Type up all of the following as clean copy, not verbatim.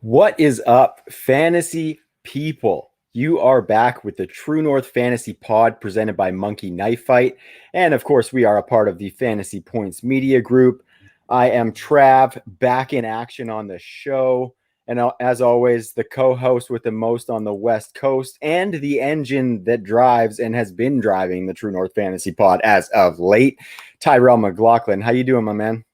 What is up, fantasy people? You are back with the True North Fantasy Pod presented by Monkey Knife Fight. And of course, we are a part of the Fantasy Points Media Group. I am Trav, back in action on the show. And as always, the co host with the most on the West Coast and the engine that drives and has been driving the True North Fantasy Pod as of late, Tyrell McLaughlin. How you doing, my man?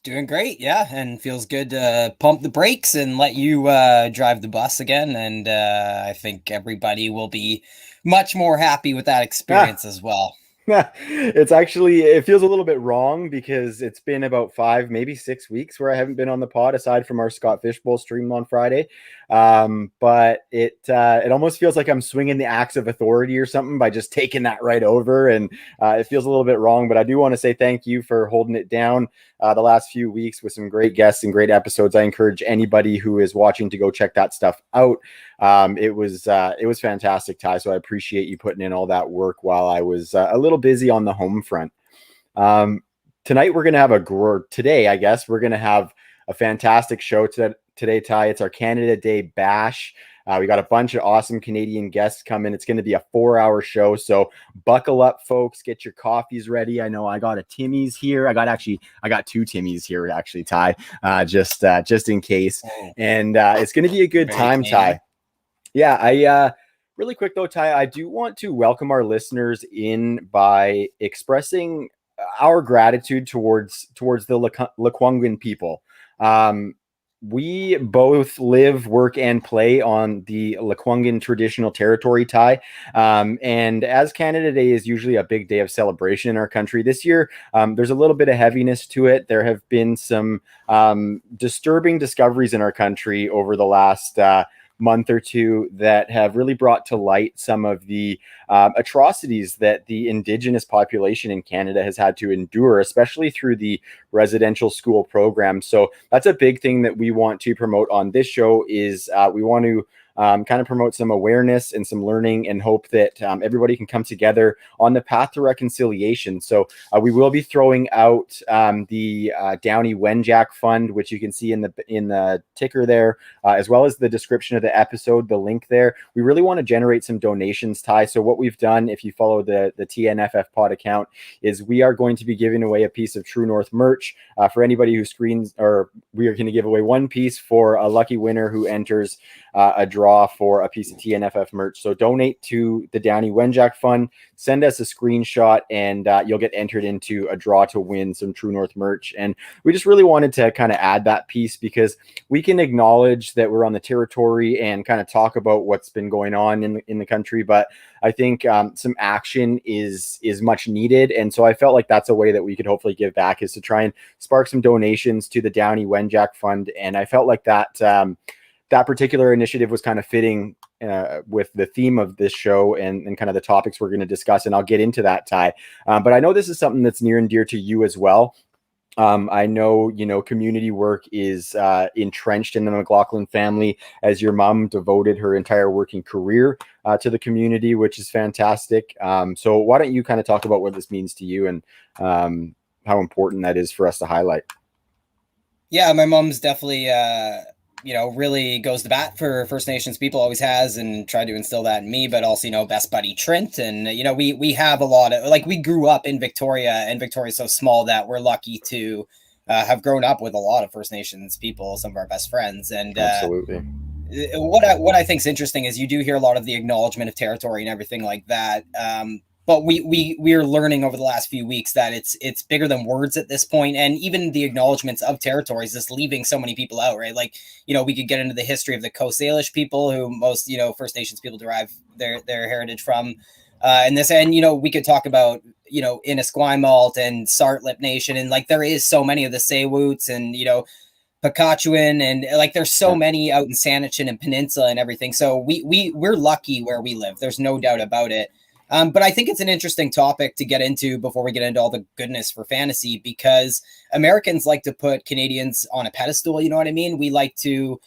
Doing great, yeah, and feels good to pump the brakes and let you drive the bus again. And I think everybody will be much more happy with that Ah, experience as well. it feels a little bit wrong because it's been about 5, maybe 6 weeks where I haven't been on the pod aside from our Scott Fishbowl stream on Friday. But it almost feels like I'm swinging the axe of authority or something by just taking that right over. And it feels a little bit wrong, but I do want to say thank you for holding it down the last few weeks with some great guests and great episodes. I encourage anybody who is watching to go check that stuff out. It was fantastic, Ty. So I appreciate you putting in all that work while I was a little busy on the home front. Um, Tonight we're gonna have today, I guess we're gonna have a fantastic show today, Ty. It's our Canada Day bash. We got a bunch of awesome Canadian guests coming. It's going to be a 4-hour show. So buckle up, folks. Get your coffees ready. I know I got a Timmy's here. I got two Timmy's here, actually, Ty, just in case. Oh, And it's going to be a good very time, Canadian. Ty. Yeah, really quick though, Ty, I do want to welcome our listeners in by expressing our gratitude towards the Lekwungen people. Um, we both live, work, and play on the Lekwungen traditional territory, Ty. And as Canada Day is usually a big day of celebration in our country, this year there's a little bit of heaviness to it. There have been some disturbing discoveries in our country over the last month or two that have really brought to light some of the atrocities that the indigenous population in Canada has had to endure, especially through the residential school program. So that's a big thing that we want to promote on this show is we want to kind of promote some awareness and some learning and hope that everybody can come together on the path to reconciliation. So we will be throwing out the Downey Wenjack Fund, which you can see in the ticker there, as well as the description of the episode, the link there. We really want to generate some donations, Ty. So what we've done, if you follow the TNFF pod account, is we are going to be giving away a piece of True North merch for anybody who screens, or we are going to give away one piece for a lucky winner who enters a draw for a piece of TNFF merch. So donate to the Downey Wenjack Fund, send us a screenshot, and you'll get entered into a draw to win some True North merch. And we just really wanted to kind of add that piece because we can acknowledge that we're on the territory and kind of talk about what's been going on in the country, but I think some action is much needed. And so I felt like that's a way that we could hopefully give back, is to try and spark some donations to the Downey Wenjack Fund. And I felt like that particular initiative was kind of fitting with the theme of this show and kind of the topics we're going to discuss. And I'll get into that, Ty. But I know this is something that's near and dear to you as well. I know, community work is entrenched in the McLaughlin family, as your mom devoted her entire working career to the community, which is fantastic. So why don't you kind of talk about what this means to you and how important that is for us to highlight? Yeah, my mom's definitely really goes to bat for First Nations people, always has, and tried to instill that in me, but also, best buddy Trent. And, we have a lot of, like, we grew up in Victoria, and Victoria's so small that we're lucky to have grown up with a lot of First Nations people, some of our best friends. And Absolutely. what I think is interesting is you do hear a lot of the acknowledgement of territory and everything like that. But we are learning over the last few weeks that it's bigger than words at this point, and even the acknowledgments of territories is leaving so many people out, right? Like, we could get into the history of the Coast Salish people, who most First Nations people derive their heritage from, and we could talk about Innisquimalt and Sartlip Nation, and like there is so many of the Saywoots and Pakachuan, and like there's so Yeah. many out in Saanich and Peninsula and everything. So we're lucky where we live. There's no doubt about it. But I think it's an interesting topic to get into before we get into all the goodness for fantasy, because Americans like to put Canadians on a pedestal. You know what I mean? We like to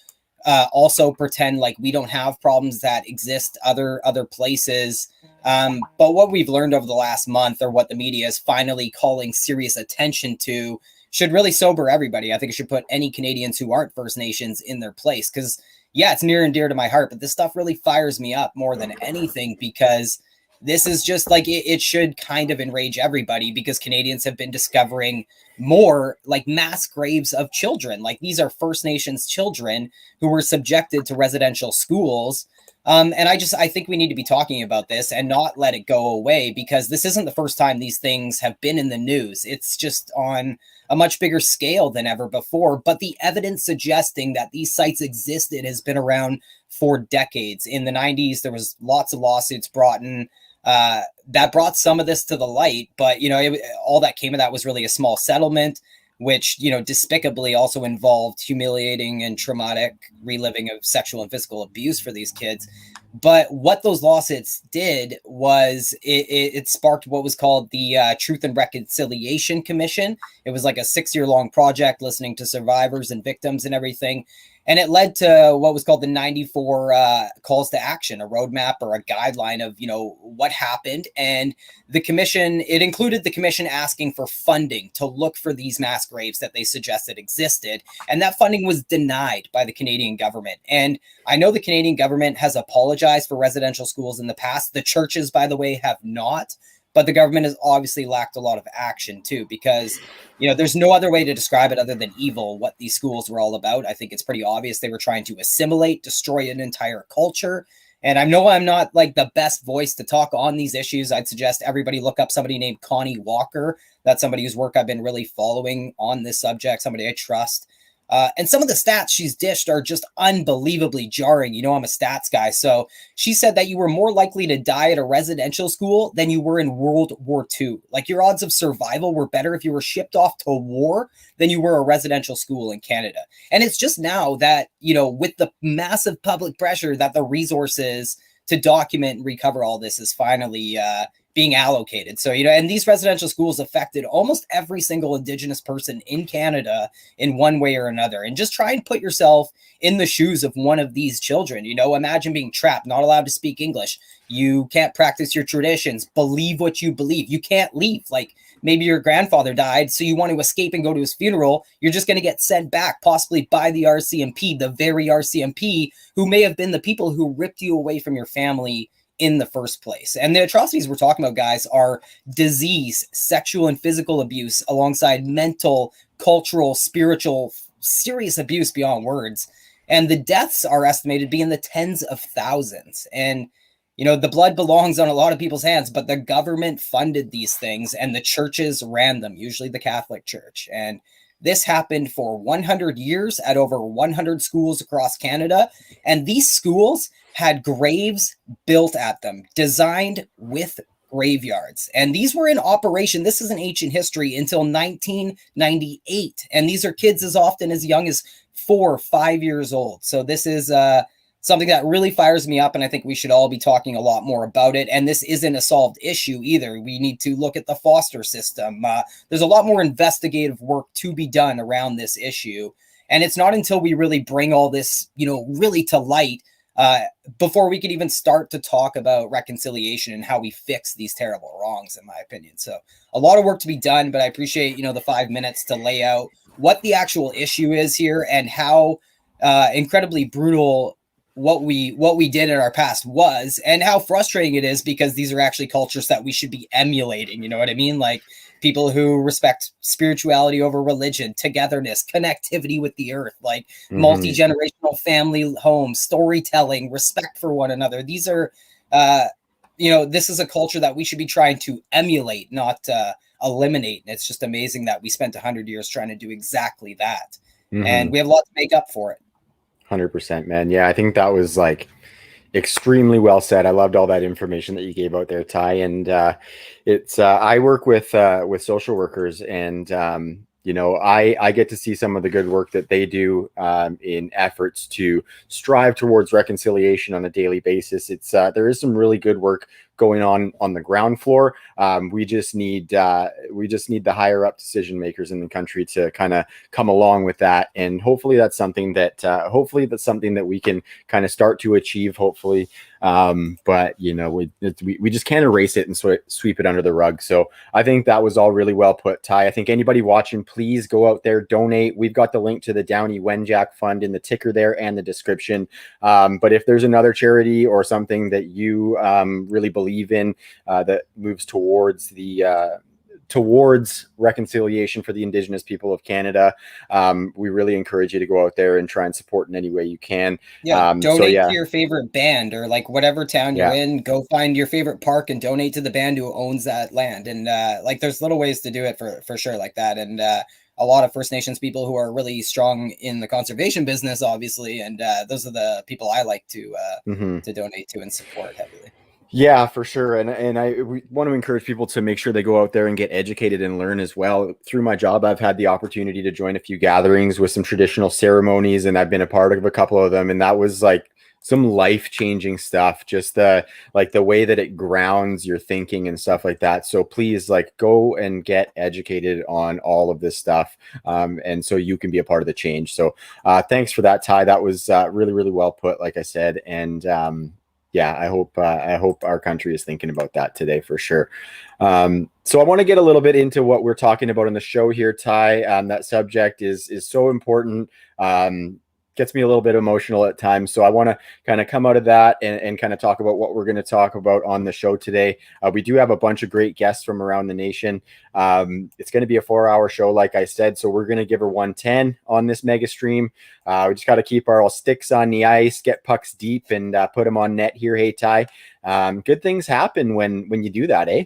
also pretend like we don't have problems that exist other places. But what we've learned over the last month, or what the media is finally calling serious attention to, should really sober everybody. I think it should put any Canadians who aren't First Nations in their place, because yeah, it's near and dear to my heart, but this stuff really fires me up more than anything, because this is just like, it should kind of enrage everybody, because Canadians have been discovering more like mass graves of children. Like, these are First Nations children who were subjected to residential schools. And I think we need to be talking about this and not let it go away, because this isn't the first time these things have been in the news. It's just on a much bigger scale than ever before. But the evidence suggesting that these sites existed has been around for decades. In the 90s, there was lots of lawsuits brought in that brought some of this to the light. But, all that came of that was really a small settlement, which, despicably also involved humiliating and traumatic reliving of sexual and physical abuse for these kids. But what those lawsuits did was it sparked what was called the Truth and Reconciliation Commission. It was like a 6-year-long project, listening to survivors and victims and everything. And it led to what was called the 94 calls to action, a roadmap or a guideline of, what happened. And the commission, it included the commission asking for funding to look for these mass graves that they suggested existed. And that funding was denied by the Canadian government. And I know the Canadian government has apologized for residential schools in the past. The churches, by the way, have not. But the government has obviously lacked a lot of action too, because, there's no other way to describe it other than evil, what these schools were all about. I think it's pretty obvious they were trying to assimilate, destroy an entire culture. And I know I'm not like the best voice to talk on these issues. I'd suggest everybody look up somebody named Connie Walker. That's somebody whose work I've been really following on this subject, somebody I trust. And some of the stats she's dished are just unbelievably jarring. I'm a stats guy. So she said that you were more likely to die at a residential school than you were in World War II. Like, your odds of survival were better if you were shipped off to war than you were a residential school in Canada. And it's just now that, with the massive public pressure, that the resources to document and recover all this is finally being allocated. So, and these residential schools affected almost every single Indigenous person in Canada in one way or another. And just try and put yourself in the shoes of one of these children. Imagine being trapped, not allowed to speak English. You can't practice your traditions, believe what you believe. You can't leave. Like, maybe your grandfather died, so you want to escape and go to his funeral. You're just going to get sent back, possibly by the RCMP, the very RCMP who may have been the people who ripped you away from your family in the first place. And the atrocities we're talking about, guys, are disease, sexual and physical abuse, alongside mental, cultural, spiritual, serious abuse beyond words. And the deaths are estimated to be in the tens of thousands. And, the blood belongs on a lot of people's hands, but the government funded these things and the churches ran them, usually the Catholic Church. And this happened for 100 years at over 100 schools across Canada. And these schools had graves built at them, designed with graveyards. And these were in operation, this is an ancient history, until 1998. And these are kids as often as young as 4 or 5 years old. So this is something that really fires me up, and I think we should all be talking a lot more about it. And this isn't a solved issue either. We need to look at the foster system. There's a lot more investigative work to be done around this issue. And it's not until we really bring all this, really to light before we can even start to talk about reconciliation and how we fix these terrible wrongs, in my opinion. So a lot of work to be done, but I appreciate, the 5 minutes to lay out what the actual issue is here and how incredibly brutal what we did in our past was, and how frustrating it is, because these are actually cultures that we should be emulating. You know what I mean? Like, people who respect spirituality over religion, togetherness, connectivity with the earth, like multi-generational family homes, storytelling, respect for one another. These are, this is a culture that we should be trying to emulate, not eliminate. And it's just amazing that we spent 100 years trying to do exactly that. And we have a lot to make up for it. 100%, man. Yeah, I think that was like extremely well said. I loved all that information that you gave out there, Ty. And it's I work with social workers, and I get to see some of the good work that they do in efforts to strive towards reconciliation on a daily basis. It's there is some really good work going on the ground floor. We just need the higher up decision makers in the country to kind of come along with that, and hopefully that's something that we can kind of start to achieve. Hopefully But we just can't erase it and sweep it under the rug. So I think that was all really well put, Ty. I think anybody watching, please go out there, donate. We've got the link to the Downey Wenjack Fund in the ticker there and the description. But if there's another charity or something that you really believe in that moves towards reconciliation for the Indigenous people of Canada, we really encourage you to go out there and try and support in any way you can. Donate to your favorite band, or like whatever town you're in. Go find your favorite park and donate to the band who owns that land. And like there's little ways to do it for sure like that. And a lot of First Nations people who are really strong in the conservation business, obviously, and those are the people I like to donate to and support heavily. Yeah, for sure. And I want to encourage people to make sure they go out there and get educated and learn as well. Through my job, I've had the opportunity to join a few gatherings with some traditional ceremonies, and I've been a part of a couple of them. And that was like some life-changing stuff, just the way that it grounds your thinking and stuff like that. So please, like, go and get educated on all of this stuff. And so you can be a part of the change. So thanks for that, Ty. That was really, really well put, like I said. And yeah, I hope our country is thinking about that today for sure. So I want to get a little bit into what we're talking about on the show here, Ty. That subject is so important. Gets me a little bit emotional at times. So I want to kind of come out of that and kind of talk about what we're going to talk about on the show today. We do have a bunch of great guests from around the nation. It's going to be a 4-hour show, like I said. So we're going to give her 110 on this Megastream. We just got to keep our sticks on the ice, get pucks deep, and put them on net here. Hey, Ty. Good things happen when you do that, eh?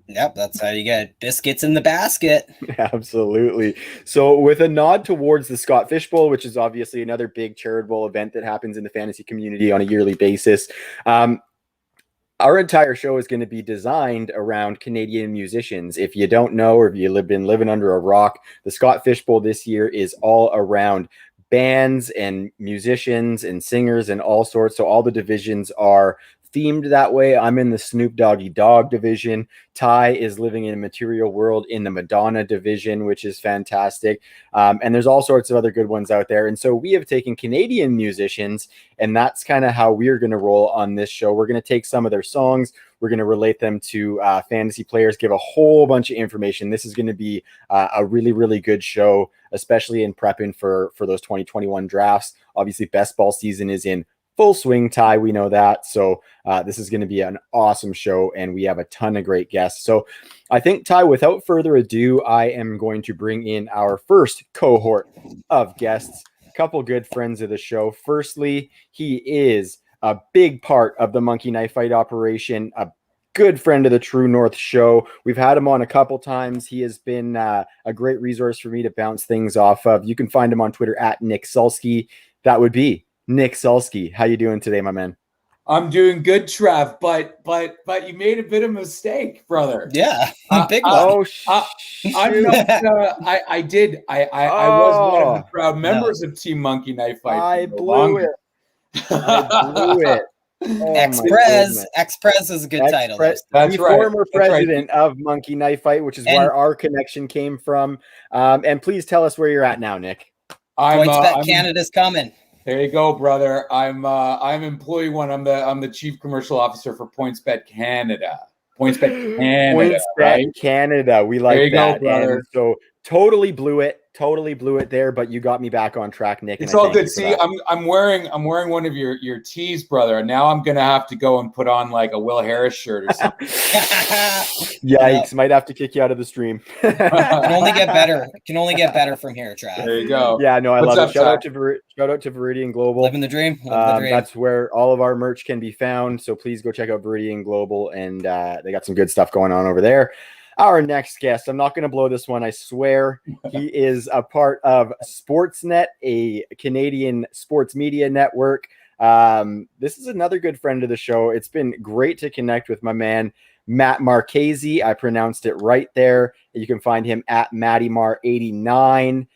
Yep, that's how you get biscuits in the basket. Absolutely. So with a nod towards the Scott Fish Bowl, which is obviously another big charitable event that happens in the fantasy community on a yearly basis, our entire show is going to be designed around Canadian musicians. If you don't know, or if you've been living under a rock, the Scott Fish Bowl this year is all around bands and musicians and singers and all sorts. So all the divisions are themed that way. I'm in the Snoop Doggy Dogg division. Ty is living in a material world in the Madonna division, which is fantastic. And there's all sorts of other good ones out there. And so we have taken Canadian musicians, and that's kind of how we're going to roll on this show. We're going to take some of their songs. We're going to relate them to fantasy players, give a whole bunch of information. This is going to be a really, really good show, especially in prepping for those 2021 drafts. Obviously, best ball season is in full swing, Ty. We know that. So this is going to be an awesome show, and we have a ton of great guests. So I think, Ty, without further ado, I am going to bring in our first cohort of guests, a couple good friends of the show. Firstly, he is a big part of the Monkey Knife Fight operation, a good friend of the True North show. We've had him on a couple times. He has been a great resource for me to bounce things off of. You can find him on Twitter at Nick Sulsky. That would be Nick Sulsky. How you doing today, my man? I'm doing good, Trev, but you made a bit of a mistake, brother. Yeah, big one. I'm not. I did. I was one of the proud members of Team Monkey Knife Fight. I blew it. Oh, X-Prez is a good title. That's the right. Former president of Monkey Knife Fight, which is where our connection came from. And please tell us where you're at now, Nick. PointsBet Canada's coming. There you go, brother. I'm employee one. I'm the chief commercial officer for PointsBet Canada. PointsBet Canada. PointsBet Canada. We like there you that. Go, brother. And so totally blew it there, but you got me back on track, Nick. It's all good. See, I'm wearing one of your tees, brother. And now I'm gonna have to go and put on like a Will Harris shirt or something. Yikes! Might have to kick you out of the stream. Can only get better. Can only get better from here, Trav. There you go. Yeah, no, I love it. Shout out to Viridian Global. Living the dream. That's where all of our merch can be found. So please go check out Viridian Global, and they got some good stuff going on over there. Our next guest, I'm not going to blow this one, I swear. He is a part of Sportsnet, a Canadian sports media network. This is another good friend of the show. It's been great to connect with my man, Matt Marchese. I pronounced it right there. You can find him at MattyMar89.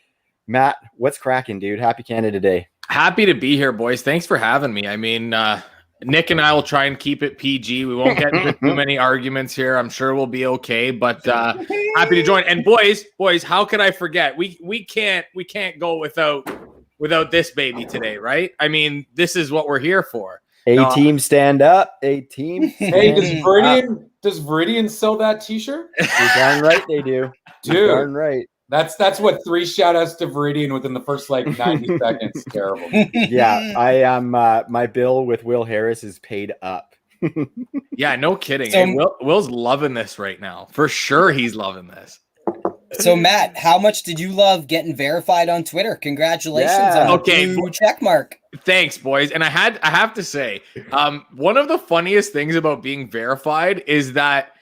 Matt, what's cracking, dude? Happy Canada Day. Happy to be here, boys. Thanks for having me. I mean, Nick and I will try and keep it PG. We won't get into too many arguments here. I'm sure we'll be okay, but happy to join. And boys, how could I forget? We can't go without this baby today, right? I mean, this is what we're here for. A team stand up. A team. Hey, Stand does Viridian sell that T-shirt? You're darn right they do. Dude, You're darn right. That's what 3 shout-outs to Viridian within the first 90 seconds. Terrible. Yeah, I am. My bill with Will Harris is paid up. Yeah, no kidding. So- Hey, Will's loving this right now. For sure, he's loving this. So Matt, how much did you love getting verified on Twitter? Congratulations Yeah. on the blue check mark. Thanks, boys. And I have to say, one of the funniest things about being verified is that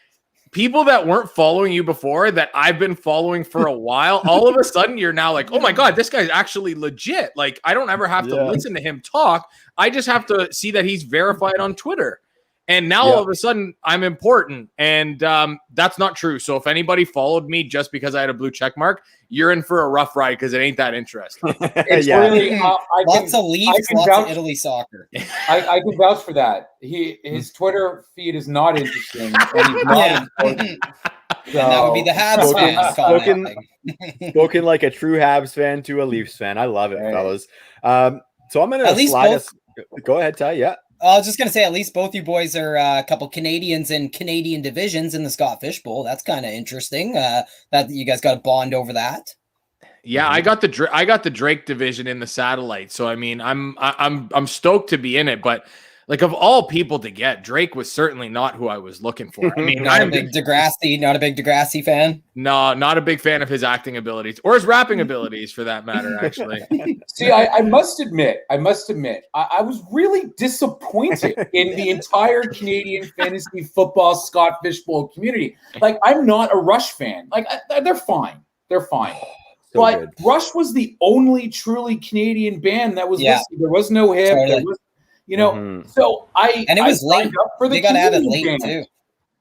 people that weren't following you before, that I've been following for a while, all of a sudden you're now like, oh my God, this guy's actually legit. Like, I don't ever have to listen to him talk. I just have to see that he's verified on Twitter. And now all of a sudden I'm important. And that's not true. So if anybody followed me just because I had a blue check mark, you're in for a rough ride because it ain't that interesting. It's really Lots of Leafs, lots of Italy soccer. I can vouch for that. His Twitter feed is not interesting. And he's not important. So, And that would be the Habs fans commenting. Spoken like a true Habs fan to a Leafs fan. I love it, fellas. So I'm going At to least slide both- us. Go ahead, Ty. Yeah. I was just going to say, at least both you boys are a couple Canadians in Canadian divisions in the Scott Fish Bowl. That's kind of interesting. That you guys got a bond over that. Yeah, I got the Drake division in the satellite. So I mean, I'm stoked to be in it, but like of all people to get, Drake was certainly not who I was looking for. I mean, Not a big Degrassi fan. No, not a big fan of his acting abilities or his rapping abilities for that matter, actually. See, I must admit, I was really disappointed in the entire Canadian fantasy football Scott Fish Bowl community. Like, I'm not a Rush fan. Like, they're fine. They're fine. So but good. Rush was the only truly Canadian band that was listed. There was no hip. Totally. There was, so and it was late. They got added late band. too.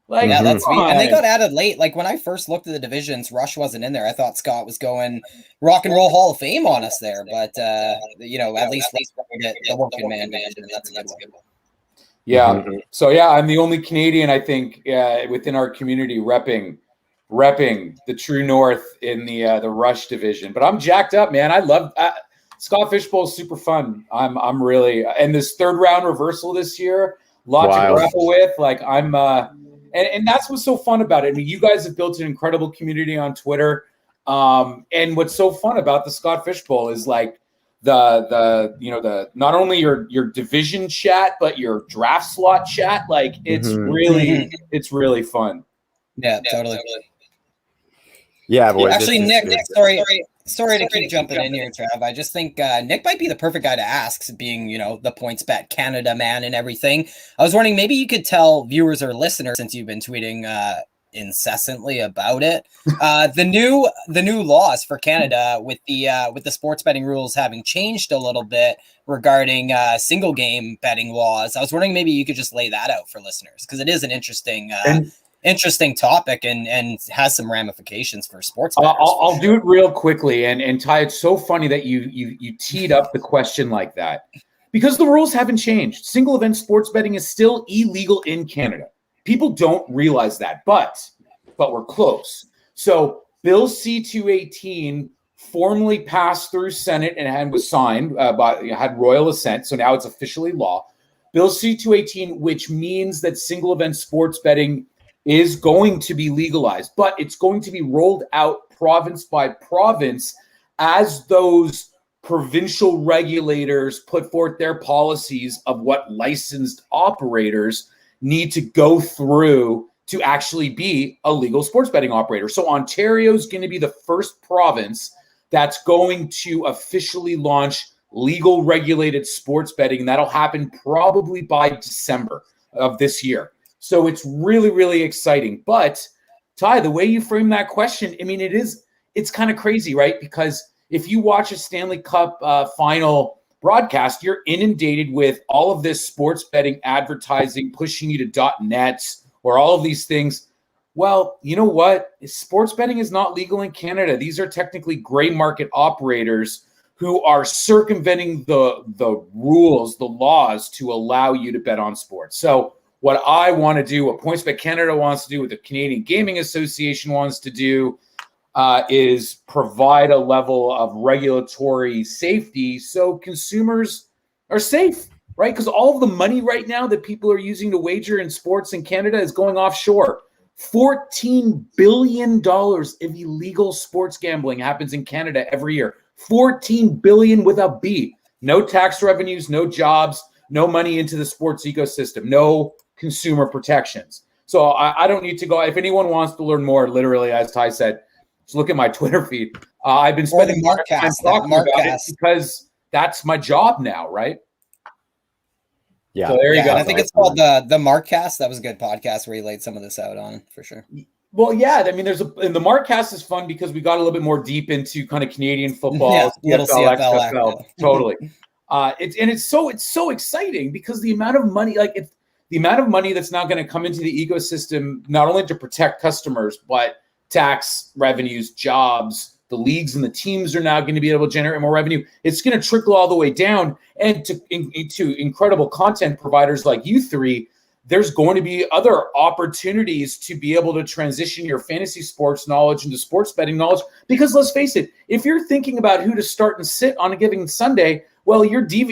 Like, Yeah, that's come and they on. got added late. Like when I first looked at the divisions, Rush wasn't in there. I thought Scott was going Rock and Roll Hall of Fame on us there, but at least the working man division. That's a good one. Yeah. So yeah, I'm the only Canadian I think within our community repping the True North in the Rush division. But I'm jacked up, man. I love Scott Fish Bowl is super fun. I'm really and this third round reversal this year, lot to grapple with. Like I'm and that's what's so fun about it. I mean, you guys have built an incredible community on Twitter. And what's so fun about the Scott Fish Bowl is like the not only your division chat, but your draft slot chat. Like it's really fun. Yeah, totally. Yeah, boys. Actually, this is Nick, good. sorry to keep jumping in here, Trav. I just think Nick might be the perfect guy to ask, being, the PointsBet Canada man and everything. I was wondering, maybe you could tell viewers or listeners, since you've been tweeting incessantly about it, the new laws for Canada with the sports betting rules having changed a little bit regarding single game betting laws. I was wondering maybe you could just lay that out for listeners, because it is an interesting topic and has some ramifications for sports bettors. I'll do it real quickly. And Ty, it's so funny that you teed up the question like that, because the rules haven't changed. Single event sports betting is still illegal in Canada. People don't realize that, but we're close. So Bill C-218 formally passed through Senate and was signed, had royal assent. So now it's officially law. Bill C-218, which means that single event sports betting is going to be legalized, but it's going to be rolled out province by province as those provincial regulators put forth their policies of what licensed operators need to go through to actually be a legal sports betting operator. So Ontario is going to be the first province that's going to officially launch legal regulated sports betting. And that'll happen probably by December of this year. So it's really, really exciting. But Ty, the way you frame that question, I mean, it's kind of crazy, right? Because if you watch a Stanley Cup final broadcast, you're inundated with all of this sports betting advertising, pushing you to .nets or all of these things. Well, you know what? Sports betting is not legal in Canada. These are technically gray market operators who are circumventing the rules, the laws to allow you to bet on sports. So what I want to do, what PointsBet Canada wants to do, what the Canadian Gaming Association wants to do, is provide a level of regulatory safety so consumers are safe. right? Because all of the money right now that people are using to wager in sports in Canada is going offshore. $14 billion of illegal sports gambling happens in Canada every year. 14 billion with a B. No tax revenues, no jobs, no money into the sports ecosystem, no consumer protections. So I don't need to go. If anyone wants to learn more, literally, as Ty said, just look at my Twitter feed. I've been spending more time talking about it because that's my job now, right? Yeah. So there you go. And I think it's called the Markcast. That was a good podcast where he laid some of this out on, for sure. Well, yeah. I mean, and the Markcast is fun because we got a little bit more deep into kind of Canadian football, little CFL, XFL, totally. It's so exciting because the amount of money, the amount of money that's now going to come into the ecosystem, not only to protect customers, but tax revenues, jobs. The leagues and the teams are now going to be able to generate more revenue. It's going to trickle all the way down and into incredible content providers like you three. There's going to be other opportunities to be able to transition your fantasy sports knowledge into sports betting knowledge. Because let's face it, if you're thinking about who to start and sit on a given Sunday, well, you're deep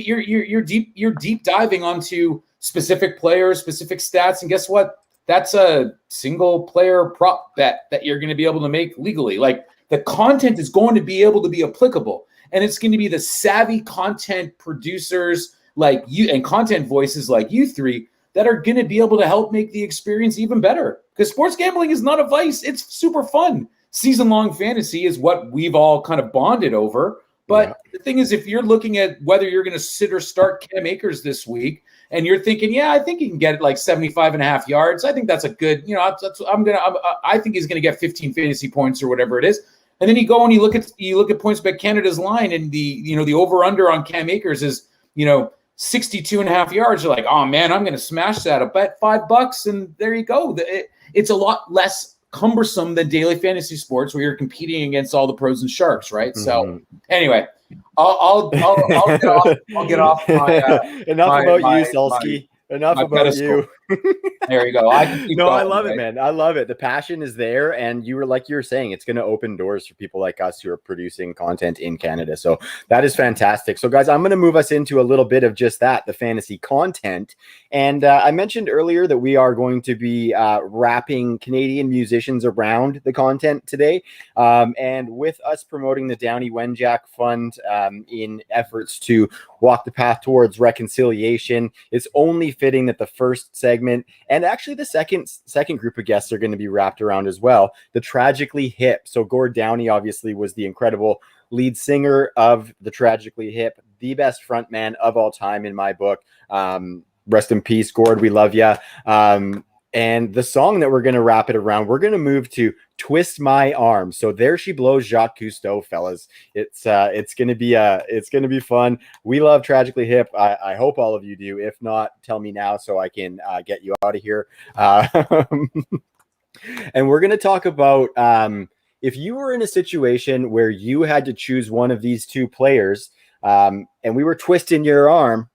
diving onto specific players, specific stats, and guess what? That's a single player prop bet that you're going to be able to make legally. Like, the content is going to be able to be applicable, and it's going to be the savvy content producers like you and content voices like you three that are going to be able to help make the experience even better. Because sports gambling is not a vice. It's super fun. Season-long fantasy is what we've all kind of bonded over. But the thing is, if you're looking at whether you're going to sit or start Cam Akers this week, and you're thinking, yeah, I think he can get like 75.5 yards. I think that's a good, I think he's going to get 15 fantasy points or whatever it is. And then you go and you look at PointsBet Canada's line, and the over-under on Cam Akers is, 62.5 yards. You're like, oh man, I'm going to smash that. I'll bet $5, and there you go. It's a lot less cumbersome than daily fantasy sports where you're competing against all the pros and sharks, right? Mm-hmm. So anyway, I'll get off. I'll get off my enough about you, Selsky. Enough about pedestal. You. There you go. I love it, man. I love it. The passion is there, and you were saying, it's going to open doors for people like us who are producing content in Canada. So that is fantastic. So guys, I'm going to move us into a little bit of just that, the fantasy content. And I mentioned earlier that we are going to be wrapping Canadian musicians around the content today. And with us promoting the Downey Wenjack Fund in efforts to walk the path towards reconciliation, it's only fitting that the first segment, and actually the second group of guests, are going to be wrapped around as well, the Tragically Hip. So Gord Downey obviously was the incredible lead singer of the Tragically Hip, the best frontman of all time in my book. Rest in peace, Gord. We love you. And the song that we're going to wrap it around, we're going to move to Twist My Arm. So There She Blows, Jacques Cousteau, fellas. It's going to be fun. We love Tragically Hip. I hope all of you do. If not, tell me now so I can get you out of here. And we're going to talk about if you were in a situation where you had to choose one of these two players and we were twisting your arm,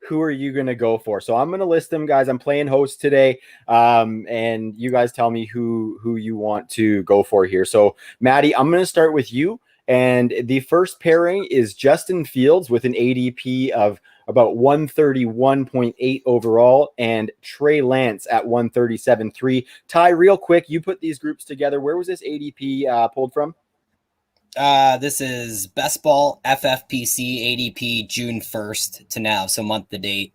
who are you going to go for? So I'm going to list them, guys. I'm playing host today. And you guys tell me who you want to go for here. So Maddie, I'm going to start with you. And the first pairing is Justin Fields with an ADP of about 131.8 overall, and Trey Lance at 137.3. Ty, real quick, you put these groups together. Where was this ADP pulled from? This is Best Ball FFPC ADP June 1st to now, so month to date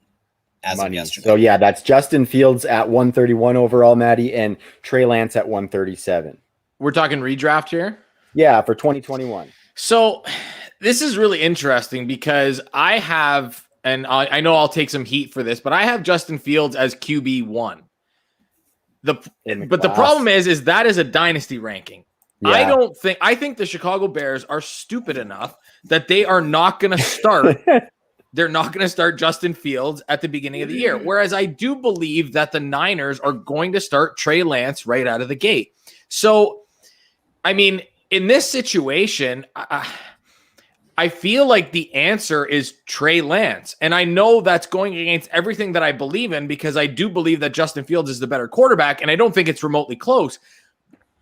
as of yesterday. So yeah, that's Justin Fields at 131 overall, Maddie, and Trey Lance at 137. We're talking redraft here? Yeah, for 2021. So this is really interesting because I have, and I know I'll take some heat for this, but I have Justin Fields as QB1. But the problem is that is a dynasty ranking. Yeah. I think the Chicago Bears are stupid enough that they are not going to start. They're not going to start Justin Fields at the beginning of the year. Whereas I do believe that the Niners are going to start Trey Lance right out of the gate. So, I mean, in this situation, I feel like the answer is Trey Lance. And I know that's going against everything that I believe in, because I do believe that Justin Fields is the better quarterback, and I don't think it's remotely close.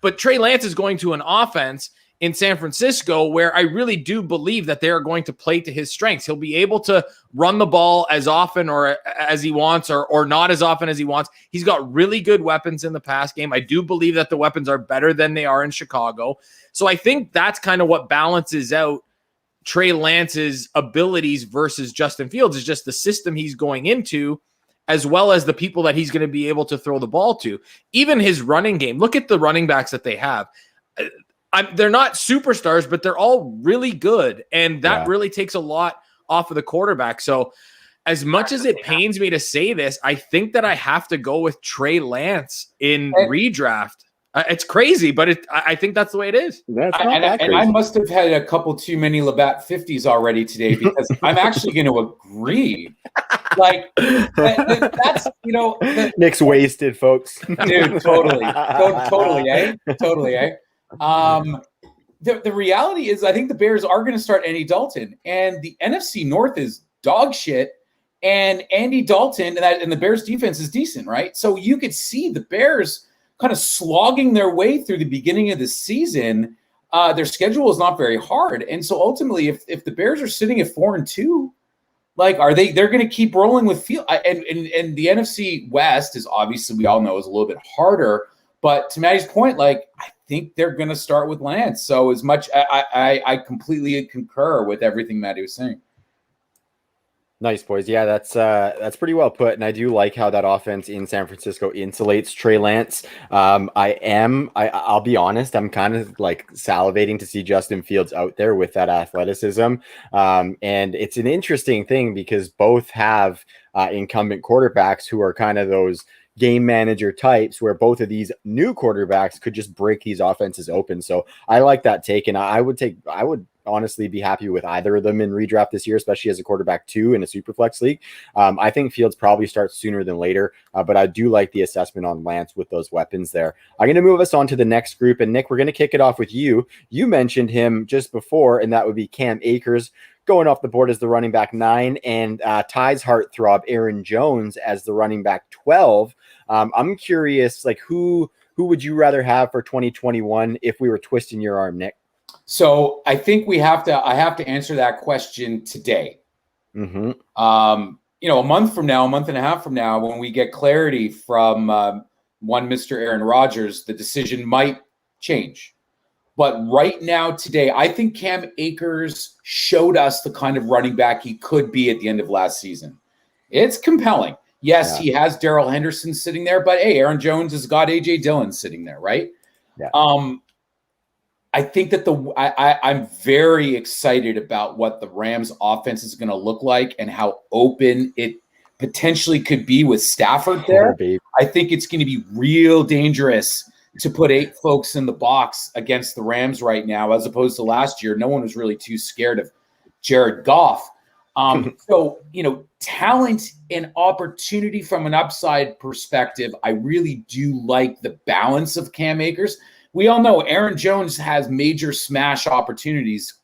But Trey Lance is going to an offense in San Francisco, where I really do believe that they are going to play to his strengths. He'll be able to run the ball as often or as he wants, or not as often as he wants. He's got really good weapons in the pass game. I do believe that the weapons are better than they are in Chicago. So I think that's kind of what balances out Trey Lance's abilities versus Justin Fields, is just the system he's going into, as well as the people that he's going to be able to throw the ball to. Even his running game. Look at the running backs that they have. They're not superstars, but they're all really good. And that really takes a lot off of the quarterback. So as much as it pains me to say this, I think that I have to go with Trey Lance in redraft. It's crazy, but I think that's the way it is. And I must have had a couple too many Labatt 50s already today, because I'm actually going to agree. Like, that's, Nick's wasted, folks. Dude, totally, eh? Totally, eh? The reality is, I think the Bears are going to start Andy Dalton, and the NFC North is dog shit, and Andy Dalton and the Bears defense is decent, right? So you could see the Bears kind of slogging their way through the beginning of the season. Their schedule is not very hard, and so ultimately, if the Bears are sitting at 4-2, like, they're going to keep rolling with Field, and the NFC West is obviously, we all know, is a little bit harder. But to Maddie's point, like, I think they're going to start with Lance. So as much, I completely concur with everything Maddie was saying. Nice, boys. Yeah, that's pretty well put. And I do like how that offense in San Francisco insulates Trey Lance. I'll be honest, I'm kind of like salivating to see Justin Fields out there with that athleticism. And it's an interesting thing because both have incumbent quarterbacks who are kind of those game manager types, where both of these new quarterbacks could just break these offenses open. So I like that take, and I would honestly be happy with either of them in redraft this year, especially as a quarterback 2 in a super flex league. I think Fields probably starts sooner than later, but I do like the assessment on Lance with those weapons there. I'm going to move us on to the next group, and Nick, we're going to kick it off with you. You mentioned him just before, and that would be Cam Akers going off the board as the running back 9, and Ty's heartthrob Aaron Jones as the running back 12. I'm curious, like, who would you rather have for 2021 if we were twisting your arm, Nick? So I think I have to answer that question today. Mm-hmm. A month from now, a month and a half from now, when we get clarity from one Mr. Aaron Rodgers, the decision might change. But right now, today, I think Cam Akers showed us the kind of running back he could be at the end of last season. It's compelling. Yes, he has Darrell Henderson sitting there, but hey, Aaron Jones has got A.J. Dillon sitting there, right? Yeah. I think that I'm very excited about what the Rams offense is going to look like and how open it potentially could be with Stafford there. I think it's going to be real dangerous to put 8 folks in the box against the Rams right now, as opposed to last year. No one was really too scared of Jared Goff. So, talent and opportunity from an upside perspective, I really do like the balance of Cam Akers. We all know Aaron Jones has major smash opportunities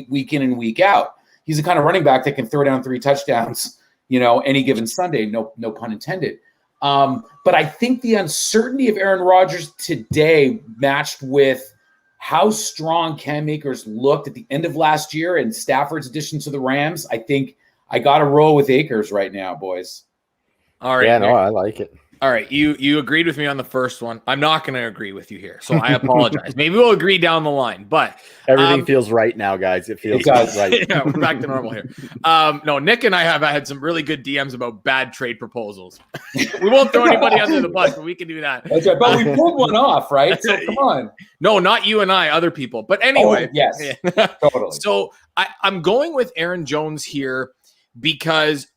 week in and week out. He's the kind of running back that can throw down 3 touchdowns, any given Sunday, no pun intended. But I think the uncertainty of Aaron Rodgers today, matched with how strong Cam Akers looked at the end of last year and Stafford's addition to the Rams, I think I got to roll with Akers right now, boys. All right. Yeah, no, I like it. All right. You agreed with me on the first one. I'm not going to agree with you here, so I apologize. Maybe we'll agree down the line, but everything feels right now, guys. It feels right. Yeah, we're back to normal here. No, Nick and I have had some really good DMs about bad trade proposals. We won't throw anybody under the bus, but we can do that. That's right. But we pulled one off, right? So come on. No, not you and I, other people. But anyway. Oh, yes, totally. So I'm going with Aaron Jones here because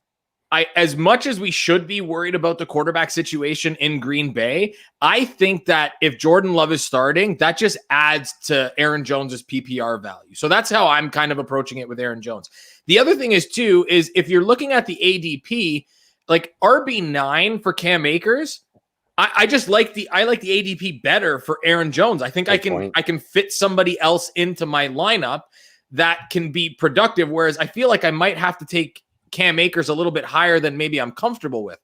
as much as we should be worried about the quarterback situation in Green Bay, I think that if Jordan Love is starting, that just adds to Aaron Jones's PPR value. So that's how I'm kind of approaching it with Aaron Jones. The other thing is if you're looking at the ADP, like RB9 for Cam Akers, I like the ADP better for Aaron Jones. I think I can fit somebody else into my lineup that can be productive, whereas I feel like I might have to take Cam Akers a little bit higher than maybe I'm comfortable with.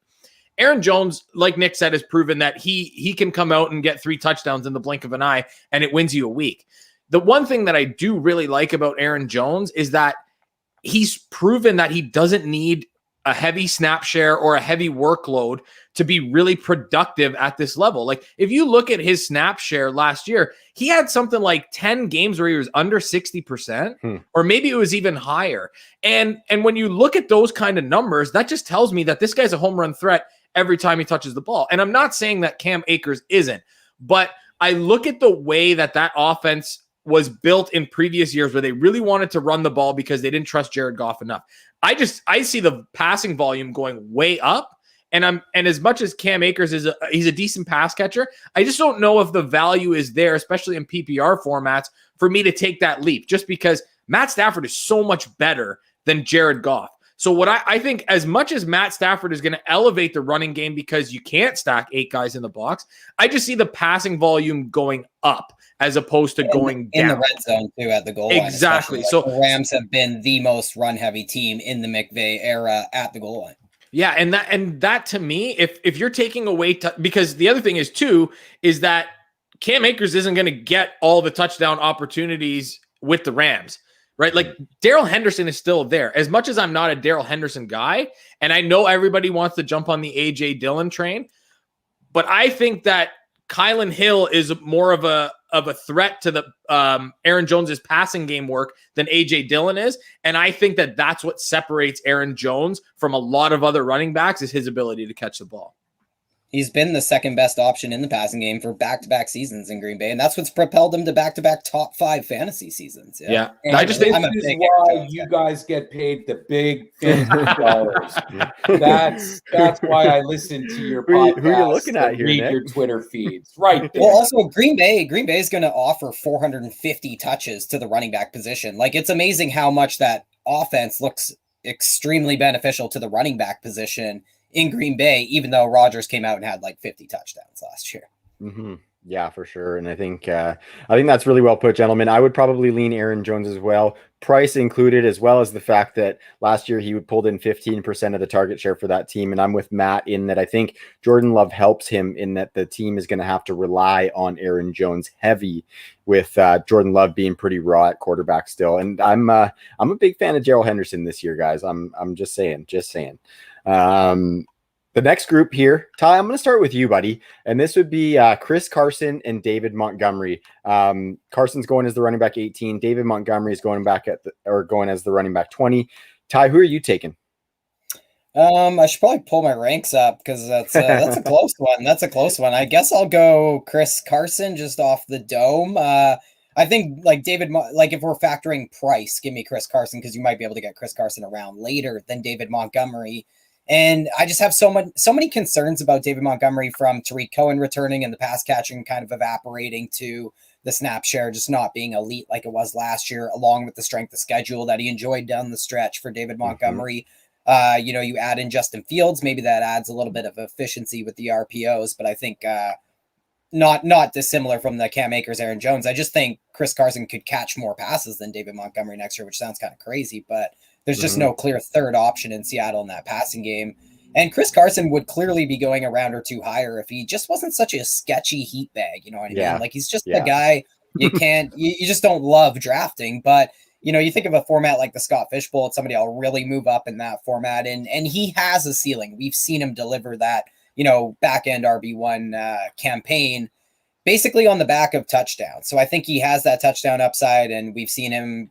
Aaron Jones, like Nick said, has proven that he can come out and get 3 touchdowns in the blink of an eye, and it wins you a week. the one thing that I do really like about Aaron Jones is that he's proven that he doesn't need a heavy snap share or a heavy workload to be really productive at this level. Like if you look at his snap share last year, he had something like 10 games where he was under 60%, or maybe it was even higher. And when you look at those kind of numbers, that just tells me that this guy's a home run threat every time he touches the ball. And I'm not saying that Cam Akers isn't, but I look at the way that offense was built in previous years where they really wanted to run the ball because they didn't trust Jared Goff enough. I see the passing volume going way up. And as much as Cam Akers he's a decent pass catcher, I just don't know if the value is there, especially in PPR formats, for me to take that leap, just because Matt Stafford is so much better than Jared Goff. So what I think, as much as Matt Stafford is going to elevate the running game because you can't stack 8 guys in the box, I just see the passing volume going up as opposed to going down. In the red zone, too, at the goal line. Exactly. Like, so the Rams have been the most run-heavy team in the McVay era at the goal line. Yeah, and that to me, if you're taking away, because the other thing is too, is that Cam Akers isn't going to get all the touchdown opportunities with the Rams, right? Like Darrell Henderson is still there. As much as I'm not a Darrell Henderson guy, and I know everybody wants to jump on the AJ Dillon train, but I think that Kylan Hill is more of a threat to the Aaron Jones's passing game work than AJ Dillon is, and I think that that's what separates Aaron Jones from a lot of other running backs is his ability to catch the ball. He's been the second best option in the passing game for back-to-back seasons in Green Bay, and that's what's propelled him to back-to-back top 5 fantasy seasons. Yeah. I just think this is why you guys get paid the big dollars. That's why I listen to your podcast. Who are you looking at here, read Nick? your Twitter feeds, right there. Well, also Green Bay is going to offer 450 touches to the running back position. Like, it's amazing how much that offense looks extremely beneficial to the running back position in Green Bay, even though Rodgers came out and had like 50 touchdowns last year. Mm-hmm. Yeah, for sure. And I think that's really well put, gentlemen. I would probably lean Aaron Jones as well, price included, as well as the fact that last year he pulled in 15% of the target share for that team. And I'm with Matt in that I think Jordan Love helps him in that the team is going to have to rely on Aaron Jones heavy, with Jordan Love being pretty raw at quarterback still. And I'm a big fan of Darrell Henderson this year, guys. I'm just saying. The next group here, Ty, I'm going to start with you, buddy. And this would be Chris Carson and David Montgomery. Carson's going as the running back 18. David Montgomery is going as the running back 20. Ty, who are you taking? I should probably pull my ranks up because that's a close one. That's a close one. I guess I'll go Chris Carson just off the dome. I think like if we're factoring price, give me Chris Carson because you might be able to get Chris Carson around later than David Montgomery. And I just have so many concerns about David Montgomery, from Tariq Cohen returning and the pass catching kind of evaporating to the snap share just not being elite like it was last year, along with the strength of schedule that he enjoyed down the stretch for David Montgomery. You add in Justin Fields, maybe that adds a little bit of efficiency with the RPOs, but I think not dissimilar from the Cam Akers, Aaron Jones. I just think Chris Carson could catch more passes than David Montgomery next year, which sounds kind of crazy, but there's just no clear third option in Seattle in that passing game. And Chris Carson would clearly be going a round or two higher if he just wasn't such a sketchy heat bag. You know what I mean? Like, he's just the guy you just don't love drafting. But, you think of a format like the Scott Fish Bowl, it's somebody I'll really move up in that format. And he has a ceiling. We've seen him deliver that, back end RB1 campaign basically on the back of touchdowns. So I think he has that touchdown upside, and we've seen him,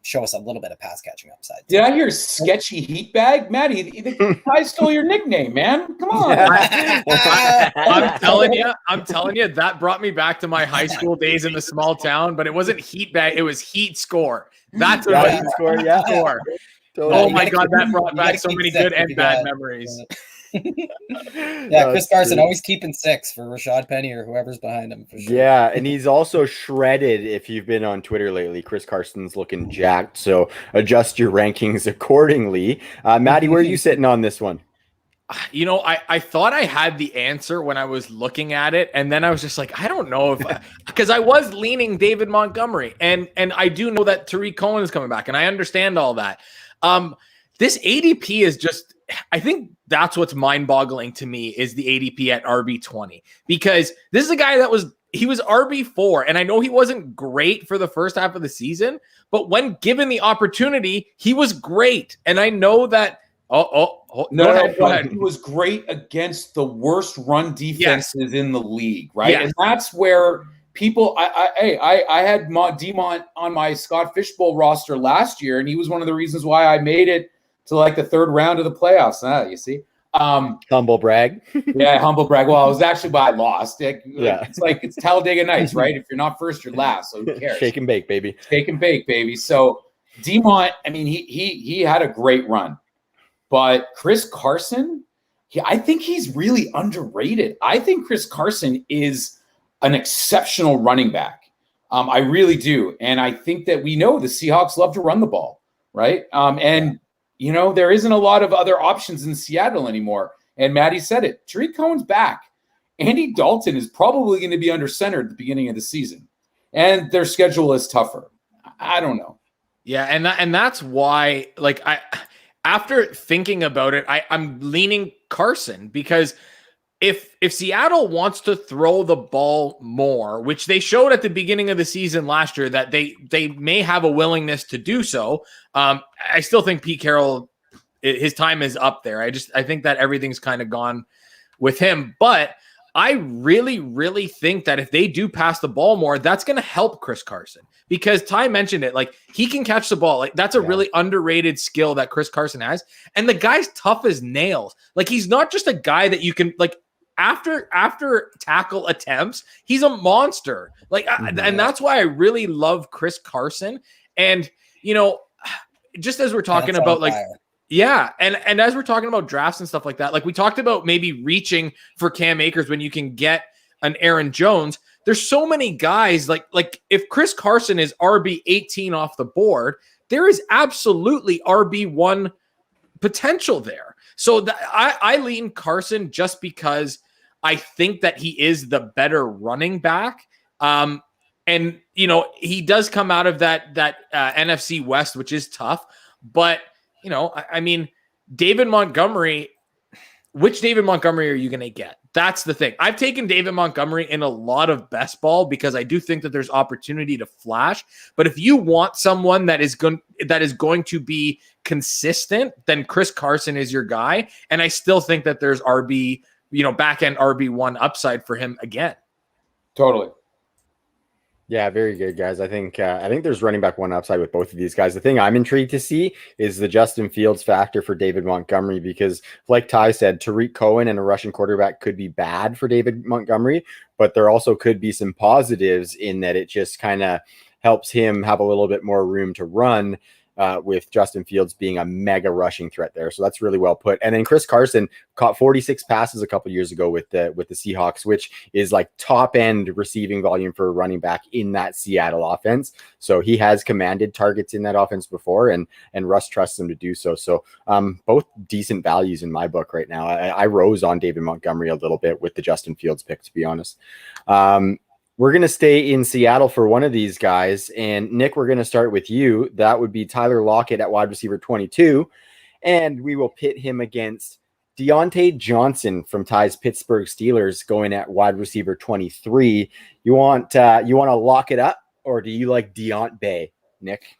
show us a little bit of pass catching upside. Did I hear sketchy heat bag? Maddie, the guy stole your nickname, man. Come on. I'm telling you, that brought me back to my high school days in the small town, but it wasn't heat bag, it was heat score. That's what heat score. Yeah. Score. Oh my God, that brought back so many good and bad memories. Chris Carson always keeping 6 for Rashad Penny or whoever's behind him for sure. Yeah, and he's also shredded. If you've been on Twitter lately, Chris Carson's looking jacked, so adjust your rankings accordingly. Maddie, where are you sitting on this one? I thought I had the answer when I was looking at it, and then I was just like, I don't know if because I was leaning David Montgomery, and I do know that Tariq Cohen is coming back, and I understand all that. This ADP is just, I think that's what's mind-boggling to me, is the ADP at RB20, because this is a guy that was he was RB4, and I know he wasn't great for the first half of the season, but when given the opportunity, he was great. And I know that. Go ahead. But he was great against the worst run defenses in the league, right? Yes. And that's where people. I had Demont on my Scott Fishbowl roster last year, and he was one of the reasons why I made it to like the third round of the playoffs. You see. Humble brag. Yeah, humble brag. Well, it was actually why I lost. It's Talladega Nights, right? If you're not first, you're last. So who cares? Shake and bake, baby. Shake and bake, baby. So Demont, I mean, he had a great run, but Chris Carson, I think he's really underrated. I think Chris Carson is an exceptional running back. I really do, and I think that we know the Seahawks love to run the ball, right? There isn't a lot of other options in Seattle anymore. And Maddie said it. Tariq Cohen's back. Andy Dalton is probably going to be under center at the beginning of the season. And their schedule is tougher. I don't know. Yeah, and that's why, like, after thinking about it, I'm leaning Carson, because if Seattle wants to throw the ball more, which they showed at the beginning of the season last year that they may have a willingness to do so, I still think Pete Carroll, his time is up there. I think that everything's kind of gone with him, but I really, really think that if they do pass the ball more, that's going to help Chris Carson, because Ty mentioned it. Like, he can catch the ball. Like, that's a really underrated skill that Chris Carson has. And the guy's tough as nails. Like, he's not just a guy that you can, like, after tackle attempts, he's a monster. Like, and that's why I really love Chris Carson. And, just as we're talking about, like, yeah. And as we're talking about drafts and stuff like that, like we talked about maybe reaching for Cam Akers when you can get an Aaron Jones. There's so many guys like if Chris Carson is RB 18 off the board, there is absolutely RB1 potential there. So I lean Carson just because I think that he is the better running back. And he does come out of that NFC West, which is tough, but I mean, David Montgomery, which David Montgomery are you going to get? That's the thing. I've taken David Montgomery in a lot of best ball because I do think that there's opportunity to flash. But if you want someone that is going to be consistent, then Chris Carson is your guy. And I still think that there's back end RB1 upside for him again. Totally. Yeah, very good, guys. I think there's running back one upside with both of these guys. The thing I'm intrigued to see is the Justin Fields factor for David Montgomery, because like Ty said, Tariq Cohen and a Russian quarterback could be bad for David Montgomery, but there also could be some positives in that it just kind of helps him have a little bit more room to run with Justin Fields being a mega rushing threat there. So that's really well put. And then Chris Carson caught 46 passes a couple years ago with the Seahawks, which is like top end receiving volume for a running back in that Seattle offense. So he has commanded targets in that offense before, and Russ trusts him to do so. So both decent values in my book right now. I rose on David Montgomery a little bit with the Justin Fields pick, to be honest. We're going to stay in Seattle for one of these guys. And Nick, we're going to start with you. That would be Tyler Lockett at wide receiver 22. And we will pit him against Deontay Johnson from Ty's Pittsburgh Steelers going at wide receiver 23. You want to lock it up, or do you like Deont Bay, Nick?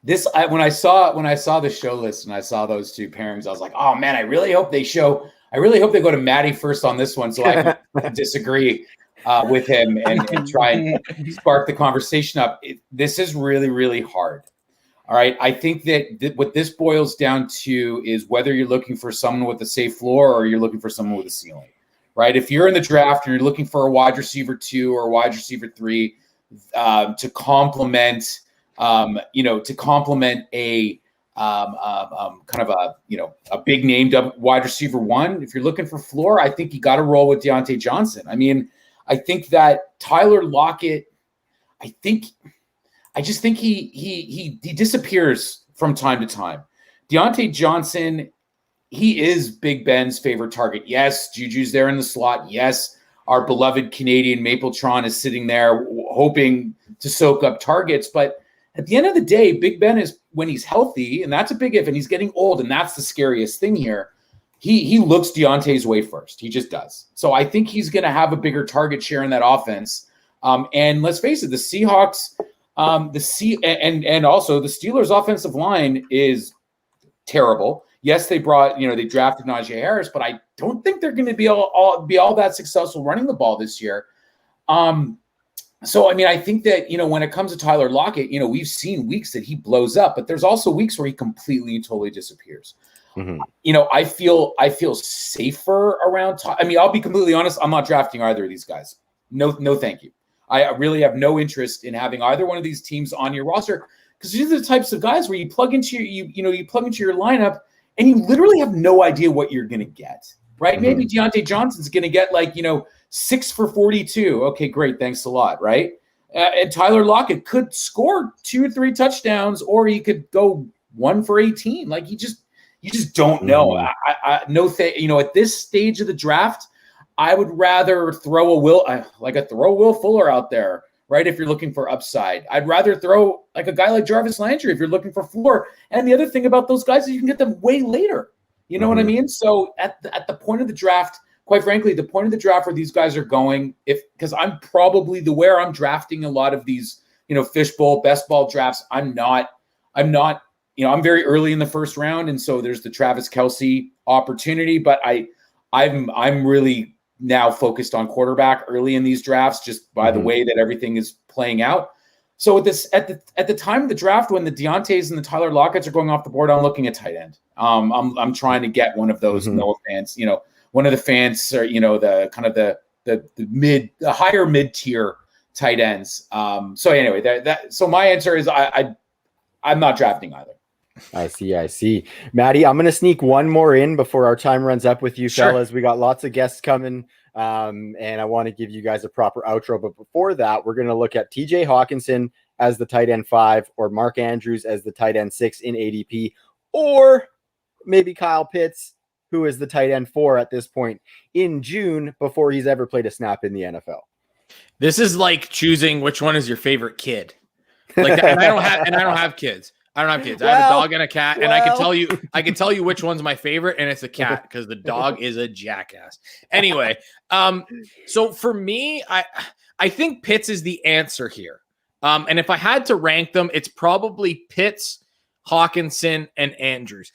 When I saw the show list and I saw those two pairings, I was like, oh man, I really hope they go to Maddie first on this one so I can disagree with him and try and spark the conversation up. This is really, really hard. All right. I think that what this boils down to is whether you're looking for someone with a safe floor or you're looking for someone with a ceiling, right? If you're in the draft and you're looking for a wide receiver 2 or a wide receiver 3 to complement a kind of a big named wide receiver 1, if you're looking for floor, I think you got to roll with Deontay Johnson. I mean, I think that Tyler Lockett, I just think he disappears from time to time. Deontay Johnson, he is Big Ben's favorite target. Yes, Juju's there in the slot. Yes, our beloved Canadian Mapletron is sitting there hoping to soak up targets. But at the end of the day, Big Ben is, when he's healthy, and that's a big if, and he's getting old, and that's the scariest thing here. he looks Deontay's way first. He just does. So I think he's going to have a bigger target share in that offense. And let's face it, the Seahawks, and also the Steelers' offensive line is terrible. Yes, they drafted Najee Harris, but I don't think they're going to be all that successful running the ball this year. So, I mean, I think that, when it comes to Tyler Lockett, we've seen weeks that he blows up, but there's also weeks where he completely and totally disappears. Mm-hmm. I feel safer around. I'll be completely honest. I'm not drafting either of these guys. No, thank you. I really have no interest in having either one of these teams on your roster, because these are the types of guys where you plug into you plug into your lineup and you literally have no idea what you're going to get. Right? Mm-hmm. Maybe Deontay Johnson's going to get 6 for 42. Okay, great. Thanks a lot. Right? And Tyler Lockett could score 2 or 3 touchdowns, or he could go 1 for 18. You just don't know. Mm-hmm. At this stage of the draft, I would rather throw Will Fuller out there, right? If you're looking for upside, I'd rather throw a guy like Jarvis Landry if you're looking for floor. And the other thing about those guys is you can get them way later. You know what I mean? So at the point of the draft, quite frankly, the point of the draft where these guys are going, because I'm probably where I'm drafting a lot of these, fishbowl, best ball drafts. I'm very early in the first round, and so there's the Travis Kelce opportunity. But I'm really now focused on quarterback early in these drafts, just by the way that everything is playing out. So at the time of the draft, when the Deontays and the Tyler Lockett's are going off the board, I'm looking at tight end. I'm trying to get one of those Noah fans, one of the fans, or the kind of the higher mid tier tight ends. So anyway, so my answer is I'm not drafting either. I see. Maddie, I'm going to sneak one more in before our time runs up with you, fellas. We got lots of guests coming, and I want to give you guys a proper outro. But before that, we're going to look at TJ Hawkinson as the tight end 5, or Mark Andrews as the tight end 6 in ADP, or maybe Kyle Pitts, who is the tight end 4 at this point in June, before he's ever played a snap in the NFL. This is like choosing which one is your favorite kid. Like that, and I don't have kids. I have a dog and a cat, and I can tell you which one's my favorite, and it's a cat, because the dog is a jackass. Anyway, so for me, I think Pitts is the answer here. And if I had to rank them, it's probably Pitts, Hawkinson, and Andrews.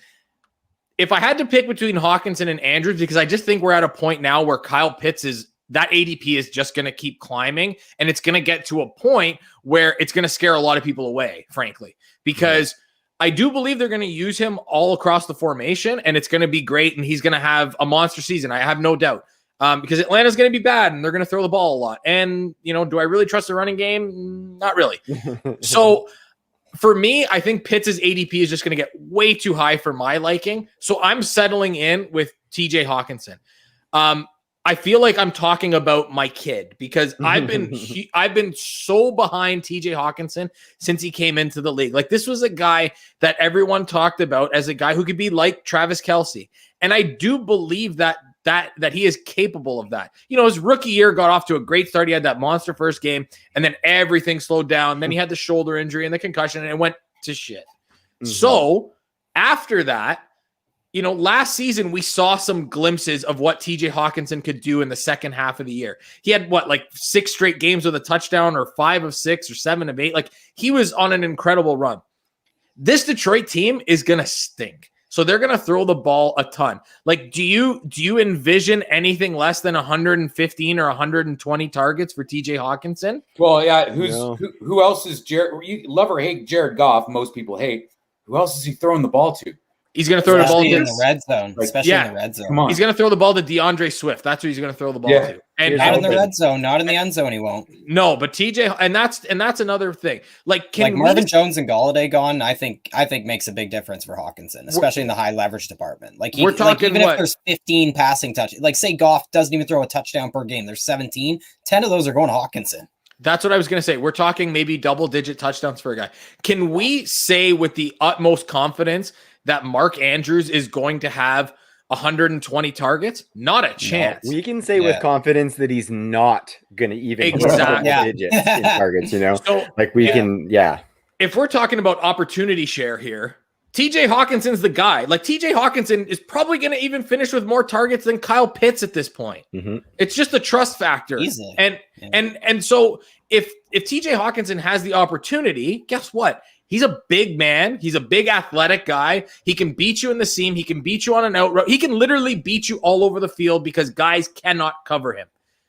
If I had to pick between Hawkinson and Andrews, because I just think we're at a point now where Kyle Pitts that ADP is just going to keep climbing, and it's going to get to a point where it's going to scare a lot of people away, frankly, because I do believe they're going to use him all across the formation, and it's going to be great, and he's going to have a monster season. I have no doubt, because Atlanta's going to be bad, and they're going to throw the ball a lot. And, do I really trust the running game? Not really. So for me, I think Pitts' ADP is just going to get way too high for my liking. So I'm settling in with TJ Hawkinson. I feel like I'm talking about my kid, because I've been so behind TJ Hawkinson since he came into the league. Like, this was a guy that everyone talked about as a guy who could be like Travis Kelce. And I do believe that he is capable of that. His rookie year got off to a great start. He had that monster first game, and then everything slowed down. Then he had the shoulder injury and the concussion, and it went to shit. Mm-hmm. So after that, last season we saw some glimpses of what TJ Hawkinson could do in the second half of the year. He had 6 straight games with a touchdown, or 5 of 6, or 7 of 8. Like, he was on an incredible run. This Detroit team is going to stink. So they're going to throw the ball a ton. Like, do you envision anything less than 115 or 120 targets for TJ Hawkinson? Well, yeah. Who else is Jared? You love or hate Jared Goff. Most people hate. Who else is he throwing the ball to? He's going to throw the ball in the red zone, especially in the red zone. Come on. He's going to throw the ball to DeAndre Swift. That's who he's going to throw the ball to. And not in the red zone, not in the end zone. He won't. No, but TJ, and that's another thing. Like, Marvin Jones and Galladay gone, I think makes a big difference for Hawkinson, especially in the high leverage department. Like, we're talking, even if there's 15 passing touches, like, say Goff doesn't even throw a touchdown per game, there's 17, 10 of those are going to Hawkinson. That's what I was going to say. We're talking maybe double-digit touchdowns for a guy. Can we say with the utmost confidence that Mark Andrews is going to have 120 targets? Not a chance. No, we can say with confidence that he's not going to even hit double digits in targets, So, we can. If we're talking about opportunity share here, TJ Hawkinson's the guy. Like TJ Hawkinson is probably going to even finish with more targets than Kyle Pitts at this point. Mm-hmm. It's just a trust factor. Easily. And so if TJ Hawkinson has the opportunity, guess what? He's a big man. He's a big athletic guy. He can beat you in the seam. He can beat you on an out route. He can literally beat you all over the field because guys cannot cover him.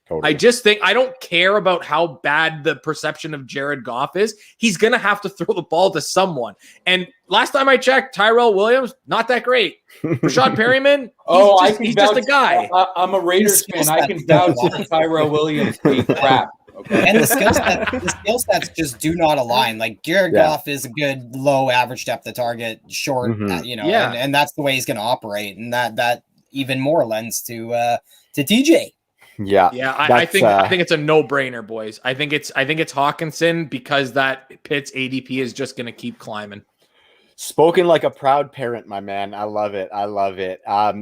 Totally. I just think I don't care about how bad the perception of Jared Goff is. He's going to have to throw the ball to someone. And last time I checked, Tyrell Williams, not that great. Rashad Perryman, he's just a guy. I'm a Raiders fan. I can vouch for Tyrell Williams being crap. Okay. And the skill sets just do not align. Like Jared Goff is a good low average depth of target, short, and that's the way he's going to operate. And that even more lends to TJ. Yeah. I think it's a no-brainer, boys. I think it's Hawkinson because that Pitt's ADP is just going to keep climbing. Spoken like a proud parent, my man. I love it.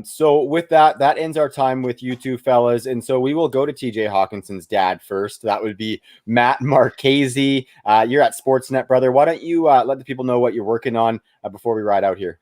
So with that ends our time with you two fellas. And so we will go to TJ Hawkinson's dad first. That would be Matt Marchese. You're at Sportsnet, brother. Why don't you let the people know what you're working on before we ride out here?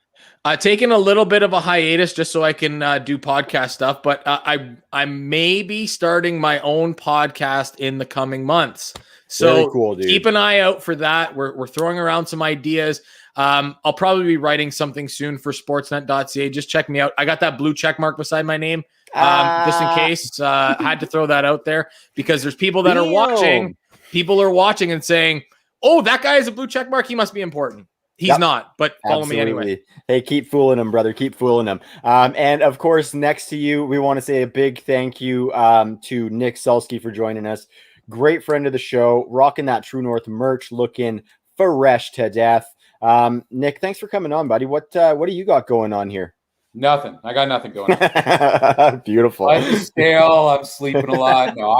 Taking a little bit of a hiatus just so I can do podcast stuff, but I may be starting my own podcast in the coming months. So very cool, dude. Keep an eye out for that. We're throwing around some ideas. I'll probably be writing something soon for sportsnet.ca. Just check me out. I got that blue check mark beside my name, just in case. I had to throw that out there because there's people that are watching. People are watching and saying, "Oh, that guy has a blue check mark. He must be important." He's not, but follow me anyway. Hey, keep fooling him, brother. Keep fooling him. And of course, next to you, we want to say a big thank you to Nick Sulsky for joining us. Great friend of the show, rocking that True North merch, looking fresh to death. Nick, thanks for coming on, buddy. What do you got going on here? Nothing. I got nothing going on. Beautiful. I'm stale. I'm sleeping a lot. No,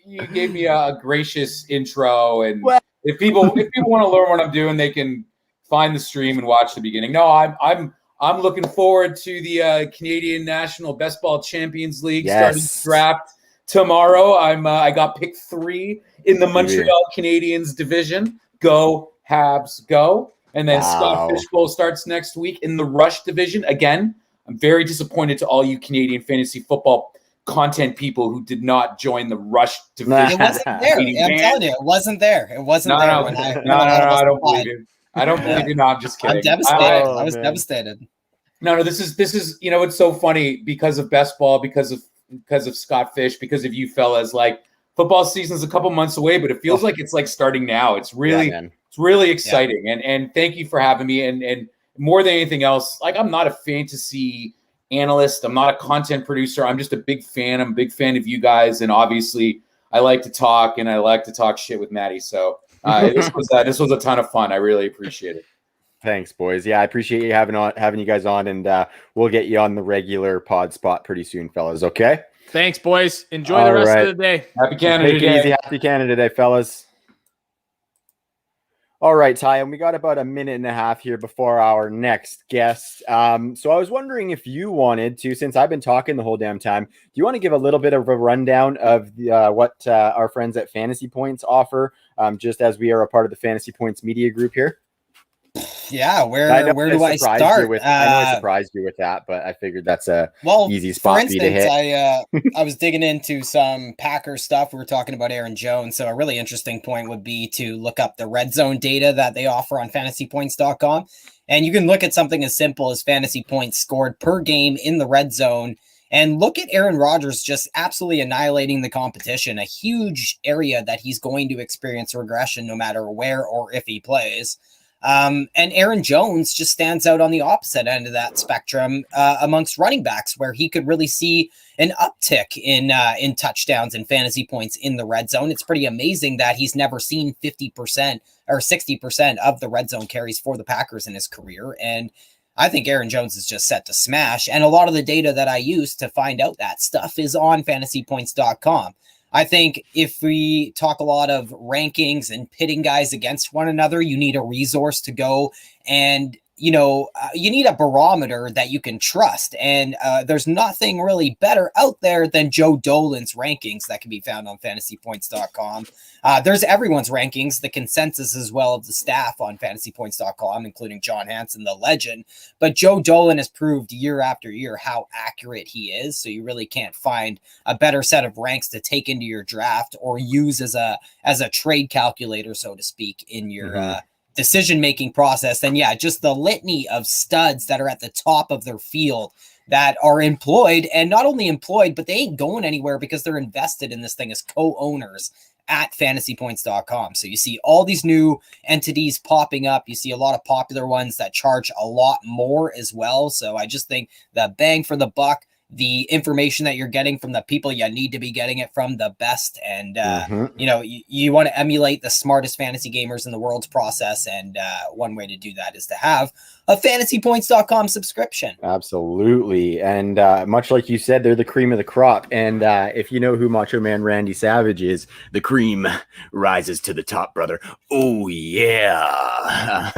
you gave me a gracious intro, and if people want to learn what I'm doing, they can find the stream and watch the beginning. No, I'm looking forward to the Canadian National Best Ball Champions League starting draft tomorrow. I got pick 3 in the Montreal Canadiens division. Go Habs, go! And then Scott Fishbowl starts next week in the Rush division. Again, I'm very disappointed to all you Canadian fantasy football content people who did not join the Rush division. It wasn't there. I'm telling you, it wasn't there. It wasn't there. No, I don't believe it. I don't believe you. No, I'm just kidding. I'm devastated. I was devastated. No, this is it's so funny because of best ball, because of Scott Fish, because of you fellas. Like football season's a couple months away, but it feels like it's like starting now. It's really exciting. And thank you for having me. And more than anything else, like I'm not a fantasy analyst. I'm not a content producer. I'm just a big fan. I'm a big fan of you guys. And obviously I like to talk, and I like to talk shit with Maddie. So this was a ton of fun. I really appreciate it. Thanks, boys. Yeah, I appreciate you having you guys on, and we'll get you on the regular pod spot pretty soon, fellas. Okay. Thanks, boys. Enjoy the rest of the day. Happy Canada Take Day. It easy. Happy Canada Day, fellas. All right, Ty, and we got about a minute and a half here before our next guest. So I was wondering if you wanted to, since I've been talking the whole damn time, do you want to give a little bit of a rundown of what our friends at Fantasy Points offer, just as we are a part of the Fantasy Points media group here? Yeah, where do I start? I know I surprised you with that, but I figured that's a easy spot for you to hit. I was digging into some Packers stuff. We were talking about Aaron Jones, so a really interesting point would be to look up the red zone data that they offer on fantasypoints.com. And you can look at something as simple as fantasy points scored per game in the red zone. And look at Aaron Rodgers just absolutely annihilating the competition, a huge area that he's going to experience regression no matter where or if he plays. And Aaron Jones just stands out on the opposite end of that spectrum amongst running backs, where he could really see an uptick in touchdowns and fantasy points in the red zone. It's pretty amazing that he's never seen 50% or 60% of the red zone carries for the Packers in his career. And I think Aaron Jones is just set to smash. And a lot of the data that I use to find out that stuff is on fantasypoints.com. I think if we talk a lot of rankings and pitting guys against one another, you need a resource to go and, you need a barometer that you can trust. And there's nothing really better out there than Joe Dolan's rankings that can be found on fantasypoints.com. There's everyone's rankings, the consensus as well of the staff on fantasypoints.com, including John Hansen, the legend. But Joe Dolan has proved year after year how accurate he is. So you really can't find a better set of ranks to take into your draft or use as a trade calculator, so to speak, in your decision-making process. And yeah, just the litany of studs that are at the top of their field that are employed, and not only employed, but they ain't going anywhere because they're invested in this thing as co-owners at fantasypoints.com. So you see all these new entities popping up. You see a lot of popular ones that charge a lot more as well. So I just think the bang for the buck, the information that you're getting from the people you need to be getting it from, the best. And, you want to emulate the smartest fantasy gamers in the world's process. And one way to do that is to have a fantasypoints.com subscription. Absolutely. And much like you said, they're the cream of the crop. And if you know who Macho Man Randy Savage is, the cream rises to the top, brother. Oh, yeah.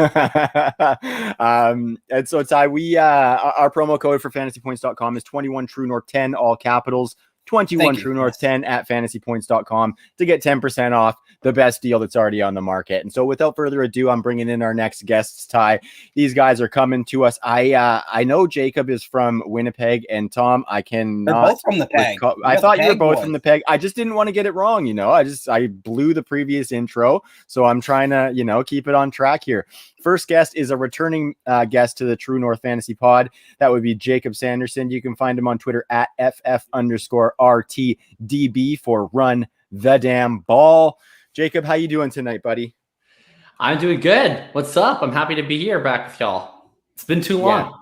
And so, Ty, our promo code for fantasypoints.com is 21 True North 10, all capitals. 21 True North 10 at fantasypoints.com to get 10% off the best deal that's already on the market. And so without further ado, I'm bringing in our next guests, Ty. These guys are coming to us. I know Jacob is from Winnipeg, and Tom, I cannot. They're both from the Peg. I thought you were both from the Peg. I just didn't want to get it wrong. I blew the previous intro. So I'm trying to, keep it on track here. First guest is a returning guest to the True North Fantasy Pod. That would be Jacob Sanderson. You can find him on Twitter at FF_RTDB for Run the Damn Ball. Jacob, how you doing tonight, buddy? I'm doing good. What's up? I'm happy to be here back with y'all. It's been too long.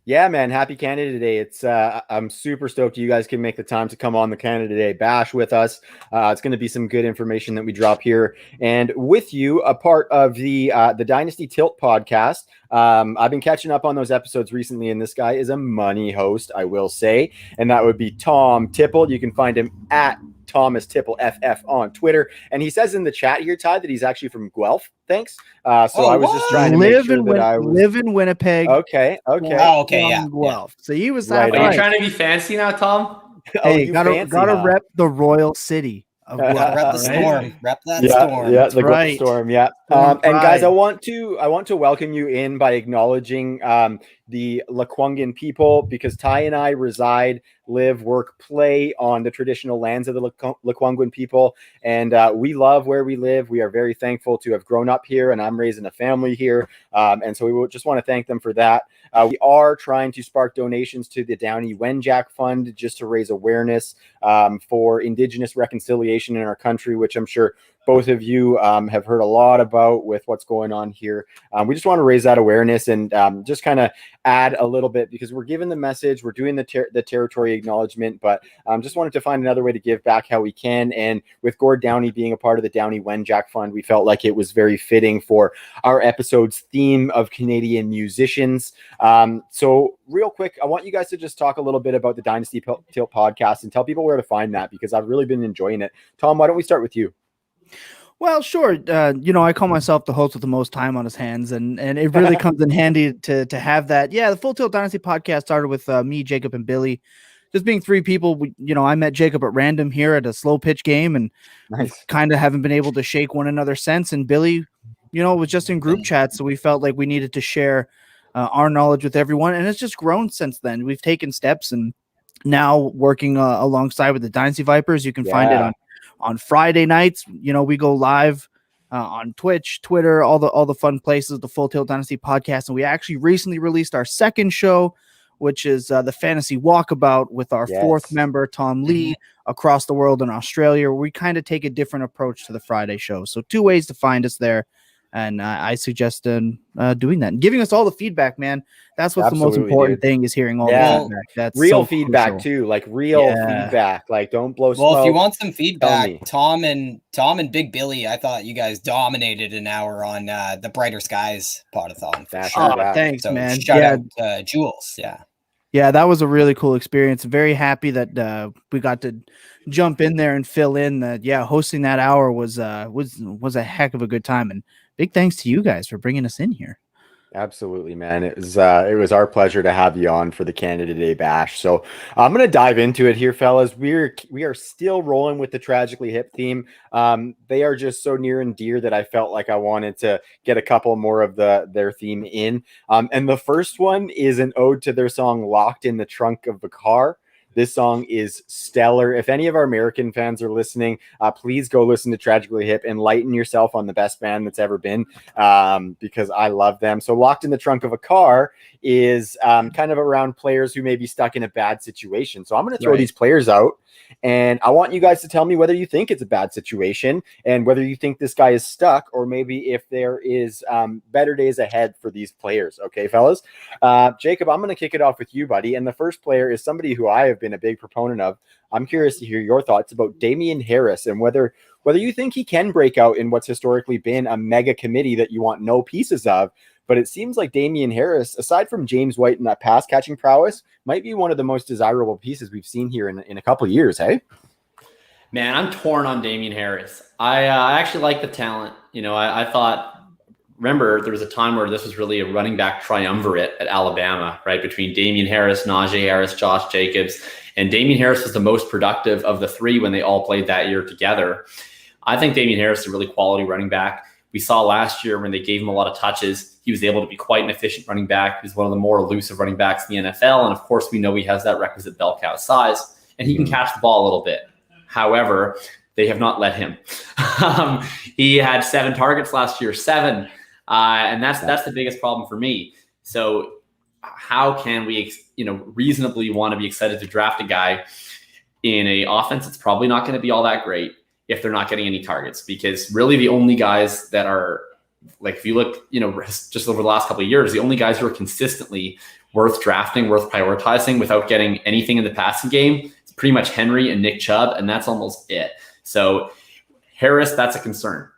Yeah, man. Happy Canada Day. It's I'm super stoked you guys can make the time to come on the Canada Day Bash with us. It's going to be some good information that we drop here. And with you, a part of the Dynasty Tilt podcast. I've been catching up on those episodes recently, and this guy is a money host, I will say. And that would be Tom Tipple. You can find him at Thomas Tipple FF on Twitter. And he says in the chat here, Ty, that he's actually from Guelph. Thanks. I was just trying to make sure that I live in Winnipeg. Okay. Oh, okay. Yeah. Guelph. So he was right. Are you trying to be fancy now, Tom? Hey, gotta rep the Royal City. Rep the storm. Rep that storm. Yeah, the right. Storm. Yeah. And guys, I want to welcome you in by acknowledging the Lekwungen people, because Ty and I reside, live, work, play on the traditional lands of the Lekwungen people, and we love where we live. We are very thankful to have grown up here, and I'm raising a family here, and so we just want to thank them for that. We are trying to spark donations to the Downey Wenjack Fund just to raise awareness for Indigenous reconciliation in our country, which I'm sure both of you have heard a lot about with what's going on here. We just want to raise that awareness and just kind of add a little bit, because we're giving the message, we're doing the territory acknowledgement, but just wanted to find another way to give back how we can. And with Gord Downey being a part of the Downey Wenjack Fund, we felt like it was very fitting for our episode's theme of Canadian musicians. So real quick, I want you guys to just talk a little bit about the Dynasty Tilt podcast and tell people where to find that, because I've really been enjoying it. Tom, why don't we start with you? Well, sure. I call myself the host with the most time on his hands, and it really comes in handy to have that. Yeah, the Full Tilt Dynasty podcast started with me, Jacob, and Billy. Just being three people, I met Jacob at random here at a slow pitch game, and kind of haven't been able to shake one another since. And Billy, was just in group chat, so we felt like we needed to share our knowledge with everyone, and it's just grown since then. We've taken steps, and now working alongside with the Dynasty Vipers. You can find it on Friday nights. We go live on Twitch, Twitter, all the fun places, the Full Tilt Dynasty podcast. And we actually recently released our second show, which is the Fantasy Walkabout with our fourth member, Tom Lee, across the world in Australia. We kind of take a different approach to the Friday show. So 2 ways to find us there. And I suggest doing that and giving us all the feedback, man. That's what's the most important thing, is hearing all the feedback. That's real so feedback crucial. too, like real feedback. Like, don't blow smoke. Well, if you want some feedback, Tom and Big Billy, I thought you guys dominated an hour on the Brighter Skies podathon. Thanks, so man. Shout out Jules. Yeah, that was a really cool experience. Very happy that we got to jump in there and fill in. Hosting that hour was a heck of a good time, and big thanks to you guys for bringing us in here. Absolutely, man. It was our pleasure to have you on for the Canada Day Bash. So I'm gonna dive into it here, fellas. We are still rolling with the Tragically Hip theme. They are just so near and dear that I felt like I wanted to get a couple more of their theme in. And the first one is an ode to their song "Locked in the Trunk of the Car." This song is stellar. If any of our American fans are listening, please go listen to Tragically Hip. Enlighten yourself on the best band that's ever been, because I love them. So Locked in the Trunk of a Car is kind of around players who may be stuck in a bad situation. So I'm going to throw these players out, and I want you guys to tell me whether you think it's a bad situation and whether you think this guy is stuck, or maybe if there is better days ahead for these players. Okay, fellas? Jacob, I'm going to kick it off with you, buddy. And the first player is somebody who I have been a big proponent of. I'm curious to hear your thoughts about Damien Harris and whether you think he can break out in what's historically been a mega committee that you want no pieces of. But it seems like Damien Harris, aside from James White and that pass catching prowess, might be one of the most desirable pieces we've seen here in a couple of years. Hey, Man, I'm torn on Damien Harris. I actually like the talent. I thought, remember, there was a time where this was really a running back triumvirate at Alabama, right? Between Damien Harris, Najee Harris, Josh Jacobs. And Damien Harris was the most productive of the three when they all played that year together. I think Damien Harris is a really quality running back. We saw last year when they gave him a lot of touches, he was able to be quite an efficient running back. He's one of the more elusive running backs in the NFL. And of course, we know he has that requisite bell cow size, and he can catch the ball a little bit. However, they have not let him. He had 7 targets last year, 7. And that's the biggest problem for me. So how can we, reasonably want to be excited to draft a guy in a offense that's probably not going to be all that great if they're not getting any targets? Because really the only guys that are, like, if you look, just over the last couple of years, the only guys who are consistently worth drafting, worth prioritizing without getting anything in the passing game, it's pretty much Henry and Nick Chubb, and that's almost it. So Harris, that's a concern.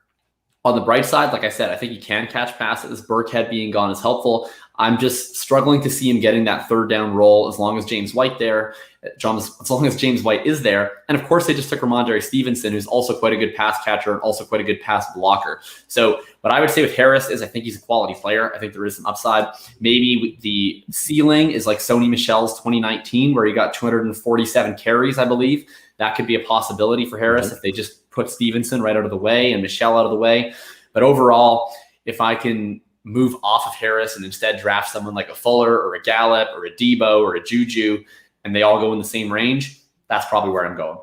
On the bright side, like I said, I think he can catch passes. Burkhead being gone is helpful. I'm just struggling to see him getting that third down role as long as James White is there. And of course, they just took Ramondre Stevenson, who's also quite a good pass catcher and also quite a good pass blocker. So what I would say with Harris is I think he's a quality player. I think there is some upside. Maybe the ceiling is like Sony Michel's 2019, where he got 247 carries, I believe. That could be a possibility for Harris if they just put Stevenson right out of the way and Michel out of the way. But overall, if I can move off of Harris and instead draft someone like a Fuller or a Gallup or a Debo or a Juju, and they all go in the same range, that's probably where I'm going.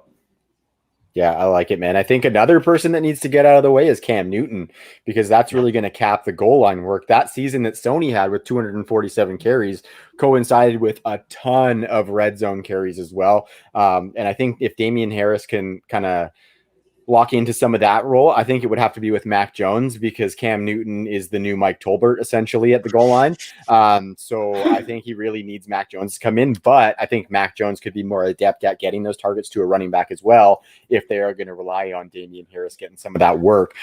Yeah, I like it, man. I think another person that needs to get out of the way is Cam Newton, because that's really going to cap the goal line work. That season that Sony had with 247 carries coincided with a ton of red zone carries as well. And I think if Damien Harris can kind of lock into some of that role, I think it would have to be with Mac Jones, because Cam Newton is the new Mike Tolbert essentially at the goal line. So I think he really needs Mac Jones to come in, but I think Mac Jones could be more adept at getting those targets to a running back as well, if they are going to rely on Damien Harris getting some of that work.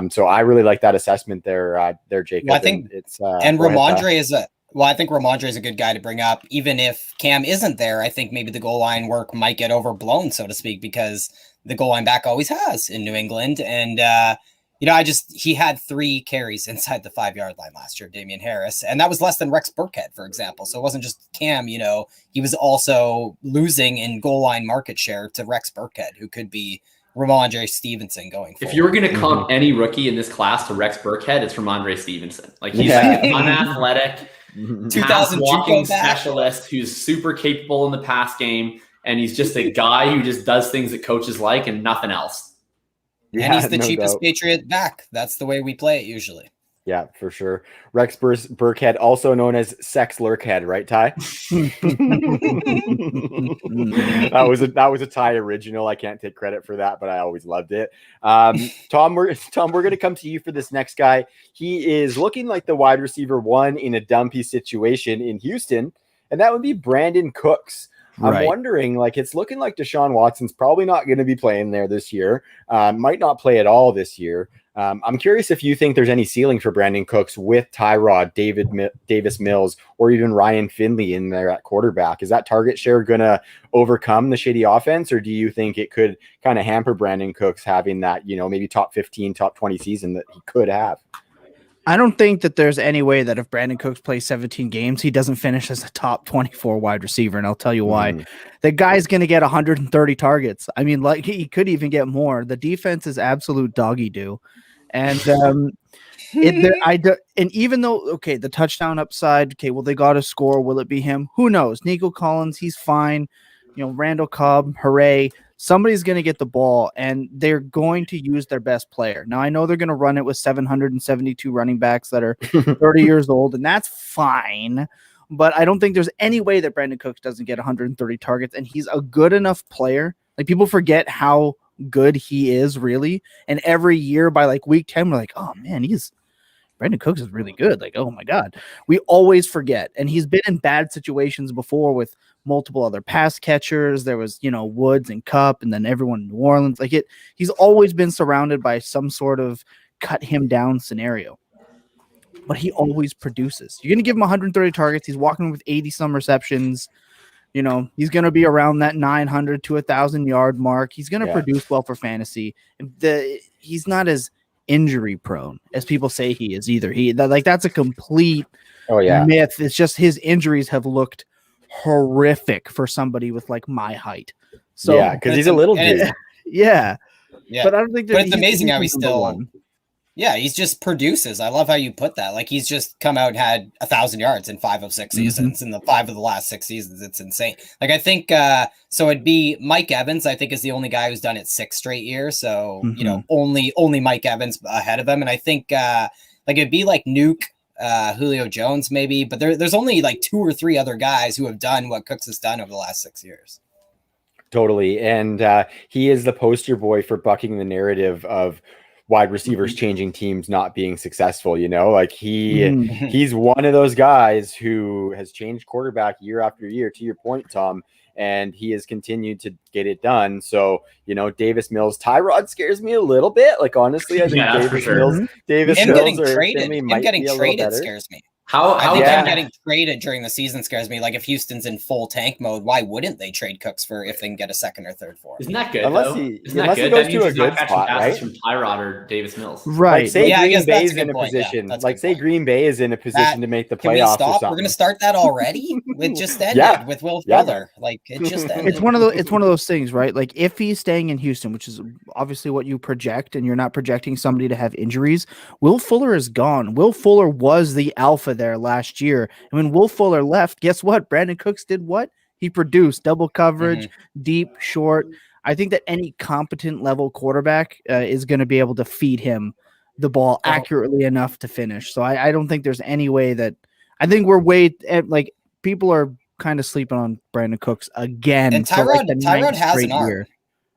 So I really like that assessment there, Jacob. Well, I think Ramondre is I think Ramondre is a good guy to bring up. Even if Cam isn't there, I think maybe the goal line work might get overblown, so to speak, because the goal line back always has in New England. And, he had 3 carries inside the 5-yard line last year, Damien Harris. And that was less than Rex Burkhead, for example. So it wasn't just Cam, he was also losing in goal line market share to Rex Burkhead, who could be Ramondre Stevenson going forward. If you were going to comp any rookie in this class to Rex Burkhead, it's Ramondre Stevenson. Like, he's like an unathletic, 2000 walking specialist who's super capable in the pass game. And he's just a guy who just does things that coaches like and nothing else. And he's the cheapest Patriot back. That's the way we play it usually. Yeah, for sure. Rex Burkhead, also known as Sex Lurkhead, right, Ty? that was a Ty original. I can't take credit for that, but I always loved it. Tom, we're going to come to you for this next guy. He is looking like the wide receiver 1 in a dumpy situation in Houston, and that would be Brandon Cooks. I'm wondering, it's looking like Deshaun Watson's probably not going to be playing there this year. Might not play at all this year. I'm curious if you think there's any ceiling for Brandon Cooks with Tyrod, Davis Mills, or even Ryan Finley in there at quarterback. Is that target share going to overcome the shitty offense, or do you think it could kind of hamper Brandon Cooks having that, maybe top 15, top 20 season that he could have? I don't think that there's any way that if Brandon Cooks plays 17 games, he doesn't finish as a top 24 wide receiver. And I'll tell you why. The guy's going to get 130 targets. I mean, like he could even get more. The defense is absolute doggy do. And and even though, okay, the touchdown upside, okay, well, they got to score. Will it be him? Who knows? Nico Collins, he's fine. Randall Cobb, hooray. Somebody's going to get the ball, and they're going to use their best player. Now, I know they're going to run it with 772 running backs that are 30 years old, and that's fine. But I don't think there's any way that Brandon Cooks doesn't get 130 targets, and he's a good enough player. Like, people forget how good he is, really. And every year by, like, week 10, we're like, oh, man, Brandon Cooks is really good. Like, oh, my God. We always forget. And he's been in bad situations before with multiple other pass catchers. There was, Woods and Cup, and then everyone in New Orleans. He's always been surrounded by some sort of cut him down scenario. But he always produces. You're going to give him 130 targets. He's walking with 80 some receptions. He's going to be around that 900 to 1,000 yard mark. He's going to produce well for fantasy. He's not as injury prone as people say he is either. That's a complete myth. It's just his injuries have looked horrific for somebody with like my height. So because he's a little dude. Yeah. But I don't think it's amazing how he's still he's just produces. I love how you put that. Like, he's just come out and had 1,000 yards in 5 of 6 seasons, in the 5 of the last 6 seasons. It's insane. Like, I think so it'd be Mike Evans, I think, is the only guy who's done it 6 straight years. So only Mike Evans ahead of him. And I think it'd be like Nuke, Julio Jones maybe, but there's only like 2 or 3 other guys who have done what Cooks has done over the last 6 years. Totally. And he is the poster boy for bucking the narrative of wide receivers changing teams, not being successful. He's one of those guys who has changed quarterback year after year, to your point, Tom, and he has continued to get it done. So, Davis Mills, Tyrod scares me a little bit. Like, honestly, I think Davis Mills getting traded scares me. I think him getting traded during the season scares me. Like, if Houston's in full tank mode, why wouldn't they trade Cooks if they can get a second or third for him? Isn't that good? Unless he goes to a good spot, right? From Tyrod or Davis Mills, right? Like, say Green Bay is in a position. Green Bay is in a position to make the playoffs. Can we stop? We're going to start that already. It just ended with Will Fuller. Like, it just ended. It's one of those things, right? Like, if he's staying in Houston, which is obviously what you project, and you're not projecting somebody to have injuries, Will Fuller is gone. Will Fuller was the alpha there last year. And when Will Fuller left, guess what? Brandon Cooks did what? He produced double coverage, deep, short. I think that any competent level quarterback is going to be able to feed him the ball accurately enough to finish. So I don't think there's any way that I think we're people are kind of sleeping on Brandon Cooks again. And Tyrod has an arm. Year.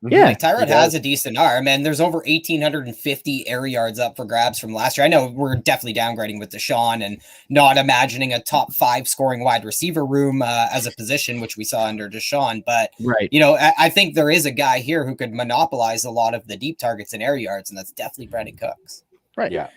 Yeah, like Tyrod has a decent arm, and there's over 1,850 air yards up for grabs from last year. I know we're definitely downgrading with Deshaun and not imagining a top 5 scoring wide receiver room as a position, which we saw under Deshaun. But, I think there is a guy here who could monopolize a lot of the deep targets and air yards, and that's definitely Brandon Cooks. Right. Yeah.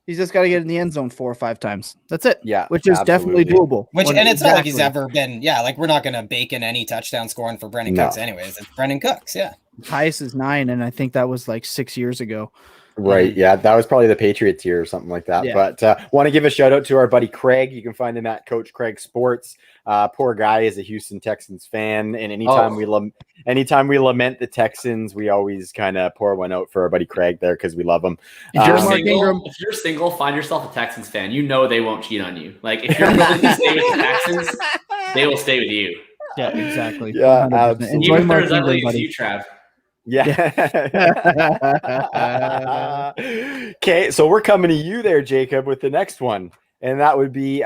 He's just got to get in the end zone 4 or 5 times. That's it. Yeah. Which is definitely doable. It's not like he's ever been, we're not going to bake in any touchdown scoring for Brandon Cooks anyways. It's Brandon Cooks. Yeah. Highest is 9. And I think that was like 6 years ago. Right. Yeah. That was probably the Patriots year or something like that. Yeah. But want to give a shout out to our buddy Craig. You can find him at Coach Craig Sports. Poor guy is a Houston Texans fan. And anytime we lament the Texans, we always kind of pour one out for our buddy Craig there because we love him. If you're single, find yourself a Texans fan. You know they won't cheat on you. Like, if you're willing to stay with the Texans, they will stay with you. Yeah, exactly. Yeah, absolutely. Enjoy even if there's ugly as you, Trav. Yeah. Okay, so we're coming to you there, Jacob, with the next one, and that would be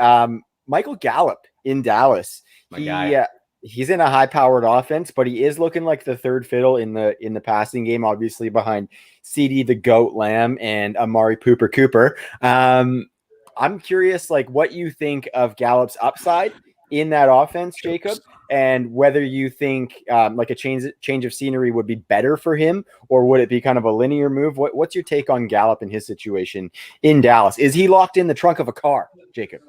Michael Gallup in Dallas. He's in a high-powered offense, but he is looking like the third fiddle in the passing game, obviously behind CD the Goat Lamb and Amari Pooper Cooper. I'm curious, like, what you think of Gallup's upside in that offense, Jacob, and whether you think like a change of scenery would be better for him, or would it be kind of a linear move? What's your take on Gallup and his situation in Dallas? Is he locked in the trunk of a car, Jacob?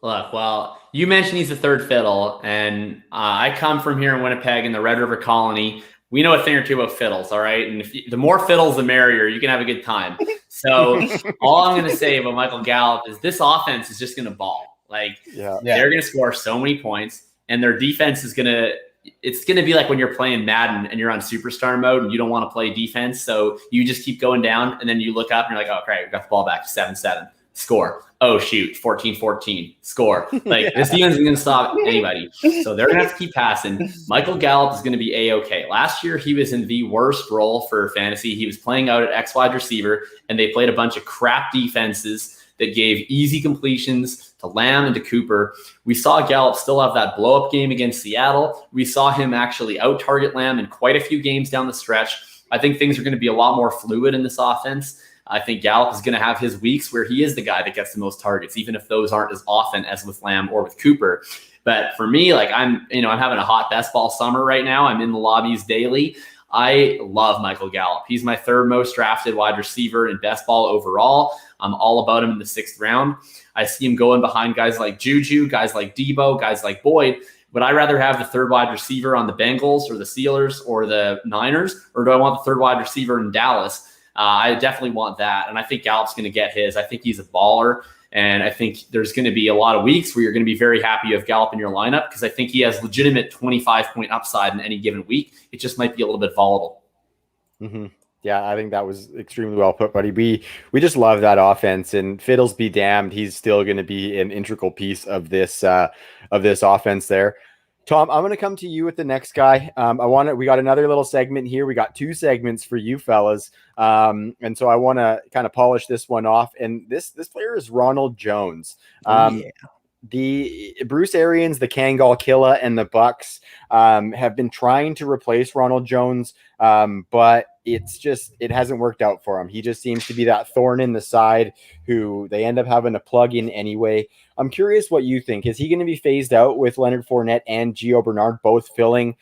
Look, well, you mentioned he's the third fiddle, and I come from here in Winnipeg in the Red River Colony. we know a thing or two about fiddles, all right? And the more fiddles, the merrier. You can have a good time. So all I'm going to say about Michael Gallup is this offense is just going to ball. Like, they're going to score so many points, and their defense is going to – it's going to be like when you're playing Madden and you're on superstar mode and you don't want to play defense. So you just keep going down, and then you look up and you're like, oh, great, we got the ball back to 7-7. Score. Oh, shoot, 14-14. Score. Like, this defense isn't going to stop anybody. So they're going to have to keep passing. Michael Gallup is going to be A-OK. Last year, he was in the worst role for fantasy. He was playing out at X wide receiver, and they played a bunch of crap defenses that gave easy completions to Lamb and to Cooper. We saw Gallup still have that blow-up game against Seattle. We saw him actually out-target Lamb in quite a few games down the stretch. I think things are going to be a lot more fluid in this offense. I think Gallup is going to have his weeks where he is the guy that gets the most targets, even if those aren't as often as with Lamb or with Cooper. But for me, like I'm having a hot best ball summer right now. I'm in the lobbies daily. I love Michael Gallup. He's my third most drafted wide receiver in best ball overall. I'm all about him in the 6th round. I see him going behind guys like Juju, guys like Debo, guys like Boyd. Would I rather have the third wide receiver on the Bengals or the Steelers or the Niners, or do I want the third wide receiver in Dallas? I definitely want that. And I think Gallup's going to get his. I think he's a baller. And I think there's going to be a lot of weeks where you're going to be very happy you have Gallup in your lineup because I think he has legitimate 25-point upside in any given week. It just might be a little bit volatile. Mm-hmm. Yeah, I think that was extremely well put, buddy. We just love that offense, and fiddles be damned, he's still going to be an integral piece of this offense there. Tom, I'm going to come to you with the next guy. We got another little segment here. We got 2 segments for you fellas. And so I want to kind of polish this one off. And this player is Ronald Jones. The Bruce Arians, the Kangol Killa, and the Bucks have been trying to replace Ronald Jones, but it hasn't worked out for him. He just seems to be that thorn in the side who they end up having to plug in anyway. I'm curious what you think. Is he going to be phased out with Leonard Fournette and Gio Bernard both filling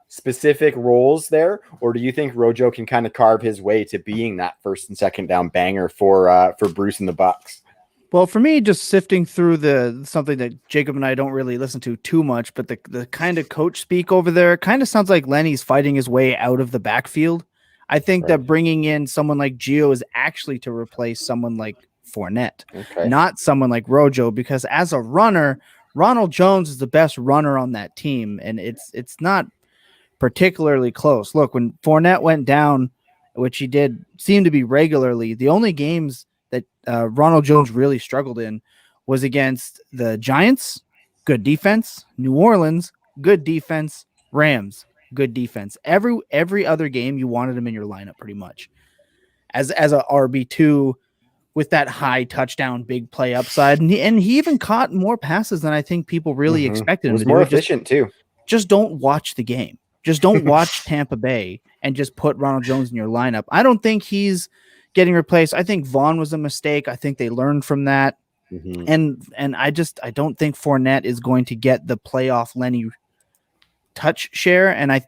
specific roles there, or do you think Rojo can kind of carve his way to being that first and second down banger for Bruce and the Bucks? Well, for me, just sifting through something that Jacob and I don't really listen to too much, but the kind of coach speak over there kind of sounds like Lenny's fighting his way out of the backfield. I think that bringing in someone like Gio is actually to replace someone like Fournette, not someone like Rojo, because as a runner, Ronald Jones is the best runner on that team, and it's not particularly close. Look, when Fournette went down, which he did seem to be regularly, the only games that Ronald Jones really struggled in was against the Giants, good defense, New Orleans, good defense, Rams, good defense. Every other game you wanted him in your lineup pretty much as a RB2 with that high touchdown, big play upside. And he even caught more passes than I think people really expected him to do. More efficient too. Just don't watch the game. Just don't watch Tampa Bay and just put Ronald Jones in your lineup. I don't think he's getting replaced. I think Vaughn was a mistake. I think they learned from that. And I don't think Fournette is going to get the playoff Lenny touch share. And I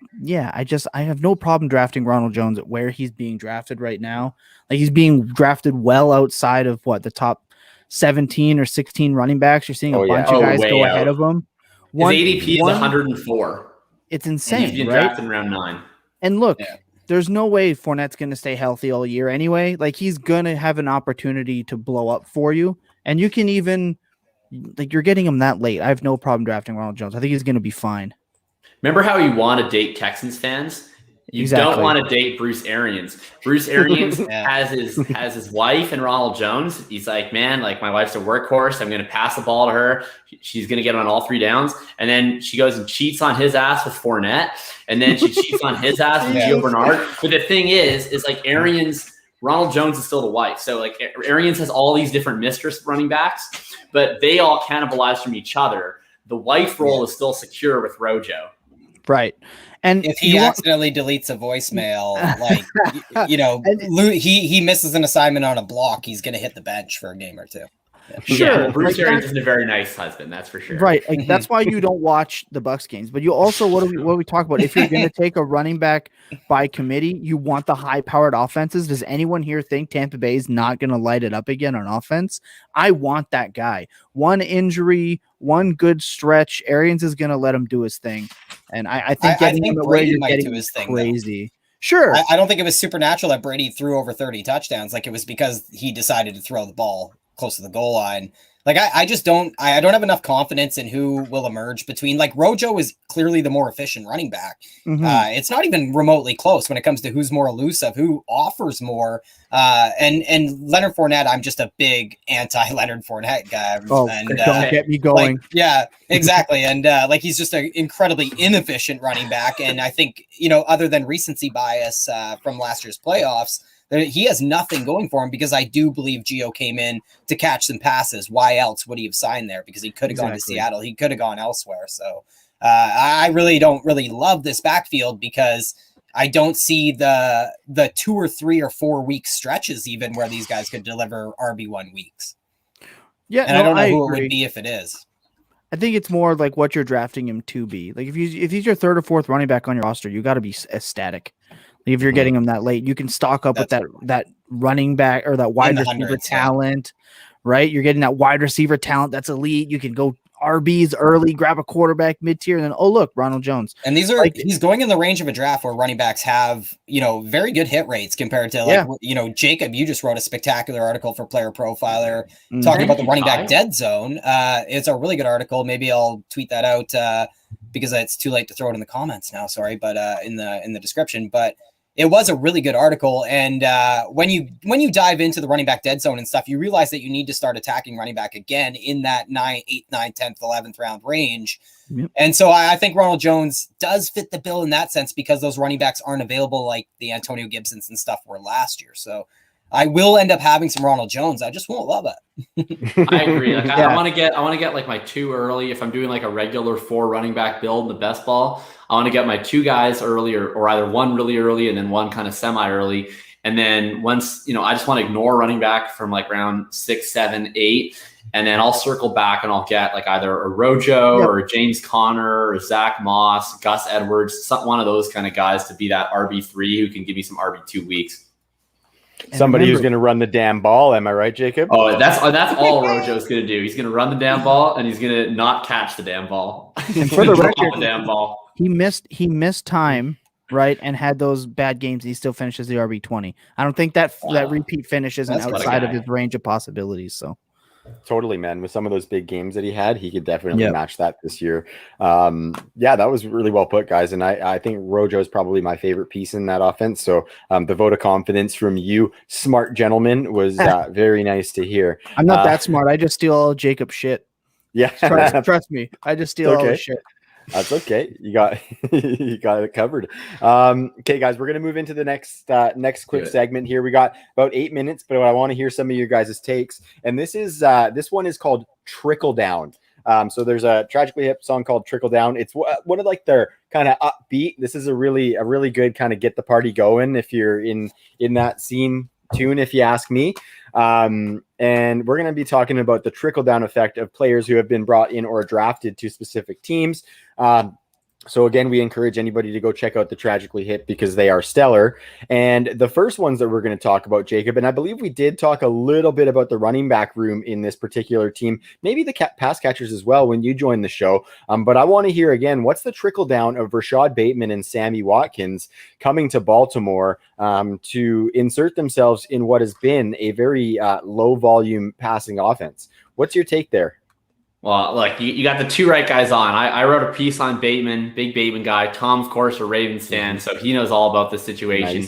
have no problem drafting Ronald Jones at where he's being drafted right now. Like, he's being drafted well outside of the top 17 or 16 running backs. You're seeing a bunch of guys go ahead of him. His ADP is 104. It's insane. He's being right? drafted in round 9. And look, there's no way Fournette's going to stay healthy all year anyway. Like, he's going to have an opportunity to blow up for you. And you can even, you're getting him that late. I have no problem drafting Ronald Jones. I think he's going to be fine. Remember how you want to date Texans fans? You don't want to date Bruce Arians. Bruce Arians has his wife and Ronald Jones. He's like, man, like, my wife's a workhorse. I'm going to pass the ball to her. She's going to get on all 3 downs. And then she goes and cheats on his ass with Fournette. And then she cheats on his ass with Gio Bernard. But the thing is like Arians, Ronald Jones is still the wife. So like Arians has all these different mistress running backs, but they all cannibalize from each other. The wife role is still secure with Rojo. Right. And if he accidentally deletes a voicemail, he misses an assignment on a block, he's going to hit the bench for a game or 2. Sure. Yeah, Bruce Arians is a very nice husband, that's for sure. Right. Like, that's why you don't watch the Bucks games. But you also, what we talk about, if you're going to take a running back by committee, you want the high-powered offenses. Does anyone here think Tampa Bay is not going to light it up again on offense? I want that guy. One injury, one good stretch, Arians is going to let him do his thing. And I think getting him where Brady you're might getting do him his thing, crazy. Sure. I don't think it was supernatural that Brady threw over 30 touchdowns. Like, it was because he decided to throw the ball close to the goal line. Like, I just don't have enough confidence in who will emerge between, like, Rojo is clearly the more efficient running back. Mhm. It's not even remotely close when it comes to who's more elusive, who offers more. And Leonard Fournette, I'm just a big anti-Leonard Fournette guy. Oh, and don't get me going. like, yeah, exactly. And like, he's just an incredibly inefficient running back. And I think, other than recency bias from last year's playoffs, he has nothing going for him, because I do believe Gio came in to catch some passes. Why else would he have signed there? Because he could have gone to Seattle. He could have gone elsewhere. So I really don't love this backfield, because I don't see the 2 or 3 or 4 week stretches even where these guys could deliver RB1 weeks. Yeah, and I don't know who it would be if it is. I think it's more like what you're drafting him to be. Like, if he's your third or fourth running back on your roster, you got to be ecstatic. Like, if you're getting him that late, you can stock up with that running back or that wide receiver talent, right? You're getting that wide receiver talent that's elite. You can go RBs early, grab a quarterback mid-tier, and then, oh, look, Ronald Jones. And these are he's going in the range of a draft where running backs have, very good hit rates compared to, like, Jacob, you just wrote a spectacular article for Player Profiler talking about the running back dead zone. It's a really good article. Maybe I'll tweet that out because it's too late to throw it in the comments now. Sorry, but in the description. But it was a really good article. And when you dive into the running back dead zone and stuff, you realize that you need to start attacking running back again in that 9th, 9th, 10th, 11th round range. Yep. And so I think Ronald Jones does fit the bill in that sense, because those running backs aren't available like the Antonio Gibsons and stuff were last year. So I will end up having some Ronald Jones. I just won't love it. I agree. Like, I want to get like my 2 early. If I'm doing like a regular 4 running back build in the best ball, I want to get my 2 guys early, or either one really early and then one kind of semi early. And then once, I just want to ignore running back from like round 6, 7, 8. And then I'll circle back and I'll get like either a Rojo or a James Conner or Zach Moss, Gus Edwards, one of those kind of guys to be that RB3 who can give me some RB2 weeks. Somebody who's going to run the damn ball. Am I right, Jacob? Oh, that's all Rojo's going to do. He's going to run the damn ball, and he's going to not catch the damn ball. And for the record, the damn ball. He missed time, right, and had those bad games. He still finishes the RB20. I don't think that repeat finish isn't outside of his range of possibilities. So. Totally, man. With some of those big games that he had, he could definitely match that this year. That was really well put, guys. And I think Rojo is probably my favorite piece in that offense. So the vote of confidence from you, smart gentleman, was very nice to hear. I'm not that smart. I just steal all Jacob's shit. Yeah, trust me. I just steal all his shit. That's okay. You got it covered. Okay, guys, we're gonna move into the next quick segment here. We got about 8 minutes, but I want to hear some of your guys' takes. And this one is called Trickle Down. So there's a Tragically Hip song called Trickle Down. It's one of like their kind of upbeat. This is a really good kind of get the party going if you're in that scene tune, if you ask me. And we're going to be talking about the trickle down effect of players who have been brought in or drafted to specific teams. So again, we encourage anybody to go check out the Tragically Hip because they are stellar. And the first ones that we're going to talk about, Jacob, and I believe we did talk a little bit about the running back room in this particular team, maybe the pass catchers as well when you joined the show. But I want to hear again, what's the trickle down of Rashad Bateman and Sammy Watkins coming to Baltimore to insert themselves in what has been a very low volume passing offense? What's your take there? Well, look, you got the 2 right guys on. I wrote a piece on Bateman, big Bateman guy. Tom, of course, a Ravens fan, so he knows all about this situation.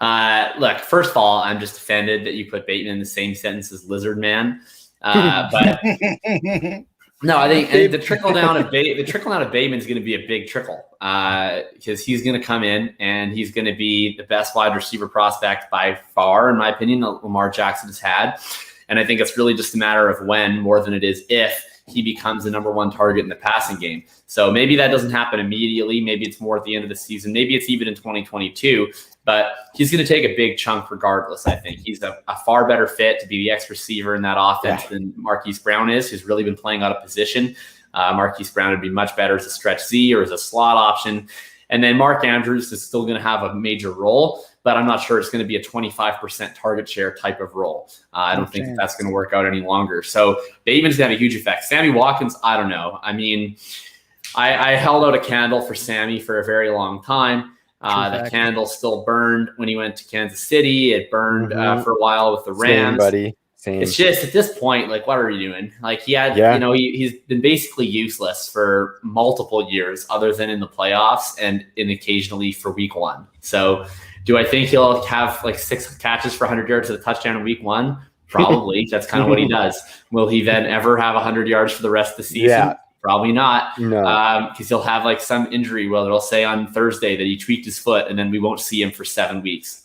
Nice. Look, first of all, I'm just offended that you put Bateman in the same sentence as Lizard Man. But no, I think the trickle down of Bateman is going to be a big trickle because he's going to come in and he's going to be the best wide receiver prospect by far, in my opinion, that Lamar Jackson has had. And I think it's really just a matter of when more than it is if he becomes the number 1 target in the passing game. So maybe that doesn't happen immediately. Maybe it's more at the end of the season. Maybe it's even in 2022. But he's going to take a big chunk regardless, I think. He's a far better fit to be the X receiver in that offense than Marquise Brown is, who's really been playing out of position. Marquise Brown would be much better as a stretch Z or as a slot option. And then Mark Andrews is still going to have a major role, but I'm not sure it's going to be a 25% target share type of role. I don't think that's going to work out any longer. So Bateman's going to have a huge effect. Sammy Watkins, I don't know. I mean, I held out a candle for Sammy for a very long time. The fact. candle still burned when he went to Kansas City. It burned for a while with the Rams. Same, buddy. Same. It's just at this point, like, what are we doing? Like, he had, he's been basically useless for multiple years, other than in the playoffs and occasionally for week 1. So, do I think he'll have like 6 catches for 100 yards at a touchdown in week 1? Probably. That's kind of what he does. Will he then ever have 100 yards for the rest of the season? Yeah. Probably not. No. Because he'll have like some injury where they'll say on Thursday that he tweaked his foot, and then we won't see him for 7 weeks.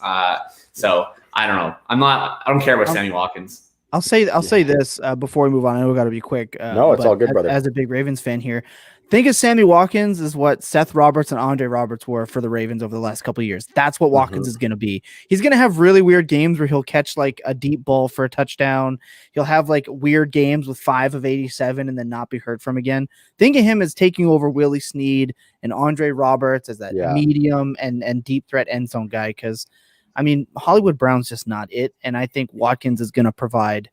So I don't know. I don't care about Sammy Watkins. I'll say this before we move on. I know we got to be quick. No, it's all good, brother. As a big Ravens fan here, think of Sammy Watkins as what Seth Roberts and Andre Roberts were for the Ravens over the last couple of years. That's what Watkins is going to be. He's going to have really weird games where he'll catch like a deep ball for a touchdown. He'll have like weird games with 5 of 87 and then not be heard from again. Think of him as taking over Willie Snead and Andre Roberts as that medium and deep threat end zone guy. Because I mean, Hollywood Brown's just not it. And I think Watkins is going to provide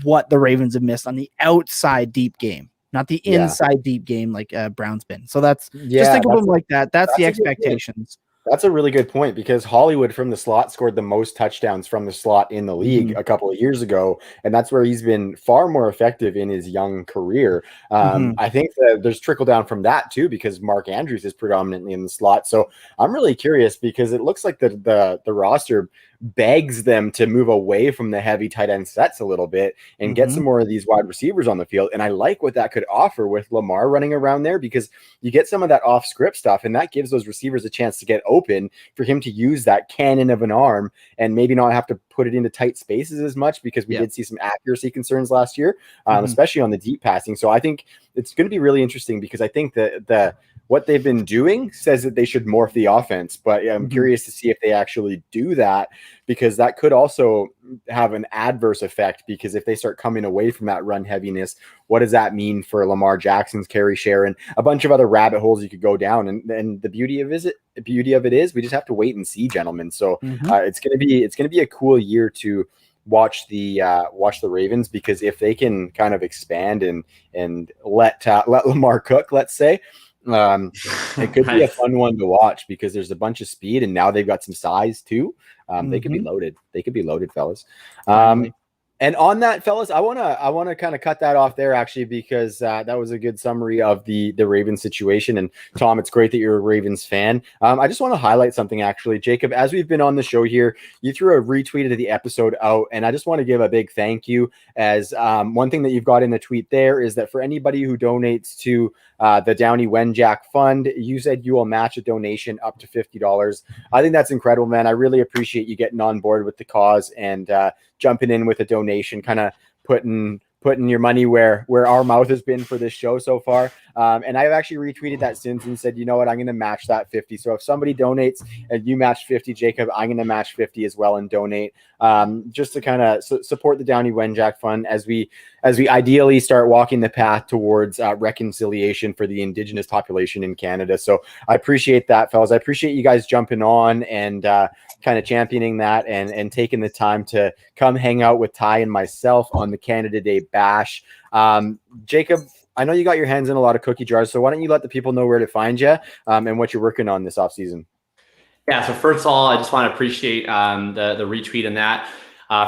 what the Ravens have missed on the outside deep game, not the inside deep game like Brown's been. So just think of him like that. That's the expectations. That's a really good point, because Hollywood from the slot scored the most touchdowns from the slot in the league a couple of years ago, and that's where he's been far more effective in his young career. I think that there's trickle down from that too, because Mark Andrews is predominantly in the slot. So I'm really curious, because it looks like the roster begs them to move away from the heavy tight end sets a little bit and get some more of these wide receivers on the field. And I like what that could offer with Lamar running around there, because you get some of that off script stuff, and that gives those receivers a chance to get open for him to use that cannon of an arm and maybe not have to put it into tight spaces as much, because we did see some accuracy concerns last year, especially on the deep passing. So I think it's going to be really interesting, because I think that what they've been doing says that they should morph the offense, but I'm curious to see if they actually do that, because that could also have an adverse effect, because if they start coming away from that run heaviness, what does that mean for Lamar Jackson's carry share and a bunch of other rabbit holes you could go down? And the beauty of it is we just have to wait and see, gentlemen. So it's going to be a cool year to watch the Ravens, because if they can kind of expand and let Lamar cook, let's say, it could be a fun one to watch, because there's a bunch of speed, and now they've got some size too. They could be loaded. They could be loaded, fellas. And on that, fellas, I wanna kind of cut that off there, actually, because that was a good summary of the Ravens situation. And Tom, it's great that you're a Ravens fan. I just want to highlight something, actually, Jacob. As we've been on the show here, you threw a retweet of the episode out, and I just want to give a big thank you. As one thing that you've got in the tweet there is that for anybody who donates to the Downey Wenjack Fund, you said you will match a donation up to $50. I think that's incredible, man. I really appreciate you getting on board with the cause and jumping in with a donation, kind of putting your money where our mouth has been for this show so far. And I've actually retweeted that since and said, you know what, I'm going to match that 50. So if somebody donates and you match 50, Jacob, I'm going to match 50 as well and donate, just to kind of support the Downey Wenjack Fund as we ideally start walking the path towards reconciliation for the indigenous population in Canada. So I appreciate that, fellas. I appreciate you guys jumping on and kind of championing that and taking the time to come hang out with Ty and myself on the Canada Day Bash. Jacob, I know you got your hands in a lot of cookie jars, so why don't you let the people know where to find you and what you're working on this offseason? Yeah, so first of all, I just want to appreciate the retweet and that.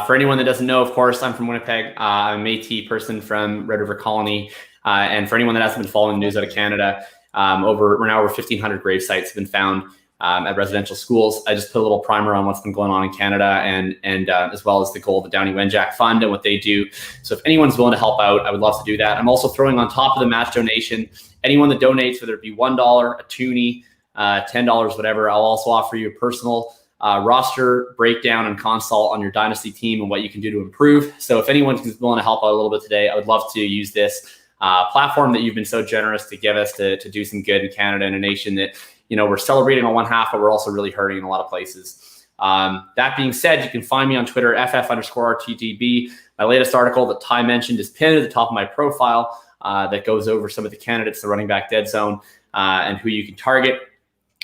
For anyone that doesn't know, of course, I'm from Winnipeg. I'm a Métis person from Red River Colony. And for anyone that hasn't been following the news out of Canada, we're now over 1,500 grave sites have been found at residential schools. I just put a little primer on what's been going on in Canada and as well as the goal of the Downey Wenjack Fund and what they do. So if anyone's willing to help out, I would love to do that. I'm also throwing on top of the match donation, anyone that donates, whether it be $1, a toonie, $10, whatever, I'll also offer you a personal roster breakdown and consult on your dynasty team and what you can do to improve. So if anyone's willing to help out a little bit today, I would love to use this platform that you've been so generous to give us to do some good in Canada and a nation that, you know, we're celebrating on one half, but we're also really hurting in a lot of places. That being said, you can find me on Twitter, FF_RTTB. My latest article that Ty mentioned is pinned at the top of my profile that goes over some of the candidates, the running back dead zone, and who you can target,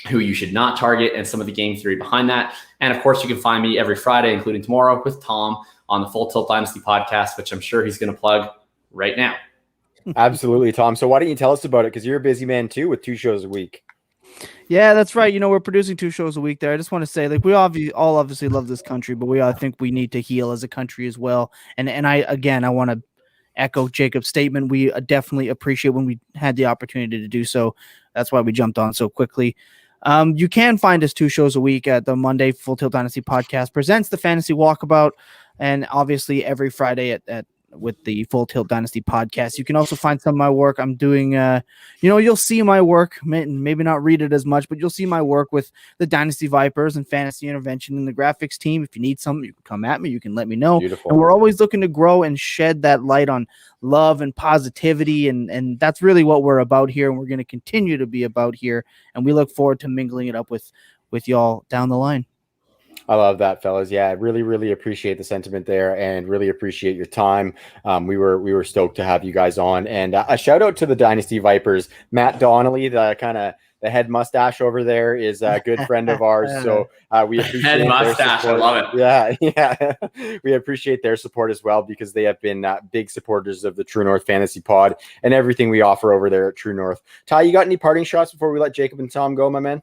who you should not target, and some of the game theory behind that. And of course, you can find me every Friday, including tomorrow, with Tom on the Full Tilt Dynasty podcast, which I'm sure he's going to plug right now. Absolutely, Tom. So why don't you tell us about it? Because you're a busy man too with 2 shows a week. Yeah, that's right. We're producing 2 shows a week there. I just want to say, like, we all obviously love this country, but we all think we need to heal as a country as well. And I want to echo Jacob's statement. We definitely appreciate when we had the opportunity to do so. That's why we jumped on so quickly. You can find us 2 shows a week at the Monday Full Tilt Dynasty podcast presents the Fantasy Walkabout, and obviously every Friday at with the Full Tilt Dynasty podcast. You can also find some of my work. I'm doing, you'll see my work, maybe not read it as much, but you'll see my work with the Dynasty Vipers and Fantasy Intervention in the graphics team. If you need something, you can come at me. You can let me know. Beautiful. And we're always looking to grow and shed that light on love and positivity. And that's really what we're about here. And we're going to continue to be about here. And we look forward to mingling it up with y'all down the line. I love that, fellas. Yeah, I really, really appreciate the sentiment there, and really appreciate your time. We were stoked to have you guys on, and a shout out to the Dynasty Vipers. Matt Donnelly, the head mustache over there, is a good friend of ours. So we appreciate Head mustache. I love it. Yeah. We appreciate their support as well, because they have been big supporters of the True North Fantasy Pod and everything we offer over there at True North. Ty, you got any parting shots before we let Jacob and Tom go, my man?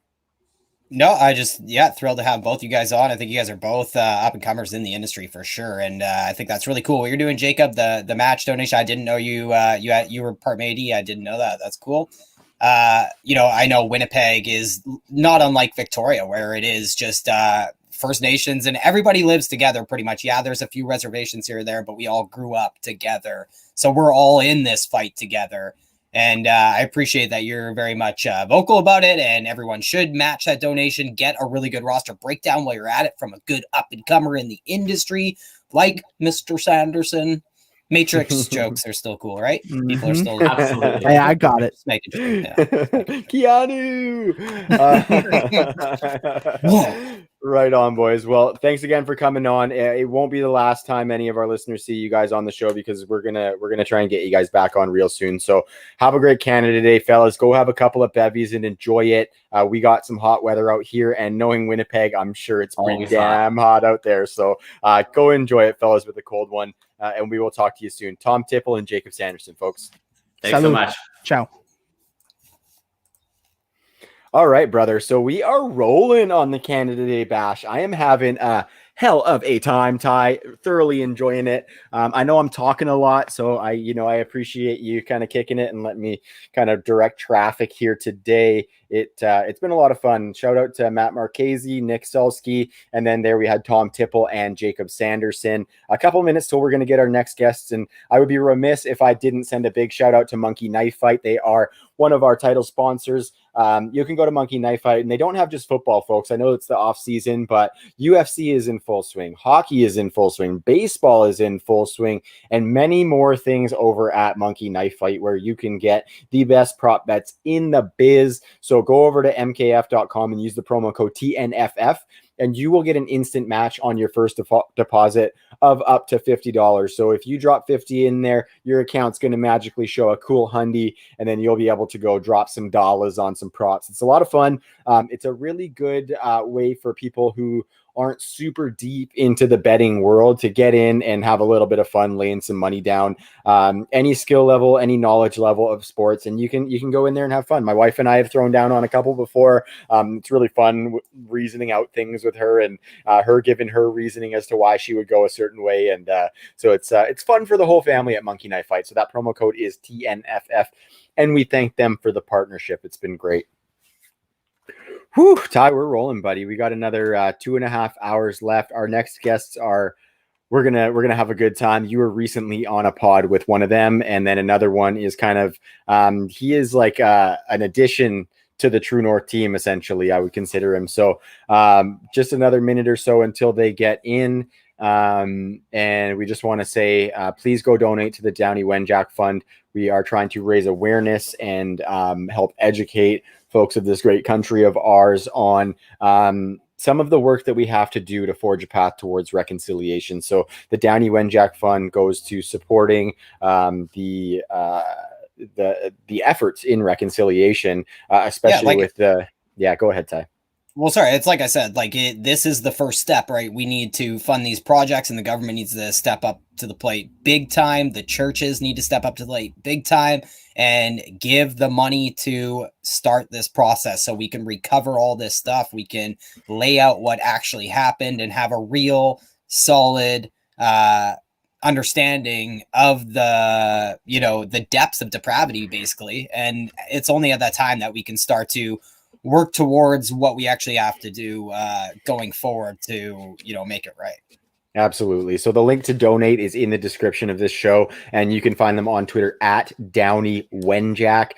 No, I just, thrilled to have both you guys on. I think you guys are both up and comers in the industry for sure. And I think that's really cool what you're doing, Jacob. The match donation, I didn't know you were part matey. I didn't know that. That's cool. I know Winnipeg is not unlike Victoria, where it is just First Nations and everybody lives together pretty much. Yeah, there's a few reservations here or there, but we all grew up together. So we're all in this fight together. And I appreciate that you're very much vocal about it, and everyone should match that donation. Get a really good roster breakdown while you're at it from a good up-and-comer in the industry, like Mr. Sanderson. Matrix jokes are still cool, right? People are still... Absolutely. Hey, I got it. Making sure, Keanu! Right on, boys. Well, thanks again for coming on. It won't be the last time any of our listeners see you guys on the show, because we're gonna try and get you guys back on real soon. So have a great Canada Day, fellas. Go have a couple of bevies and enjoy it. We got some hot weather out here, and knowing Winnipeg, I'm sure it's pretty damn hot out there. So go enjoy it, fellas, with a cold one. And we will talk to you soon. Tom Tipple and Jacob Sanderson, folks. Thanks so much. Ciao. All right, brother. So we are rolling on the Canada Day Bash. I am having a hell of a time, Ty. Thoroughly enjoying it. I know I'm talking a lot, so I appreciate you kind of kicking it and letting me kind of direct traffic here today. It's been a lot of fun. Shout out to Matt Marchese, Nick Sulsky, and then there we had Tom Tipple and Jacob Sanderson. A couple minutes till we're going to get our next guests, and I would be remiss if I didn't send a big shout out to Monkey Knife Fight. They are one of our title sponsors. You can go to Monkey Knife Fight, and they don't have just football, folks. I know it's the off season, but UFC is in full swing. Hockey is in full swing. Baseball is in full swing, and many more things over at Monkey Knife Fight, where you can get the best prop bets in the biz. So go over to mkf.com and use the promo code TNFF, and you will get an instant match on your first deposit of up to $50. So if you drop 50 in there, your account's going to magically show a cool hundy, and then you'll be able to go drop some dollars on some props. It's a lot of fun. It's a really good way for people who aren't super deep into the betting world to get in and have a little bit of fun laying some money down. Any skill level, any knowledge level of sports, and you can go in there and have fun. My wife and I have thrown down on a couple before. It's really fun reasoning out things with her, and her giving her reasoning as to why she would go a certain way. And so it's fun for the whole family at Monkey Knife Fight. So that promo code is TNFF, and we thank them for the partnership. It's been great. Whew, Ty, we're rolling, buddy. We got another 2.5 hours left. Our next guests are, we're gonna have a good time. You were recently on a pod with one of them, and then another one is kind of he is like an addition to the True North team, essentially. I would consider him. So just another minute or so until they get in. And we just want to say, please go donate to the Downey Wenjack Fund. We are trying to raise awareness and help educate folks of this great country of ours on some of the work that we have to do to forge a path towards reconciliation. So the Downey Wenjack Fund goes to supporting the efforts in reconciliation, especially with the... Yeah, go ahead, Ty. Well, sorry, it's like I said, this is the first step, right? We need to fund these projects, and the government needs to step up to the plate big time. The churches need to step up to the plate big time and give the money to start this process so we can recover all this stuff. We can lay out what actually happened and have a real solid understanding of the depths of depravity, basically. And it's only at that time that we can start to work towards what we actually have to do going forward to make it right. Absolutely. So the link to donate is in the description of this show, and you can find them on Twitter at Downey Wenjack.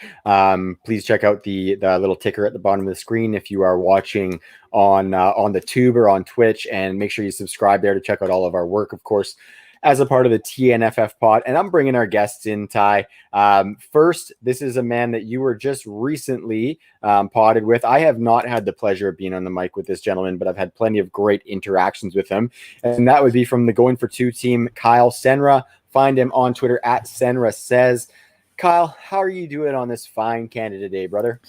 Please check out the little ticker at the bottom of the screen if you are watching on the tube or on Twitch, and make sure you subscribe there to check out all of our work, of course, as a part of the TNFF pod. And I'm bringing our guests in, Ty. First, this is a man that you were just recently podded with. I have not had the pleasure of being on the mic with this gentleman, but I've had plenty of great interactions with him. And that would be from the Going for Two team, Kyle Senra. Find him on Twitter at Senra Says. Kyle, how are you doing on this fine Canada Day, brother?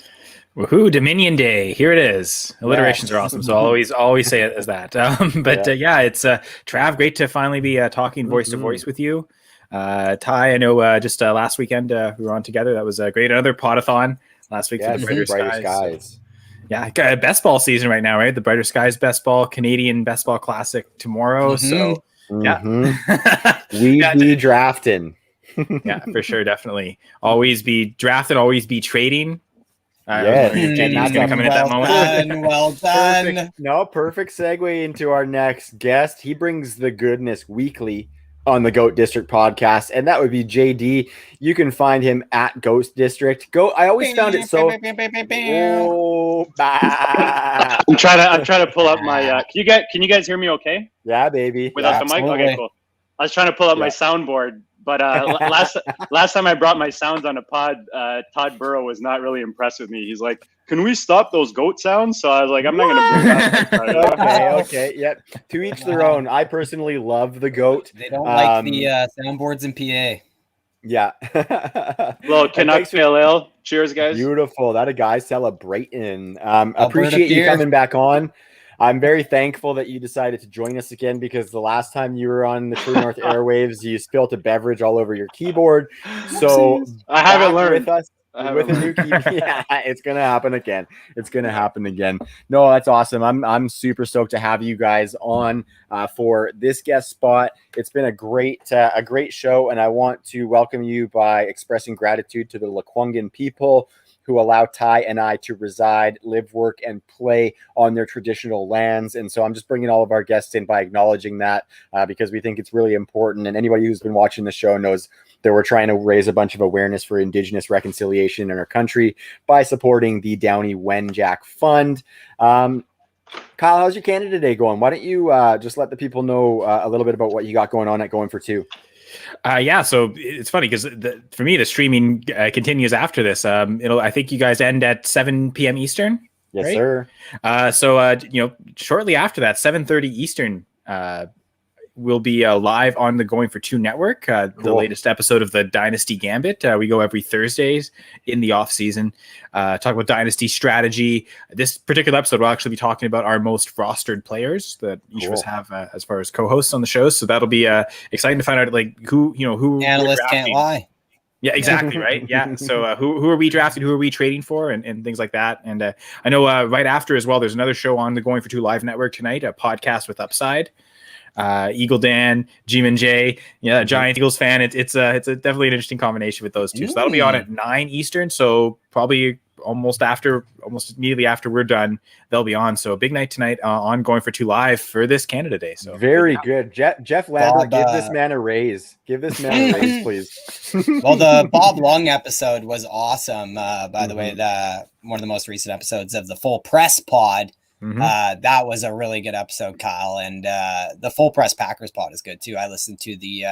Woohoo, Dominion Day. Here it is. Alliterations are awesome, so I'll always say it as that. It's Trav, great to finally be talking voice to voice with you. Ty, I know just last weekend we were on together. That was great. Another podathon last week for the Brighter Skies. Yeah, best ball season right now, right? The Brighter Skies best ball, Canadian best ball classic tomorrow. So yeah, we be drafting. Yeah, for sure, definitely. Always be drafting, always be trading. JD's going to come in at that moment. Well done. Perfect segue into our next guest. He brings the goodness weekly on the Goat District podcast, and that would be JD. You can find him at Ghost District. I always found it so. I'm trying to pull up my. Can you guys hear me? Okay. Yeah, baby. Without the mic. Okay, cool. I was trying to pull up my soundboard. But last time I brought my sounds on a pod, Todd Burrow was not really impressed with me. He's like, "Can we stop those goat sounds?" So I was like, "I'm not going to bring that." Okay, yep. To each their own. I personally love the goat. They don't like the soundboards in PA. Yeah. Little Canucks Pale Ale. Cheers, guys. Beautiful. That a guy celebrating. Appreciate you coming back on. I'm very thankful that you decided to join us again, because the last time you were on the True North airwaves, you spilled a beverage all over your keyboard. So I haven't learned. With us with a new keyboard. Yeah, it's gonna happen again. It's gonna happen again. No, that's awesome. I'm super stoked to have you guys on for this guest spot. It's been a great show, and I want to welcome you by expressing gratitude to the Lekwungen people who allow Ty and I to reside, live, work, and play on their traditional lands. And so I'm just bringing all of our guests in by acknowledging that because we think it's really important. And anybody who's been watching the show knows that we're trying to raise a bunch of awareness for Indigenous reconciliation in our country by supporting the Downey Wenjack Fund. Kyle, how's your Canada Day going? Why don't you just let the people know a little bit about what you got going on at Going for Two? So it's funny because for me, the streaming continues after this. I think you guys end at 7 p.m. Eastern. Yes, right? Sir. Shortly after that, 7:30 Eastern, will be live on the Going for Two network. The latest episode of the Dynasty Gambit. We go every Thursdays in the off season, talk about Dynasty strategy. This particular episode, we'll actually be talking about our most rostered players that each of us have as far as co-hosts on the show. So that'll be exciting to find out who analysts can't lie. Yeah, exactly. Right. Yeah. So who are we drafting? Who are we trading for? And things like that. And I know right after as well, there's another show on the Going for Two live network tonight, a podcast with Upside. Eagle Dan, G-Man J, Giant Eagles fan. It's definitely an interesting combination with those two. So that'll be on at 9 Eastern. So probably almost immediately after we're done, they'll be on. So a big night tonight on Going for Two live for this Canada Day. So very good. Jeff Lambert, give this man a raise. Give this man a raise, please. Well, the Bob Long episode was awesome. By the way, one of the most recent episodes of the Full Press Pod. That was a really good episode, Kyle, and the Full Press Packers pod is good too. I listened to the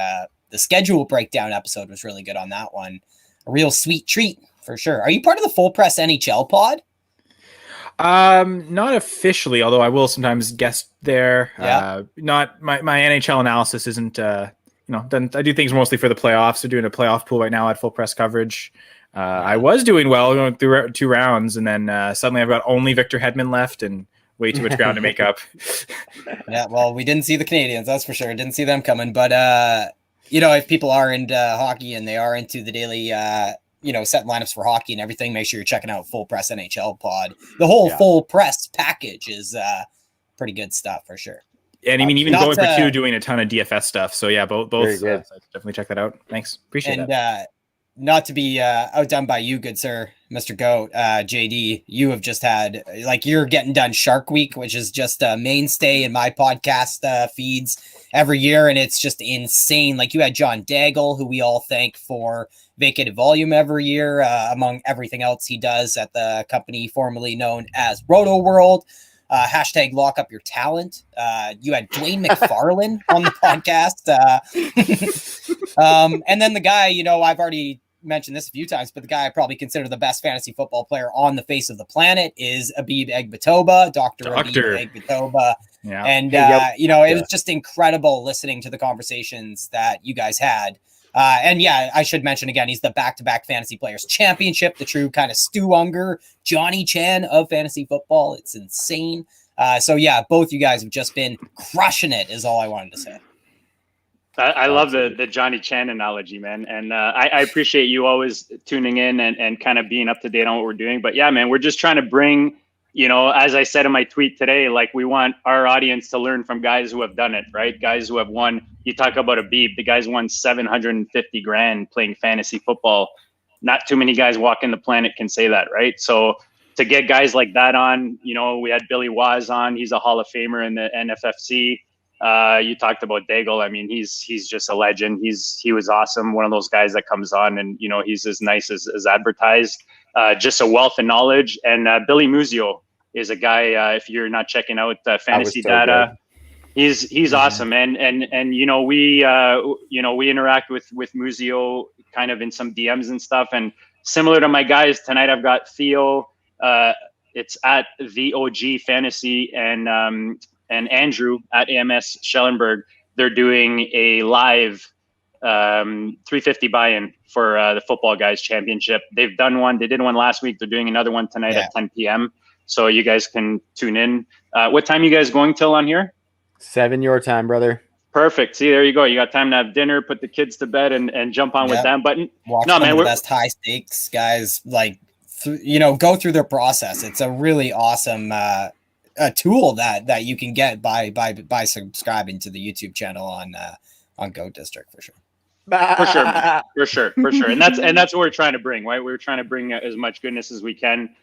schedule breakdown episode, was really good on that one. A real sweet treat for sure. Are you part of the Full Press NHL pod? Not officially, although I will sometimes guest there. Yeah. Not my NHL analysis isn't I do things mostly for the playoffs. We're doing a playoff pool right now at Full Press coverage. I was doing well going through 2 rounds, and then suddenly I've got only Victor Hedman left, and way too much ground to make up. Yeah, well, we didn't see the Canadians, that's for sure. Didn't see them coming. But you know, if people are into hockey and they are into the daily you know, set lineups for hockey and everything, make sure you're checking out Full Press NHL Pod. The whole Full Press package is pretty good stuff for sure. And I mean, even going for two, doing a ton of DFS stuff. So yeah, both definitely check that out. Thanks, appreciate it. And not to be outdone by you, good sir, Mr. Goat, JD, you have just had, like, you're getting done Shark Week, which is just a mainstay in my podcast feeds every year, and it's just insane. Like, you had John Daigle, who we all thank for Vacated Volume every year, among everything else he does at the company formerly known as Roto World. Hashtag lock up your talent. You had Dwayne McFarlane on the podcast. And then the guy, you know, I've already mentioned this a few times, but the guy I probably consider the best fantasy football player on the face of the planet is Abib Egbatoba, Dr. Abib Egbatoba. Yeah. And, you know, it was just incredible listening to the conversations that you guys had. And yeah, I should mention again, he's the back-to-back Fantasy Players Championship, the true kind of Stu Unger, Johnny Chan of fantasy football. It's insane. So yeah, both you guys have just been crushing it is all I wanted to say. I love the Johnny Chan analogy, man. And I appreciate you always tuning in and kind of being up to date on what we're doing. But yeah, man, we're just trying to bring, you know, as I said in my tweet today, like, we want our audience to learn from guys who have done it, right? Guys who have won. You talk about Abib, the guy's won $750,000 playing fantasy football. Not too many guys walking the planet can say that, right? So to get guys like that on, you know, we had Billy Waz on. He's a Hall of Famer in the NFFC. You talked about Daigle. I mean, he's just a legend. He was awesome. One of those guys that comes on and, you know, he's as nice as advertised. Just a wealth of knowledge. And Billy Muzio is a guy. If you're not checking out fantasy data, he's awesome. And you know, we interact with Muzio kind of in some DMs and stuff. And similar to my guys tonight, I've got Theo. It's at the OG Fantasy and Andrew at AMS Schellenberg. They're doing a live 350 buy-in for the Football Guys Championship. They've done one. They did one last week. They're doing another one tonight at 10 p.m. So you guys can tune in. What time are you guys going till on here? 7 your time, brother. Perfect. See, there you go. You got time to have dinner, put the kids to bed, and jump on with them. But watch some of the best high stakes guys, like, you know, go through their process. It's a really awesome a tool that you can get by subscribing to the YouTube channel on Goat District for sure. For sure. And that's what we're trying to bring, right? We're trying to bring as much goodness as we can.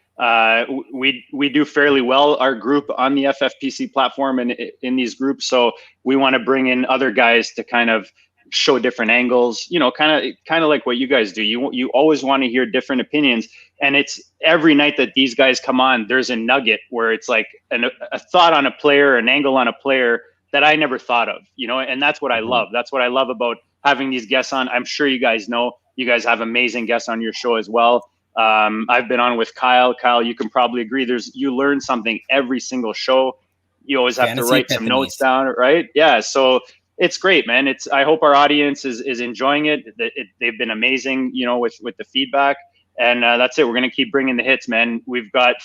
We do fairly well, our group on the FFPC platform and in these groups. So we want to bring in other guys to kind of show different angles, you know, kind of like what you guys do. You always want to hear different opinions. And it's every night that these guys come on, there's a nugget where it's like a thought on a player, an angle on a player that I never thought of, you know, and that's what I love. That's what I love about having these guests on. I'm sure you guys know, you guys have amazing guests on your show as well. I've been on with Kyle. Kyle, you can probably agree. You learn something every single show. You always have to write some notes down, right? Yeah. So it's great, man. I hope our audience is enjoying it. They've been amazing, you know, with the feedback. And that's it. We're going to keep bringing the hits, man.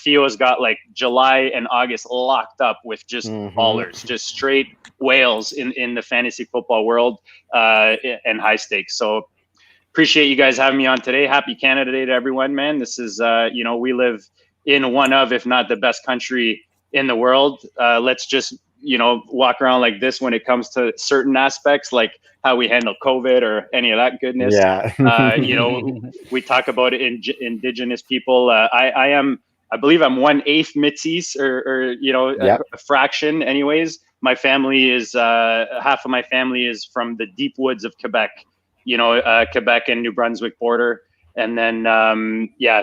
Theo's got like July and August locked up with just ballers, just straight whales in the fantasy football world and high stakes. So appreciate you guys having me on today. Happy Canada Day to everyone, man. This is, you know, we live in one of, if not the best country in the world. Let's just, you know, walk around like this when it comes to certain aspects, like how we handle COVID or any of that goodness. Yeah. You know, we talk about indigenous people. I believe I'm 1/8 Mitzi's or you know, a fraction anyways. My family is, half of my family is from the deep woods of Quebec, you know, Quebec and New Brunswick border. And then,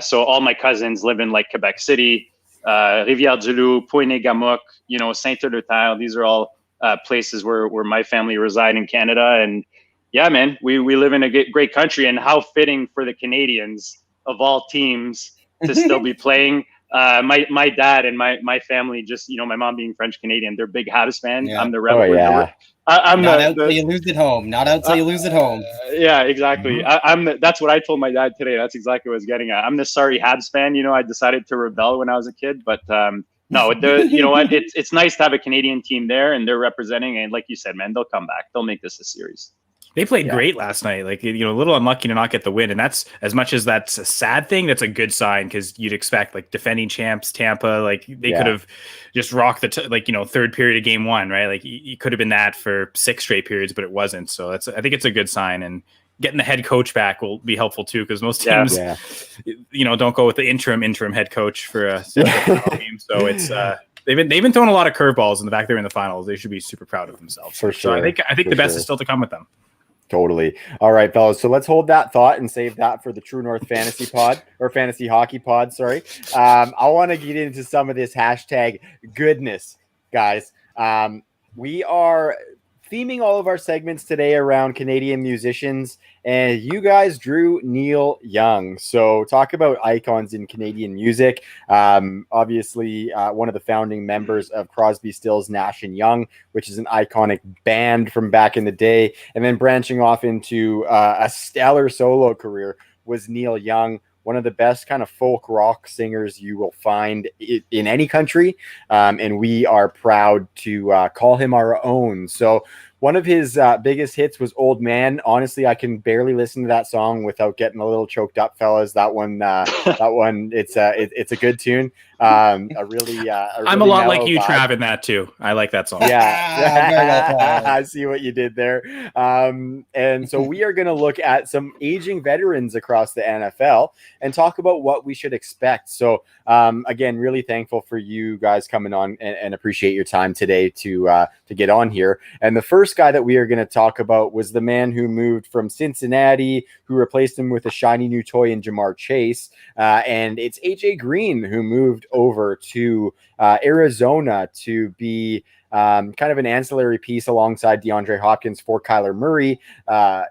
so all my cousins live in like Quebec City, Rivière-du-Loup, Pointe-Gamouk, you know, Saint-Eustache. These are all places where my family reside in Canada. And yeah, man, we live in a great country, and how fitting for the Canadians of all teams to still be playing. My dad and my family, just, you know, my mom being French Canadian, they're big Habs fan. Yeah. I'm the rebel. Oh, yeah. I'm not out till you lose at home. Not out till you lose at home. Yeah, exactly. That's what I told my dad today. That's exactly what I was getting at. I'm the sorry Habs fan. You know, I decided to rebel when I was a kid, but No, you know what? It's nice to have a Canadian team there, and they're representing. And like you said, man, they'll come back. They'll make this a series. They played great last night. Like, you know, a little unlucky to not get the win. And that's, as much as that's a sad thing, that's a good sign, because you'd expect, like, defending champs Tampa, like, they could have just rocked the third period of game one, right? Like, you could have been that for 6 straight periods, but it wasn't. So I think it's a good sign. And getting the head coach back will be helpful too, because most teams, you know, don't go with the interim head coach for a team. So it's they've been throwing a lot of curveballs, and the fact they're in the finals, they should be super proud of themselves. For sure. So I think the best is still to come with them. Totally. All right, fellas. So let's hold that thought and save that for the True North Fantasy Pod, or Fantasy Hockey Pod. Sorry. I want to get into some of this hashtag goodness, guys. We are theming all of our segments today around Canadian musicians, and you guys drew Neil Young. So talk about icons in Canadian music. Obviously, one of the founding members of Crosby, Stills, Nash and Young, which is an iconic band from back in the day. And then branching off into a stellar solo career was Neil Young, one of the best kind of folk rock singers you will find in any country. And we are proud to call him our own. So one of his biggest hits was Old Man. Honestly, I can barely listen to that song without getting a little choked up, fellas. That one, it's a good tune. I'm a lot like you, Trav, in that too. I like that song. Yeah. I see what you did there. And so we are going to look at some aging veterans across the NFL and talk about what we should expect. So again, really thankful for you guys coming on, and appreciate your time today to get on here. And the first guy that we are going to talk about was the man who moved from Cincinnati, who replaced him with a shiny new toy in Jamar Chase. And it's AJ Green, who moved over to Arizona to be kind of an ancillary piece alongside DeAndre Hopkins for Kyler Murray.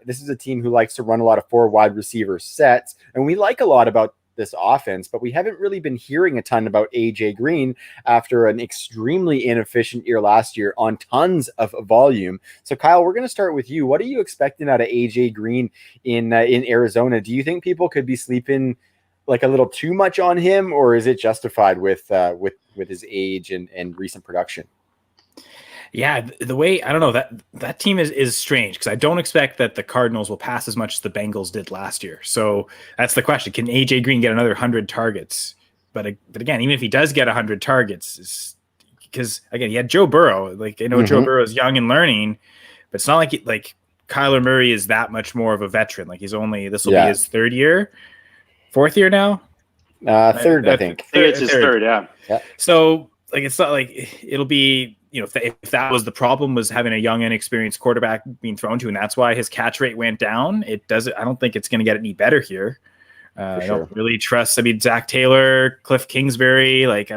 This is a team who likes to run a lot of 4 wide receiver sets, and we like a lot about this offense, but we haven't really been hearing a ton about AJ Green after an extremely inefficient year last year on tons of volume. So Kyle, we're going to start with you. What are you expecting out of AJ Green in Arizona? Do you think people could be sleeping like a little too much on him, or is it justified with his age and recent production? Yeah, the way, I don't know, that team is strange, because I don't expect that the Cardinals will pass as much as the Bengals did last year. So that's the question. Can AJ Green get another 100 targets? But again, even if he does get 100 targets, because again, he had Joe Burrow. Like, I know Joe Burrow is young and learning, but it's not like Kyler Murray is that much more of a veteran. Like, this will be his 4th year now. Third, I think. I think it's his third. Yeah. So like, it's not like it'll be, you know, if that was the problem, was having a young, inexperienced quarterback being thrown to, and that's why his catch rate went down. I don't think it's going to get any better here. I don't really trust. I mean, Zach Taylor, Cliff Kingsbury, like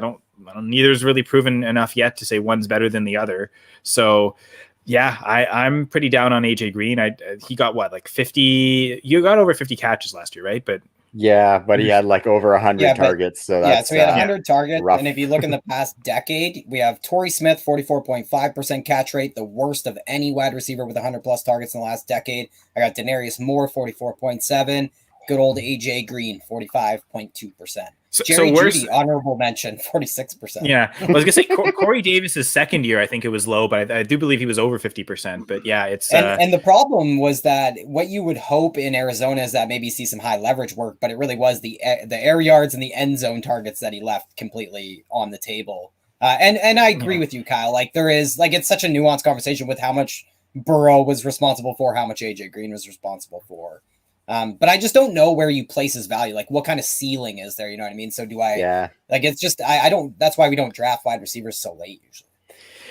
neither's really proven enough yet to say one's better than the other. So yeah, I'm pretty down on AJ Green. He got like 50. You got over 50 catches last year, right? But yeah, but he had like over 100 targets. So that's, so we had 100 targets. Rough. And if you look in the past decade, we have Torrey Smith, 44.5% catch rate, the worst of any wide receiver with 100 plus targets in the last decade. I got Denarius Moore, 44.7%. Good old AJ Green, 45.2%. Jerry Jeudy, honorable mention, 46%. Yeah, I was gonna say Corey Davis's second year, I think it was low, but I do believe he was over 50%. But yeah, it's and the problem was that what you would hope in Arizona is that maybe see some high leverage work, but it really was the air yards and the end zone targets that he left completely on the table. And I agree with you, Kyle. Like, there is, like, it's such a nuanced conversation with how much Burrow was responsible for, how much AJ Green was responsible for. But I just don't know where you place his value. Like, what kind of ceiling is there? You know what I mean? So do I? Yeah. Like, it's just I don't. That's why we don't draft wide receivers so late usually.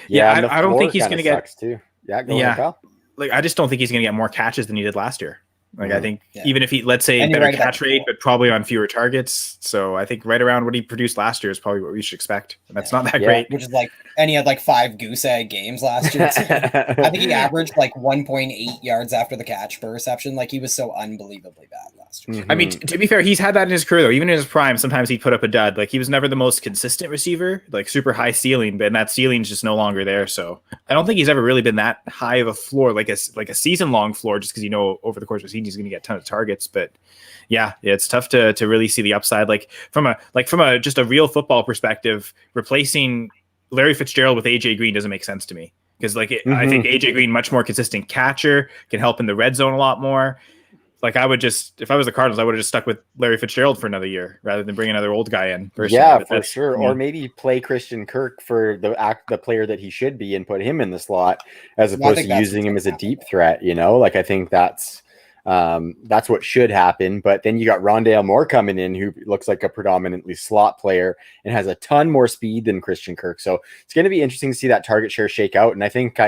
Yeah, I don't think he's going to get. Too. Yeah. Go ahead, Kyle. Like, I just don't think he's going to get more catches than he did last year. Like, I think even if he, let's say, better catch rate, but probably on fewer targets. So I think right around what he produced last year is probably what we should expect. And that's not that great. Which is like, and he had like 5 goose egg games last year. I think he averaged like 1.8 yards after the catch per reception. Like, he was so unbelievably bad last year. I mean, to be fair, he's had that in his career though. Even in his prime, sometimes he'd put up a dud. Like, he was never the most consistent receiver, like super high ceiling, but that ceiling's just no longer there. So I don't think he's ever really been that high of a floor, like a season long floor, just because, you know, over the course of the season, he's going to get a ton of targets. But yeah, it's tough to really see the upside. Like from a just a real football perspective, replacing Larry Fitzgerald with AJ Green doesn't make sense to me, because I think AJ Green, much more consistent catcher, can help in the red zone a lot more. Like if I was the Cardinals, I would have just stuck with Larry Fitzgerald for another year rather than bring another old guy in. Yeah, for sure. Or maybe play Christian Kirk for the player that he should be and put him in the slot as opposed to using him as a deep threat. Like I think that's what should happen. But then you got Rondale Moore coming in, who looks like a predominantly slot player and has a ton more speed than Christian Kirk. So it's going to be interesting to see that target share shake out. And I think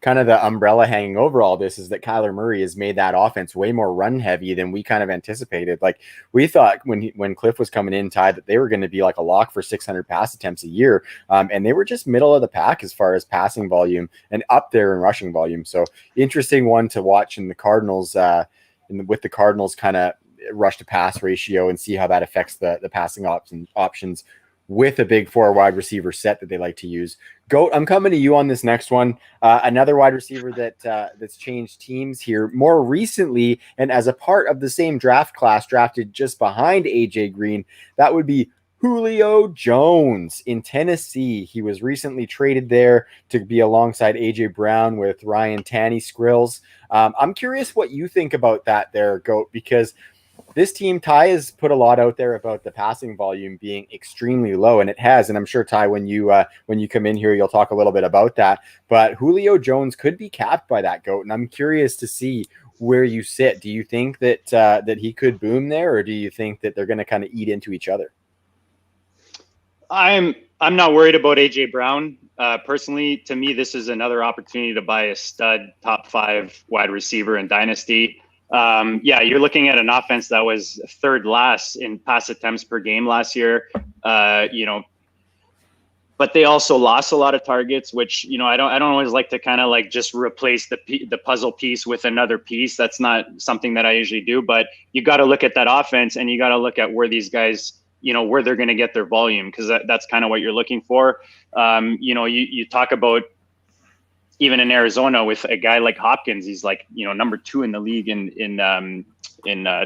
kind of the umbrella hanging over all this is that Kyler Murray has made that offense way more run heavy than we kind of anticipated. Like we thought when Cliff was coming in, Ty, that they were going to be like a lock for 600 pass attempts a year. And they were just middle of the pack as far as passing volume and up there in rushing volume. So interesting one to watch in the Cardinals, with the Cardinals kind of rush to pass ratio, and see how that affects the passing options with a big 4 wide receiver set that they like to use. Goat, I'm coming to you on this next one. Another wide receiver that's changed teams here more recently, and as a part of the same draft class, drafted just behind AJ Green. That would be Julio Jones in Tennessee. He was recently traded there to be alongside AJ Brown with Ryan Tanny Skrills. I'm curious what you think about that there, Goat, because this team, Ty, has put a lot out there about the passing volume being extremely low, and it has. And I'm sure, Ty, when you come in here, you'll talk a little bit about that. But Julio Jones could be capped by that, Goat, and I'm curious to see where you sit. Do you think that he could boom there, or do you think that they're going to kind of eat into each other? I'm not worried about AJ Brown. Personally, to me, this is another opportunity to buy a stud top 5 wide receiver in Dynasty. You're looking at an offense that was third last in pass attempts per game last year. But they also lost a lot of targets, which, I don't always like to kind of like just replace the puzzle piece with another piece. That's not something that I usually do, but you got to look at that offense, and you got to look at where these guys, where they're going to get their volume, because that's kind of what you're looking for. You talk about, even in Arizona with a guy like Hopkins, he's like, number 2 in the league in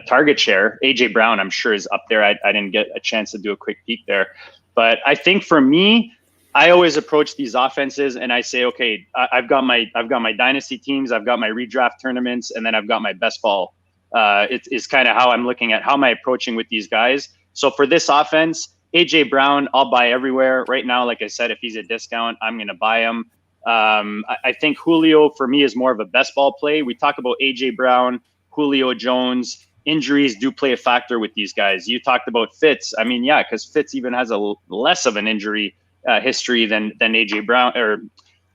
target share. AJ Brown, I'm sure, is up there. I didn't get a chance to do a quick peek there, but I think for me, I always approach these offenses and I say, okay, I've got my dynasty teams, I've got my redraft tournaments, and then I've got my best ball. It's kind of how I'm looking at how am I approaching with these guys. So for this offense, AJ Brown, I'll buy everywhere right now. Like I said, if he's a discount, I'm going to buy him. I think Julio for me is more of a best ball play. We talk about AJ Brown, Julio Jones. Injuries do play a factor with these guys. You talked about Fitz. I mean, yeah, because Fitz even has a less of an injury history than AJ Brown or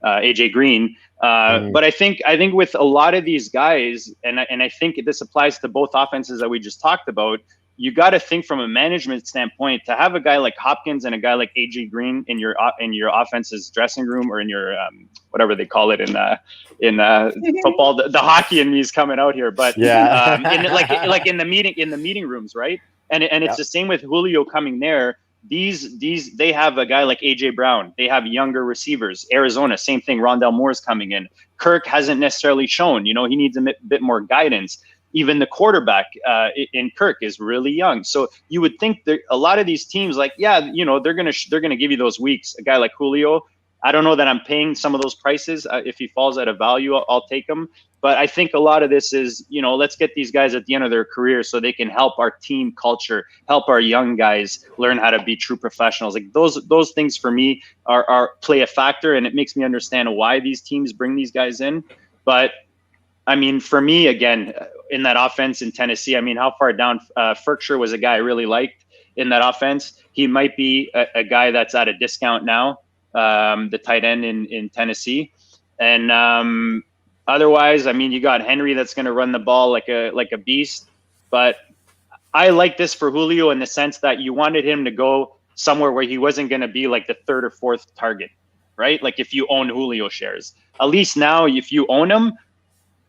AJ Green. But I think with a lot of these guys, and I think this applies to both offenses that we just talked about, you got to think from a management standpoint to have a guy like Hopkins and a guy like AJ Green in your offense's dressing room, or in your whatever they call it in football. The hockey in me is coming out here, but yeah, in the meeting rooms, right? And it's the same with Julio coming there. These they have a guy like AJ Brown. They have younger receivers. Arizona, same thing. Rondale Moore's coming in. Kirk hasn't necessarily shown. He needs a bit more guidance. Even the quarterback in Kirk is really young. So you would think that a lot of these teams, they're gonna give you those weeks. A guy like Julio, I don't know that I'm paying some of those prices. If he falls at a value, I'll take him. But I think a lot of this is, let's get these guys at the end of their career so they can help our team culture, help our young guys learn how to be true professionals. Like those things for me are play a factor, and it makes me understand why these teams bring these guys in. But I mean, for me, again, in that offense in Tennessee, I mean, how far down Ferkshire was a guy I really liked in that offense. He might be a guy that's at a discount now, the tight end in Tennessee. And otherwise, I mean, you got Henry that's going to run the ball like a beast. But I like this for Julio in the sense that you wanted him to go somewhere where he wasn't going to be like the 3rd or 4th target, right? Like if you own Julio shares. At least now, if you own him,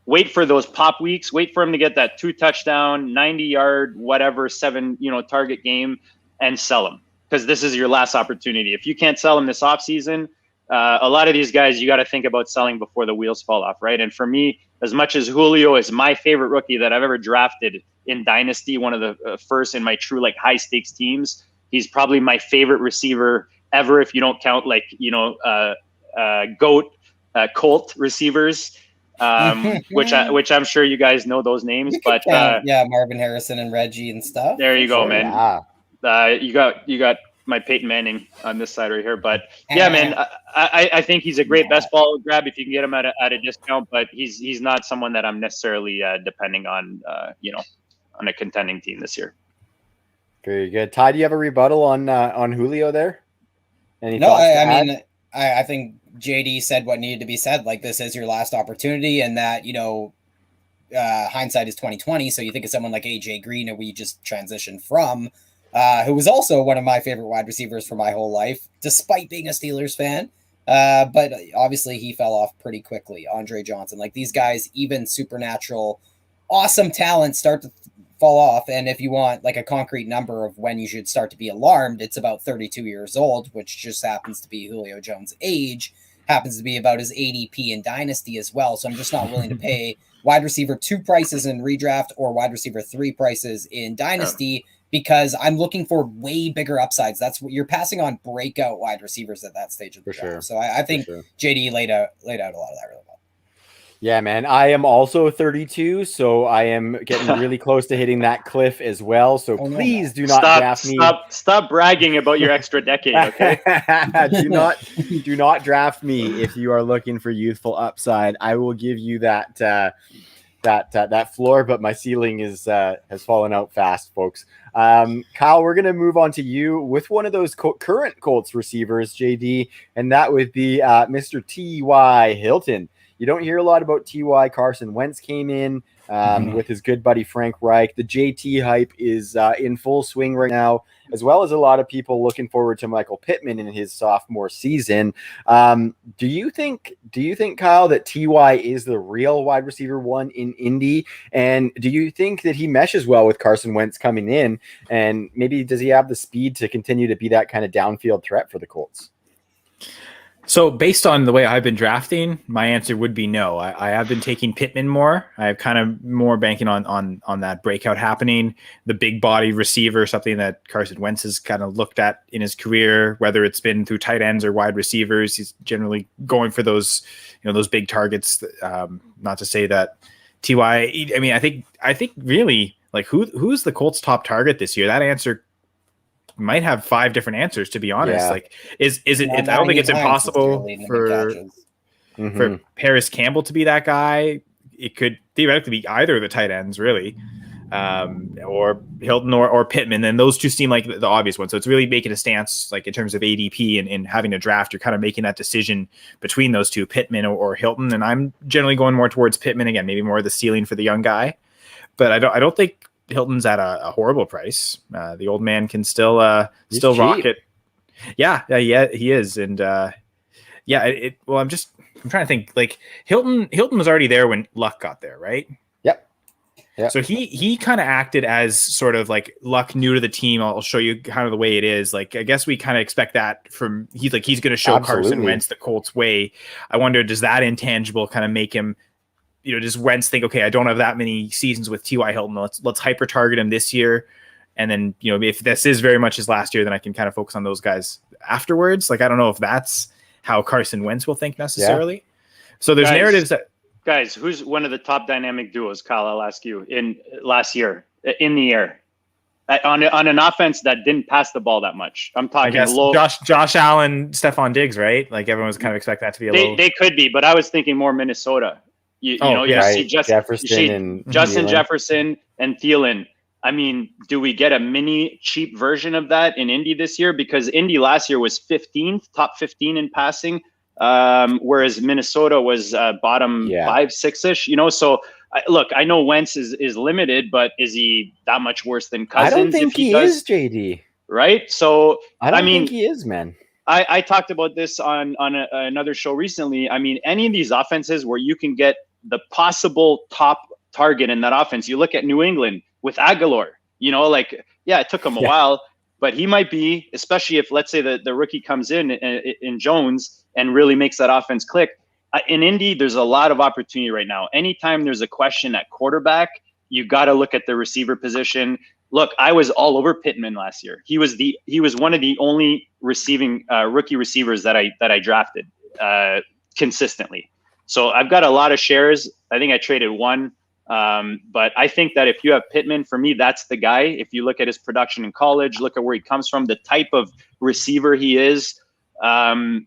wait for those pop weeks, wait for him to get that 2 touchdown, 90-yard, whatever, 7, target game, and sell him, because this is your last opportunity. If you can't sell him this offseason, a lot of these guys, you got to think about selling before the wheels fall off, right? And for me, as much as Julio is my favorite rookie that I've ever drafted in Dynasty, one of the first in my true like high stakes teams. He's probably my favorite receiver ever, if you don't count like Colt receivers, which I'm sure you guys know those names. But Marvin Harrison and Reggie and stuff. There you go, man. Yeah. You got my Peyton Manning on this side right here. But yeah, man, I think he's a great best ball grab if you can get him at a discount. But he's not someone that I'm necessarily depending on, on a contending team this year. Very good. Ty, do you have a rebuttal on Julio there? I think JD said what needed to be said. Like, this is your last opportunity, and that, hindsight is 2020. So you think of someone like AJ Green, who we just transitioned from, who was also one of my favorite wide receivers for my whole life, despite being a Steelers fan. But obviously he fell off pretty quickly. Andre Johnson, like these guys, even supernatural, awesome talent start to fall off. And if you want like a concrete number of when you should start to be alarmed, it's about 32 years old, which just happens to be Julio Jones' age, happens to be about his ADP in Dynasty as well. So I'm just not willing to pay wide receiver 2 prices in redraft or wide receiver 3 prices in Dynasty, because I'm looking for way bigger upsides. That's what you're passing on, breakout wide receivers at that stage of the draft. Sure. So I think JD laid out a lot of that really well. Yeah, man. I am also 32, so I am getting really close to hitting that cliff as well. So please do not draft me. Stop bragging about your extra decade, okay? do not draft me if you are looking for youthful upside. I will give you that floor, but my ceiling has fallen out fast, folks. Kyle, we're gonna move on to you with one of those current Colts receivers, JD, and that would be Mr. T.Y. Hilton. You don't hear a lot about T.Y. Carson Wentz came in with his good buddy Frank Reich. The JT hype is in full swing right now, as well as a lot of people looking forward to Michael Pittman in his sophomore season. Do you think, Kyle, that T.Y. is the real wide receiver 1 in Indy? And do you think that he meshes well with Carson Wentz coming in? And maybe does he have the speed to continue to be that kind of downfield threat for the Colts? So based on the way I've been drafting, my answer would be no. I have been taking Pittman more. I have kind of more banking on that breakout happening, the big body receiver, something that Carson Wentz has kind of looked at in his career, whether it's been through tight ends or wide receivers. He's generally going for those, those big targets. Not to say that T.Y. I mean, I think really, like, who's the Colts' top target this year? That answer might have 5 different answers, to be honest. Yeah. Like, is it? I don't think it's impossible for Paris Campbell to be that guy. It could theoretically be either of the tight ends, really, or Hilton or Pittman. And those two seem like the obvious ones. So it's really making a stance, like in terms of ADP and having a draft. You're kind of making that decision between those two, Pittman or Hilton. And I'm generally going more towards Pittman again, maybe more of the ceiling for the young guy. But I don't think Hilton's at a horrible price. The old man can still rock it. Yeah, he is. And I'm trying to think, like, Hilton was already there when Luck got there, right? Yep. So he kind of acted as sort of like Luck new to the team. I'll show you kind of the way it is. Like, I guess we kind of expect that from he's going to show Absolutely. Carson Wentz the Colts way. I wonder, does that intangible kind of make him, does Wentz think, okay, I don't have that many seasons with T.Y. Hilton. Let's hyper target him this year. And then, if this is very much his last year, then I can kind of focus on those guys afterwards. Like, I don't know if that's how Carson Wentz will think necessarily. Yeah. So there's narratives that. Guys, who's one of the top dynamic duos, Kyle? I'll ask you in last year in the air on an offense that didn't pass the ball that much. I'm talking low. Josh Allen, Stephon Diggs, right? Like, everyone was kind of expecting that to be a little. They could be, but I was thinking more Minnesota. You see Justin Jefferson and Thielen. I mean, do we get a mini cheap version of that in Indy this year? Because Indy last year was 15th, top 15 in passing, whereas Minnesota was bottom 5-6-ish. So look, I know Wentz is limited, but is he that much worse than Cousins? I don't think he is, JD. Right? So I mean, think he is, man. I talked about this on another show recently. I mean, any of these offenses where you can get the possible top target in that offense, you look at New England with Aguilar, it took him a while, but he might be, especially if, let's say, the rookie comes in Jones and really makes that offense click. In Indy, there's a lot of opportunity right now. Anytime there's a question at quarterback, you got to look at the receiver position. Look, I was all over Pittman last year. He was one of the only rookie receivers that I drafted consistently. So I've got a lot of shares. I think I traded one. But I think that if you have Pittman, for me, that's the guy. If you look at his production in college, look at where he comes from, the type of receiver he is, I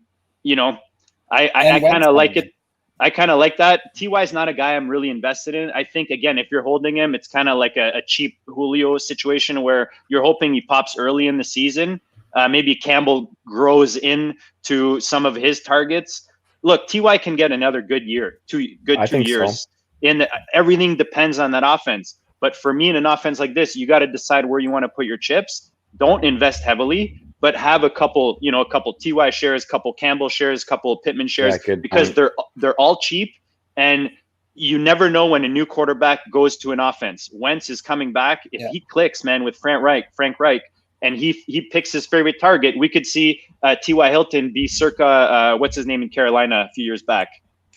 kind of like it. I kind of like that. Ty is not a guy I'm really invested in. I think, again, if you're holding him, it's kind of like a cheap Julio situation where you're hoping he pops early in the season. Maybe Campbell grows into some of his targets. Look, Ty can get another good year, 2 years. So. And everything depends on that offense. But for me, in an offense like this, you got to decide where you want to put your chips. Don't invest heavily, but have a couple TY shares, couple Campbell shares, couple Pittman shares, because they're all cheap. And you never know when a new quarterback goes to an offense. Wentz is coming back. If he clicks, man, with Frank Reich, and he picks his favorite target, we could see T.Y. Hilton be circa, what's his name in Carolina a few years back?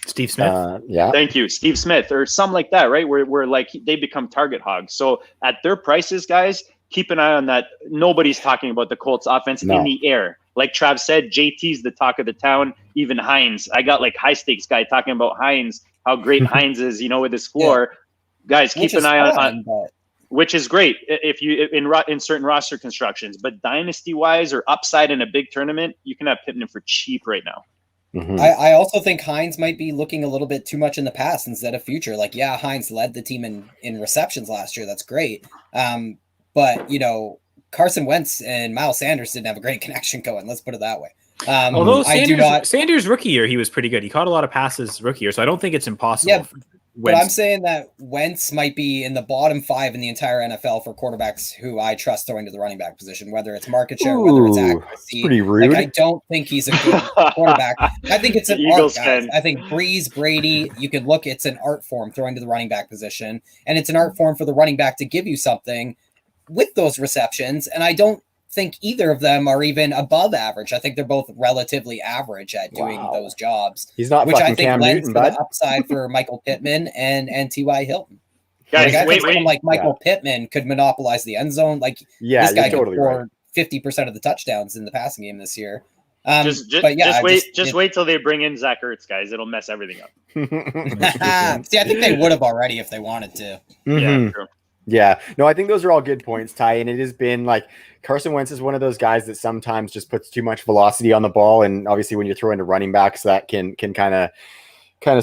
Steve Smith. Thank you. Steve Smith or something like that, right? Where like they become target hogs. So at their prices, guys, keep an eye on that. Nobody's talking about the Colts offense in the air. Like Trav said, JT's the talk of the town, even Hines. I got like high stakes guy talking about Hines, how great Hines is, with his floor. Guys, keep an eye on which is great if you in certain roster constructions, but dynasty wise or upside in a big tournament, you can have Pittman for cheap right now. Mm-hmm. I also think Hines might be looking a little bit too much in the past instead of future. Like, Hines led the team in receptions last year. That's great. But Carson Wentz and Miles Sanders didn't have a great connection going. Let's put it that way. Although Sanders rookie year, he was pretty good. He caught a lot of passes rookie year, so I don't think it's impossible. Yeah, but I'm saying that Wentz might be in the bottom 5 in the entire NFL for quarterbacks who I trust throwing to the running back position, whether it's market share, whether it's accuracy. Pretty rude. Like, I don't think he's a good quarterback. I think it's an art, guys. I think Breeze, Brady, you can look, it's an art form throwing to the running back position, and it's an art form for the running back to give you something with those receptions, and I don't think either of them are even above average. I think they're both relatively average at doing those jobs. He's not which fucking I think Cam lends Newton, to bud. the upside for Michael Pittman and T.Y. Hilton. Guys, someone like Michael Pittman could monopolize the end zone. Like, this guy could score 50% of the touchdowns in the passing game this year. Just wait till they bring in Zach Ertz, guys. It'll mess everything up. See, I think they would have already if they wanted to. Mm-hmm. Yeah, true. Yeah, no, I think those are all good points, Ty. And it has been like Carson Wentz is one of those guys that sometimes just puts too much velocity on the ball. And obviously when you're throwing to running backs, that can kind of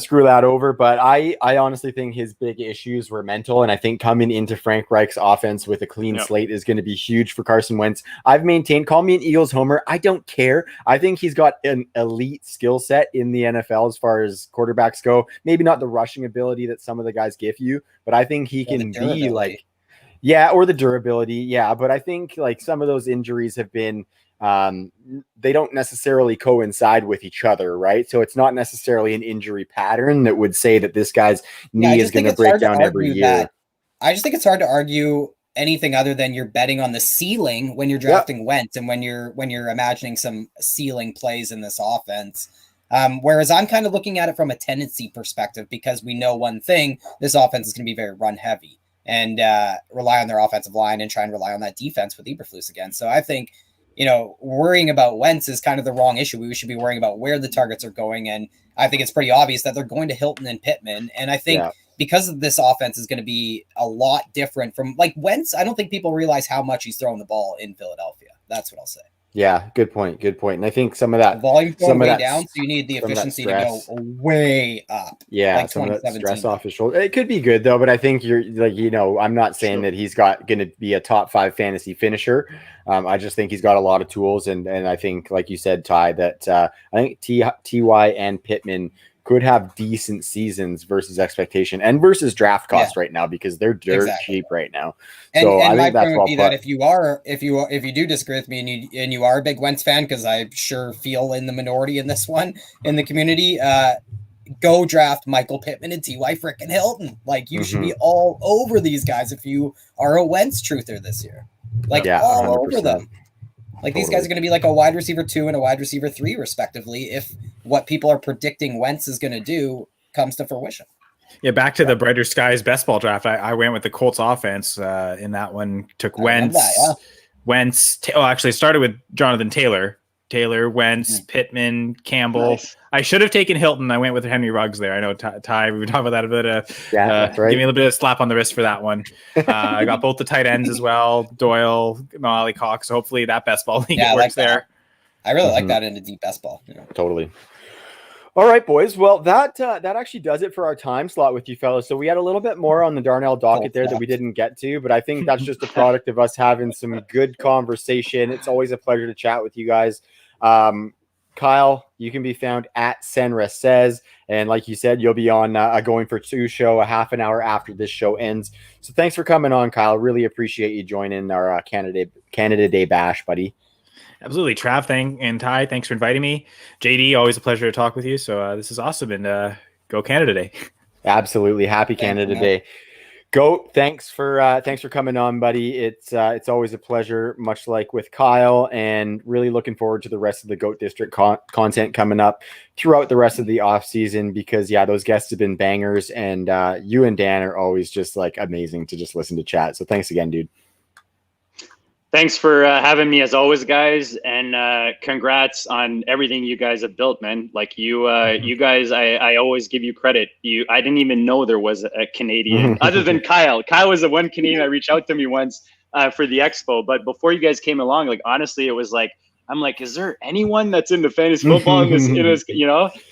screw that over. But I honestly think his big issues were mental. And I think coming into Frank Reich's offense with a clean slate is going to be huge for Carson Wentz. I've maintained, call me an Eagles homer. I don't care. I think he's got an elite skill set in the NFL as far as quarterbacks go. Maybe not the rushing ability that some of the guys give you, but I think he can be like, or the durability. Yeah. But I think like some of those injuries have been, they don't necessarily coincide with each other, right? So it's not necessarily an injury pattern that would say that this guy's knee is going to break down every year. I just think it's hard to argue anything other than you're betting on the ceiling when you're drafting Wentz and when you're imagining some ceiling plays in this offense. Whereas I'm kind of looking at it from a tendency perspective, because we know one thing, this offense is going to be very run heavy and rely on their offensive line and try and rely on that defense with Eberflus again. So I think, worrying about Wentz is kind of the wrong issue. We should be worrying about where the targets are going. And I think it's pretty obvious that they're going to Hilton and Pittman. And I think because of this offense is going to be a lot different from like Wentz, I don't think people realize how much he's throwing the ball in Philadelphia. That's what I'll say. Yeah, good point. And I think some of that volume going way down, so you need the efficiency to go way up. Yeah, like some of that stress off his shoulder. It could be good though, but I think you're like, I'm not saying that he's going to be a top 5 fantasy finisher. I just think he's got a lot of tools, and I think, like you said, Ty, that I think Ty and Pittman could have decent seasons versus expectation and versus draft cost right now, because they're dirt cheap right now. So and I think that's well put. That if you do disagree with me and you are a big Wentz fan, because I sure feel in the minority in this one in the community, go draft Michael Pittman and T.Y. frickin' Hilton. Like, you should be all over these guys if you are a Wentz truther this year. Like, all 100%. Over them. Like, these guys are going to be like a wide receiver 2 and a wide receiver 3, respectively, if what people are predicting Wentz is going to do comes to fruition. Yeah, back to the Brighter Skies best ball draft. I went with the Colts offense in that one. Took Wentz. Actually, it started with Jonathan Taylor. Wentz, Pittman, Campbell. Nice. I should have taken Hilton. I went with Henry Ruggs there. I know Ty. We were talking about that a bit. That's right. Give me a little bit of slap on the wrist for that one. I got both the tight ends as well. Doyle, Molly Cox. So hopefully that best ball league works there. I really like that in a deep best ball. Totally. All right, boys. Well, that actually does it for our time slot with you fellas. So we had a little bit more on the Darnell docket there that we didn't get to, but I think that's just a product of us having some good conversation. It's always a pleasure to chat with you guys. Kyle, you can be found at Senra Says, and like you said, you'll be on a Going for Two show a half an hour after this show ends. So thanks for coming on, Kyle. Really appreciate you joining our Canada Day bash, buddy. Absolutely. Trav, and Ty, thanks for inviting me. JD, always a pleasure to talk with you. So this is awesome, and go Canada Day. Absolutely. Happy Canada Day. Goat, thanks for coming on, buddy. It's always a pleasure, much like with Kyle, and really looking forward to the rest of the Goat District content coming up throughout the rest of the off season, because those guests have been bangers, and you and Dan are always just like amazing to just listen to chat. So thanks again, dude. Thanks for having me as always, guys, and congrats on everything you guys have built, man. Like you guys, I always give you credit. I didn't even know there was a Canadian other than Kyle. Kyle was the one Canadian that reached out to me once for the expo. But before you guys came along, like honestly, it was like, I'm like, is there anyone that's into fantasy football in this,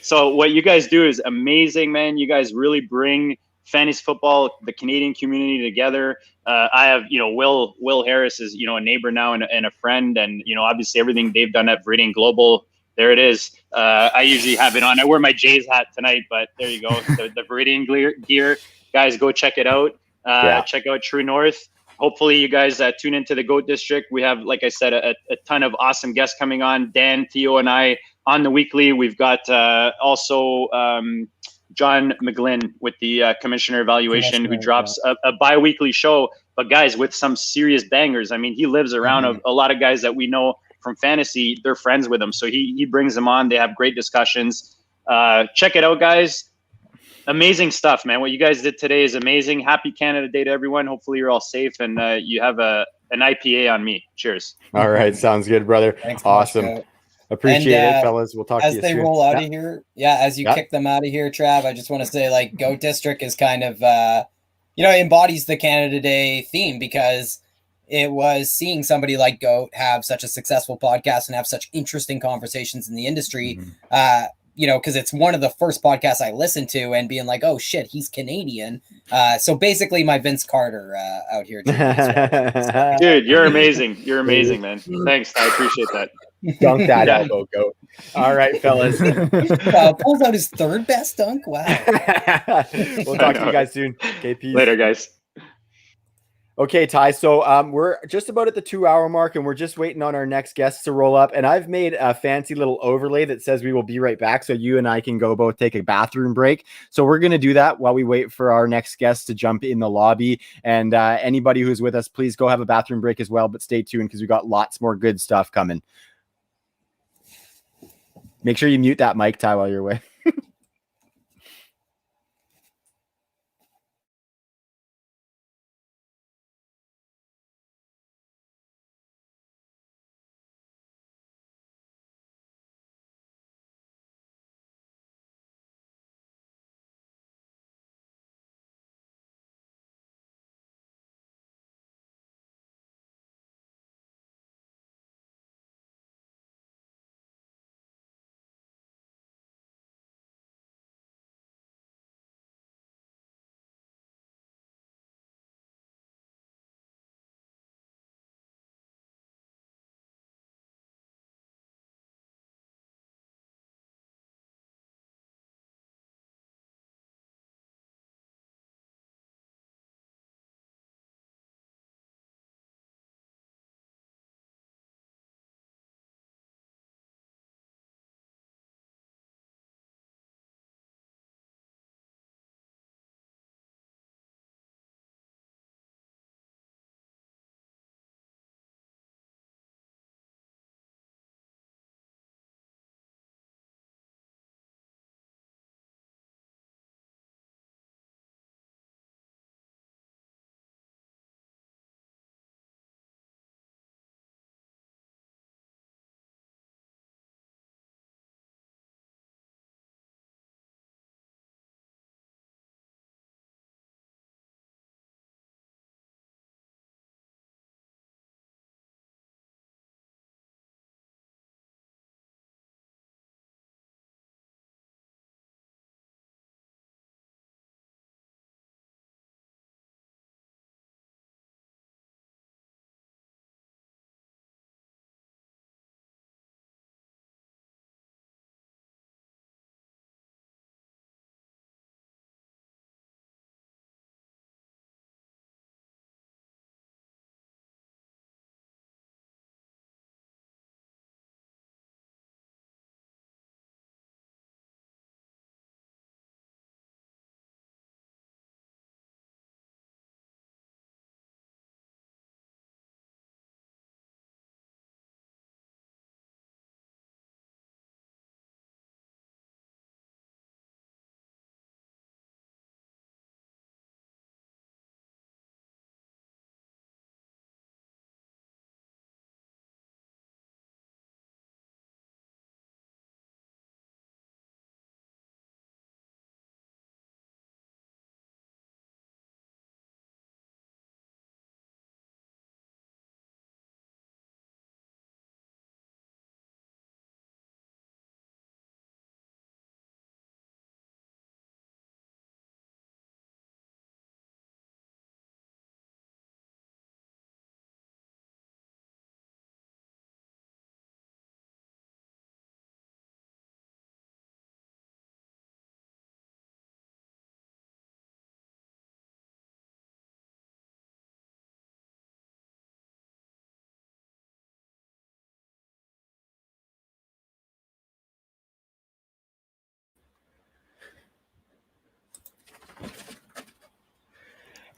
So what you guys do is amazing, man. You guys really bring fantasy football, the Canadian community together. I have, Will Harris is, a neighbor now and a friend, and, obviously everything they've done at Viridian Global, there it is. I usually have it on. I wear my Jays hat tonight, but there you go. The Viridian gear, guys, go check it out. Check out True North. Hopefully you guys tune into the Goat District. We have, like I said, a ton of awesome guests coming on. Dan, Theo, and I on the weekly. We've got also John McGlynn with the Commissioner Evaluation, who drops a bi-weekly show, but guys, with some serious bangers. I mean, he lives around a lot of guys that we know from fantasy. They're friends with him, so he brings them on. They have great discussions. Check it out, guys. Amazing stuff, man. What you guys did today is amazing. Happy Canada Day to everyone. Hopefully you're all safe, and you have an IPA on me. Cheers. All right. Sounds good, brother. Thanks, awesome. Appreciate it, fellas. We'll talk to you soon. As they roll out of here, as you kick them out of here, Trav, I just want to say, like, Goat District is kind of, embodies the Canada Day theme, because it was seeing somebody like Goat have such a successful podcast and have such interesting conversations in the industry, because it's one of the first podcasts I listened to, and being like, oh shit, he's Canadian. So basically my Vince Carter out here. Dude, you're amazing. You're amazing, man. Thanks. I appreciate that. Dunk that elbow, Goat. All right, fellas. Pulls out his third best dunk. Wow. We'll talk to you guys soon. Okay, peace. Later, guys. Okay, Ty. So we're just about at the 2-hour mark, and we're just waiting on our next guests to roll up. And I've made a fancy little overlay that says we will be right back, so you and I can go both take a bathroom break. So we're going to do that while we wait for our next guests to jump in the lobby. And anybody who's with us, please go have a bathroom break as well, but stay tuned because we got lots more good stuff coming. Make sure you mute that mic, Ty, while you're away.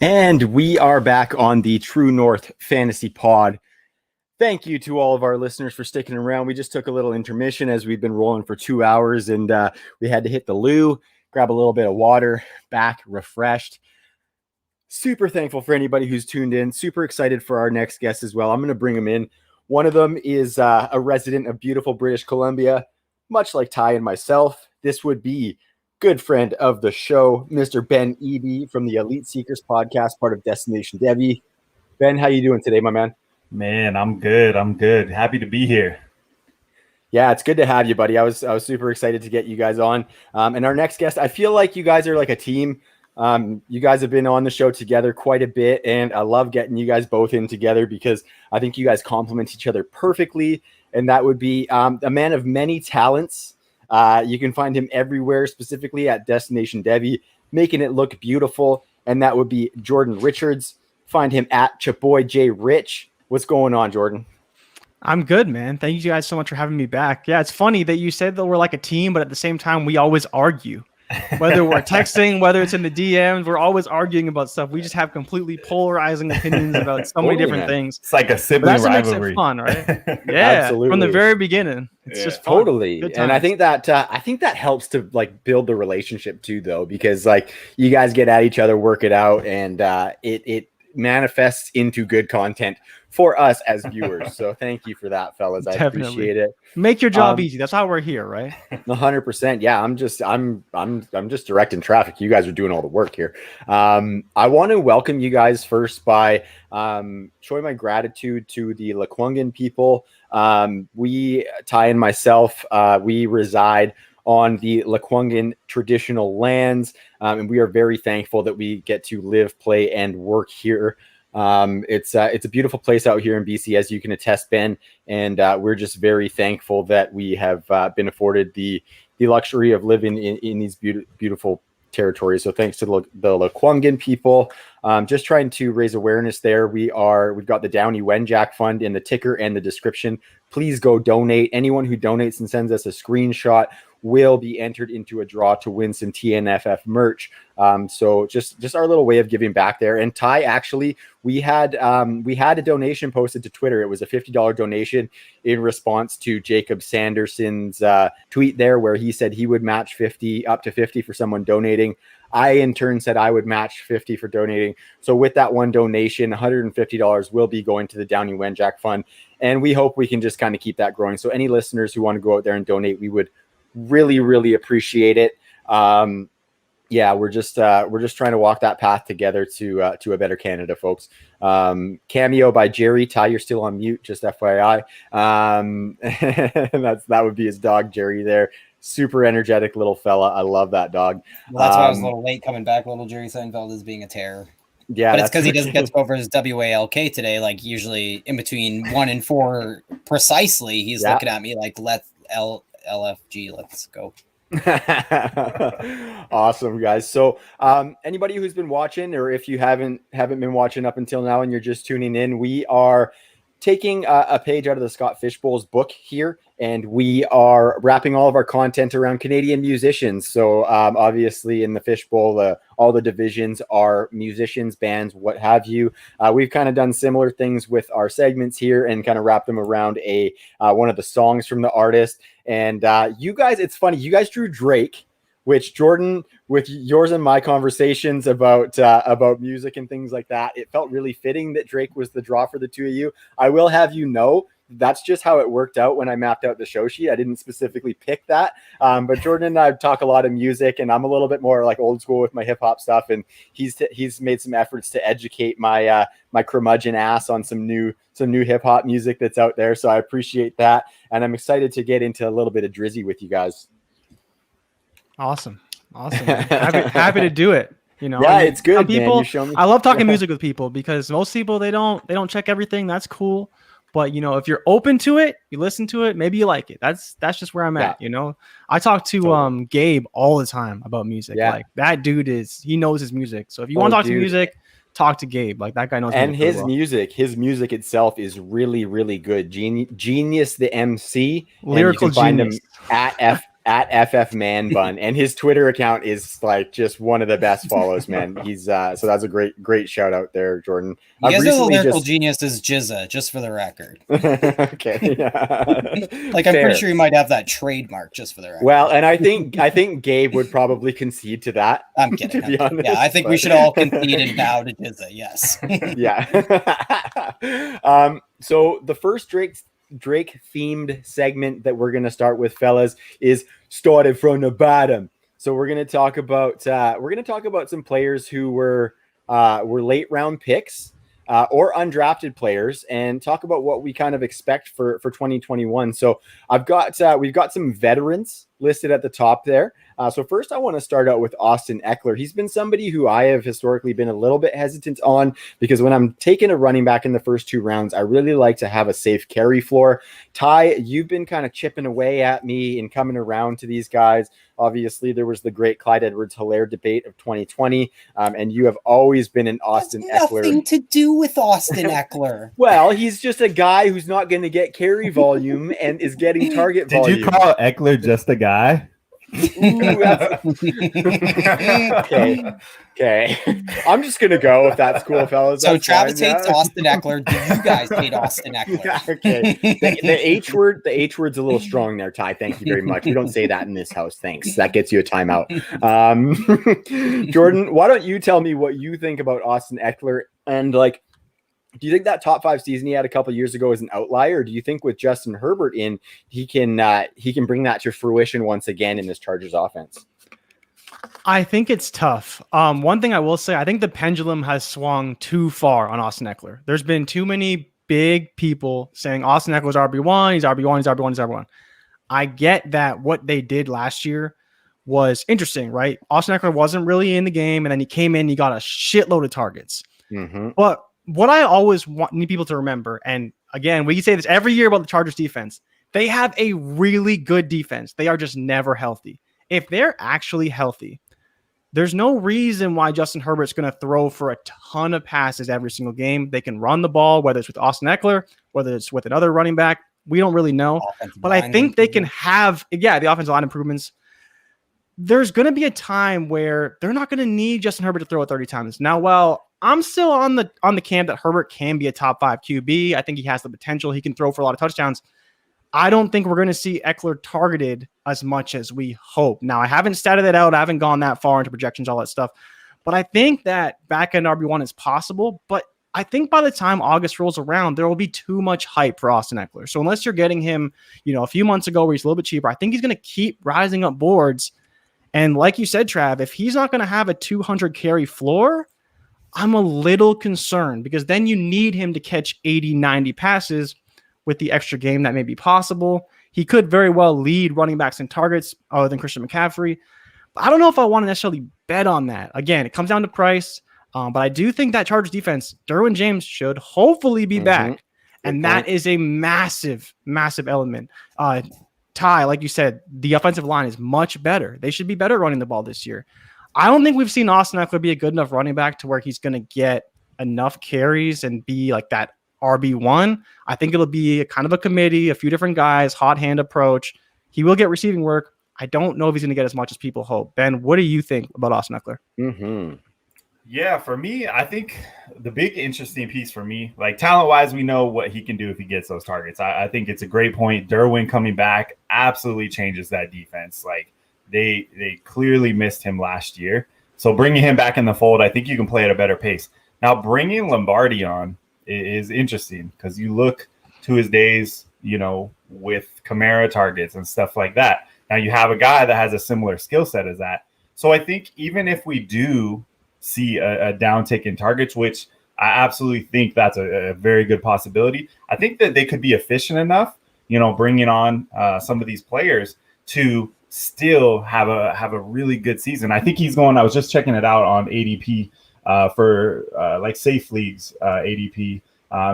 And we are back on the True North Fantasy Pod. Thank you to all of our listeners for sticking around. We just took a little intermission as we've been rolling for 2 hours, and we had to hit the loo, grab a little bit of water, back refreshed. Super thankful for anybody who's tuned in. Super excited for our next guest as well. I'm going to bring them in. One of them is a resident of beautiful British Columbia, much like Ty and myself. This would be good friend of the show, Mr. Ben Eby from the Elite Seekers podcast, part of Destination Debbie. Ben, how you doing today, my man? Man, I'm good. I'm good. Happy to be here. Yeah, it's good to have you, buddy. I was super excited to get you guys on. And our next guest, I feel like you guys are like a team. You guys have been on the show together quite a bit, and I love getting you guys both in together because I think you guys complement each other perfectly. And that would be a man of many talents. You can find him everywhere, specifically at Destination Debbie, making it look beautiful. And that would be Jordan Richards. Find him at Chaboy J Rich. What's going on, Jordan? I'm good, man. Thank you guys so much for having me back. Yeah, it's funny that you said that we're like a team, but at the same time, we always argue. Whether we're texting, whether it's in the DMs, we're always arguing about stuff. We just have completely polarizing opinions about so many different things. It's like a sibling rivalry. Makes it fun, right? Yeah, Absolutely. From the very beginning. It's just fun. Totally. And I think that helps to like build the relationship too, though, because like you guys get at each other, work it out, and it manifests into good content for us as viewers. So thank you for that, fellas. I appreciate it. Make your job easy. That's how we're here, right? 100%. Yeah, I'm just directing traffic. You guys are doing all the work here. I want to welcome you guys first by showing my gratitude to the Lekwungen people. We, Ty and myself, we reside on the Lekwungen traditional lands, and we are very thankful that we get to live, play, and work here. It's a beautiful place out here in BC, as you can attest, Ben, and we're just very thankful that we have been afforded the luxury of living in these beautiful territories. So thanks to the Lekwungen people. Just trying to raise awareness there. We've got the Downey Wenjack Fund in the ticker and the description. Please go donate. Anyone who donates and sends us a screenshot will be entered into a draw to win some TNFF merch. So just our little way of giving back there. And Ty, actually, we had a donation posted to Twitter. It was a $50 donation in response to Jacob Sanderson's tweet there, where he said he would match up to 50 for someone donating. I in turn said I would match 50 for donating. So with that one donation, $150 will be going to the Downey Wenjack Fund. And we hope we can just kind of keep that growing. So any listeners who want to go out there and donate, we would really, really appreciate it. Yeah, we're just trying to walk that path together to a better Canada, folks. Cameo by Jerry. Ty, you're still on mute, just FYI. That would be his dog, Jerry there. Super energetic little fella. I love that dog. Well, that's why I was a little late coming back. Little Jerry Seinfeld is being a terror. Yeah, but it's because he doesn't get to go for his WALK today. Like usually in between 1 and 4 precisely, he's looking at me like, let's LFG, let's go. Awesome, guys. So anybody who's been watching, or if you haven't been watching up until now and you're just tuning in, we are taking a page out of the Scott Fishbowl's book here, and we are wrapping all of our content around Canadian musicians. So obviously in the Fishbowl, all the divisions are musicians, bands, what have you. We've kind of done similar things with our segments here and kind of wrapped them around one of the songs from the artist. And you guys, it's funny, you guys drew Drake, which Jordan, with yours and my conversations about music and things like that, it felt really fitting that Drake was the draw for the two of you. I will have you know, that's just how it worked out when I mapped out the show sheet. I didn't specifically pick that. But Jordan and I talk a lot of music, and I'm a little bit more like old school with my hip hop stuff. And he's made some efforts to educate my curmudgeon ass on some new hip hop music that's out there. So I appreciate that. And I'm excited to get into a little bit of Drizzy with you guys. Awesome. Happy to do it. You know, yeah, it's good. People, man. You show me. I love talking music with people because most people they don't check everything. That's cool. But you know, if you're open to it, you listen to it, maybe you like it. That's just where I'm at. You know, I talk to Gabe all the time about music. Yeah. Like that dude he knows his music. So if you want to talk to music, talk to Gabe. Like that guy knows. And his music itself is really, really good. Genius the MC. Lyrical and you can genius. find him at FF Man Bun, and his Twitter account is like just one of the best follows, man. He's so that's a great shout out there, Jordan. You guys know the lyrical genius is Jizza, just for the record. Okay, like I'm pretty sure you might have that trademark, just for the record. Well, and I think Gabe would probably concede to that. I'm kidding. To be honest, yeah, I think we should all concede and bow to Jizza. Yes. Yeah. So the first Drake themed segment that we're going to start with, fellas, is started from the bottom. So we're going to talk about some players who were late round picks or undrafted players, and talk about what we kind of expect for 2021. So we've got some veterans listed at the top there. So first, I want to start out with Austin Eckler. He's been somebody who I have historically been a little bit hesitant on, because when I'm taking a running back in the first 2 rounds, I really like to have a safe carry floor. Ty, you've been kind of chipping away at me and coming around to these guys. Obviously, there was the great Clyde Edwards-Helaire debate of 2020, and you have always been an Austin Eckler. Nothing to do with Austin Eckler. Well, he's just a guy who's not going to get carry volume and is getting target volume. Did you call Eckler just a guy? Okay. I'm just gonna go if that's cool, fellas. So Travis hates Austin Eckler. Do you guys hate Austin Eckler? Okay. The H word's a little strong there, Ty. Thank you very much. We don't say that in this house. Thanks. That gets you a timeout. Jordan, why don't you tell me what you think about Austin Eckler, and do you think that top 5 season he had a couple years ago is an outlier? Or do you think with Justin Herbert in, he can bring that to fruition once again in this Chargers offense? I think it's tough. One thing I will say, I think the pendulum has swung too far on Austin Eckler. There's been too many big people saying Austin Eckler's RB1, he's RB1, he's RB1, he's RB1. I get that what they did last year was interesting, right? Austin Eckler wasn't really in the game, and then he came in, he got a shitload of targets. Mm-hmm. But what I always need people to remember, and again, we say this every year about the Chargers defense, they have a really good defense. They are just never healthy. If they're actually healthy, there's no reason why Justin Herbert's going to throw for a ton of passes every single game. They can run the ball, whether it's with Austin Eckler, whether it's with another running back. We don't really know. But I think they can have, the offensive line improvements. There's going to be a time where they're not going to need Justin Herbert to throw it 30 times. Now, well, I'm still on the camp that Herbert can be a top 5 QB. I think he has the potential. He can throw for a lot of touchdowns. I don't think we're going to see Eckler targeted as much as we hope. Now, I haven't statted it out. I haven't gone that far into projections, all that stuff. But I think that back-end RB1 is possible. But I think by the time August rolls around, there will be too much hype for Austin Eckler. So unless you're getting him, a few months ago where he's a little bit cheaper, I think he's going to keep rising up boards. And like you said, Trav, if he's not going to have a 200 carry floor, I'm a little concerned, because then you need him to catch 80, 90 passes with the extra game that may be possible. He could very well lead running backs in targets other than Christian McCaffrey. But I don't know if I want to necessarily bet on that. Again, it comes down to price. But I do think that Chargers defense, Derwin James should hopefully be back. And that is a massive, massive element. Ty, like you said, the offensive line is much better. They should be better running the ball this year. I don't think we've seen Austin Eckler be a good enough running back to where he's going to get enough carries and be like that RB1. I think it'll be a kind of a committee, a few different guys, hot hand approach. He will get receiving work. I don't know if he's going to get as much as people hope. Ben, what do you think about Austin Eckler? Mm-hmm. Yeah, for me, I think the big interesting piece for me, talent-wise, we know what he can do if he gets those targets. I think it's a great point. Derwin coming back absolutely changes that defense. They clearly missed him last year. So bringing him back in the fold, I think you can play at a better pace. Now, bringing Lombardi on is interesting, because you look to his days, with Kamara targets and stuff like that. Now you have a guy that has a similar skill set as that. So I think even if we do see a downtick in targets, which I absolutely think that's a very good possibility, I think that they could be efficient enough, bringing on some of these players to still have a really good season. I think he's going, I was just checking it out on ADP for safe leagues ADP.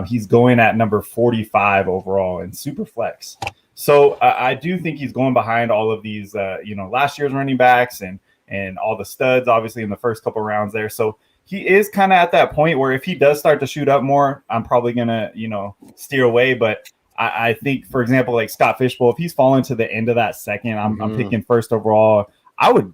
He's going at number 45 overall in super flex. So I do think he's going behind all of these, last year's running backs and all the studs, obviously, in the first couple rounds there. So he is kind of at that point where if he does start to shoot up more, I'm probably going to, steer away. But I think, for example, like Scott Fishbowl, if he's falling to the end of that second, I'm picking first overall. I would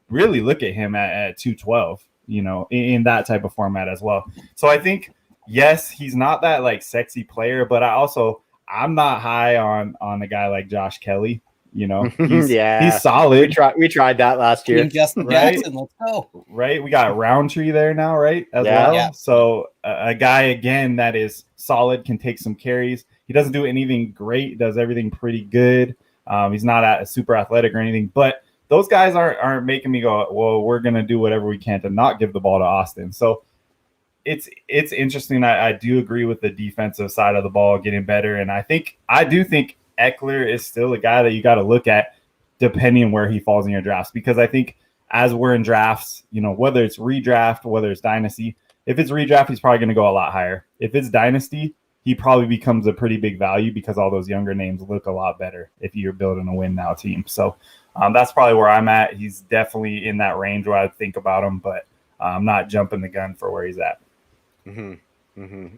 really look at him at 212, in that type of format as well. So I think, yes, he's not that like sexy player, but I'm not high on a guy like Josh Kelly. He's solid. We tried that last year. Justin Jackson, let's go. Right, we got Roundtree there now, right? As Yeah. well. Yeah. So a guy again that is solid, can take some carries. He doesn't do anything great, does everything pretty good. He's not super athletic or anything, but those guys aren't making me go, well, we're gonna do whatever we can to not give the ball to Austin. So it's interesting. I do agree with the defensive side of the ball getting better, and I do think Eckler is still a guy that you got to look at depending on where he falls in your drafts, because I think as we're in drafts, whether it's redraft, whether it's dynasty, if it's redraft, he's probably going to go a lot higher. If it's dynasty, he probably becomes a pretty big value because all those younger names look a lot better if you're building a win now team. So that's probably where I'm at. He's definitely in that range where I think about him, but I'm not jumping the gun for where he's at.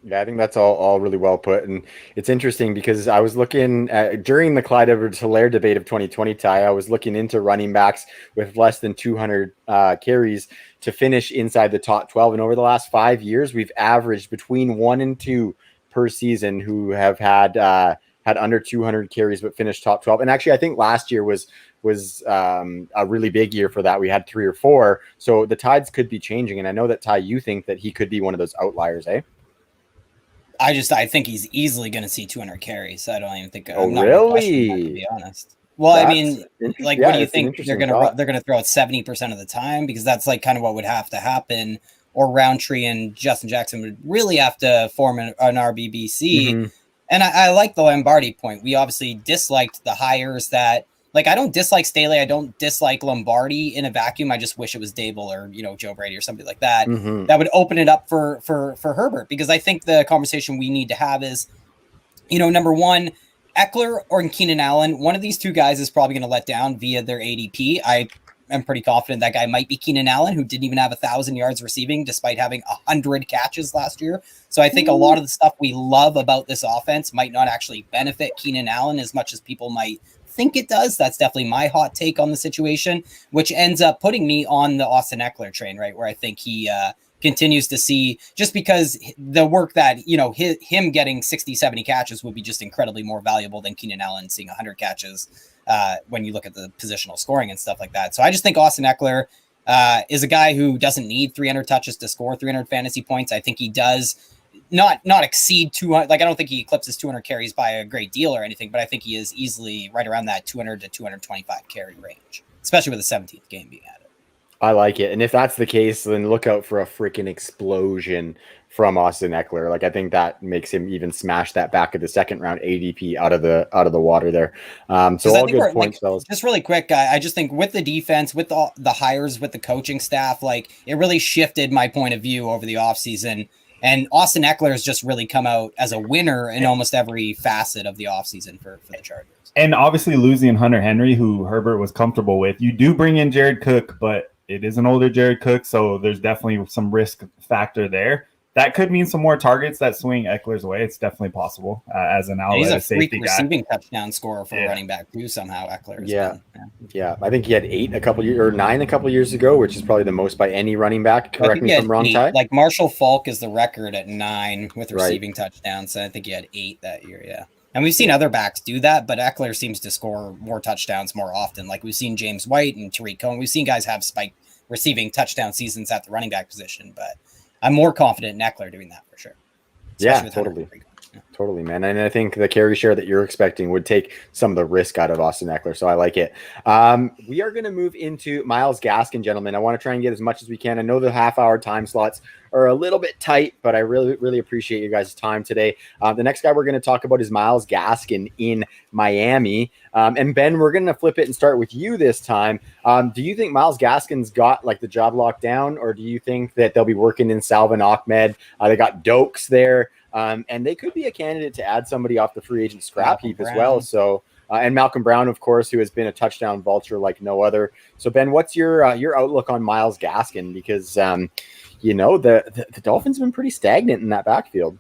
Yeah, I think that's all really well put, and it's interesting because I was looking at, during the Clyde Edwards-Helaire debate of 2020, Ty, I was looking into running backs with less than 200 carries to finish inside the top 12, and over the last 5 years, we've averaged between 1 and 2 per season who have had under 200 carries but finished top 12. And actually, I think last year was a really big year for that. We had 3 or 4, so the tides could be changing. And I know that, Ty, you think that he could be one of those outliers, eh? I think he's easily going to see 200 carries. I don't even think. Oh, I'm not really? that, to be honest. Well, I mean, like, what do you think they're going to throw it 70% of the time? Because that's like kind of what would have to happen. Or Roundtree and Justin Jackson would really have to form an RBBC. And I like the Lombardi point. We obviously disliked the hires that, like, I don't dislike Staley. I don't dislike Lombardi in a vacuum. I just wish it was Dable or, Joe Brady or somebody like that. That would open it up for Herbert, because I think the conversation we need to have is, number one, Eckler or Keenan Allen, one of these two guys is probably going to let down via their ADP. I'm pretty confident that guy might be Keenan Allen, who didn't even have 1,000 yards receiving despite having 100 catches last year. So I think a lot of the stuff we love about this offense might not actually benefit Keenan Allen as much as people might think it does. That's definitely my hot take on the situation, which ends up putting me on the Austin Eckler train, right? Where I think he continues to see, just because the work that, him getting 60, 70 catches would be just incredibly more valuable than Keenan Allen seeing 100 catches. When you look at the positional scoring and stuff like that. So I just think Austin Eckler is a guy who doesn't need 300 touches to score 300 fantasy points. I think he does not exceed 200. Like, I don't think he eclipses 200 carries by a great deal or anything, but I think he is easily right around that 200 to 225 carry range, especially with the 17th game being added. I like it. And if that's the case, then look out for a freaking explosion from Austin Eckler. Like, I think that makes him even smash that back of the second round ADP out of the water there. So all good points, fellas. Just really quick, I just think with the defense, with the hires, with the coaching staff, like, it really shifted my point of view over the offseason. And Austin Eckler has just really come out as a winner in almost every facet of the offseason for the Chargers. And obviously losing Hunter Henry, who Herbert was comfortable with. You do bring in Jared Cook, but it is an older Jared Cook, so there's definitely some risk factor there. That could mean some more targets that swing Eckler's way. It's definitely possible as an outlet. He's a safety freak guy. Receiving touchdown scorer for a running back too. Somehow Eckler. Yeah. I think he had 9 a couple years ago, which is probably the most by any running back. Correct me if I'm wrong, Ty. Like Marshall Faulk is the record at 9 with receiving touchdowns. So I think he had 8 that year. Yeah. And we've seen other backs do that, but Eckler seems to score more touchdowns more often. Like we've seen James White and Tariq Cohen. We've seen guys have spiked receiving touchdown seasons at the running back position, but I'm more confident in Eckler doing that for sure. Yeah, totally. Totally, man. And I think the carry share that you're expecting would take some of the risk out of Austin Eckler. So I like it. We are going to move into Myles Gaskin, gentlemen. I want to try and get as much as we can. I know the half-hour time slots are a little bit tight, but I really, really appreciate you guys' time today. The next guy we're going to talk about is Myles Gaskin in Miami. And Ben, we're going to flip it and start with you this time. Do you think Myles Gaskin's got like the job locked down, or do you think that they'll be working in Salvin Ahmed? They got Dokes there. And they could be a candidate to add somebody off the free agent scrap heap as well. So, and Malcolm Brown, of course, who has been a touchdown vulture like no other. So, Ben, what's your outlook on Myles Gaskin? Because, the Dolphins have been pretty stagnant in that backfield.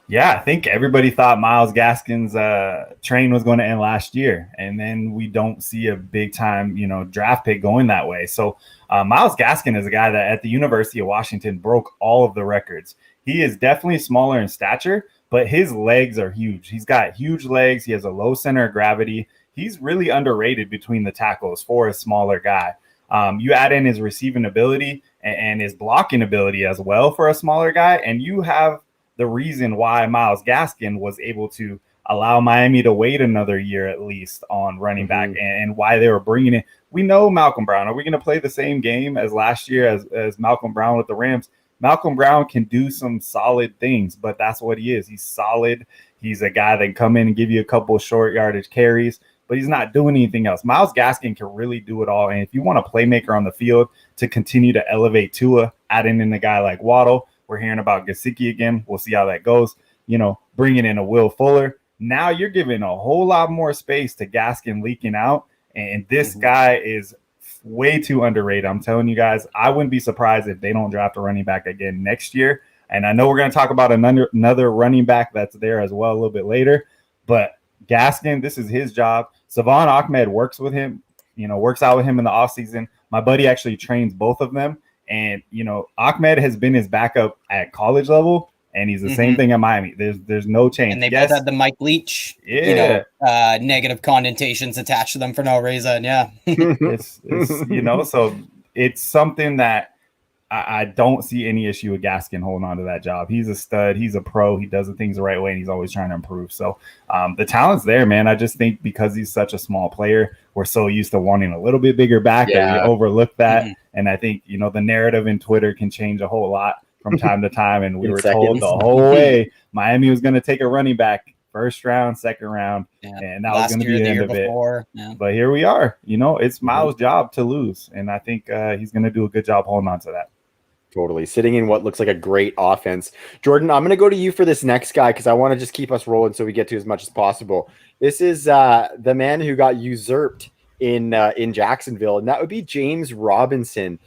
Yeah, I think everybody thought Myles Gaskin's train was going to end last year, and then we don't see a big time, draft pick going that way. So Myles Gaskin is a guy that at the University of Washington broke all of the records. He is definitely smaller in stature, but his legs are huge. He's got huge legs. He has a low center of gravity. He's really underrated between the tackles for a smaller guy. You add in his receiving ability and his blocking ability as well for a smaller guy, and you have the reason why Myles Gaskin was able to allow Miami to wait another year at least on running back and why they were bringing in. We know Malcolm Brown. Are we going to play the same game as last year as Malcolm Brown with the Rams? Malcolm Brown can do some solid things, but that's what he is. He's solid. He's a guy that can come in and give you a couple of short yardage carries, but he's not doing anything else. Myles Gaskin can really do it all. And if you want a playmaker on the field to continue to elevate Tua, adding in a guy like Waddle, we're hearing about Gesicki again. We'll see how that goes. Bringing in a Will Fuller. Now you're giving a whole lot more space to Gaskin leaking out. And this guy is way too underrated. I'm telling you guys, I wouldn't be surprised if they don't draft a running back again next year. And I know we're going to talk about another running back that's there as well a little bit later. But Gaskin, this is his job. Savon Ahmed works with him, works out with him in the offseason. My buddy actually trains both of them. And, Ahmed has been his backup at college level, and he's the same thing at Miami. There's no change. And they both had the Mike Leach, negative connotations attached to them for no reason. Yeah. it's so it's something that I don't see any issue with Gaskin holding on to that job. He's a stud. He's a pro. He does the things the right way, and he's always trying to improve. So the talent's there, man. I just think because he's such a small player, we're so used to wanting a little bit bigger back that we overlook that. And I think, the narrative in Twitter can change a whole lot from time to time. And we were told the whole way Miami was going to take a running back first round, second round, and that was going to be the end of it. Yeah. But here we are. It's Myles' job to lose, and I think he's going to do a good job holding on to that. Totally. Sitting in what looks like a great offense. Jordan, I'm going to go to you for this next guy because I want to just keep us rolling so we get to as much as possible. This is the man who got usurped in Jacksonville, and that would be James Robinson.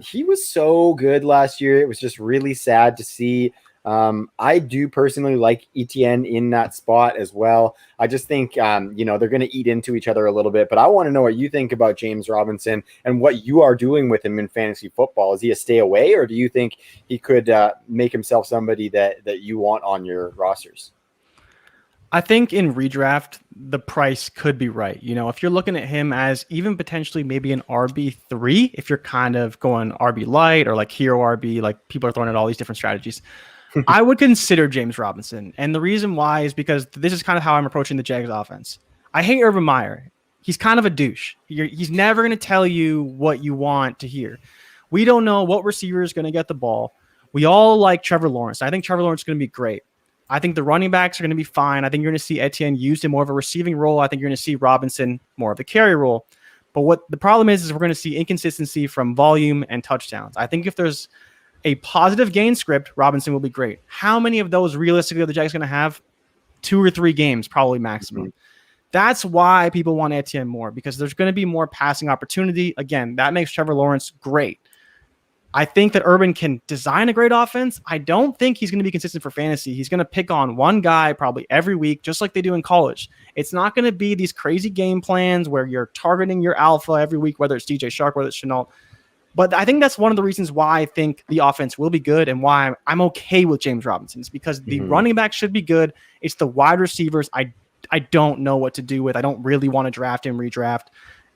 He was so good last year. It was just really sad to see. I do personally like Etienne in that spot as well. I just think, they're going to eat into each other a little bit, but I want to know what you think about James Robinson and what you are doing with him in fantasy football. Is he a stay away, or do you think he could make himself somebody that you want on your rosters? I think in redraft, the price could be right. If you're looking at him as even potentially maybe an RB3, if you're kind of going RB light or like hero RB, like people are throwing out all these different strategies, I would consider James Robinson. And the reason why is because this is kind of how I'm approaching the Jags offense. I hate Urban Meyer. He's kind of a douche. He's never going to tell you what you want to hear. We don't know what receiver is going to get the ball. We all like Trevor Lawrence. I think Trevor Lawrence is going to be great. I think the running backs are going to be fine. I think you're going to see Etienne used in more of a receiving role. I think you're going to see Robinson more of a carry role. But what the problem is we're going to see inconsistency from volume and touchdowns. I think if there's a positive gain script, Robinson will be great. How many of those realistically are the Jags going to have? 2 or 3 games, probably maximum. That's why people want Etienne more, because there's going to be more passing opportunity. Again, that makes Trevor Lawrence great. I think that Urban can design a great offense. I don't think he's going to be consistent for fantasy. He's going to pick on one guy probably every week, just like they do in college. It's not going to be these crazy game plans where you're targeting your alpha every week, whether it's DJ Shark, whether it's Chenault. But I think that's one of the reasons why I think the offense will be good and why I'm okay with James Robinson. It's because the running back should be good. It's the wide receivers I don't know what to do with. I don't really want to draft him, redraft.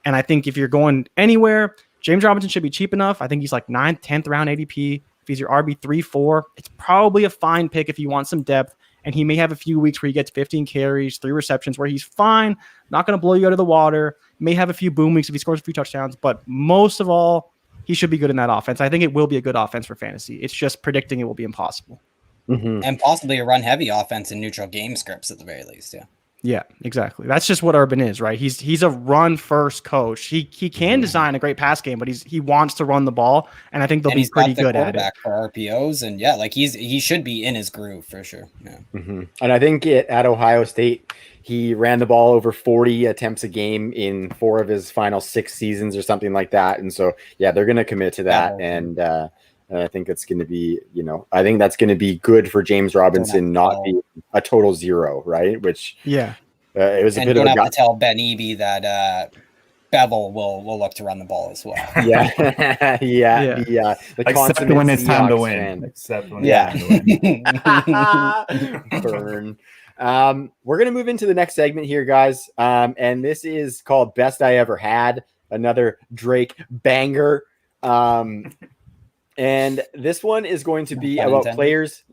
And I think if you're going anywhere, James Robinson should be cheap enough. I think he's like 9th, 10th round ADP. If he's your RB 3-4, it's probably a fine pick if you want some depth. And he may have a few weeks where he gets 15 carries, 3 receptions, where he's fine, not going to blow you out of the water. May have a few boom weeks if he scores a few touchdowns. But most of all, he should be good in that offense. I think it will be a good offense for fantasy. It's just predicting it will be impossible. And possibly a run-heavy offense in neutral game scripts at the very least, yeah. Yeah, exactly. That's just what Urban is, right? He's a run-first coach. He can design a great pass game, but he wants to run the ball, and I think they'll be pretty good at it. For RPOs, and yeah, like he should be in his groove for sure. Yeah. And I think at Ohio State, he ran the ball over 40 attempts a game in 4 of his final 6 seasons or something like that. And so, yeah, they're going to commit to that. And And I think it's going to be, I think that's going to be good for James Robinson not being a total zero, right? Which Yeah. It was a And bit don't of a have to tell Ben Eby that Bevel will look to run the ball as well. yeah, Yeah. the Except consummate when it's time to Seahawks win. fan. Except when it's time to win. Burn. We're gonna move into the next segment here, guys. And this is called Best I Ever Had, another Drake banger. And this one is going to be about players,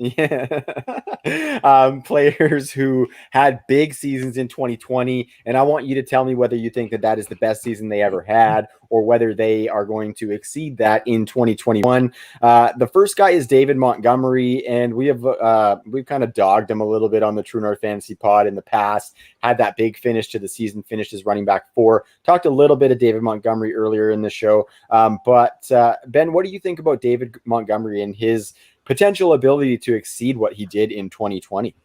players who had big seasons in 2020. And I want you to tell me whether you think that is the best season they ever had, or whether they are going to exceed that in 2021. The first guy is David Montgomery, and we've kind of dogged him a little bit on the True North Fantasy Pod in the past. Had that big finish to the season, finished as running back 4. Talked a little bit of David Montgomery earlier in the show, but Ben, what do you think about David Montgomery and his potential ability to exceed what he did in 2020?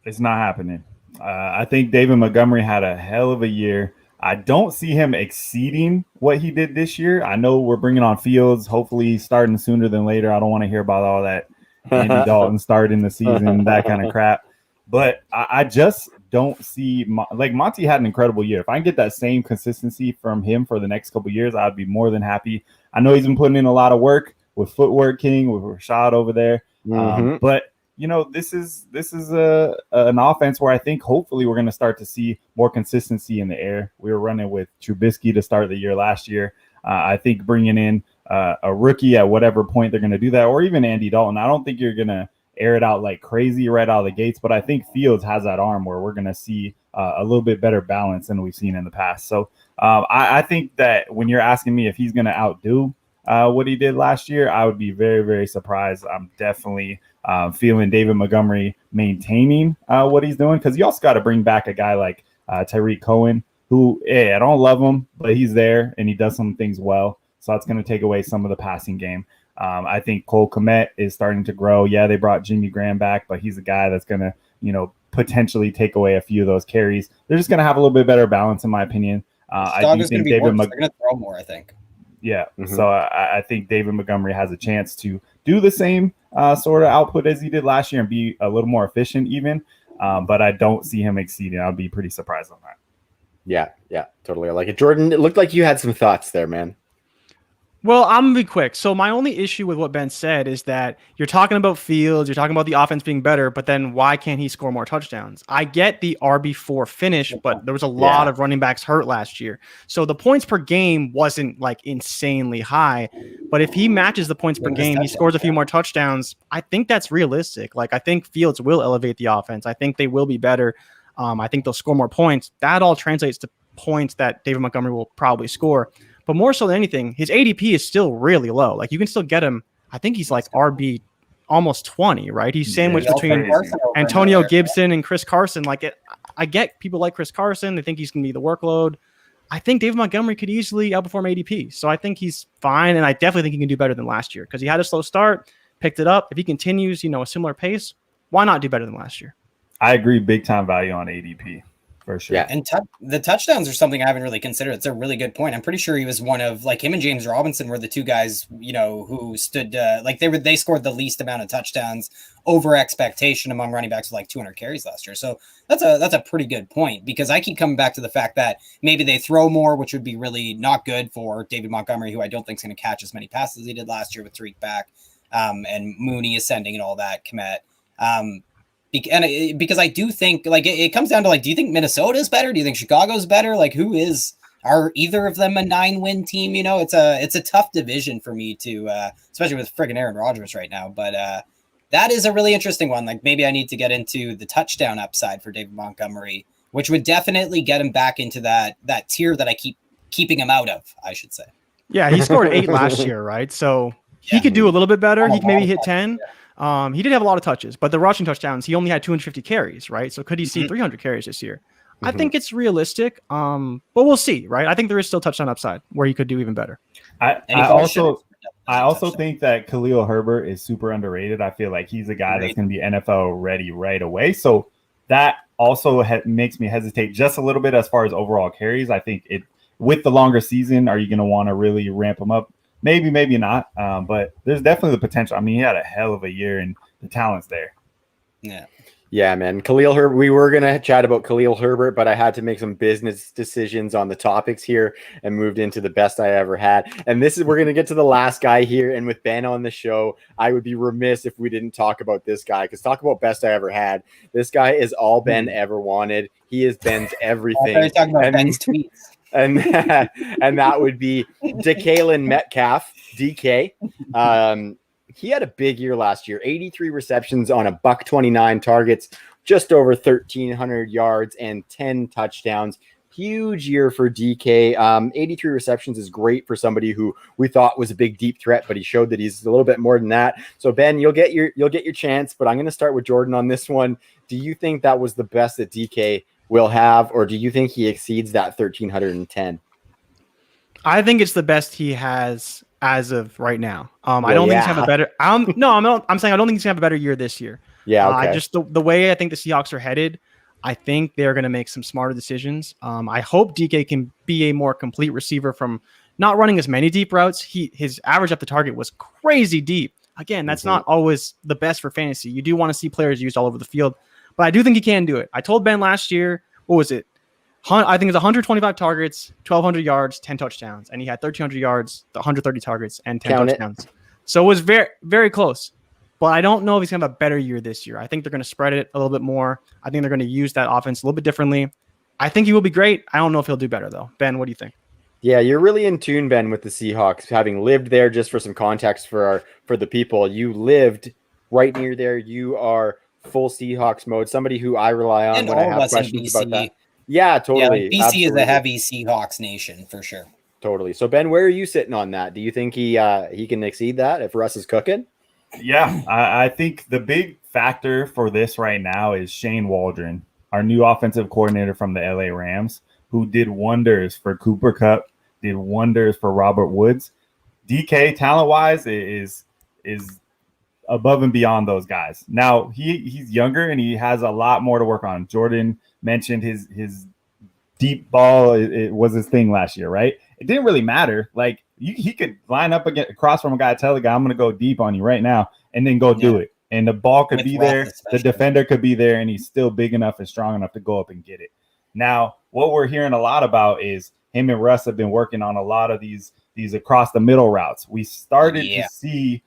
It's not happening. I think David Montgomery had a hell of a year. I don't see him exceeding what he did this year. I know we're bringing on Fields, hopefully starting sooner than later. I don't want to hear about all that Andy Dalton starting the season, that kind of crap. But I just don't see Monty had an incredible year. If I can get that same consistency from him for the next couple of years, I'd be more than happy. I know he's been putting in a lot of work with Footwork King, with Rashad over there. But this is an offense where I think hopefully we're going to start to see more consistency in the air. We were running with Trubisky to start the year last year. I think bringing in a rookie at whatever point they're going to do that, or even Andy Dalton, I don't think you're going to air it out like crazy right out of the gates, but I think Fields has that arm where we're going to see a little bit better balance than we've seen in the past. So I think that when you're asking me if he's going to outdo what he did last year, I would be very, very surprised. I'm definitely feeling David Montgomery maintaining what he's doing, because you also got to bring back a guy like Tyreek Cohen, who, I don't love him, but he's there and he does some things well. So that's going to take away some of the passing game. I think Cole Kmet is starting to grow. Yeah, they brought Jimmy Graham back, but he's a guy that's going to, potentially take away a few of those carries. They're just going to have a little bit better balance, in my opinion. I do think David Montgomery going to throw more, I think. Yeah, so I think David Montgomery has a chance to do the same sort of output as he did last year and be a little more efficient even, but I don't see him exceeding. I'll be pretty surprised on that. Yeah, totally. I like it. Jordan, it looked like you had some thoughts there, man. Well, I'm going to be quick. So my only issue with what Ben said is that you're talking about Fields, you're talking about the offense being better, but then why can't he score more touchdowns? I get the RB4 finish, but there was a lot of running backs hurt last year. So the points per game wasn't like insanely high, but if he matches the points per game, he scores a few more touchdowns. I think that's realistic. Like, I think Fields will elevate the offense. I think they will be better. I think they'll score more points. That all translates to points that David Montgomery will probably score. But more so than anything, his ADP is still really low. Like, you can still get him. I think he's like RB almost 20, right? He's sandwiched between Antonio Gibson and Chris Carson. I get people like Chris Carson. They think he's going to be the workload. I think David Montgomery could easily outperform ADP. So I think he's fine. And I definitely think he can do better than last year because he had a slow start, picked it up. If he continues, a similar pace, why not do better than last year? I agree. Big time value on ADP. For sure. Yeah, and the touchdowns are something I haven't really considered. It's a really good point. I'm pretty sure he was one of, like, him and James Robinson were the two guys, who stood they scored the least amount of touchdowns over expectation among running backs with like 200 carries last year. So that's a pretty good point, because I keep coming back to the fact that maybe they throw more, which would be really not good for David Montgomery, who I don't think is going to catch as many passes as he did last year with Tariq back, and Mooney ascending and all that, Kmet. Because I do think, like, it comes down to, like, do you think Minnesota is better? Do you think Chicago's better? Like, are either of them a 9-win team? It's a tough division for me to, especially with friggin' Aaron Rodgers right now. But that is a really interesting one. Like, maybe I need to get into the touchdown upside for David Montgomery, which would definitely get him back into that tier that I keep keeping him out of, I should say. Yeah, he scored 8 last year, right? So he could do a little bit better. He could maybe hit 10. Yeah. He did have a lot of touches, but the rushing touchdowns, he only had 250 carries, right? So could he see 300 carries this year? I think it's realistic, but we'll see, right? I think there is still touchdown upside where he could do even better. I also think that Khalil Herbert is super underrated. I feel like he's a guy that's going to be NFL ready right away. So that also makes me hesitate just a little bit as far as overall carries. I think with the longer season, are you going to want to really ramp him up? maybe not. But there's definitely the potential. I mean, he had a hell of a year, and the talent's there. Yeah. Yeah, man. Khalil Herbert. We were going to chat about Khalil Herbert, but I had to make some business decisions on the topics here and moved into the best I ever had. And we're going to get to the last guy here. And with Ben on the show, I would be remiss if we didn't talk about this guy, because talk about best I ever had. This guy is all Ben ever wanted. He is Ben's everything. I talking about Ben's tweets. And that would be DeKalen Metcalf, DK. He had a big year last year, 83 receptions on $129 targets, just over 1,300 yards and 10 touchdowns. Huge year for DK. 83 receptions is great for somebody who we thought was a big deep threat, but he showed that he's a little bit more than that. So Ben, you'll get your chance, but I'm going to start with Jordan on this one. Do you think that was the best that DK will have, or do you think he exceeds that 1,310? I think it's the best he has as of right now. I don't think he's have a better. I'm saying I don't think he's gonna have a better year this year. Yeah, okay. Just the way I think the Seahawks are headed, I think they're gonna make some smarter decisions. I hope DK can be a more complete receiver from not running as many deep routes. His average up the target was crazy deep. Again, that's not always the best for fantasy. You do want to see players used all over the field, but I do think he can do it. I told Ben last year, what was it? I think it's 125 targets, 1,200 yards, 10 touchdowns. And he had 1,300 yards, 130 targets, and 10 touchdowns. So it was very, very close. But I don't know if he's going to have a better year this year. I think they're going to spread it a little bit more. I think they're going to use that offense a little bit differently. I think he will be great. I don't know if he'll do better, though. Ben, what do you think? Yeah, you're really in tune, Ben, with the Seahawks. Having lived there, just for some context for the people, you lived right near there. You are full Seahawks mode. Somebody who I rely on And when I have questions about that. Yeah, totally. Yeah, BC is a heavy Seahawks nation for sure. Totally. So Ben, where are you sitting on that? Do you think he can exceed that if Russ is cooking? Yeah, I think the big factor for this right now is Shane Waldron, our new offensive coordinator from the LA Rams, who did wonders for Cooper Kupp, did wonders for Robert Woods. DK, talent-wise, is above and beyond those guys. Now, he's younger and he has a lot more to work on. Jordan mentioned his deep ball. It was his thing last year, right? It didn't really matter. Like, he could line up across from a guy, tell the guy, I'm going to go deep on you right now, and then go do it. And the ball could be there. The defender could be there, and he's still big enough and strong enough to go up and get it. Now, what we're hearing a lot about is him and Russ have been working on a lot of these across the middle routes. We started to see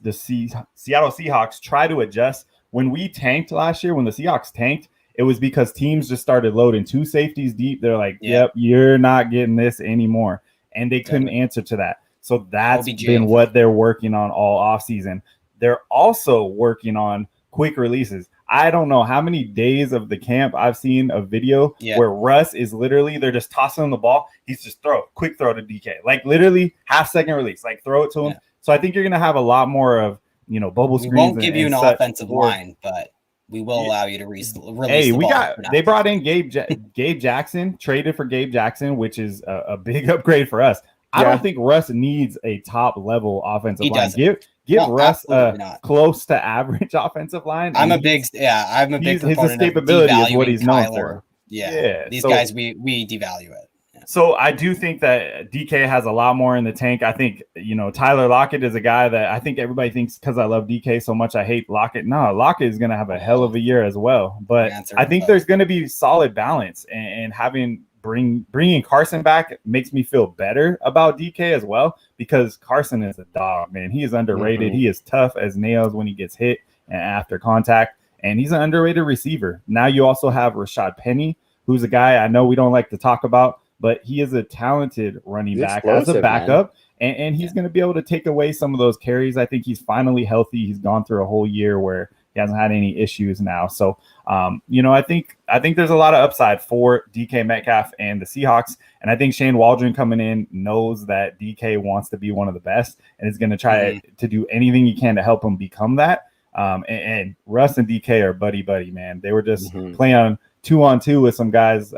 the Seattle Seahawks try to adjust. When we tanked last year, when the Seahawks tanked, it was because teams just started loading two safeties deep. They're like, yep, you're not getting this anymore. And they couldn't answer to that. So that's been what they're working on all offseason. They're also working on quick releases. I don't know how many days of the camp I've seen a video where Russ is literally, they're just tossing him the ball. He's just quick throw to DK. Like literally half-second release. Like throw it to him. So I think you're going to have a lot more of, bubble screens. We won't give you an offensive line, but we will allow you to release the ball. They brought in Gabe Jackson, traded for Gabe Jackson, which is a big upgrade for us. I don't think Russ needs a top-level offensive line. Give Russ a close to average offensive line. I'm a big proponent his escapability is what he's known for. These guys, we devalue it. So I do think that DK has a lot more in the tank. I think, Tyler Lockett is a guy that I think everybody thinks because I love DK so much I hate Lockett. No, Lockett is going to have a hell of a year as well. But I think there's going to be solid balance, and bringing Carson back makes me feel better about DK as well, because Carson is a dog, man. He is underrated. He is tough as nails when he gets hit and after contact, and he's an underrated receiver. Now you also have Rashad Penny, who's a guy I know we don't like to talk about, but he is a talented running back as a backup, and he's going to be able to take away some of those carries. I think he's finally healthy. He's gone through a whole year where he hasn't had any issues now. So, I think there's a lot of upside for DK Metcalf and the Seahawks, and I think Shane Waldron coming in knows that DK wants to be one of the best and is going to try to do anything he can to help him become that. And Russ and DK are buddy, man. They were just playing on 2-on-2 with some guys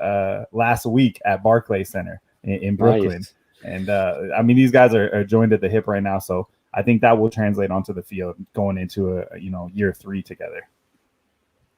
last week at Barclays Center in Brooklyn. Nice. And these guys are joined at the hip right now. So I think that will translate onto the field going into year 3 together.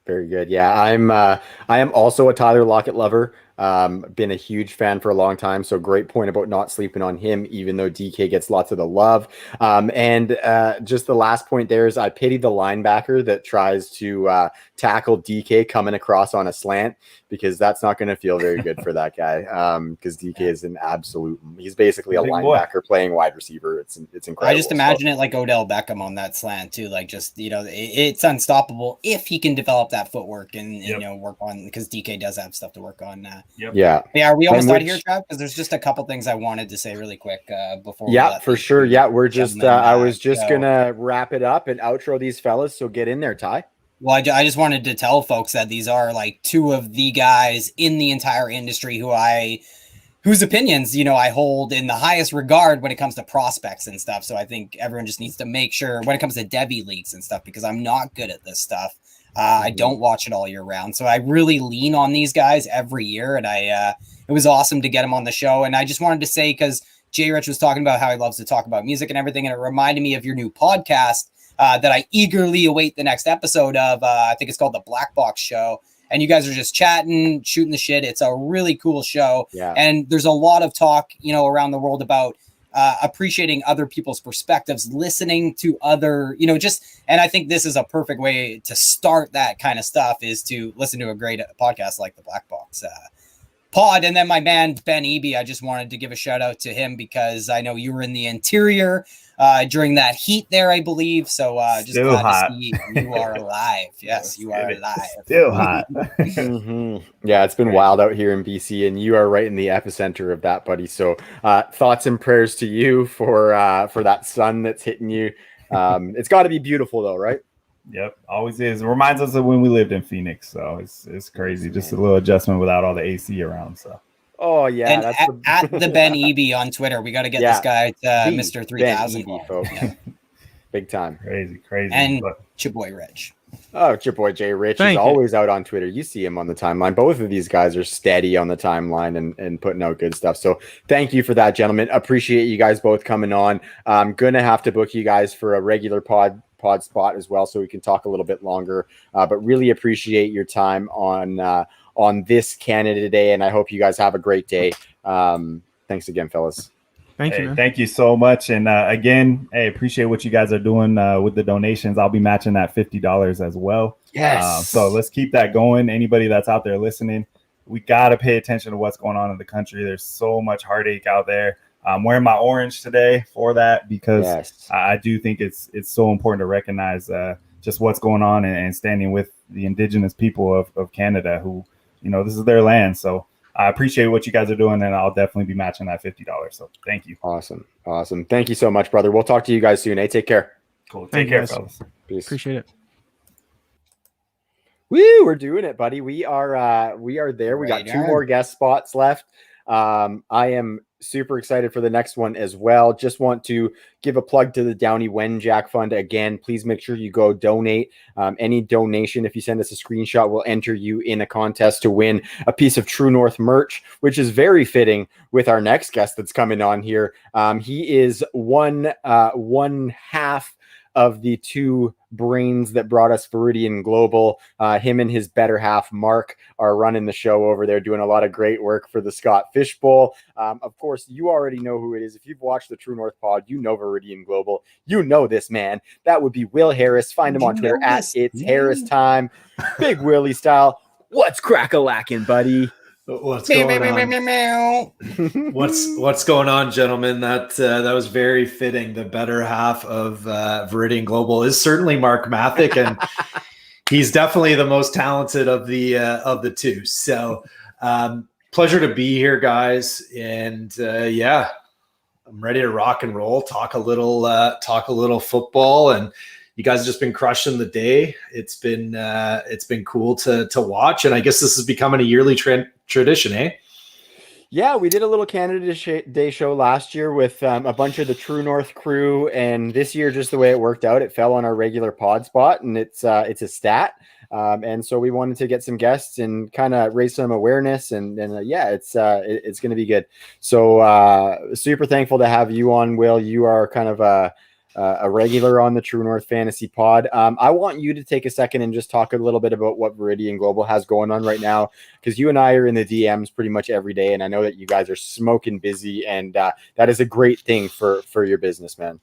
Very good. Yeah, I am also a Tyler Lockett lover. Been a huge fan for a long time. So great point about not sleeping on him, even though DK gets lots of the love. And just the last point there is I pity the linebacker that tries to tackle DK coming across on a slant, because that's not going to feel very good for that guy. Because DK is an absolute, he's basically a linebacker playing wide receiver. It's incredible. I just imagine it like Odell Beckham on that slant too. Like just, it's unstoppable if he can develop that footwork and work on, because DK does have stuff to work on. Yeah. Are we almost out of here, Trav? Because there's just a couple things I wanted to say really quick before. Yeah, for sure. Yeah, we're just, I was just going to wrap it up and outro these fellas. So get in there, Ty. Well, I just wanted to tell folks that these are like two of the guys in the entire industry whose opinions, I hold in the highest regard when it comes to prospects and stuff. So I think everyone just needs to make sure when it comes to Debbie leagues and stuff, because I'm not good at this stuff. I don't watch it all year round. So I really lean on these guys every year. And it was awesome to get him on the show. And I just wanted to say, because Jay Rich was talking about how he loves to talk about music and everything, and it reminded me of your new podcast that I eagerly await the next episode of. I think it's called The Black Box Show. And you guys are just chatting, shooting the shit. It's a really cool show. Yeah. And there's a lot of talk, around the world about appreciating other people's perspectives, listening to other, and I think this is a perfect way to start that kind of stuff, is to listen to a great podcast like the Black Box Pod. And then my man, Ben Eby, I just wanted to give a shout out to him because I know you were in the interior during that heat there, I believe. So just still glad hot. to see you are alive. Yes, you are alive. Still hot. Yeah, it's been wild out here in BC, and you are right in the epicenter of that, buddy. So thoughts and prayers to you for that sun that's hitting you. It's got to be beautiful though, right? Yep, always is. It reminds us of when we lived in Phoenix, so it's crazy. Just a little adjustment without all the AC around. So. Oh yeah, and that's at the Ben Eby on Twitter, we got to get this guy to Mr. 3000. Yeah. Big time, crazy, and your boy Rich. Oh, it's your boy Jay Rich. He's always out on Twitter. You see him on the timeline. Both of these guys are steady on the timeline and putting out good stuff. So thank you for that, gentlemen. Appreciate you guys both coming on. I'm gonna have to book you guys for a regular pod spot as well, so we can talk a little bit longer. But really appreciate your time on this Canada Day, and I hope you guys have a great day. Thanks again, fellas. Thank you. Man. Thank you so much. And again, appreciate what you guys are doing with the donations. I'll be matching that $50 as well. Yes. So let's keep that going. Anybody that's out there listening, we got to pay attention to what's going on in the country. There's so much heartache out there. I'm wearing my orange today for that, because I do think it's so important to recognize just what's going on and standing with the indigenous people of Canada, who, this is their land. So I appreciate what you guys are doing, and I'll definitely be matching that $50. So thank you. Awesome. Thank you so much, brother. We'll talk to you guys soon. Take care. Cool. Take care, fellas. Peace. Appreciate it. Woo, we're doing it, buddy. We are there. We got 2 more guest spots left. I am super excited for the next one as well. Just want to give a plug to the Downey Wenjack Fund again. Please make sure you go donate. Any donation, if you send us a screenshot, will enter you in a contest to win a piece of True North merch, which is very fitting with our next guest that's coming on here. He is one half of the 2 brains that brought us Viridian Global. Him and his better half, Mark, are running the show over there, doing a lot of great work for the Scott Fish Bowl. Of course, you already know who it is. If you've watched the True North pod, you know Viridian Global. You know this man. That would be Will Harris. Find him on Twitter at It's Harris Time. Big Willie style. What's crack-a-lackin', buddy? What's going on? What's going on, gentlemen? That was very fitting. The better half of Viridian Global is certainly Mark Mathick, and he's definitely the most talented of the 2. So pleasure to be here, guys. And I'm ready to rock and roll. Talk a little football, and you guys have just been crushing the day. It's been cool to watch, and I guess this is becoming a yearly tradition, eh? Yeah, we did a little Canada Day show last year with a bunch of the True North crew, and this year, just the way it worked out, it fell on our regular pod spot, and it's a stat. And so we wanted to get some guests and kind of raise some awareness, and it's going to be good. So super thankful to have you on, Will. You are kind of a regular on the True North Fantasy Pod. I want you to take a second and just talk a little bit about what Viridian Global has going on right now, because you and I are in the DMs pretty much every day, and I know that you guys are smoking busy, and that is a great thing for your business, man.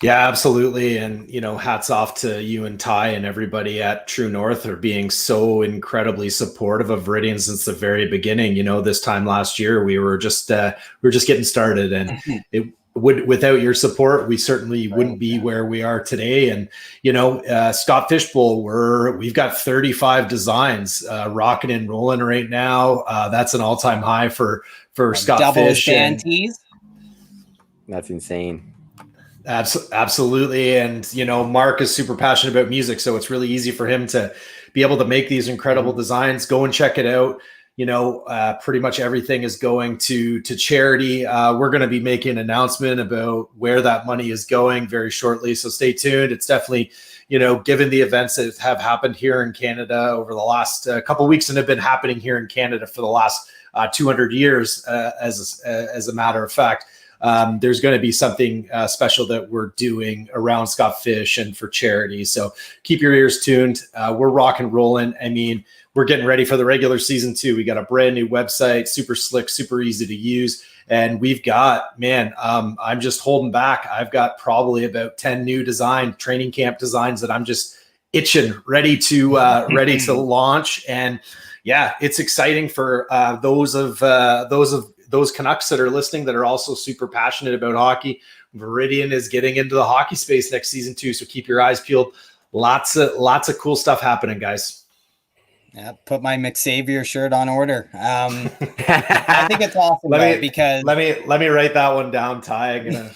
Yeah, absolutely. And, hats off to you and Ty and everybody at True North for being so incredibly supportive of Viridian since the very beginning. This time last year, we were just getting started, and without your support, we certainly wouldn't be where we are today. And, Scott Fishbowl, we've got 35 designs rocking and rolling right now. That's an all-time high for Scott double Fish. shanties. That's insane. Absolutely. And, Mark is super passionate about music, so it's really easy for him to be able to make these incredible designs. Go and check it out. Pretty much everything is going to charity. We're going to be making an announcement about where that money is going very shortly. So stay tuned. It's definitely, given the events that have happened here in Canada over the last couple of weeks and have been happening here in Canada for the last 200 years, as a matter of fact, there's going to be something special that we're doing around Scott Fish and for charity. So keep your ears tuned. We're rock and rolling. I mean, we're getting ready for the regular season too. We got a brand new website, super slick, super easy to use. And we've got, I'm just holding back. I've got probably about 10 new training camp designs that I'm just itching, ready to launch. And yeah, it's exciting for those Canucks that are listening that are also super passionate about hockey. Viridian is getting into the hockey space next season too. So keep your eyes peeled. Lots of cool stuff happening, guys. Yeah, put my McSavior shirt on order. I think it's awesome because let me write that one down, Ty.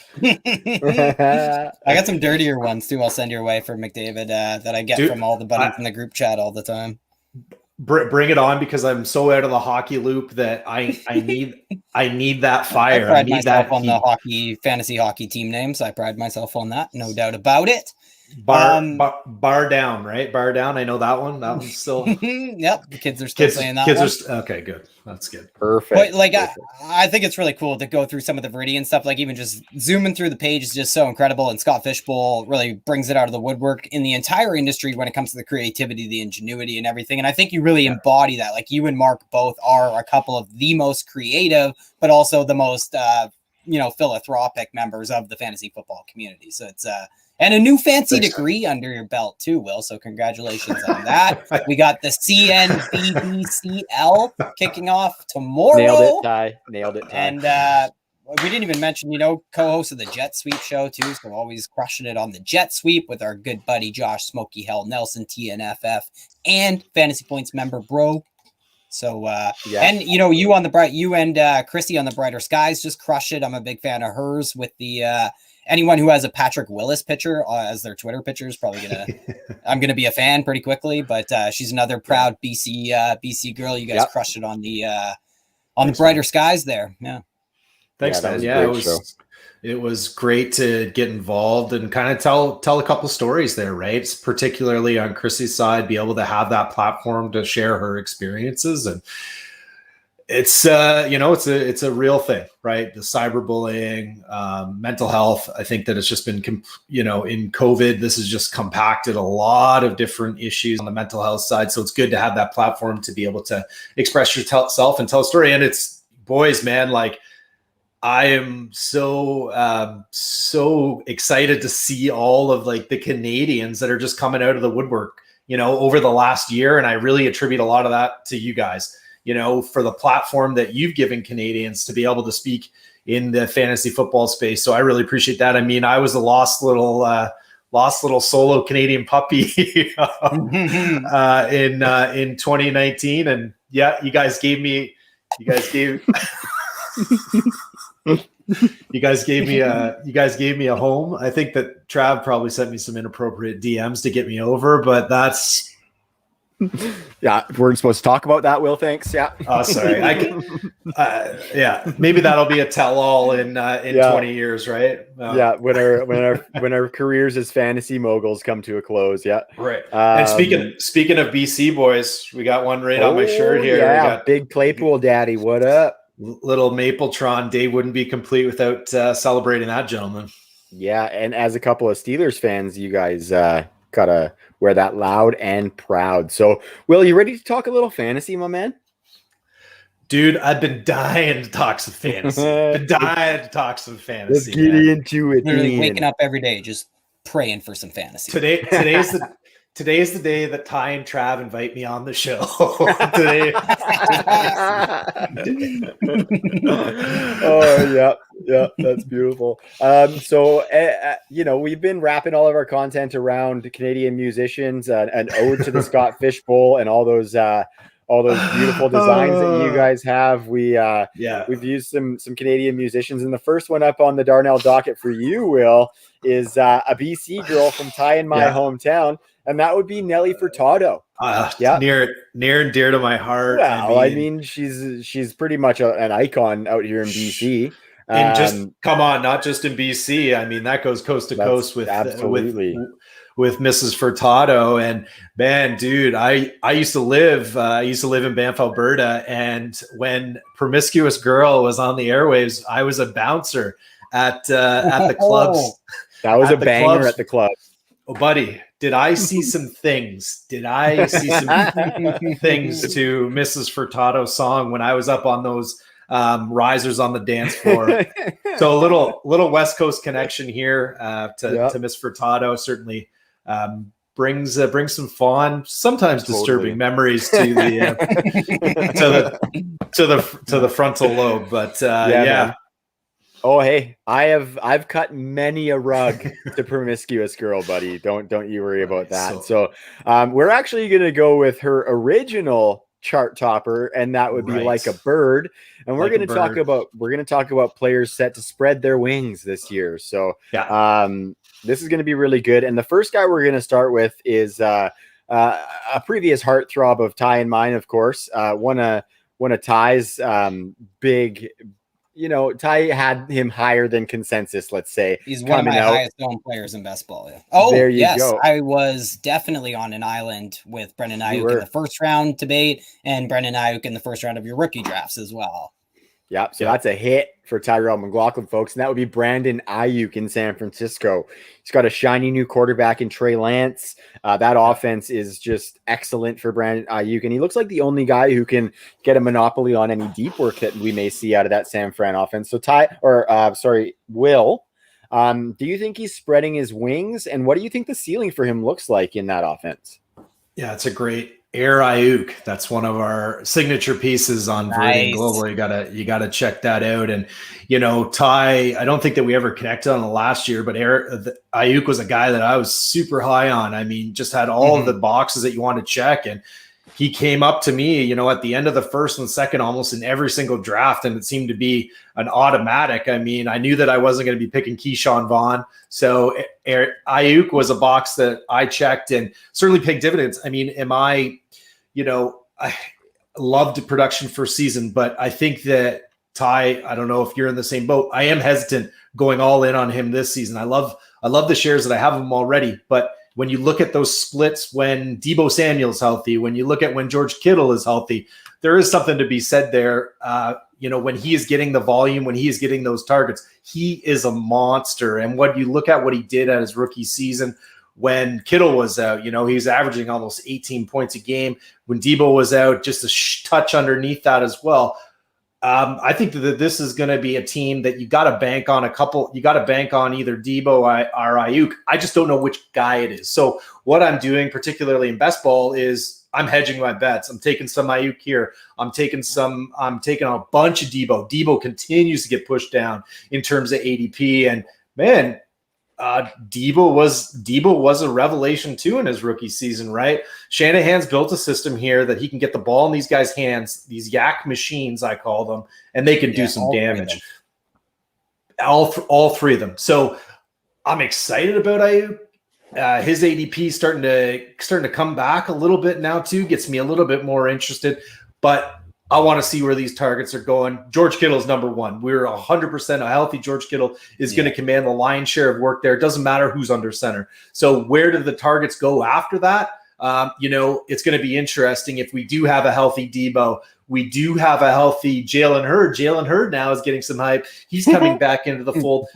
I got some dirtier ones too. I'll send your way for McDavid that I get from all the buddies in the group chat all the time. Bring it on, because I'm so out of the hockey loop that I need that fire. I pride myself on the fantasy hockey team names. I pride myself on that, no doubt about it. Bar down, right? Bar down. I know that one. That one's still. Yep, the kids are still saying that. Okay, good. That's good. Perfect. But I think it's really cool to go through some of the Viridian stuff. Like even just zooming through the page is just so incredible. And Scott Fishbowl really brings it out of the woodwork in the entire industry when it comes to the creativity, the ingenuity, and everything. And I think you really embody that. Like you and Mark both are a couple of the most creative, but also the most philanthropic members of the fantasy football community. So it's and a new fancy degree under your belt too, Will. So congratulations on that. We got the CNBBCL kicking off tomorrow. Nailed it, Ty. And we didn't even mention, co-host of the Jet Sweep show too. So always crushing it on the Jet Sweep with our good buddy Josh Smokey Hell Nelson, TNFF, and Fantasy Points member, bro. So and you and Chrissy on the Brighter Skies just crush it. I'm a big fan of hers with the anyone who has a Patrick Willis picture as their Twitter picture is probably I'm gonna be a fan pretty quickly. But she's another proud BC girl. You guys crushed it on the Brighter Skies there. Yeah. Thanks, man. Yeah, it was great to get involved and kind of tell a couple stories there, right? It's particularly on Chrissy's side, be able to have that platform to share her experiences. And it's it's a real thing, right? The cyberbullying, mental health. I think that it's just been in COVID, this has just compacted a lot of different issues on the mental health side. So it's good to have that platform to be able to express yourself and tell a story. And it's, boys, man, like I am so excited to see all of the Canadians that are just coming out of the woodwork, over the last year. And I really attribute a lot of that to you guys, for the platform that you've given Canadians to be able to speak in the fantasy football space. So I really appreciate that. I mean, I was a lost little solo Canadian puppy in 2019. And yeah, you guys gave me a home. I think that Trav probably sent me some inappropriate DMs to get me over, but that's yeah, we're supposed to talk about that, Will. Thanks. Yeah. Oh, sorry. Yeah, maybe that'll be a tell-all in 20 years, right? Yeah, when our careers as fantasy moguls come to a close. Yeah. Right. And speaking of BC boys, we got one right on my shirt here. Yeah, we got Big Claypool Daddy. What up? Little Mapletron. Day wouldn't be complete without celebrating that gentleman. Yeah, and as a couple of Steelers fans, you guys gotta wear that loud and proud. So, Will, you ready to talk a little fantasy, my man? Dude, I've been dying to talk some fantasy. Been dying to talk some fantasy. Let's get man. into it. Literally Ian. waking up every day just praying for some fantasy. Today is the day that Ty and Trav invite me on the show. Today. Oh yeah, that's beautiful. So we've been wrapping all of our content around Canadian musicians, an ode to the Scott Fishbowl, and all those beautiful designs that you guys have. We've used some Canadian musicians, and the first one up on the Darnell docket for you, Will, is a BC girl from Ty and my hometown, and that would be Nelly Furtado. Near and dear to my heart. Well, I mean she's pretty much an icon out here in BC. And just come on, not just in BC. I mean, that goes coast to coast with absolutely. With Mrs. Furtado. And man, dude, I used to live in Banff, Alberta, and when Promiscuous Girl was on the airwaves, I was a bouncer at the clubs. That was a banger at the club. Oh, buddy, did I see some things? Did I see some things to Mrs. Furtado's song when I was up on those risers on the dance floor? So a little West Coast connection here to Miss Furtado certainly brings some fond, sometimes disturbing memories to the frontal lobe. But yeah. Oh, hey, I've cut many a rug to Promiscuous Girl, buddy. Don't you worry about that. So we're actually going to go with her original chart topper, and that would be Like a Bird. And we're going to talk about players set to spread their wings this year. So this is going to be really good. And the first guy we're going to start with is a previous heartthrob of Ty and mine, of course. One of Ty's big. Ty had him higher than consensus, let's say. He's one of my highest known players in best ball. Yeah. Oh, there you go. I was definitely on an island with Brendan Ayuk in the first round debate and Brendan Ayuk in the first round of your rookie drafts as well. Yeah, so that's a hit for Tyrell McLaughlin, folks. And that would be Brandon Ayuk in San Francisco. He's got a shiny new quarterback in Trey Lance. That offense is just excellent for Brandon Ayuk. And he looks like the only guy who can get a monopoly on any deep work that we may see out of that San Fran offense. So Will, do you think he's spreading his wings? And what do you think the ceiling for him looks like in that offense? Yeah, it's a great Air Ayuk. That's one of our signature pieces on Viridian Global. You gotta check that out. And Ty, I don't think that we ever connected on the last year, but Ayuk was a guy that I was super high on. I mean, just had all of the boxes that you want to check, and he came up to me, at the end of the first and second, almost in every single draft, and it seemed to be an automatic. I mean, I knew that I wasn't going to be picking Keyshawn Vaughn, so Ayuk was a box that I checked and certainly paid dividends. I mean, I loved production first season, but I think that Ty, I don't know if you're in the same boat. I am hesitant going all in on him this season. I love the shares that I have him already, but when you look at those splits, when Deebo Samuel's healthy, when you look at when George Kittle is healthy, there is something to be said there. When he is getting the volume, when he is getting those targets, he is a monster. And what you look at what he did at his rookie season, when Kittle was out, he was averaging almost 18 points a game. When Deebo was out, just a touch underneath that as well. I think that this is going to be a team that you got to bank on you got to bank on either Deebo or Ayuk. I just don't know which guy it is. So what I'm doing, particularly in best ball, is I'm hedging my bets. I'm taking some Ayuk here. I'm taking a bunch of Deebo. Deebo continues to get pushed down in terms of ADP. And man, Deebo was a revelation too in his rookie season, right? Shanahan's built a system here that he can get the ball in these guys' hands, these yak machines, I call them, and they can do some damage. All three of them. So I'm excited about Ayuk. His ADP starting to come back a little bit now too, gets me a little bit more interested, but I want to see where these targets are going. George Kittle is number one. We're 100% a healthy George Kittle is going to command the lion's share of work there. It doesn't matter who's under center. So where do the targets go after that? It's going to be interesting if we do have a healthy Debo. We do have a healthy Jalen Hurd. Jalen Hurd now is getting some hype. He's coming back into the fold.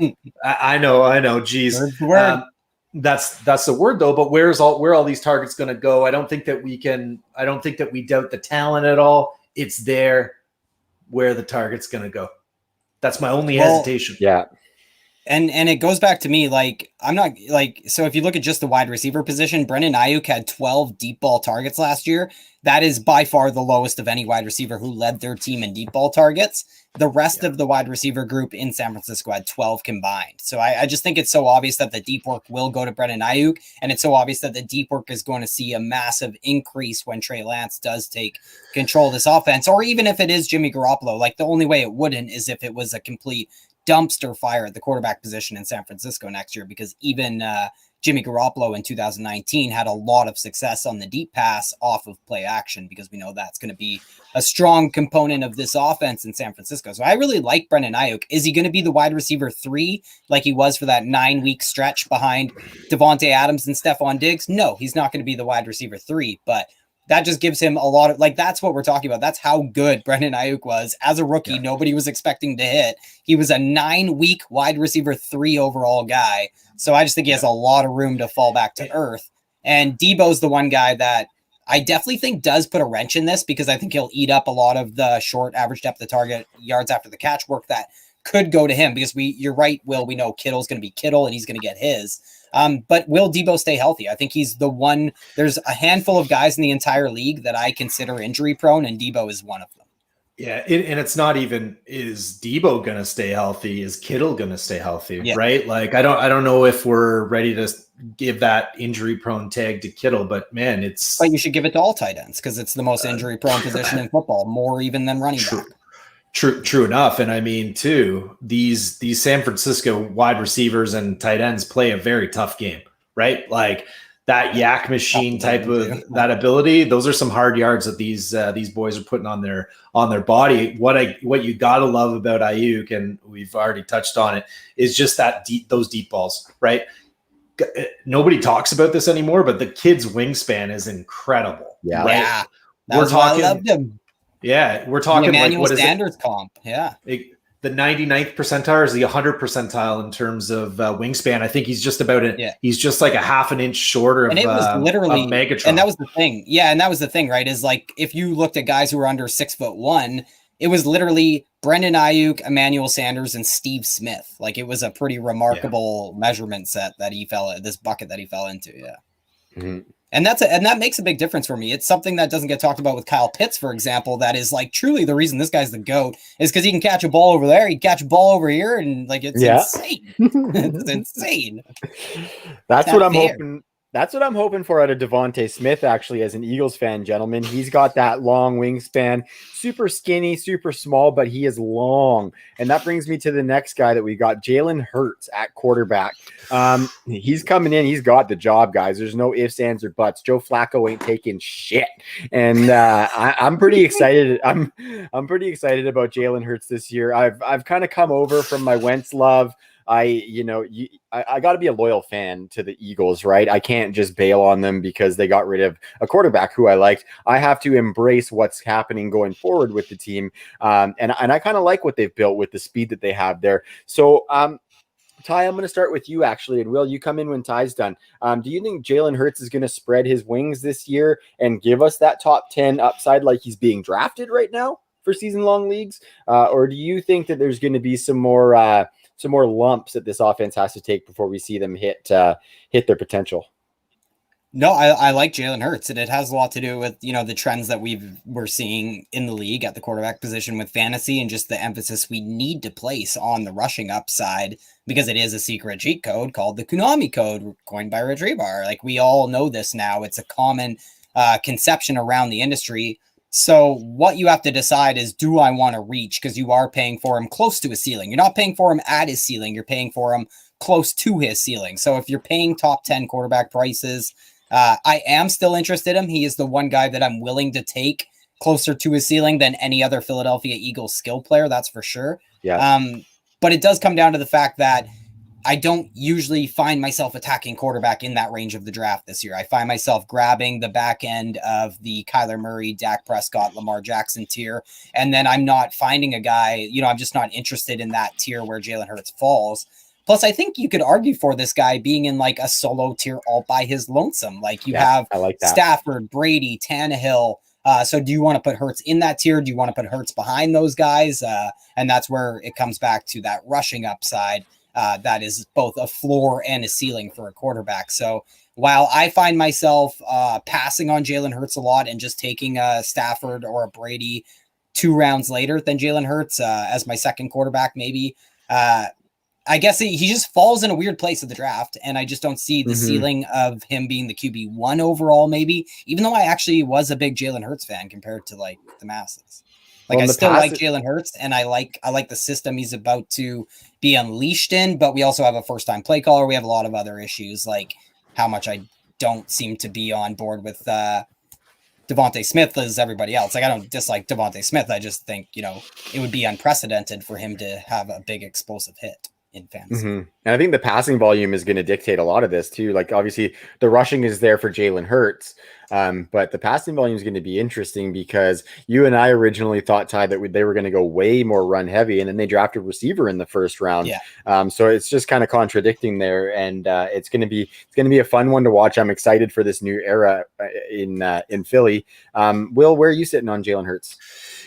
I know. Geez, that's the word though. But where all these targets going to go? I don't think that we doubt the talent at all. It's there. Where the target's going to go. That's my only hesitation. Yeah. And it goes back to me, like, I'm not like, so if you look at just the wide receiver position, Brendan Ayuk had 12 deep ball targets last year. That is by far the lowest of any wide receiver who led their team in deep ball targets. The rest of the wide receiver group in San Francisco had 12 combined. So I just think it's so obvious that the deep work will go to Brendan Ayuk. And it's so obvious that the deep work is going to see a massive increase when Trey Lance does take control of this offense. Or even if it is Jimmy Garoppolo, like the only way it wouldn't is if it was a complete dumpster fire at the quarterback position in San Francisco next year, because even Jimmy Garoppolo in 2019 had a lot of success on the deep pass off of play action, because we know that's going to be a strong component of this offense in San Francisco. So I really like Brendan Ayuk. Is he going to be the wide receiver 3 like he was for that 9-week stretch behind Devontae Adams and Stephon Diggs? No, he's not going to be the wide receiver 3, but that just gives him a lot of, like, that's what we're talking about. That's how good Brendan Ayuk was as a rookie. Yeah. Nobody was expecting to hit. He was a 9-week wide receiver 3 overall guy. So I just think he has a lot of room to fall back to earth. And Debo's the one guy that I definitely think does put a wrench in this, because I think he'll eat up a lot of the short average depth of target yards after the catch work that could go to him, because you're right, Will, we know Kittle's going to be Kittle and he's going to get his. But will Debo stay healthy? I think he's the one. There's a handful of guys in the entire league that I consider injury prone, and Debo is one of them. Yeah, and it's not even, is Debo going to stay healthy? Is Kittle going to stay healthy? Yeah. Right? Like, I don't know if we're ready to give that injury prone tag to Kittle, but man, But you should give it to all tight ends, because it's the most injury prone position in football, more even than running back. True enough. And I mean, too, these San Francisco wide receivers and tight ends play a very tough game, right? Like that yak machine type of that ability. Those are some hard yards that these boys are putting on their body. What you gotta love about Ayuk, and we've already touched on it, is just those deep balls, right? Nobody talks about this anymore, but the kid's wingspan is incredible. Yeah, right? Yeah. That's why I loved him. Yeah, we're talking like, what Sanders comp. Yeah. The 99th percentile is the 100th percentile in terms of wingspan. I think he's just about it. Yeah. He's just like a half an inch shorter of, and it was literally Megatron. And that was the thing. Yeah. And that was the thing, right? Is like, if you looked at guys who were under 6'1", it was literally Brendan Ayuk, Emmanuel Sanders, and Steve Smith. Like, it was a pretty remarkable measurement set that this bucket that he fell into. Yeah. Mm-hmm. And that makes a big difference for me. It's something that doesn't get talked about with Kyle Pitts, for example. That is like truly the reason this guy's the GOAT is because he can catch a ball over there, he can catch a ball over here, and like it's insane. It's insane. That's what I'm hoping. That's what I'm hoping for out of Devontae Smith, actually, as an Eagles fan, gentlemen. He's got that long wingspan, super skinny, super small, but he is long. And that brings me to the next guy that we got, Jalen Hurts at quarterback. He's coming in. He's got the job, guys. There's no ifs, ands, or buts. Joe Flacco ain't taking shit. And I'm pretty excited. I'm pretty excited about Jalen Hurts this year. I've kind of come over from my Wentz love. I got to be a loyal fan to the Eagles, right? I can't just bail on them because they got rid of a quarterback who I liked. I have to embrace what's happening going forward with the team. And I kind of like what they've built with the speed that they have there. So, Ty, I'm going to start with you, actually. And Will, you come in when Ty's done. Do you think Jalen Hurts is going to spread his wings this year and give us that top 10 upside like he's being drafted right now for season-long leagues? Or do you think that there's going to be some more lumps that this offense has to take before we see them hit their potential? No, I like Jalen Hurts, and it has a lot to do with, the trends that we're seeing in the league at the quarterback position with fantasy, and just the emphasis we need to place on the rushing upside, because it is a secret cheat code called the Konami code, coined by Rich Rebar. Like, we all know this now. It's a common conception around the industry. So what you have to decide is, do I want to reach? Because you are paying for him close to his ceiling. You're not paying for him at his ceiling. You're paying for him close to his ceiling. So if you're paying top 10 quarterback prices, I am still interested in him. He is the one guy that I'm willing to take closer to his ceiling than any other Philadelphia Eagles skill player. That's for sure. Yeah. But it does come down to the fact that I don't usually find myself attacking quarterback in that range of the draft this year. I find myself grabbing the back end of the Kyler Murray, Dak Prescott, Lamar Jackson tier. And then I'm not finding a guy, I'm just not interested in that tier where Jalen Hurts falls. Plus, I think you could argue for this guy being in like a solo tier all by his lonesome. Like you have I like that. Stafford, Brady, Tannehill. So do you want to put Hurts in that tier? Do you want to put Hurts behind those guys? And that's where it comes back to that rushing upside. That is both a floor and a ceiling for a quarterback. So while I find myself passing on Jalen Hurts a lot and just taking a Stafford or a Brady 2 rounds later than Jalen Hurts as my second quarterback, maybe, I guess he just falls in a weird place of the draft, and I just don't see the ceiling of him being the QB1 overall, maybe, even though I actually was a big Jalen Hurts fan compared to like the masses. Like I still like Jalen Hurts, and I like the system he's about to be unleashed in, but we also have a first-time play caller. We have a lot of other issues, like how much I don't seem to be on board with Devontae Smith as everybody else. Like I don't dislike Devontae Smith. I just think, it would be unprecedented for him to have a big explosive hit in fantasy. And I think the passing volume is going to dictate a lot of this too. Like obviously the rushing is there for Jalen Hurts, but the passing volume is going to be interesting because you and I originally thought, Ty, that they were going to go way more run heavy, and then they drafted receiver in the first round. Yeah. So it's just kind of contradicting there, and it's going to be a fun one to watch. I'm excited for this new era in Philly. Will, where are you sitting on Jalen Hurts?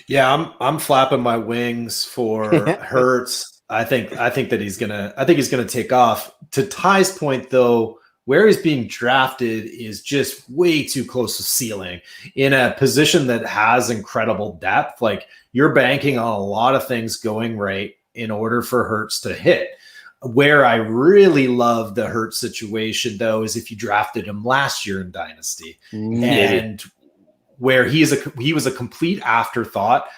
Yeah, I'm flapping my wings for Hurts. I think that he's gonna take off. To Ty's point, though, where he's being drafted is just way too close to ceiling in a position that has incredible depth. Like you're banking on a lot of things going right in order for Hurts to hit. Where I really love the Hurts situation, though, is if you drafted him last year in Dynasty, and where he was a complete afterthought,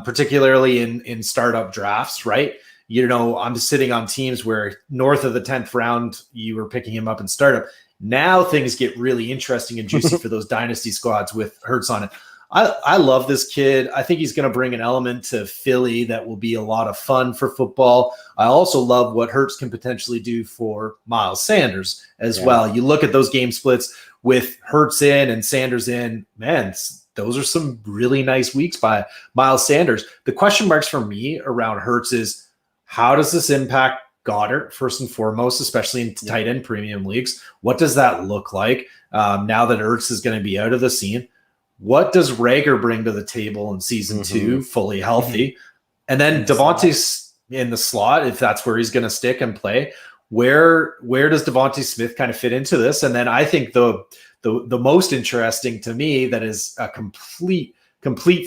particularly in startup drafts, right? I'm sitting on teams where north of the 10th round, you were picking him up in startup. Now things get really interesting and juicy for those dynasty squads with Hurts on it. I love this kid. I think he's going to bring an element to Philly that will be a lot of fun for football. I also love what Hurts can potentially do for Miles Sanders as well. You look at those game splits with Hurts in and Sanders in, man, those are some really nice weeks by Miles Sanders. The question marks for me around Hurts is, how does this impact Goddard, first and foremost, especially in tight end premium leagues? What does that look like now that Ertz is going to be out of the scene? What does Rager bring to the table in season 2, fully healthy? And then Devontae's in the slot, if that's where he's going to stick and play. Where does Devontae Smith kind of fit into this? And then I think the most interesting to me that is a complete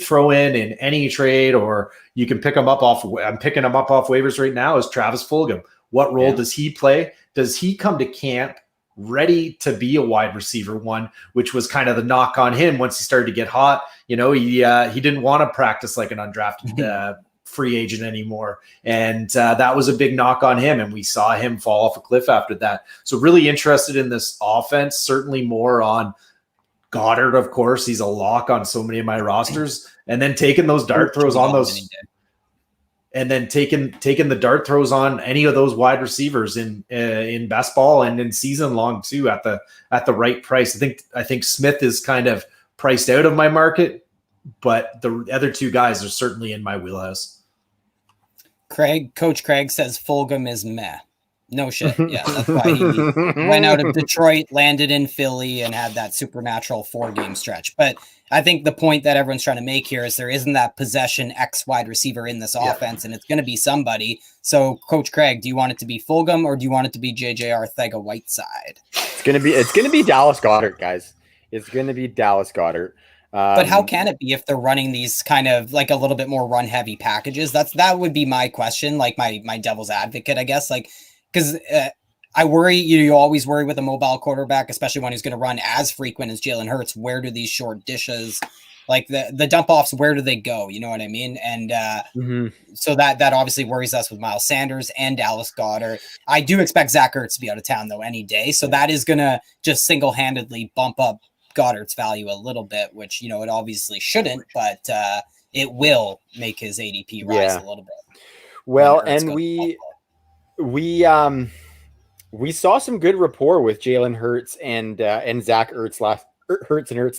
throw in any trade, or you can pick him up off. I'm picking him up off waivers right now. Is Travis Fulgham? What role does he play? Does he come to camp ready to be a wide receiver one, which was kind of the knock on him once he started to get hot? He didn't want to practice like an undrafted free agent anymore, and that was a big knock on him. And we saw him fall off a cliff after that. So really interested in this offense. Certainly more on Goddard, of course. He's a lock on so many of my rosters, and then taking those dart throws on those, and then taking the dart throws on any of those wide receivers in best ball and in season long too at the right price. I think Smith is kind of priced out of my market, but the other two guys are certainly in my wheelhouse. Coach Craig says Fulgham is meh. No shit. Yeah, that's why he went out of Detroit, landed in Philly, and had that supernatural 4-game stretch. But I think the point that everyone's trying to make here is there isn't that possession X wide receiver in this offense, and it's going to be somebody. So, Coach Craig, do you want it to be Fulgham or do you want it to be JJ Arcega-Whiteside? It's gonna be Dallas Goedert, guys. It's gonna be Dallas Goedert. But how can it be if they're running these kind of like a little bit more run heavy packages? That would be my question, like my devil's advocate, I guess, like. Because I worry, you always worry with a mobile quarterback, especially when he's going to run as frequent as Jalen Hurts. Where do these short dishes, like the dump offs, where do they go? You know what I mean? And so that obviously worries us with Miles Sanders and Dallas Goedert. I do expect Zach Ertz to be out of town though any day, so that is going to just single handedly bump up Goddard's value a little bit, which it obviously shouldn't, but it will make his ADP rise a little bit. Well, and we we saw some good rapport with Jalen Hurts and Zach Ertz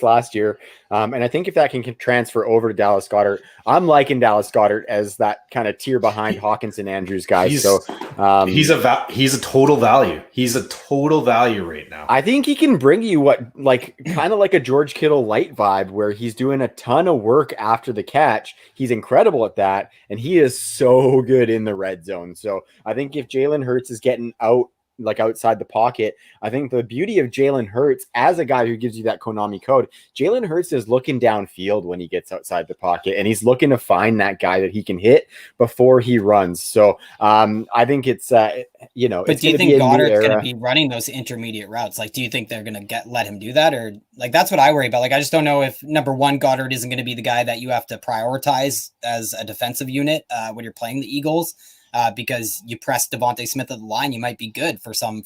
last year. And I think if that can transfer over to Dallas Goedert, I'm liking Dallas Goedert as that kind of tier behind Hawkins and Andrews guys. He's a total value. He's a total value right now. I think he can bring you kind of like a George Kittle light vibe where he's doing a ton of work after the catch. He's incredible at that. And he is so good in the red zone. So I think if Jalen Hurts is getting outside the pocket, I think the beauty of Jalen Hurts as a guy who gives you that Konami code, Jalen Hurts is looking downfield when he gets outside the pocket, and he's looking to find that guy that he can hit before he runs. So I think it's But do you think Goddard's going to be running those intermediate routes? Like, do you think they're going to let him do that, or like that's what I worry about? Like, I just don't know if number one, Goddard isn't going to be the guy that you have to prioritize as a defensive unit when you're playing the Eagles. Because you press Devontae Smith at the line, you might be good for some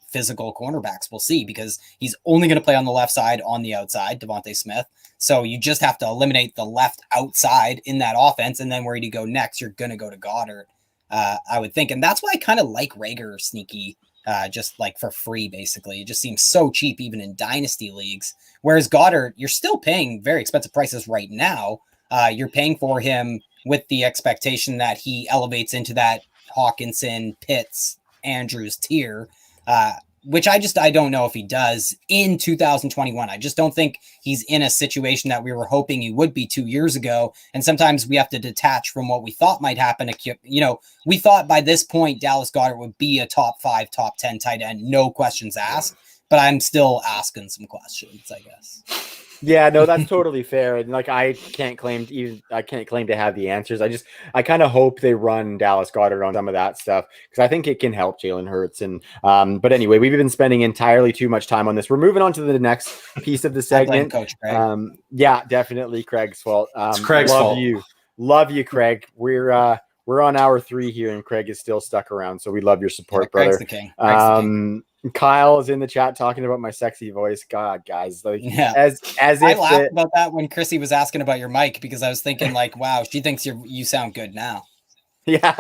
physical cornerbacks. We'll see, because he's only going to play on the left side, on the outside, Devontae Smith. So you just have to eliminate the left outside in that offense, and then where do you go next? You're going to go to Goddard, I would think, and that's why I kind of like Rager sneaky, just like for free. Basically, it just seems so cheap even in dynasty leagues. Whereas Goddard, you're still paying very expensive prices right now. You're paying for him with the expectation that he elevates into that Hawkinson, Pitts, Andrews tier, which I don't know if he does in 2021. I just don't think he's in a situation that we were hoping he would be 2 years ago. And sometimes we have to detach from what we thought might happen. We thought by this point, Dallas Goedert would be a top 5, top 10 tight end, no questions asked, but I'm still asking some questions, I guess. Yeah, no, that's totally fair. And like, I can't claim to have the answers. I kind of hope they run Dallas Goedert on some of that stuff, because I think it can help Jalen Hurts. And but anyway, we've been spending entirely too much time on this. We're moving on to the next piece of the segment. Coach Craig. Yeah, definitely Craig's fault. It's Craig's fault. Love you, Craig. We're on hour 3 here, and Craig is still stuck around. So we love your support, brother. Craig's the king. Craig's the king. Kyle is in the chat talking about my sexy voice. God, guys, like, yeah. as if I laughed about that when Chrissy was asking about your mic, because I was thinking like, wow, she thinks you sound good now. Yeah.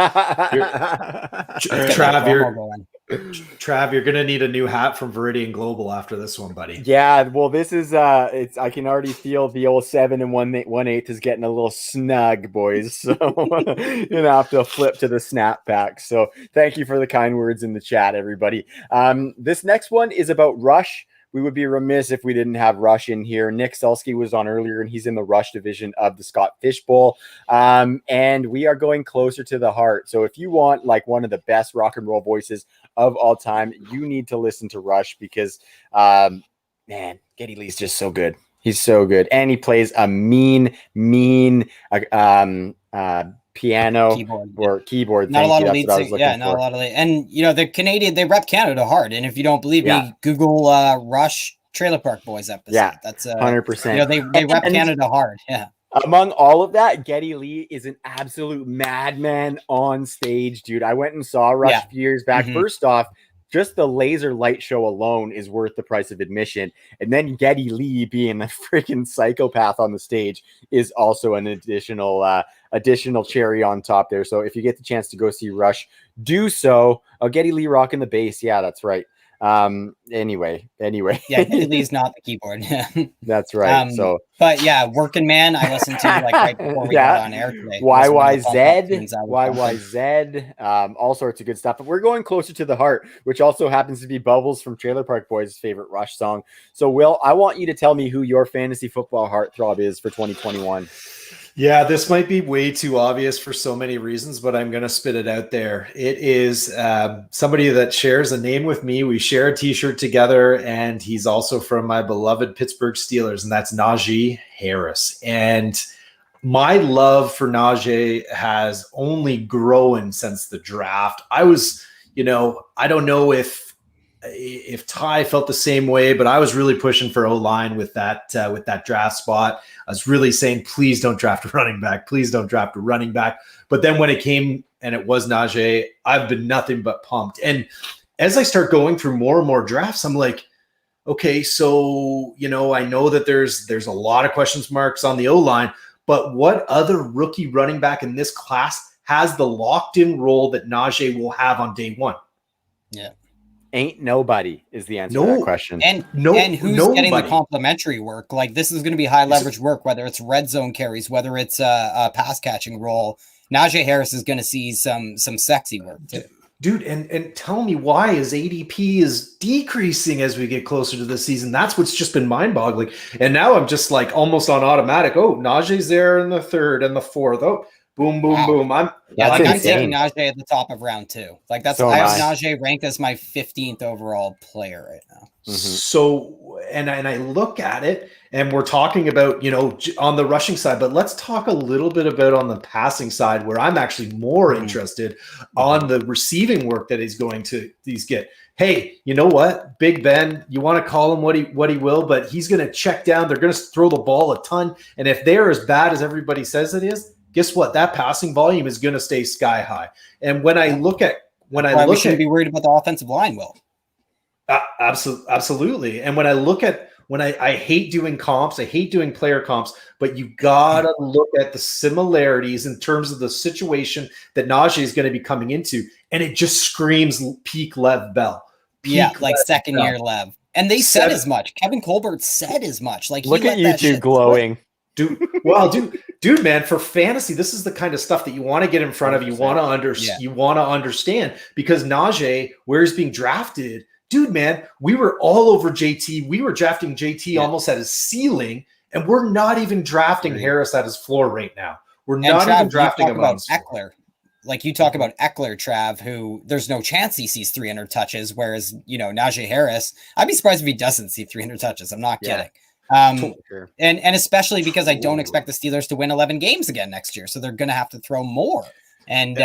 Trav, you're gonna need a new hat from Viridian Global after this one, buddy. Yeah, well, this is I can already feel the old 7 1/8 is getting a little snug, boys. So you're gonna have to flip to the snapback. So thank you for the kind words in the chat, everybody. This next one is about Rush. We would be remiss if we didn't have Rush in here. Nick Selsky was on earlier, and he's in the Rush division of the Scott Fish Bowl. And we are going closer to the heart. So if you want like one of the best rock and roll voices of all time, you need to listen to Rush, because, man, Geddy Lee's just so good. He's so good. And he plays a mean piano keyboard. Not a lot of lead singing. Yeah, not a lot of lead. And the Canadian, they rep Canada hard. And if you don't believe me, Google Rush Trailer Park Boys episode. Yeah, that's 100%. They rep Canada hard. Yeah. Among all of that, Geddy Lee is an absolute madman on stage, dude. I went and saw Rush a few years back. First off, just the laser light show alone is worth the price of admission. And then Geddy Lee being a freaking psychopath on the stage is also an additional cherry on top there. So if you get the chance to go see Rush, do so. Oh, Geddy Lee rocking the bass. Yeah, that's right. Anyway. Yeah, Geddy Lee's not the keyboard. That's right. But yeah, Working Man, I listened to like right before we got on air today. YYZ, all sorts of good stuff. But we're going closer to the heart, which also happens to be Bubbles from Trailer Park Boys' favorite Rush song. So Will, I want you to tell me who your fantasy football heartthrob is for 2021. Yeah, this might be way too obvious for so many reasons, but I'm going to spit it out there. It is somebody that shares a name with me. We share a t-shirt together, and he's also from my beloved Pittsburgh Steelers, and that's Najee Harris. And my love for Najee has only grown since the draft. I was, I don't know if Ty felt the same way, but I was really pushing for O-line with that draft spot. I was really saying, please don't draft a running back. Please don't draft a running back. But then when it came and it was Najee, I've been nothing but pumped. And as I start going through more and more drafts, I'm like, okay, so, I know that there's a lot of question marks on the O-line, but what other rookie running back in this class has the locked in role that Najee will have on day one? Yeah. Ain't nobody is the answer to that question. And who's getting the complimentary work? Like, this is going to be high leverage work, whether it's red zone carries, whether it's a pass catching role. Najee Harris is going to see some sexy work too. Dude, and tell me why his ADP is decreasing as we get closer to the season. That's what's just been mind-boggling. And now I'm just like almost on automatic. Oh, Najee's there in the third and the fourth. Oh, boom, boom, boom. I'm taking Najee at the top of round 2. Like, that's I have Najee ranked as my 15th overall player right now. Mm-hmm. So, and I look at it, and we're talking about, on the rushing side, but let's talk a little bit about on the passing side, where I'm actually more interested on the receiving work that he's going to get. Hey, you know what? Big Ben, you want to call him what he will, but he's going to check down. They're going to throw the ball a ton. And if they're as bad as everybody says it is, guess what? That passing volume is going to stay sky high. And when I look at, we shouldn't be worried about the offensive line, Will. Absolutely. And when I look at, I hate doing comps, I hate doing player comps, but you gotta look at the similarities in terms of the situation that Najee is going to be coming into, and it just screams peak Lev Bell. Like second year Lev, and they said as much. Kevin Colbert said as much. Like, look at you two glowing, dude. Man, for fantasy, this is the kind of stuff that you want to get in front of. You want to understand, because Najee, where he's being drafted. Dude, man, we were all over JT. We were drafting JT almost at his ceiling, and we're not even drafting Harris at his floor right now. We're not even drafting him on Eckler. Like, you talk about Eckler, Trav, who there's no chance he sees 300 touches, whereas, Najee Harris, I'd be surprised if he doesn't see 300 touches. I'm not kidding. And especially because I don't expect the Steelers to win 11 games again next year, so they're going to have to throw more. And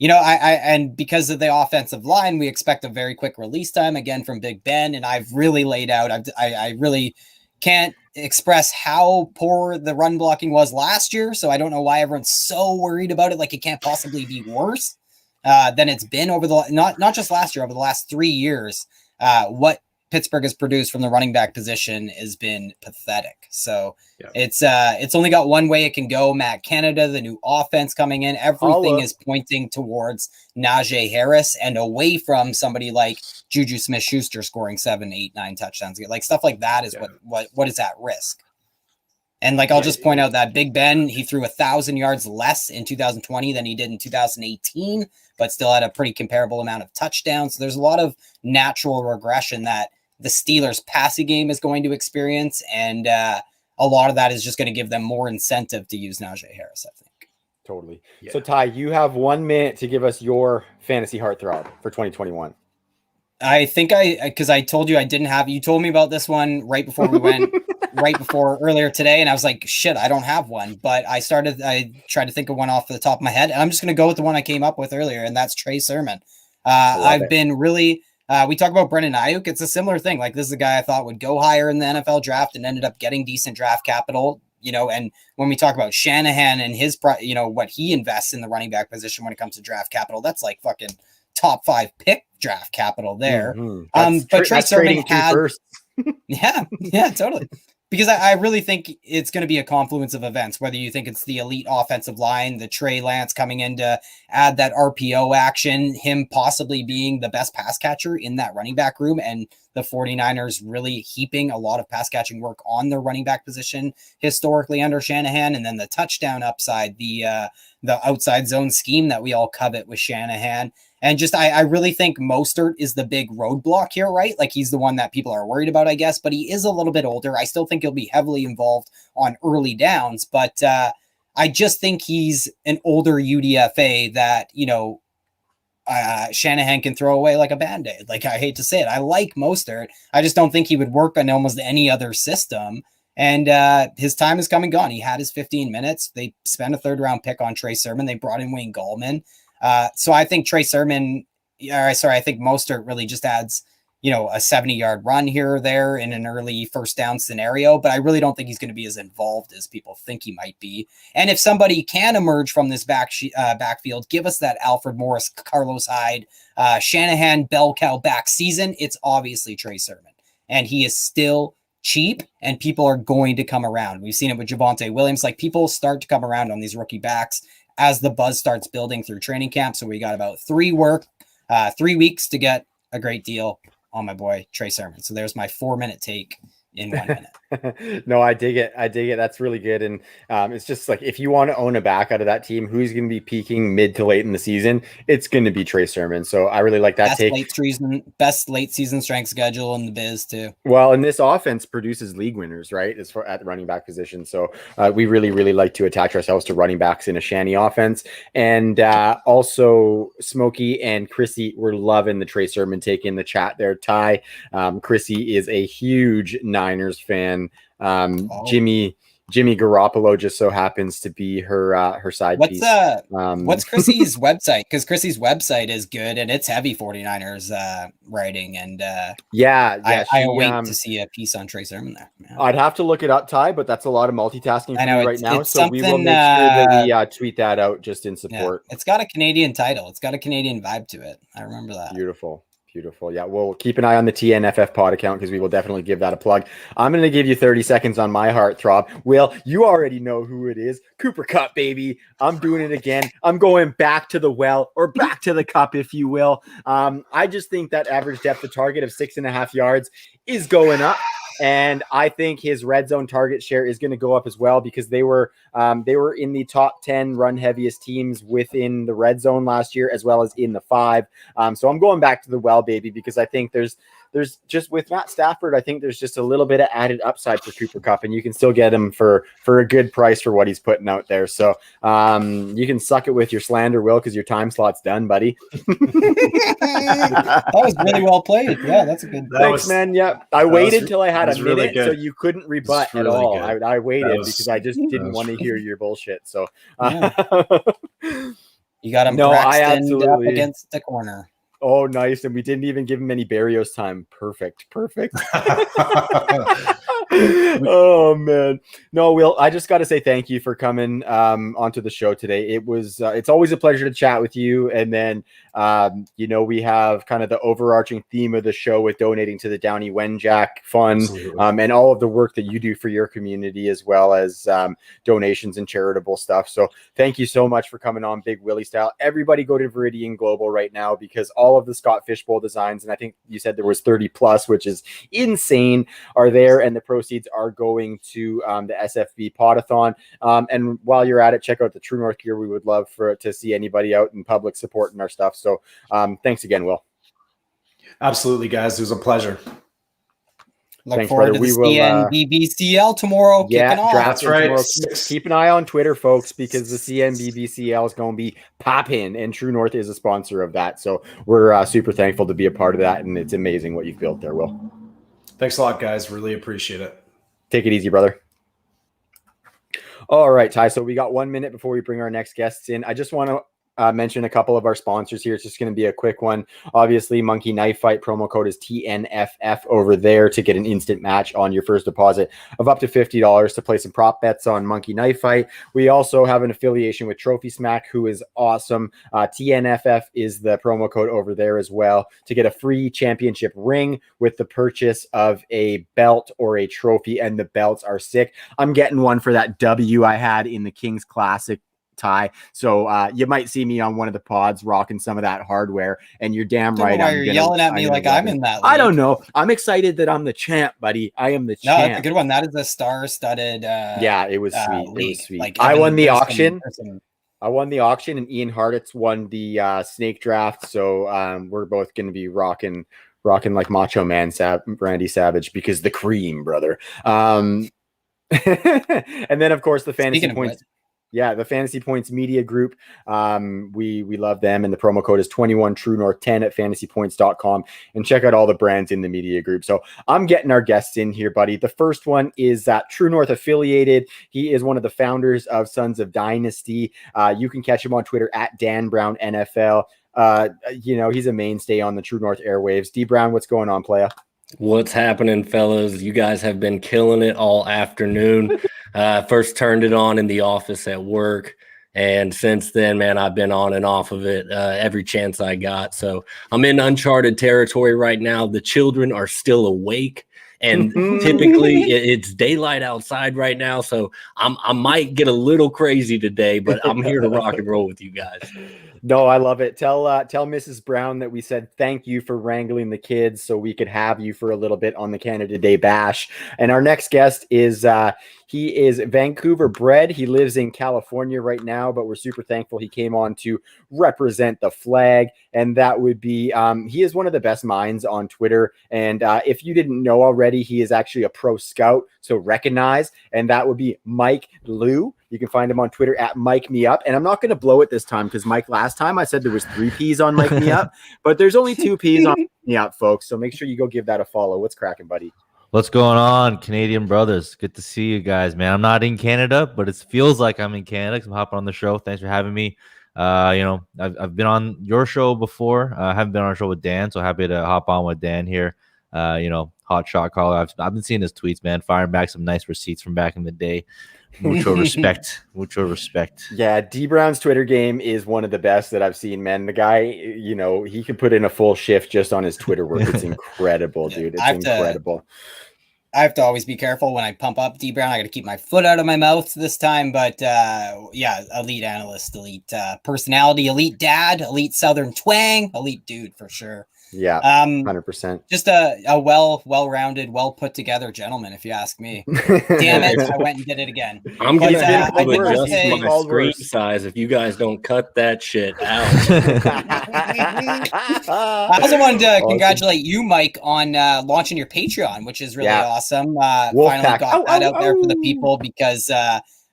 and because of the offensive line, we expect a very quick release time again from Big Ben. And I've really laid out, I really can't express how poor the run blocking was last year. So I don't know why everyone's so worried about it. Like, it can't possibly be worse than it's been over the, not just last year, over the last 3 years. What Pittsburgh has produced from the running back position has been pathetic. So it's only got one way it can go. Matt Canada, the new offense coming in, everything is pointing towards Najee Harris and away from somebody like Juju Smith-Schuster scoring 7, 8, 9 touchdowns. Like, stuff like that is what is at risk. And like, I'll just point out that Big Ben, he threw 1,000 yards less in 2020 than he did in 2018, but still had a pretty comparable amount of touchdowns. So there's a lot of natural regression that the Steelers' passing game is going to experience, and a lot of that is just going to give them more incentive to use Najee Harris, I think. Totally. Yeah. So, Ty, you have 1 minute to give us your fantasy heartthrob for 2021. I think because I told you I didn't have, you told me about this one right before we went, earlier today, and I was like, shit, I don't have one. But I tried to think of one off the top of my head, and I'm just going to go with the one I came up with earlier, and that's Trey Sermon. I've been really... we talk about Brendan Ayuk. It's a similar thing. Like, this is a guy I thought would go higher in the NFL draft and ended up getting decent draft capital, and when we talk about Shanahan and his, what he invests in the running back position when it comes to draft capital, that's like fucking top 5 pick draft capital there. Mm-hmm. But Trey Sermon had, yeah, totally. Because I really think it's going to be a confluence of events, whether you think it's the elite offensive line, the Trey Lance coming in to add that RPO action, him possibly being the best pass catcher in that running back room, and the 49ers really heaping a lot of pass catching work on their running back position historically under Shanahan, and then the touchdown upside, the outside zone scheme that we all covet with Shanahan. And just, I really think Mostert is the big roadblock here, right? Like, he's the one that people are worried about, I guess, but he is a little bit older. I still think he'll be heavily involved on early downs, but I just think he's an older UDFA that, Shanahan can throw away like a Band-Aid. Like, I hate to say it. I like Mostert. I just don't think he would work on almost any other system. And his time has come and gone. He had his 15 minutes. They spent a 3rd-round pick on Trey Sermon. They brought in Wayne Gallman. So I think I think Mostert really just adds, a 70-yard run here or there in an early first down scenario, but I really don't think he's going to be as involved as people think he might be. And if somebody can emerge from this backfield, give us that Alfred Morris, Carlos Hyde, Shanahan, bell cow back season, it's obviously Trey Sermon. And he is still cheap, and people are going to come around. We've seen it with Javonte Williams. Like, people start to come around on these rookie backs as the buzz starts building through training camp. So we got about 3 weeks to get a great deal on my boy Trey Sermon. So there's my 4-minute take in 1 minute. No, I dig it. That's really good. And it's just like, if you want to own a back out of that team who's going to be peaking mid to late in the season, it's going to be Trey Sermon. So I really like that take. Best late season strength schedule in the biz too. Well, and this offense produces league winners, right? As far at the running back position. So we really, really like to attach ourselves to running backs in a shanty offense. And also Smokey and Chrissy were loving the Trey Sermon take in the chat there. Ty, Chrissy is a huge Niners fan. Jimmy Garoppolo just so happens to be her side piece. What's Chrissy's website? Because Chrissy's website is good and it's heavy 49ers writing. And I wait to see a piece on Trey Sermon there. Man. I'd have to look it up, Ty, but that's a lot of multitasking for me right now. So we will make sure that we tweet that out just in support. Yeah, it's got a Canadian title. It's got a Canadian vibe to it. I remember that. Beautiful. Yeah, we'll keep an eye on the TNFF pod account because we will definitely give that a plug. I'm going to give you 30 seconds on my heartthrob. Will, you already know who it is. Cooper Kupp, baby. I'm doing it again. I'm going back to the well, or back to the cup, if you will. I just think that average depth of target of 6.5 yards is going up. And I think his red zone target share is going to go up as well, because they were in the top 10 run heaviest teams within the red zone last year, as well as in the 5. So I'm going back to the well, baby, because I think there's just, with Matt Stafford, I think there's just a little bit of added upside for Cooper Kupp, and you can still get him for a good price for what he's putting out there. So you can suck it with your slander, Will, because your time slot's done, buddy. That was really well played. Yeah, that's a good. Thanks, man. Yeah, I waited till I had a minute, so you couldn't rebut at all. I waited because I just didn't want to hear your bullshit. So you got him. No, I up absolutely against the corner. Oh, nice. And we didn't even give him any Barrios time. Perfect. Oh, man. No, Will, I just got to say thank you for coming onto the show today. It was, it's always a pleasure to chat with you. And then, we have kind of the overarching theme of the show with donating to the Downey Wenjack Fund, and all of the work that you do for your community, as well as donations and charitable stuff. So thank you so much for coming on Big Willie style. Everybody go to Viridian Global right now, because all of the Scott Fishbowl designs, and I think you said there was 30 plus, which is insane, are there, and the proceeds are going to the SFB Podathon. And while you're at it, check out the True North gear. We would love to see anybody out in public supporting our stuff. So thanks again, Will. Absolutely, guys. It was a pleasure. Look forward to the CNBBCL tomorrow. Yeah, that's right. Tomorrow. Keep an eye on Twitter, folks, because the CNBBCL is going to be popping, and True North is a sponsor of that. So we're super thankful to be a part of that, and it's amazing what you've built there, Will. Thanks a lot, guys. Really appreciate it. Take it easy, brother. All right, Ty. So we got 1 minute before we bring our next guests in. I just want to mention a couple of our sponsors here. It's just going to be a quick one. Obviously, Monkey Knife Fight promo code is TNFF over there to get an instant match on your first deposit of up to $50 to play some prop bets on Monkey Knife Fight. We also have an affiliation with Trophy Smack, who is awesome. TNFF is the promo code over there as well to get a free championship ring with the purchase of a belt or a trophy, and the belts are sick. I'm getting one for that W I had in the Kings Classic, Ty. So you might see me on one of the pods rocking some of that hardware, and you're damn right. You're yelling at me like I'm in that league. I don't know. I'm excited that I'm the champ, buddy. I am the champ. No, that's a good one. That is a star-studded. Yeah, it was sweet. League. It was sweet. Like I won the auction. I won the auction, and Ian Harditz won the snake draft. So we're both going to be rocking like Macho Man Randy Savage, because the cream, brother. And then, of course, the Fantasy Points. Yeah, the Fantasy Points Media Group. We love them, and the promo code is 21TrueNorth10 at fantasypoints.com, and check out all the brands in the media group. So I'm getting our guests in here, buddy. The first one is True North affiliated. He is one of the founders of Sons of Dynasty. You can catch him on Twitter at Dan Brown NFL. He's a mainstay on the True North airwaves. D Brown, what's going on, playa? What's happening, fellas? You guys have been killing it all afternoon. First turned it on in the office at work, and since then, man, I've been on and off of it every chance I got. So I'm in uncharted territory right now. The children are still awake, and typically it's daylight outside right now. So I might get a little crazy today, but I'm here to rock and roll with you guys. No, I love it. Tell Mrs. Brown that we said thank you for wrangling the kids so we could have you for a little bit on the Canada Day Bash. And our next guest is he is Vancouver bred. He lives in California right now, but we're super thankful he came on to represent the flag. And that would be he is one of the best minds on Twitter. And if you didn't know already, he is actually a pro scout, so recognize. And that would be Mike Liu. You can find him on Twitter at Mike Me Up. And I'm not going to blow it this time because Mike, last time I said there was 3 P's on Mike Me Up, but there's only 2 P's on Mike Me Up, folks. So make sure you go give that a follow. What's cracking, buddy? What's going on, Canadian brothers? Good to see you guys, man. I'm not in Canada, but it feels like I'm in Canada because I'm hopping on the show. Thanks for having me. I've been on your show before. I haven't been on a show with Dan, so happy to hop on with Dan here. Hot shot caller. I've been seeing his tweets, man, firing back some nice receipts from back in the day. Mucho respect. Mucho respect. Yeah, D Brown's Twitter game is one of the best that I've seen, man. The guy, he could put in a full shift just on his Twitter work. It's incredible, dude. It's incredible. I have to always be careful when I pump up D Brown. I got to keep my foot out of my mouth this time. But elite analyst, elite personality, elite dad, elite Southern twang, elite dude for sure. Yeah, 100%. Just a well-rounded, well-put together gentleman, if you ask me. Damn it, I went and did it again. I'm going to have to adjust my screen size if you guys don't cut that shit out. I also wanted to congratulate you, Mike, on launching your Patreon, which is really awesome. Finally got that out there for the people because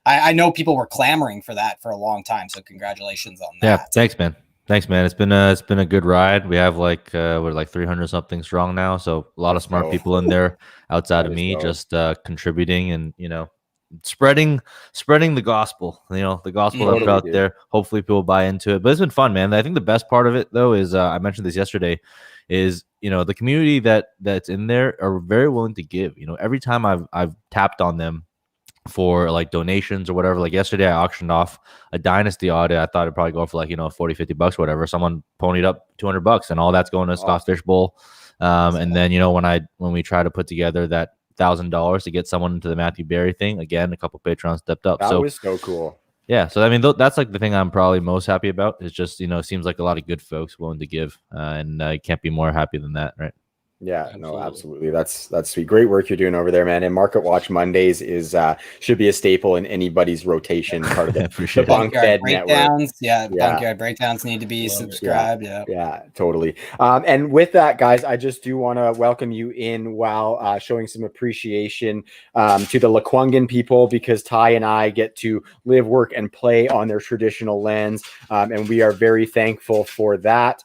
I know people were clamoring for that for a long time. So congratulations on that. Yeah, thanks, man. Thanks, man. It's been a good ride. We have like 300 something strong now. So a lot of smart people in there outside of me, just contributing and spreading the gospel. The gospel that's out there. Hopefully people buy into it. But it's been fun, man. I think the best part of it though is I mentioned this yesterday. Is the community that's in there are very willing to give. Every time I've tapped on them for like donations or whatever. Like yesterday I auctioned off a Dynasty audit. I thought it'd probably go for like, $40-50 or whatever. Someone ponied up $200 and all that's going to Scott's Fish Bowl. And then, when we try to put together that $1,000 to get someone into the Matthew Berry thing, again, a couple patrons stepped up. That was so cool. Yeah. So, I mean, that's like the thing I'm probably most happy about is just, it seems like a lot of good folks willing to give and I can't be more happy than that. Right. Yeah, no, absolutely. That's sweet. Great work you're doing over there, man. And Market Watch Mondays is should be a staple in anybody's rotation, part of the Bunk Bed Network. Yeah, Bunkyard Breakdowns need to be subscribed. Yeah, totally. And with that, guys, I just do want to welcome you in while showing some appreciation to the Lekwungen people because Ty and I get to live, work, and play on their traditional lands, and we are very thankful for that.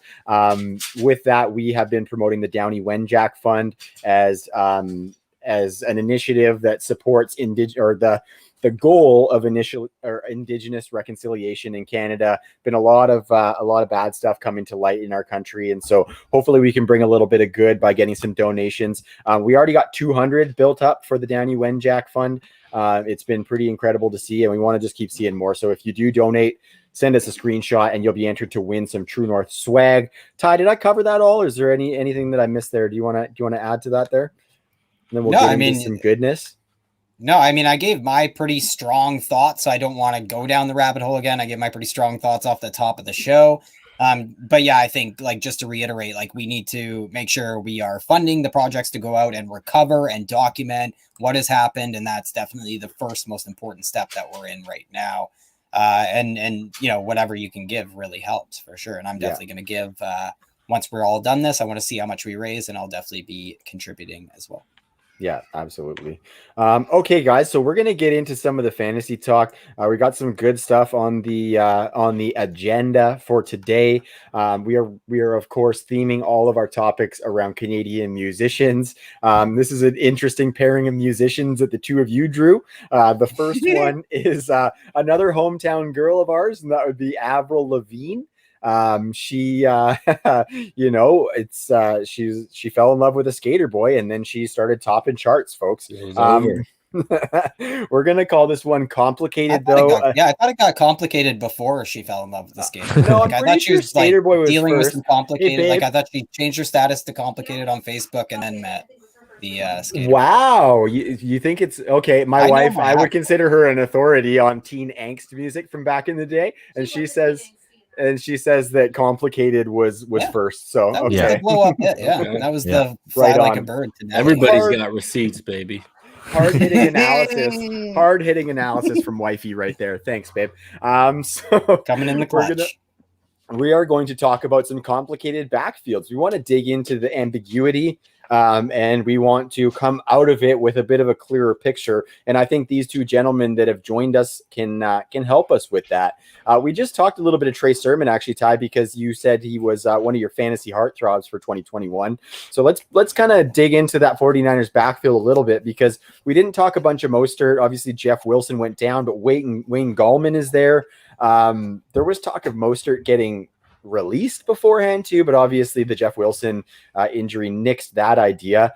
With that, we have been promoting the Downey Wenjack Fund as an initiative that supports the goal of indigenous reconciliation in Canada. Been a lot of bad stuff coming to light in our country, and so hopefully we can bring a little bit of good by getting some donations. We already got 200 built up for the Downey Wenjack Fund. It's been pretty incredible to see, and we want to just keep seeing more. So if you do donate, send us a screenshot and you'll be entered to win some True North swag. Ty, did I cover that all? Or is there anything that I missed there? Do you want to add to that there? And then we'll get into some goodness. No, I mean, I gave my pretty strong thoughts. So I don't want to go down the rabbit hole again. I gave my pretty strong thoughts off the top of the show. But yeah, I think just to reiterate, we need to make sure we are funding the projects to go out and recover and document what has happened. And that's definitely the first most important step that we're in right now. And whatever you can give really helps for sure. And I'm definitely going to give, once we're all done this, I want to see how much we raise and I'll definitely be contributing as well. Yeah, absolutely. Okay, guys, so we're gonna get into some of the fantasy talk. We got some good stuff on the agenda for today. We are of course theming all of our topics around Canadian musicians. This is an interesting pairing of musicians that the two of you drew. The first one is another hometown girl of ours, and that would be Avril Lavigne. She fell in love with a skater boy and then she started topping charts, folks. We're gonna call this one complicated though. I thought it got complicated before she fell in love with the skater. No, I thought she was skater boy was dealing first. with some complicated. Hey, I thought she changed her status to complicated on Facebook and then met the skater. Wow, you think it's okay? My wife, I would consider her an authority on teen angst music from back in the day, and she says And she says that complicated was first. So That was okay. the blow up hit. Yeah, that was the fly Right like on. a bird. Everybody's got receipts, baby. Hard hitting analysis from wifey right there. Thanks, babe. So coming in the clutch. We are going to talk about some complicated backfields. We want to dig into the ambiguity, and we want to come out of it with a bit of a clearer picture. And I think these two gentlemen that have joined us can help us with that. We just talked a little bit of Trey Sermon, actually, Ty, because you said he was one of your fantasy heartthrobs for 2021. So let's kind of dig into that 49ers backfield a little bit, because we didn't talk a bunch of Mostert. Obviously, Jeff Wilson went down, but Wayne Gallman is there. There was talk of Mostert getting released beforehand too, but obviously the Jeff Wilson injury nixed that idea.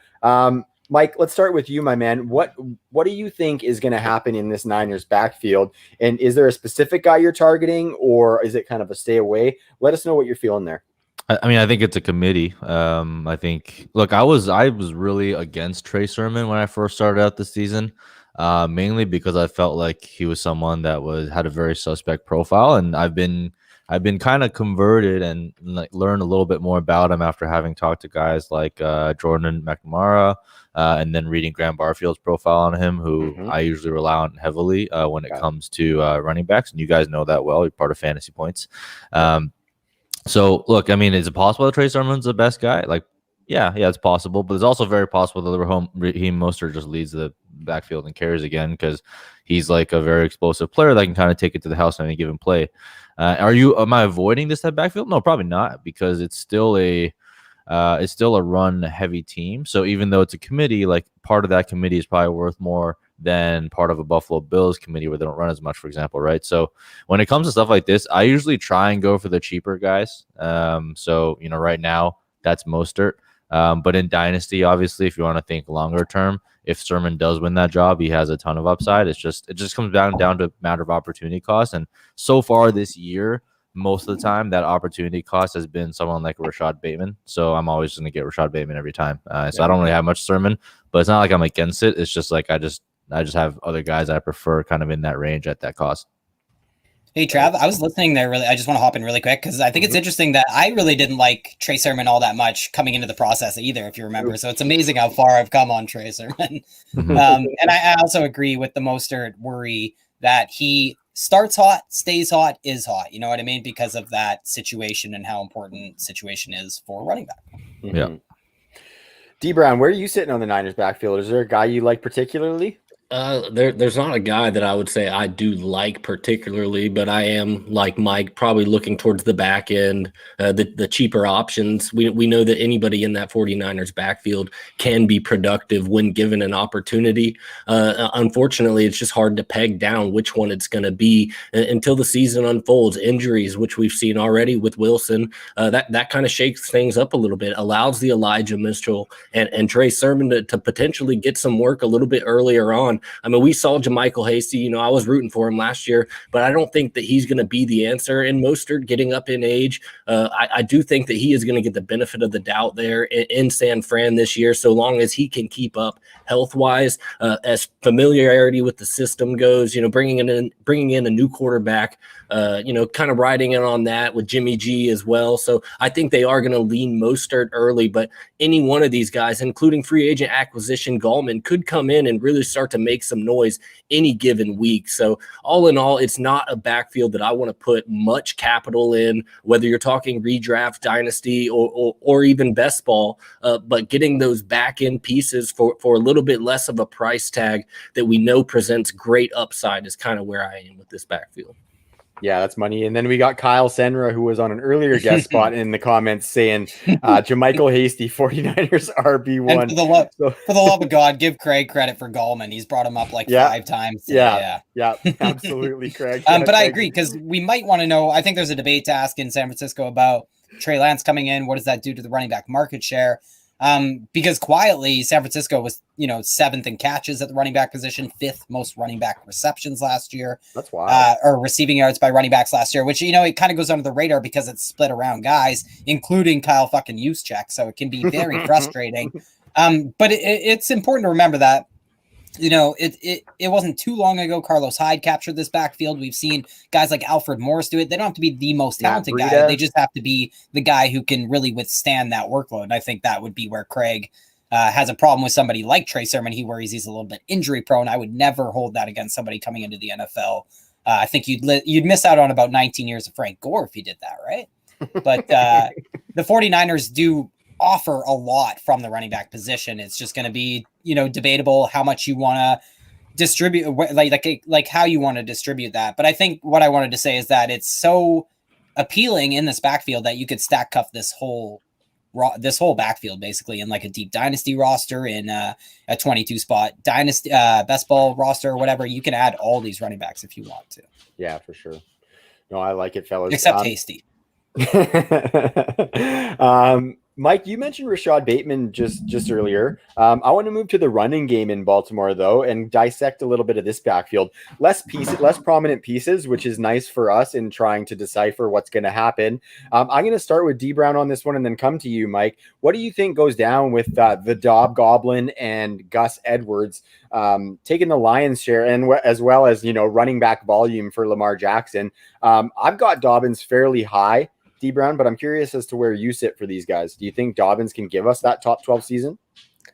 Mike, let's start with you, my man. What do you think is going to happen in this Niners backfield? And is there a specific guy you're targeting, or is it kind of a stay away? Let us know what you're feeling there. I mean, I think it's a committee. I think, look, I was really against Trey Sermon when I first started out this season, mainly because I felt like he was someone that had a very suspect profile, and I've been kind of converted and like learned a little bit more about him after having talked to guys like Jordan McNamara, and then reading Graham Barfield's profile on him, who I usually rely on heavily when it comes to running backs, and you guys know that well. You're part of Fantasy Points. So look, I mean, is it possible that Trey Sermon's the best guy? Like, yeah, it's possible, but it's also very possible that Raheem Mostert just leads the backfield and carries again, because he's like a very explosive player that can kind of take it to the house on any given play. Am I avoiding this type of backfield? No, probably not, because it's still a run heavy team. So even though it's a committee, like part of that committee is probably worth more than part of a Buffalo Bills committee where they don't run as much, for example, right? So when it comes to stuff like this, I usually try and go for the cheaper guys. So, right now that's Mostert. But in Dynasty, obviously, if you want to think longer term, if Sermon does win that job, he has a ton of upside. It just comes down to a matter of opportunity cost. And so far this year, most of the time, that opportunity cost has been someone like Rashad Bateman. So I'm always going to get Rashad Bateman every time. So I don't really have much Sermon, but it's not like I'm against it. It's just like I just have other guys I prefer kind of in that range at that cost. Hey, Trav, I was listening there. Really, I just want to hop in really quick because I think it's interesting that I really didn't like Trey Sermon all that much coming into the process either, if you remember. So it's amazing how far I've come on Trey Sermon. And I also agree with the Mostert worry that he starts hot, stays hot, is hot. You know what I mean? Because of that situation and how important situation is for running back. Yeah. D Brown, where are you sitting on the Niners backfield? Is there a guy you like particularly? There's not a guy that I would say I do like particularly, but I am like Mike, probably looking towards the back end, the cheaper options. We know that anybody in that 49ers backfield can be productive when given an opportunity. Unfortunately, it's just hard to peg down which one it's going to be until the season unfolds. Injuries, which we've seen already with Wilson, that kind of shakes things up a little bit, allows the Elijah Mitchell and Trey Sermon to potentially get some work a little bit earlier on. I mean, we saw JaMychal Hasty, I was rooting for him last year, but I don't think that he's going to be the answer. And Mostert getting up in age, I do think that he is going to get the benefit of the doubt there in San Fran this year, so long as he can keep up health-wise, as familiarity with the system goes, bringing in a new quarterback, kind of riding in on that with Jimmy G as well. So I think they are going to lean Mostert early, but any one of these guys, including free agent acquisition Gallman, could come in and really start to make some noise any given week. So all in all, it's not a backfield that I want to put much capital in, whether you're talking redraft, dynasty, or even best ball, but getting those back end pieces for a little bit less of a price tag that we know presents great upside is kind of where I am with this backfield. Yeah, that's money. And then we got Kyle Senra, who was on an earlier guest spot in the comments saying JaMychal Hasty, 49ers RB1. And for the love of God, give Craig credit for Gallman. He's brought him up 5 times. Yeah, absolutely, Craig. But I agree, because we might want to know, I think there's a debate to ask in San Francisco about Trey Lance coming in. What does that do to the running back market share? Because quietly, San Francisco was, 7th in catches at the running back position, 5th most running back receptions last year. That's wild. Or receiving yards by running backs last year, which, it kind of goes under the radar because it's split around guys, including Kyle fucking Juszczyk. So it can be very frustrating. But it's important to remember that You know, it wasn't too long ago Carlos Hyde captured this backfield. We've seen guys like Alfred Morris do it. They don't have to be the most talented guy. They just have to be the guy who can really withstand that workload. And I think that would be where Craig has a problem with somebody like Trey Sermon, where he's a little bit injury prone. I would never hold that against somebody coming into the NFL. I think you'd miss out on about 19 years of Frank Gore if you did that, right? But the 49ers do offer a lot from the running back position. It's just going to be, debatable how much you want to distribute, like how you want to distribute that. But I think what I wanted to say is that it's so appealing in this backfield that you could stack cuff this whole backfield basically in like a deep dynasty roster, in a 22 spot dynasty best ball roster or whatever. You can add all these running backs if you want to. Yeah, for sure. No, I like it, fellas. Except Tasty. Mike, you mentioned Rashad Bateman just earlier. I want to move to the running game in Baltimore, though, and dissect a little bit of this backfield. Less prominent pieces, which is nice for us in trying to decipher what's going to happen. I'm going to start with D Brown on this one and then come to you, Mike. What do you think goes down with the Dob Goblin and Gus Edwards taking the lion's share, and as well as running back volume for Lamar Jackson? I've got Dobbins fairly high, D Brown, but I'm curious as to where you sit for these guys. Do you think Dobbins can give us that top 12 season?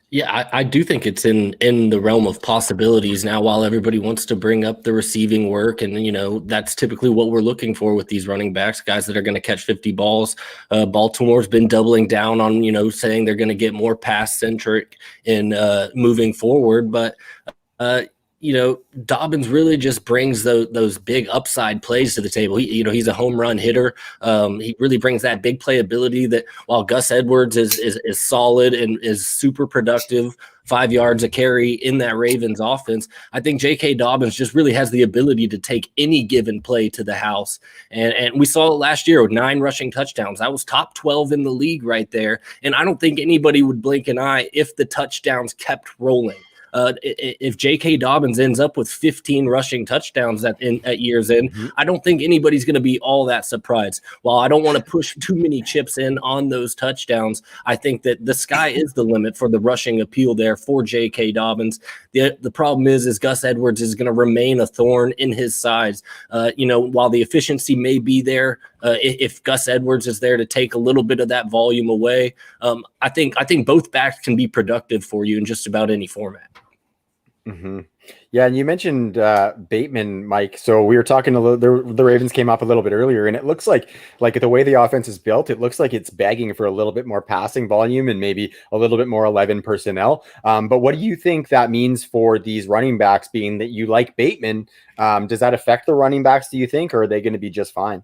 Yeah, I do think it's in the realm of possibilities now, while everybody wants to bring up the receiving work. And, that's typically what we're looking for with these running backs, guys that are going to catch 50 balls. Baltimore's been doubling down on, saying they're going to get more pass centric in moving forward. But, Dobbins really just brings those big upside plays to the table. He's a home run hitter. He really brings that big play ability that, while Gus Edwards is solid and is super productive, 5 yards a carry in that Ravens offense, I think J.K. Dobbins just really has the ability to take any given play to the house. And we saw it last year with 9 rushing touchdowns. That was top 12 in the league right there. And I don't think anybody would blink an eye if the touchdowns kept rolling. If J.K. Dobbins ends up with 15 rushing touchdowns at year's end, I don't think anybody's going to be all that surprised. While I don't want to push too many chips in on those touchdowns, I think that the sky is the limit for the rushing appeal there for J.K. Dobbins. The problem is Gus Edwards is going to remain a thorn in his sides. While the efficiency may be there, if Gus Edwards is there to take a little bit of that volume away, I think both backs can be productive for you in just about any format. Mm-hmm. Yeah, and you mentioned Bateman, Mike. So we were talking the Ravens came up a little bit earlier, and it looks like the way the offense is built, it looks like it's begging for a little bit more passing volume and maybe a little bit more 11 personnel. But what do you think that means for these running backs, being that you like Bateman? Does that affect the running backs, do you think, or are they going to be just fine?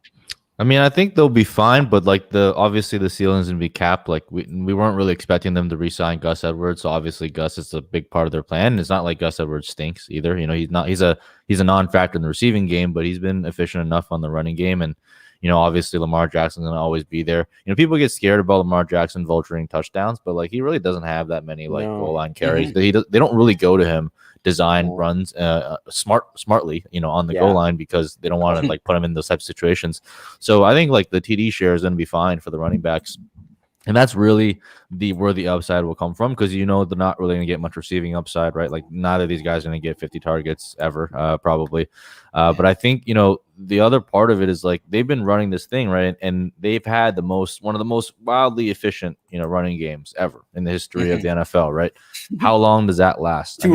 I mean, I think they'll be fine, but obviously the ceiling's gonna be capped. We weren't really expecting them to re-sign Gus Edwards, so obviously Gus is a big part of their plan. It's not like Gus Edwards stinks either. He's a non-factor in the receiving game, but he's been efficient enough on the running game, and obviously Lamar Jackson's gonna always be there. People get scared about Lamar Jackson vulturing touchdowns, but he really doesn't have that many goal line carries. Mm-hmm. They don't really go to him. Design runs smartly, on the goal line, because they don't want to put him in those types of situations. So I think the TD share is going to be fine for the running backs. And that's really where the upside will come from, because they're not really going to get much receiving upside, right? Neither of these guys are going to get 50 targets ever, probably. But I think, the other part of it is they've been running this thing, right? And they've had one of the most wildly efficient, running games ever in the history of the NFL, right? How long does that last?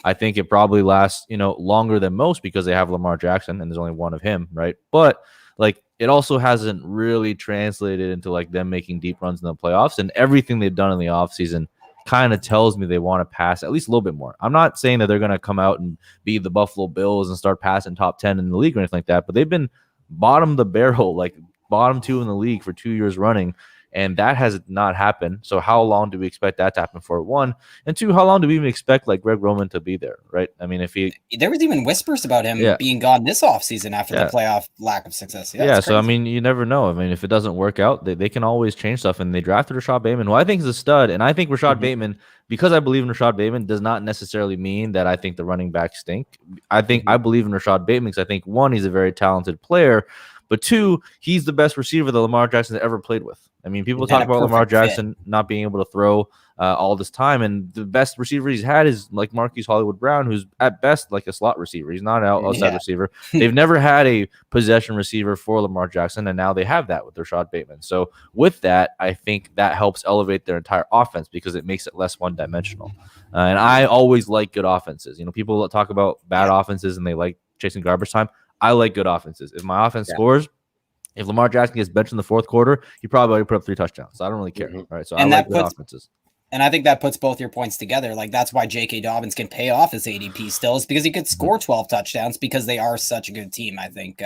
I think it probably lasts, longer than most, because they have Lamar Jackson and there's only one of him, right? But it also hasn't really translated into them making deep runs in the playoffs, and everything they've done in the offseason kind of tells me they want to pass at least a little bit more. I'm not saying that they're going to come out and be the Buffalo Bills and start passing top 10 in the league or anything like that, but they've been bottom of the barrel, bottom 2 in the league for 2 years running. And that has not happened. So how long do we expect that to happen for? 1, and 2, how long do we even expect Greg Roman to be there, right? I mean, there was even whispers about him being gone this offseason after the playoff lack of success. Yeah, so I mean, you never know. I mean, if it doesn't work out, they can always change stuff. And they drafted Rashad Bateman, who I think is a stud. And I think Rashad Bateman, because I believe in Rashad Bateman, does not necessarily mean that I think the running backs stink. I believe in Rashad Bateman because I think, 1, he's a very talented player, but 2, he's the best receiver that Lamar Jackson has ever played with. I mean, people talk about Lamar Jackson not being able to throw all this time, and the best receiver he's had is like Marquise Hollywood Brown, who's at best like a slot receiver. He's not an outside receiver. They've never had a possession receiver for Lamar Jackson, and now they have that with Rashad Bateman. So with that, I think that helps elevate their entire offense because it makes it less one-dimensional. And I always like good offenses. You know, people talk about bad offenses and they like chasing garbage time. I like good offenses. If my offense scores, if Lamar Jackson gets benched in the fourth quarter, he probably already put up 3 touchdowns. So I don't really care. All right, so I like good offenses. And I think that puts both your points together. Like, that's why J.K. Dobbins can pay off his ADP still, is because he could score 12 touchdowns because they are such a good team. I think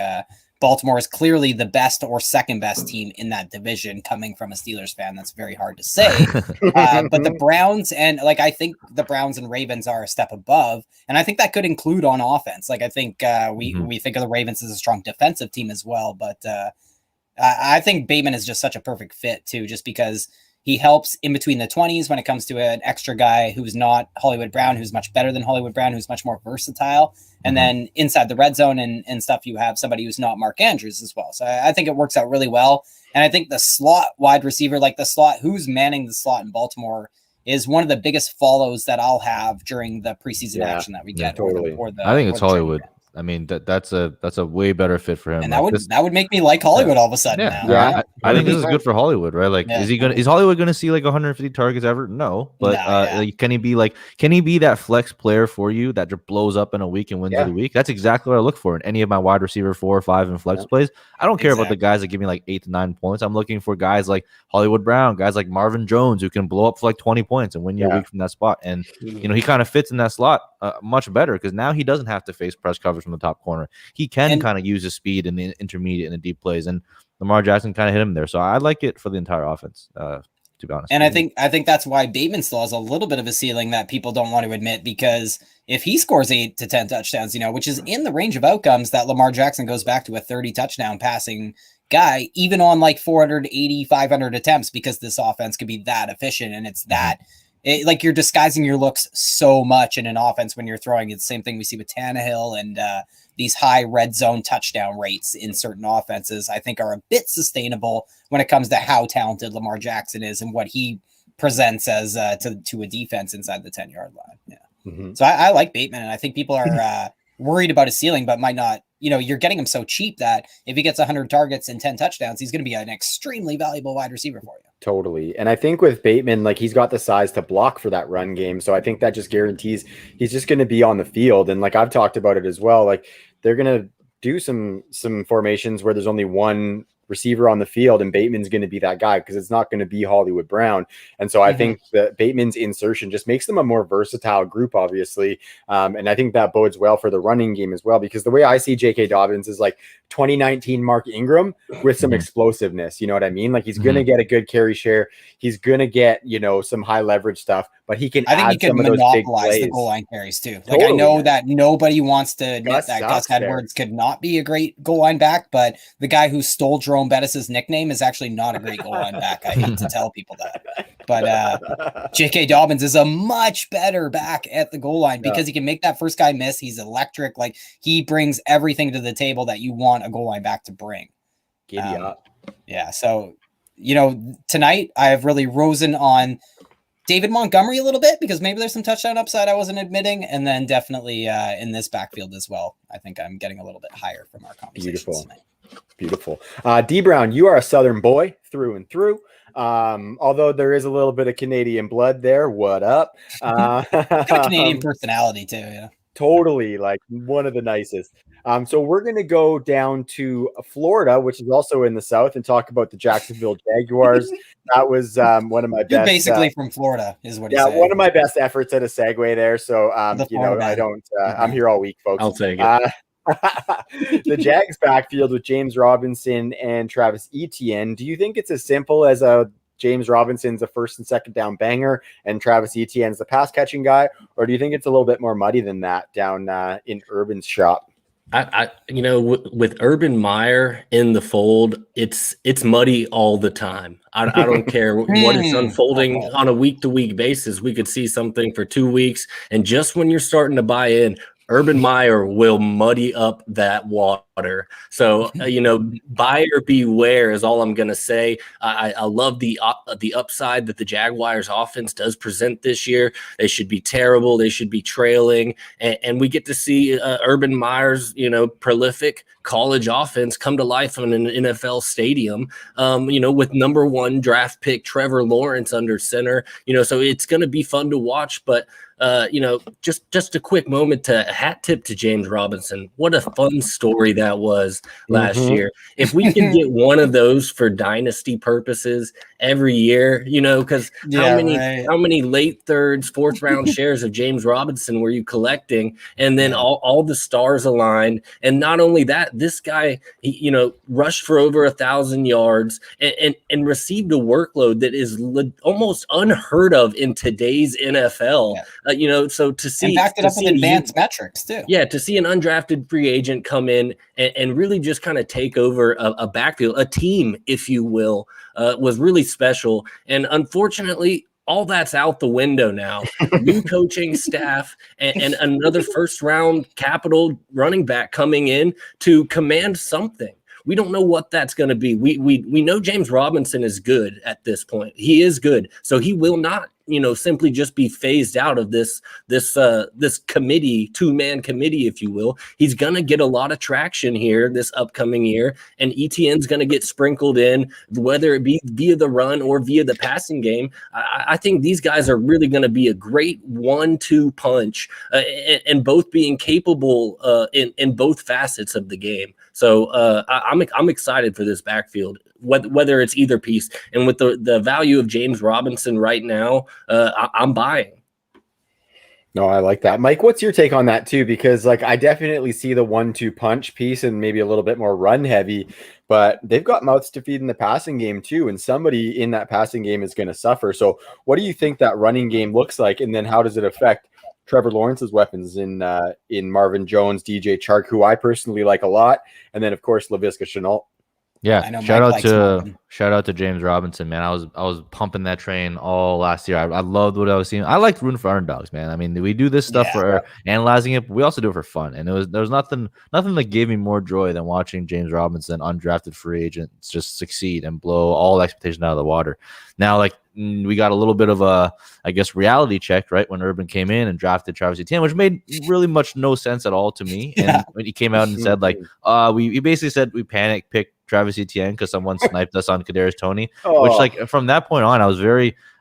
Baltimore is clearly the best or second best team in that division. Coming from a Steelers fan, that's very hard to say. But the Browns and I think the Browns and Ravens are a step above, and I think that could include on offense. Like, I think we think of the Ravens as a strong defensive team as well, but I think Bateman is just such a perfect fit too, just because he helps in between the 20s when it comes to an extra guy who's not Hollywood Brown, who's much better than Hollywood Brown, who's much more versatile. And then inside the red zone and stuff, you have somebody who's not Mark Andrews as well. So I think it works out really well. And I think the slot wide receiver, like the slot, who's manning the slot in Baltimore, is one of the biggest follows that I'll have during the preseason action that we get. Totally. I think it's Hollywood. I mean, that's a way better fit for him. And that would make me like Hollywood all of a sudden now. Yeah, I think this is good for Hollywood, right? Like, is Hollywood gonna see like 150 targets ever? No, but like, can he be that flex player for you that just blows up in a week and wins every week? That's exactly what I look for in any of my wide receiver 4 or 5 and flex plays. I don't care about the guys that give me like 8 to 9 points. I'm looking for guys like Hollywood Brown, guys like Marvin Jones who can blow up for like 20 points and win you a week from that spot. And you know, he kind of fits in that slot much better because now he doesn't have to face press coverage from the top corner. He can kind of use his speed in the intermediate and the deep plays, and Lamar Jackson kind of hit him there. So I like it for the entire offense, to be honest. And I think that's why Bateman still has a little bit of a ceiling that people don't want to admit, because if he scores 8 to 10 touchdowns, you know, which is in the range of outcomes that Lamar Jackson goes back to a 30 touchdown passing guy, even on like 480, 500 attempts, because this offense could be that efficient and it's that. Like, you're disguising your looks so much in an offense when you're throwing. It's the same thing we see with Tannehill and these high red zone touchdown rates in certain offenses, I think, are a bit sustainable when it comes to how talented Lamar Jackson is and what he presents as to a defense inside the 10-yard line. Yeah. So I like Bateman, and I think people are worried about his ceiling, but might not. You know, you're getting him so cheap that if he gets 100 targets and 10 touchdowns, he's going to be an extremely valuable wide receiver for you. Totally. And I think with Bateman, like, he's got the size to block for that run game. So I think that just guarantees he's just going to be on the field. And like I've talked about it as well, like they're going to do some formations where there's only one receiver on the field, and Bateman's going to be that guy because it's not going to be Hollywood Brown. And so I think that Bateman's insertion just makes them a more versatile group, obviously. And I think that bodes well for the running game as well, because the way I see J.K. Dobbins is like 2019 Mark Ingram with some explosiveness. You know what I mean? Like, he's going to get a good carry share. He's going to get, you know, some high leverage stuff, but he can monopolize the goal line carries too. Like, I know that nobody wants to admit that Gus Edwards could not be a great goal line back, but the guy who stole Jerome Bettis' nickname is actually not a great goal line back. I hate to tell people that, but J.K. Dobbins is a much better back at the goal line because he can make that first guy miss. He's electric. Like, he brings everything to the table that you want a goal line back to bring. Giddy up. Yeah. So, you know, tonight I have really risen on David Montgomery a little bit because maybe there's some touchdown upside I wasn't admitting. And then definitely in this backfield as well. I think I'm getting a little bit higher from our conversations tonight. Beautiful. D Brown, you are a Southern boy through and through. Although there is a little bit of Canadian blood there. What up? Got a Canadian personality too. Yeah. Totally, like one of the nicest. So we're going to go down to Florida, which is also in the South, and talk about the Jacksonville Jaguars. That was one of my best. You're basically from Florida, is what. Yeah, one of my best efforts at a segue there. So you know, I don't. I'm here all week, folks. I'll take it. The Jags backfield with James Robinson and Travis Etienne. Do you think it's as simple as James Robinson's a first and second down banger and Travis Etienne's the pass catching guy, or do you think it's a little bit more muddy than that down in Urban's shop? You know, with Urban Meyer in the fold, it's muddy all the time. I don't care what it's unfolding on a week-to-week basis. We could see something for 2 weeks, and just when you're starting to buy in, Urban Meyer will muddy up that water So, buyer beware is all I'm going to say. I love the upside that the Jaguars offense does present this year. They should be terrible. They should be trailing. And we get to see Urban Meyer's, prolific college offense come to life in an NFL stadium, with number 1 draft pick Trevor Lawrence under center. So it's going to be fun to watch. But just a quick moment to hat tip to James Robinson. What a fun story that was last year. If we could get one of those for dynasty purposes every year, because how many late thirds, 4th round shares of James Robinson were you collecting? And then all the stars aligned. And not only that, this guy, rushed for over 1,000 yards and received a workload that is almost unheard of in today's NFL. So to see, and backed it up with advanced metrics too. Yeah, to see an undrafted free agent come in and really just kind of take over a backfield, a team, if you will, was really special. And unfortunately, all that's out the window now. New coaching staff and another 1st round capital running back coming in to command something. We don't know what that's going to be. We know James Robinson is good at this point. He is good. So he will not, simply just be phased out of this committee, 2-man committee, if you will. He's going to get a lot of traction here this upcoming year, and ETN's going to get sprinkled in, whether it be via the run or via the passing game. I think these guys are really going to be a great 1-2 punch, and both being capable in both facets of the game. So I'm excited for this backfield, whether it's either piece. And with the value of James Robinson right now, I'm buying. No, I like that. Mike, what's your take on that too? Because I definitely see the 1-2 punch piece and maybe a little bit more run heavy, but they've got mouths to feed in the passing game too. And somebody in that passing game is going to suffer. So what do you think that running game looks like? And then how does it affect Trevor Lawrence's weapons in Marvin Jones, DJ Chark, who I personally like a lot, and then of course Laviska Shenault. Yeah, shout out to James Robinson, man. I was pumping that train all last year. I loved what I was seeing. I liked rooting for underdogs, man. I mean, we do this stuff for analyzing it, but we also do it for fun. And there was nothing that gave me more joy than watching James Robinson, undrafted free agent, just succeed and blow all expectation out of the water. Now, we got a little bit of a, I guess, reality check, right? When Urban came in and drafted Travis Etienne, which made really much no sense at all to me. And when he came out and said, he basically said we panic picked Travis Etienne because someone sniped us on Kadarius Toney, which from that point on, I was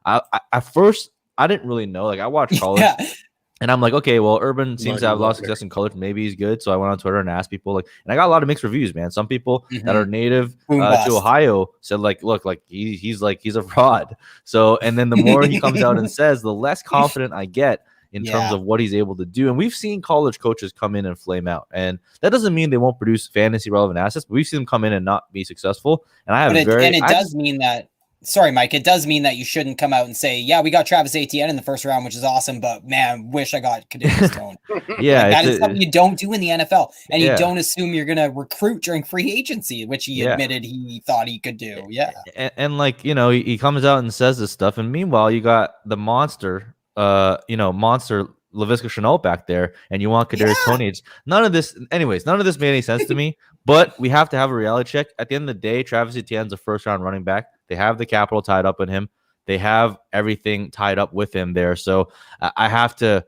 at first, I didn't really know. I watched college. And I'm like, okay, well, Urban seems to have a lot of success in college. Maybe he's good. So I went on Twitter and asked people, and I got a lot of mixed reviews, man. Some people that are native to Ohio said, look, he's a fraud. So, and then the more he comes out and says, the less confident I get in terms of what he's able to do. And we've seen college coaches come in and flame out. And that doesn't mean they won't produce fantasy relevant assets, but we've seen them come in and not be successful. And it does mean that. Sorry, Mike. It does mean that you shouldn't come out and say, "Yeah, we got Travis Etienne in the 1st round, which is awesome, but man, wish I got Kadarius Toney." That is something you don't do in the NFL, and you don't assume you're going to recruit during free agency, which he admitted he thought he could do. Yeah, and he comes out and says this stuff, and meanwhile, you got the monster Laviska Shenault back there, and you want Kadarius Toney. None of this made any sense to me. But we have to have a reality check. At the end of the day, Travis Etienne's a 1st round running back. They have the capital tied up in him. They have everything tied up with him there. So I have to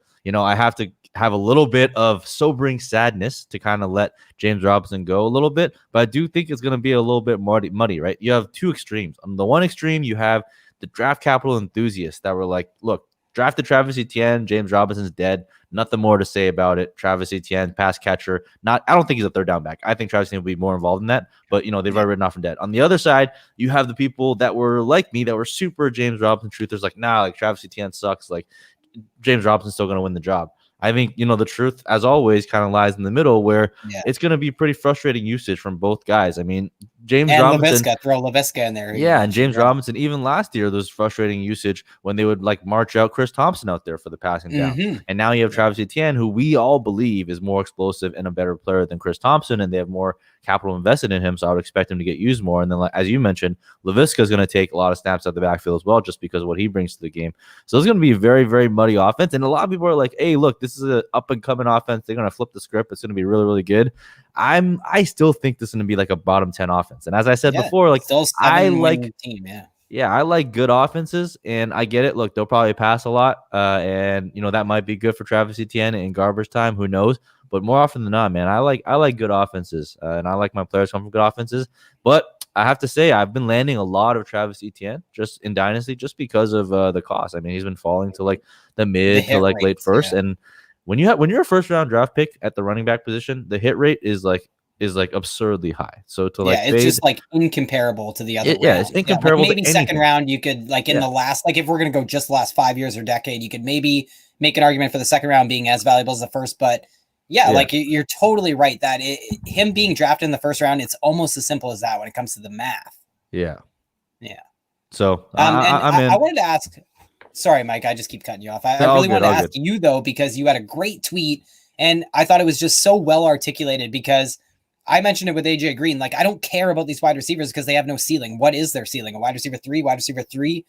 have a little bit of sobering sadness to kind of let James Robinson go a little bit. But I do think it's going to be a little bit muddy, right? You have 2 extremes. On the one extreme, you have the draft capital enthusiasts that were like, look, drafted Travis Etienne, James Robinson's dead. Nothing more to say about it. Travis Etienne, pass catcher. I don't think he's a 3rd down back. I think Travis Etienne will be more involved in that, but they've already written off from dead. On the other side, you have the people that were like me, that were super James Robinson truthers, Travis Etienne sucks. James Robinson's still going to win the job. I think, the truth, as always, kind of lies in the middle, where it's going to be pretty frustrating usage from both guys. I mean, James and Robinson. LaVisca, throw LaVisca in there. Yeah, and James Robinson, even last year, there's frustrating usage when they would like march out Chris Thompson out there for the passing down. And now you have Travis Etienne, who we all believe is more explosive and a better player than Chris Thompson, and they have more capital invested in him, so I would expect him to get used more. And then, like, as you mentioned, LaVisca is going to take a lot of snaps out the backfield as well, just because of what he brings to the game. So it's going to be a very, very muddy offense. And a lot of people are like, hey, look, this is an up-and-coming offense. They're going to flip the script. It's going to be really, really good. I still think this is going to be like a bottom 10 offense. And as I said before, like, I like team, I like good offenses, and I get it. Look, they'll probably pass a lot, and that might be good for Travis Etienne in garbage time. Who knows? But more often than not, man, I like good offenses, and I like my players come from good offenses. But I have to say, I've been landing a lot of Travis Etienne just in Dynasty, just because of the cost. I mean, he's been falling to like the mid to like late first, and when you're a first round draft pick at the running back position, the hit rate is like absurdly high. So to it's just like incomparable to the other rounds. Yeah, it's incomparable. Like maybe second round, you could like in the last, like if we're gonna go just the last 5 years or decade, you could maybe make an argument for the second round being as valuable as the first. But like you're totally right that him being drafted in the first round, it's almost as simple as that when it comes to the math. Yeah. So I wanted to ask. Sorry, Mike, I just keep cutting you off. I really want to ask you, though, because you had a great tweet, and I thought it was just so well articulated, because I mentioned it with AJ Green. Like, I don't care about these wide receivers because they have no ceiling. What is their ceiling? A wide receiver 3,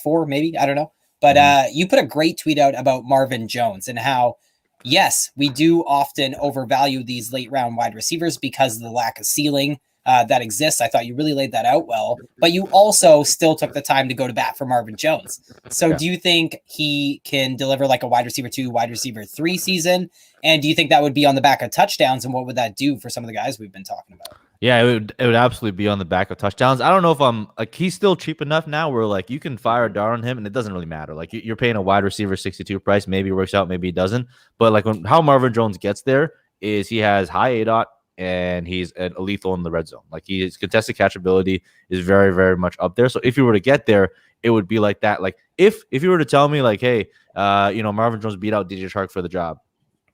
4, maybe? I don't know. But you put a great tweet out about Marvin Jones and how, yes, we do often overvalue these late round wide receivers because of the lack of ceiling that exists. I thought you really laid that out well, but you also still took the time to go to bat for Marvin Jones. So do you think he can deliver like a wide receiver 2, wide receiver 3 season? And do you think that would be on the back of touchdowns? And what would that do for some of the guys we've been talking about? Yeah, it would absolutely be on the back of touchdowns. I don't know if I'm like, he's still cheap enough now where like you can fire a dart on him and it doesn't really matter. Like you're paying a wide receiver 62 price, maybe it works out, maybe it doesn't. But like how Marvin Jones gets there is he has high ADOT, and he's a lethal in the red zone. Like his contested catch ability is very, very much up there. So if you were to get there, it would be like that. Like if you were to tell me like, hey, Marvin Jones beat out DJ Chark for the job,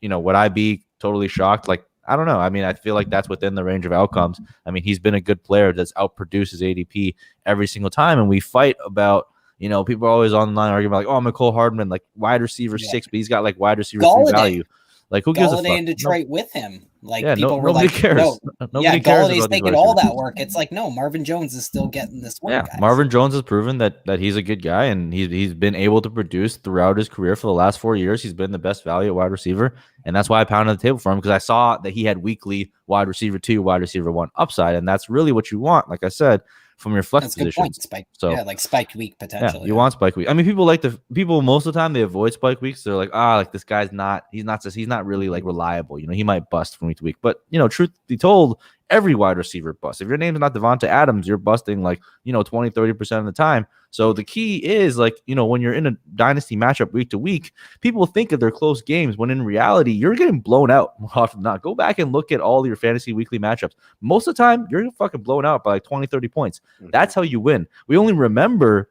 would I be totally shocked? Like, I don't know. I mean, I feel like that's within the range of outcomes. I mean, he's been a good player that's outproduced his ADP every single time. And we fight about, people are always online arguing about like, oh, McCole Hardman, like wide receiver 6, but he's got like wide receiver 3 value. Like who gives a fuck? in Detroit with him. Like people were nobody like, cares. no, Nobody cares. Galladay's taking all that work. It's like, no, Marvin Jones is still getting this work. Yeah, guys. Marvin Jones has proven that he's a good guy, and he's been able to produce throughout his career for the last 4 years. He's been the best value at wide receiver, and that's why I pounded the table for him, because I saw that he had weekly wide receiver 2, wide receiver 1 upside, and that's really what you want. Like I said, from your flex position. So like spike week potentially. Yeah, you want spike week. I mean, people most of the time they avoid spike weeks. They're like, like this guy's he's not really like reliable. He might bust from week to week. But truth be told, every wide receiver busts. If your name's not Devonta Adams, you're busting like 20-30% of the time. So the key is like, when you're in a dynasty matchup week to week, people think that they're close games when in reality you're getting blown out more often than not. Go back and look at all your fantasy weekly matchups. Most of the time you're fucking blown out by like 20-30 points. That's how you win. We only remember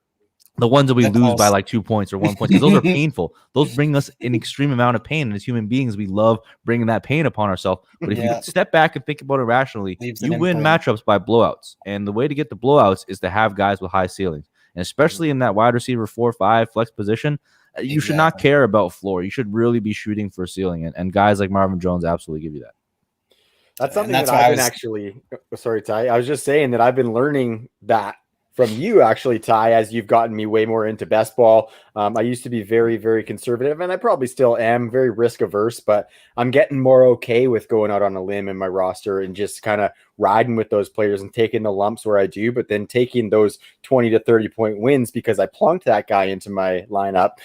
the ones that we lose by like 2 points or 1 point, because those are painful. Those bring us an extreme amount of pain. And as human beings, we love bringing that pain upon ourselves. But if you step back and think about it rationally, you win matchups by blowouts. And the way to get the blowouts is to have guys with high ceilings. And especially in that wide receiver 4-5 flex position, you should not care about floor. You should really be shooting for ceiling. And guys like Marvin Jones absolutely give you that. That's something that I've been actually – sorry, Ty. I was just saying that I've been learning that from you, actually, Ty, as you've gotten me way more into best ball. I used to be very, very conservative, and I probably still am very risk averse, but I'm getting more okay with going out on a limb in my roster and just kind of riding with those players and taking the lumps where I do, but then taking those 20 to 30 point wins because I plunked that guy into my lineup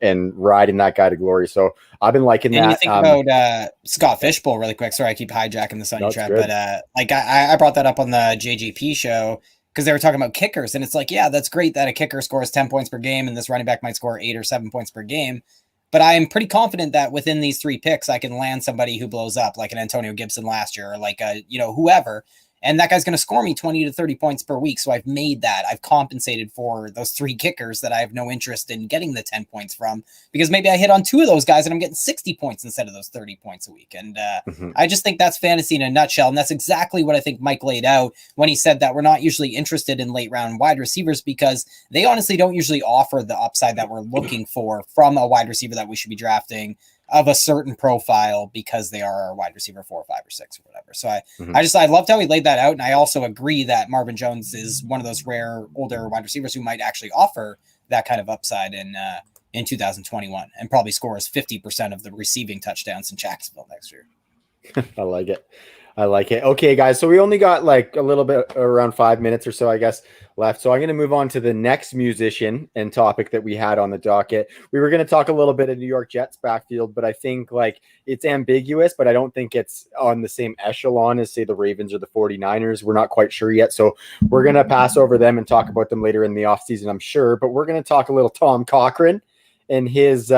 and riding that guy to glory. So I've been liking that. And you think about Scott Fishbowl really quick. Sorry, I keep hijacking the Sunny Trap, but like I brought that up on the JGP show, because they were talking about kickers, and it's like, yeah, that's great that a kicker scores 10 points per game and this running back might score 8 or 7 points per game. But I am pretty confident that within these 3 picks, I can land somebody who blows up, like an Antonio Gibson last year, or like whoever. And that guy's going to score me 20 to 30 points per week. So I've made that. I've compensated for those 3 kickers that I have no interest in getting the 10 points from, because maybe I hit on 2 of those guys and I'm getting 60 points instead of those 30 points a week. And I just think that's fantasy in a nutshell. And that's exactly what I think Mike laid out when he said that we're not usually interested in late round wide receivers, because they honestly don't usually offer the upside that we're looking for from a wide receiver that we should be drafting of a certain profile, because they are our wide receiver 4 or 5 or 6 or whatever. So I loved how he laid that out. And I also agree that Marvin Jones is one of those rare older wide receivers who might actually offer that kind of upside in 2021 and probably scores 50% of the receiving touchdowns in Jacksonville next year. I like it. I like it. Okay, guys. So we only got like a little bit around 5 minutes or so, I guess, left. So I'm going to move on to the next musician and topic that we had on the docket. We were going to talk a little bit of New York Jets backfield, but I think like it's ambiguous, but I don't think it's on the same echelon as, say, the Ravens or the 49ers. We're not quite sure yet. So we're going to pass over them and talk about them later in the offseason, I'm sure. But we're going to talk a little Tom Cochran and his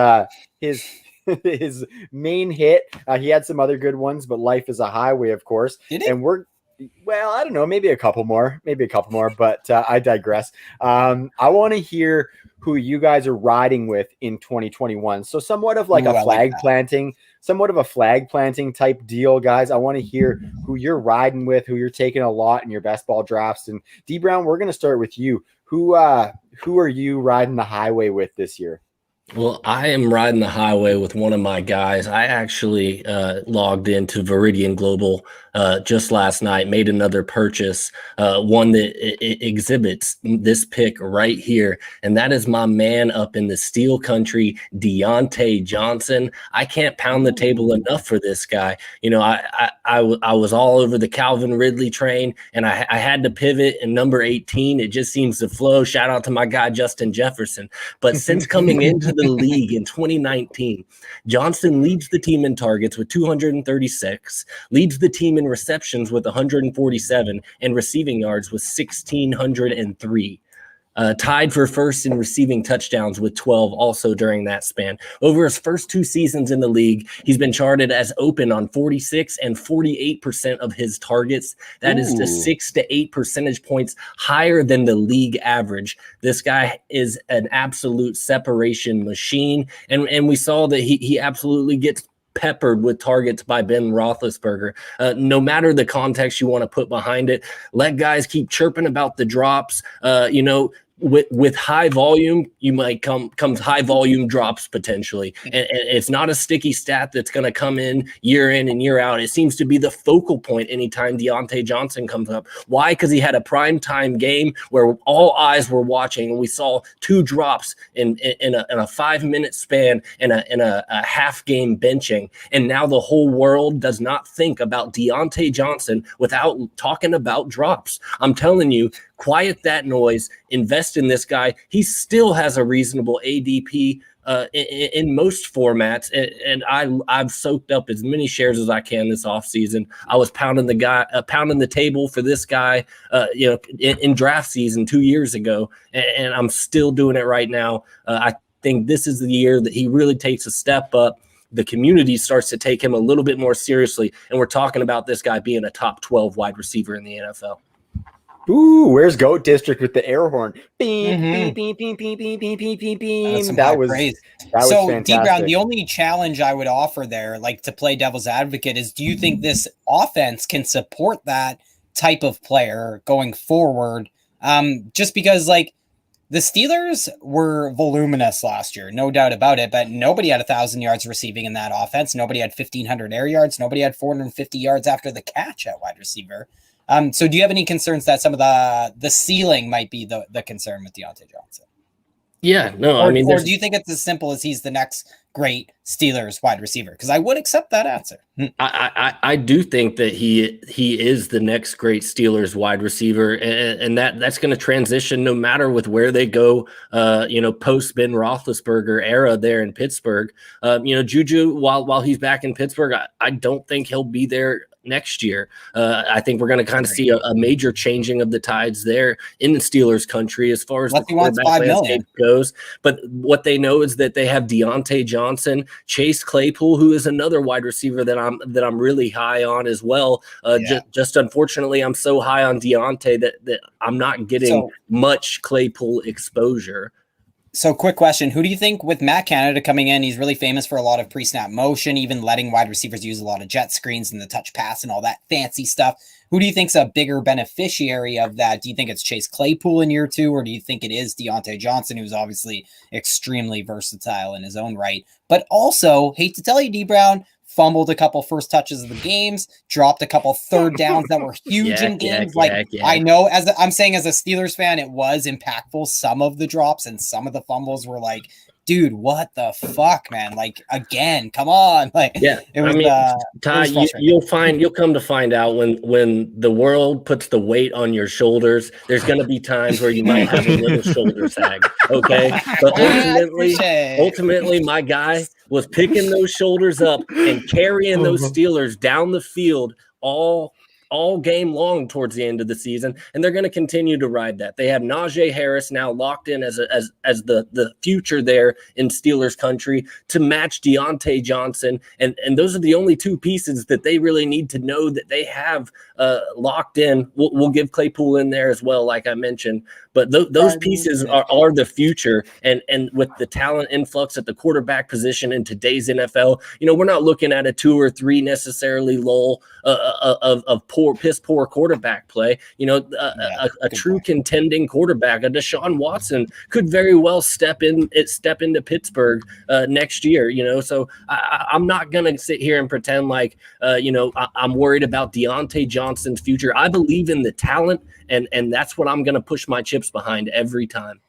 his main hit. He had some other good ones, but Life is a Highway, of course. And I don't know, maybe a couple more, but I digress. I want to hear who you guys are riding with in 2021. So somewhat of like a flag planting type deal, guys. I want to hear who you're riding with, who you're taking a lot in your best ball drafts. And D Brown, we're going to start with you. Who are you riding the highway with this year? Well, I am riding the highway with one of my guys. I actually logged into Viridian Global just last night, made another purchase, one that it exhibits this pick right here. And that is my man up in the steel country, Deontay Johnson. I can't pound the table enough for this guy. You know, I was all over the Calvin Ridley train, and I had to pivot in number 18. It just seems to flow. Shout out to my guy, Justin Jefferson. But since coming into the league in 2019, Johnson leads the team in targets with 236, leads the team in receptions with 147, and receiving yards with 1,603. Tied for first in receiving touchdowns with 12 also during that span. Over his first 2 seasons in the league, he's been charted as open on 46 and 48% of his targets. That is to 6 to 8 percentage points higher than the league average. This guy is an absolute separation machine. And we saw that he absolutely gets peppered with targets by Ben Roethlisberger. No matter the context you want to put behind it, let guys keep chirping about the drops. With high volume, you might comes high volume drops potentially. And it's not a sticky stat that's going to come in and year out. It seems to be the focal point anytime Deontay Johnson comes up. Why? Because he had a primetime game where all eyes were watching, and we saw 2 drops in a 5-minute span and a half game benching. And now the whole world does not think about Deontay Johnson without talking about drops. I'm telling you, quiet that noise, invest in this guy. He still has a reasonable ADP in most formats, and I've soaked up as many shares as I can this offseason. I was pounding the table for this guy, in draft season 2 years ago, and I'm still doing it right now. I think this is the year that he really takes a step up. The community starts to take him a little bit more seriously, and we're talking about this guy being a top 12 wide receiver in the NFL. Ooh, where's Goat District with the air horn? Beep, beep, beep, beep, beep, beep, beep, beep, beep, beep. That was fantastic. D Brown, the only challenge I would offer there, like to play devil's advocate, is do you think this offense can support that type of player going forward? Just because like the Steelers were voluminous last year, no doubt about it, but nobody had 1,000 yards receiving in that offense. Nobody had 1,500 air yards. Nobody had 450 yards after the catch at wide receiver. So do you have any concerns that some of the ceiling might be the concern with Deontay Johnson? Yeah, no, or do you think it's as simple as he's the next great Steelers wide receiver? Because I would accept that answer. I do think that he is the next great Steelers wide receiver, and that's going to transition no matter with where they go. Post Ben Roethlisberger era there in Pittsburgh. Juju, while he's back in Pittsburgh, I don't think he'll be there next year. I think we're going to kind of see a major changing of the tides there in the Steelers country as far as the quarterback landscape goes. But what they know is that they have Deontay Johnson, Chase Claypool, who is another wide receiver that I'm really high on as well. Just unfortunately, I'm so high on Deontay that I'm not getting much Claypool exposure. So quick question. Who do you think with Matt Canada coming in, he's really famous for a lot of pre-snap motion, even letting wide receivers use a lot of jet screens and the touch pass and all that fancy stuff. Who do you think's a bigger beneficiary of that? Do you think it's Chase Claypool in year 2, or do you think it is Deontay Johnson, who's obviously extremely versatile in his own right? But also, hate to tell you, D Brown, fumbled a couple first touches of the games, dropped a couple third downs that were huge in games. I know I'm saying as a Steelers fan, it was impactful. Some of the drops and some of the fumbles were like, dude, what the fuck, man? Like, again, come on. Like, it was, Ty, you'll come to find out when the world puts the weight on your shoulders, there's going to be times where you might have a little shoulder sag. Okay. But ultimately my guy was picking those shoulders up and carrying those Steelers down the field all game long towards the end of the season, and they're going to continue to ride that. They have Najee Harris now locked in as the future there in Steelers country to match Deontay Johnson, and those are the only two pieces that they really need to know that they have locked in. We'll give Claypool in there as well, like I mentioned, but those pieces are the future, and with the talent influx at the quarterback position in today's NFL, we're not looking at a 2 or 3 necessarily lull of piss poor quarterback play. A true contending quarterback, a Deshaun Watson, could very well step into Pittsburgh next year. So I'm not gonna sit here and pretend like I'm worried about Deontay Johnson's future. I believe in the talent, and that's what I'm gonna push my chips behind every time.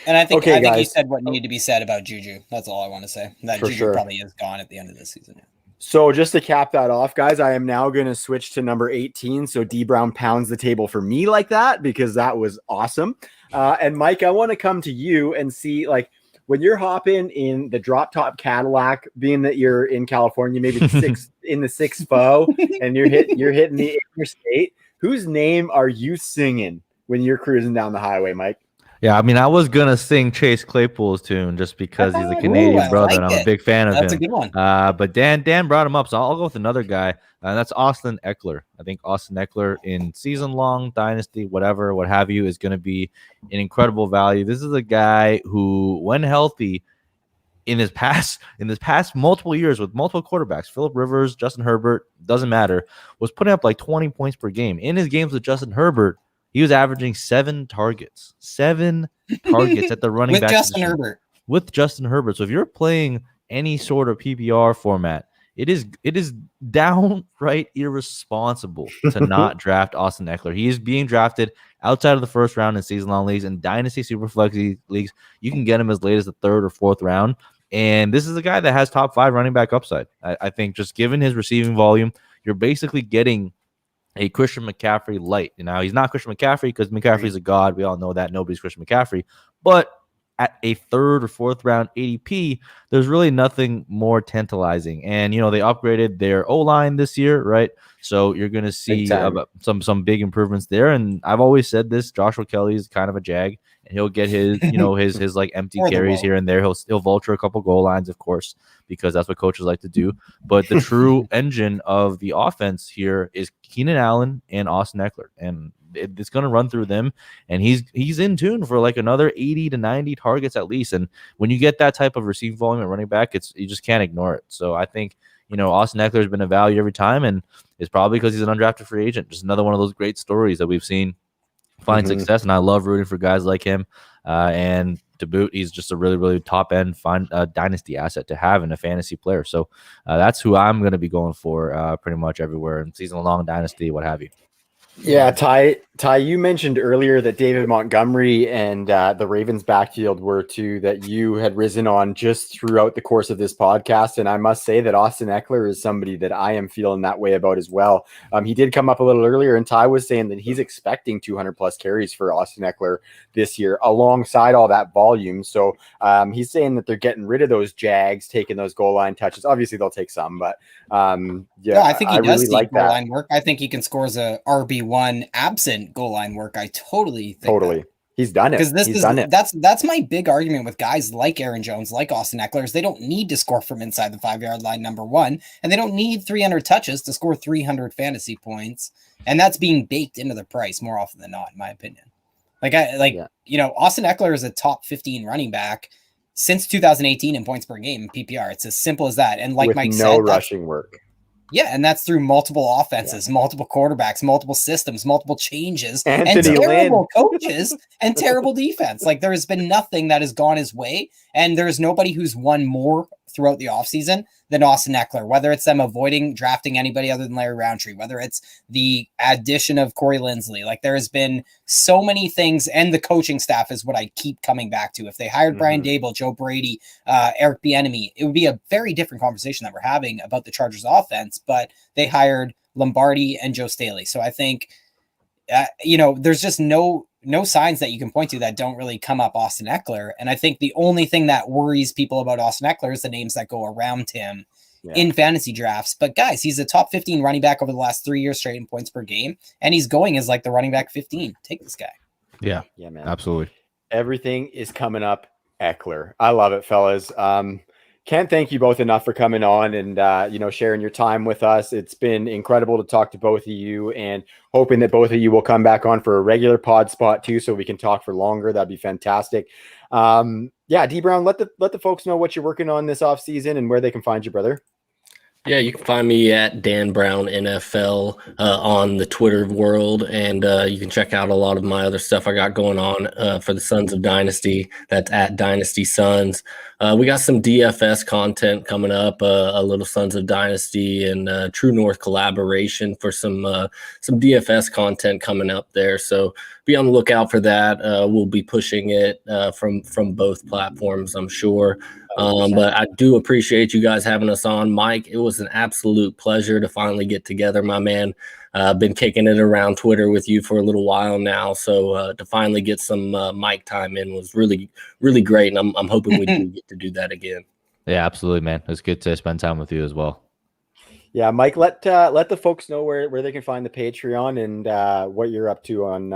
And I think you said what needed to be said about Juju. That's all I want to say. That Juju probably is gone at the end of this season. Yeah. So just to cap that off, guys, I am now going to switch to number 18. So D Brown pounds the table for me like that, because that was awesome. And Mike, I want to come to you and see, like, when you're hopping in the drop top Cadillac, being that you're in California, maybe in the 6 foe, and you're hitting the interstate, whose name are you singing when you're cruising down the highway, Mike? Yeah, I mean, I was gonna sing Chase Claypool's tune just because he's a Canadian brother, and I'm a big fan of him. That's a good one. But Dan brought him up, so I'll go with another guy, and that's Austin Eckler. I think Austin Eckler in season-long dynasty, whatever, what have you, is going to be an incredible value. This is a guy who, when healthy, in his past multiple years with multiple quarterbacks, Phillip Rivers, Justin Herbert, doesn't matter, was putting up like 20 points per game. In his games with Justin Herbert, he was averaging 7 targets. 7 targets at the running back position. With Justin Herbert. So if you're playing any sort of PPR format, it is downright irresponsible to not draft Austin Eckler. He is being drafted outside of the first round in season-long leagues and dynasty superflex leagues. You can get him as late as the 3rd or 4th round. And this is a guy that has top 5 running back upside. I think just given his receiving volume, you're basically getting a Christian McCaffrey light. Now, he's not Christian McCaffrey because McCaffrey's a god. We all know that. Nobody's Christian McCaffrey. But at a 3rd or 4th round ADP, there's really nothing more tantalizing. And, they upgraded their O-line this year, right? So you're going to see some big improvements there. And I've always said this, Joshua Kelly is kind of a jag, and he'll get his, his like empty carries here and there. He'll vulture a couple goal lines, of course, because that's what coaches like to do. But the true engine of the offense here is Keenan Allen and Austin Eckler. And it's going to run through them, and he's in tune for like another 80 to 90 targets at least. And when you get that type of receiving volume at running back, you just can't ignore it. So I think, Austin Eckler has been a value every time, and it's probably because he's an undrafted free agent. Just another one of those great stories that we've seen find success, and I love rooting for guys like him. And to boot, he's just a really, really top-end dynasty asset to have in a fantasy player. So that's who I'm going to be going for pretty much everywhere in season-long dynasty, what have you. Yeah, Ty, you mentioned earlier that David Montgomery and the Ravens backfield were two that you had risen on just throughout the course of this podcast. And I must say that Austin Eckler is somebody that I am feeling that way about as well. He did come up a little earlier, and Ty was saying that he's expecting 200 plus carries for Austin Eckler this year alongside all that volume. So he's saying that they're getting rid of those Jags, taking those goal line touches. Obviously, they'll take some, but yeah, I think he does really see like goal that. line work. I think he can score as a RB1 absent goal line work. I totally think that. He's done it. Because that's my big argument with guys like Aaron Jones, like Austin Eckler, is they don't need to score from inside the 5-yard line, number one, and they don't need 300 touches to score 300 fantasy points. And that's being baked into the price more often than not, in my opinion. Austin Eckler is a top 15 running back since 2018 in points per game in PPR. It's as simple as that. And like with Mike no said, rushing work. Yeah, and that's through multiple offenses, multiple quarterbacks, multiple systems, multiple changes, Anthony and terrible coaches and terrible defense. Like, there has been nothing that has gone his way, and there's nobody who's won more throughout the offseason than Austin Eckler, whether it's them avoiding drafting anybody other than Larry Roundtree, whether it's the addition of Corey Linsley. Like, there has been so many things, and the coaching staff is what I keep coming back to. If they hired Brian Dable, Joe Brady, Eric Bieniemy, it would be a very different conversation that we're having about the Chargers offense, but they hired Lombardi and Joe Staley. So I think, there's just no signs that you can point to that don't really come up Austin Eckler. And I think the only thing that worries people about Austin Eckler is the names that go around him in fantasy drafts. But guys, he's a top 15 running back over the last 3 years straight in points per game. And he's going as like the running back 15. Take this guy. Yeah, man. Absolutely. Everything is coming up Eckler. I love it, fellas. Can't thank you both enough for coming on and, sharing your time with us. It's been incredible to talk to both of you, and hoping that both of you will come back on for a regular pod spot too, so we can talk for longer. That'd be fantastic. D Brown, let the folks know what you're working on this off season and where they can find you, brother. Yeah, you can find me at Dan Brown NFL on the Twitter world, and you can check out a lot of my other stuff I got going on for the Sons of Dynasty. That's at Dynasty Sons. We got some DFS content coming up, a little Sons of Dynasty and True North collaboration for some DFS content coming up there. So be on the lookout for that. We'll be pushing it from both platforms, I'm sure. But I do appreciate you guys having us on. Mike, it was an absolute pleasure to finally get together, my man. I've been kicking it around Twitter with you for a little while now. So to finally get some mic time in was really, really great. And I'm hoping we do get to do that again. Yeah, absolutely, man. It's good to spend time with you as well. Yeah, Mike, let the folks know where they can find the Patreon and what you're up to on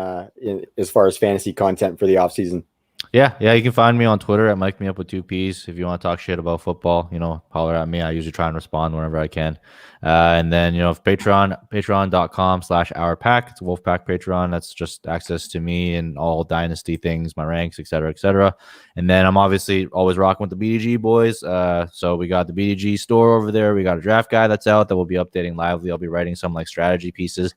as far as fantasy content for the off season. Yeah, you can find me on Twitter at Mike Me Up with 2 P's. If you want to talk shit about football, holler at me. I usually try and respond whenever I can. And then, patreon.com/OurPack. It's a Wolfpack Patreon. That's just access to me and all Dynasty things, my ranks, etc., etc. And then I'm obviously always rocking with the BDG boys. So we got the BDG store over there. We got a draft guide that's out that we'll be updating lively. I'll be writing some strategy pieces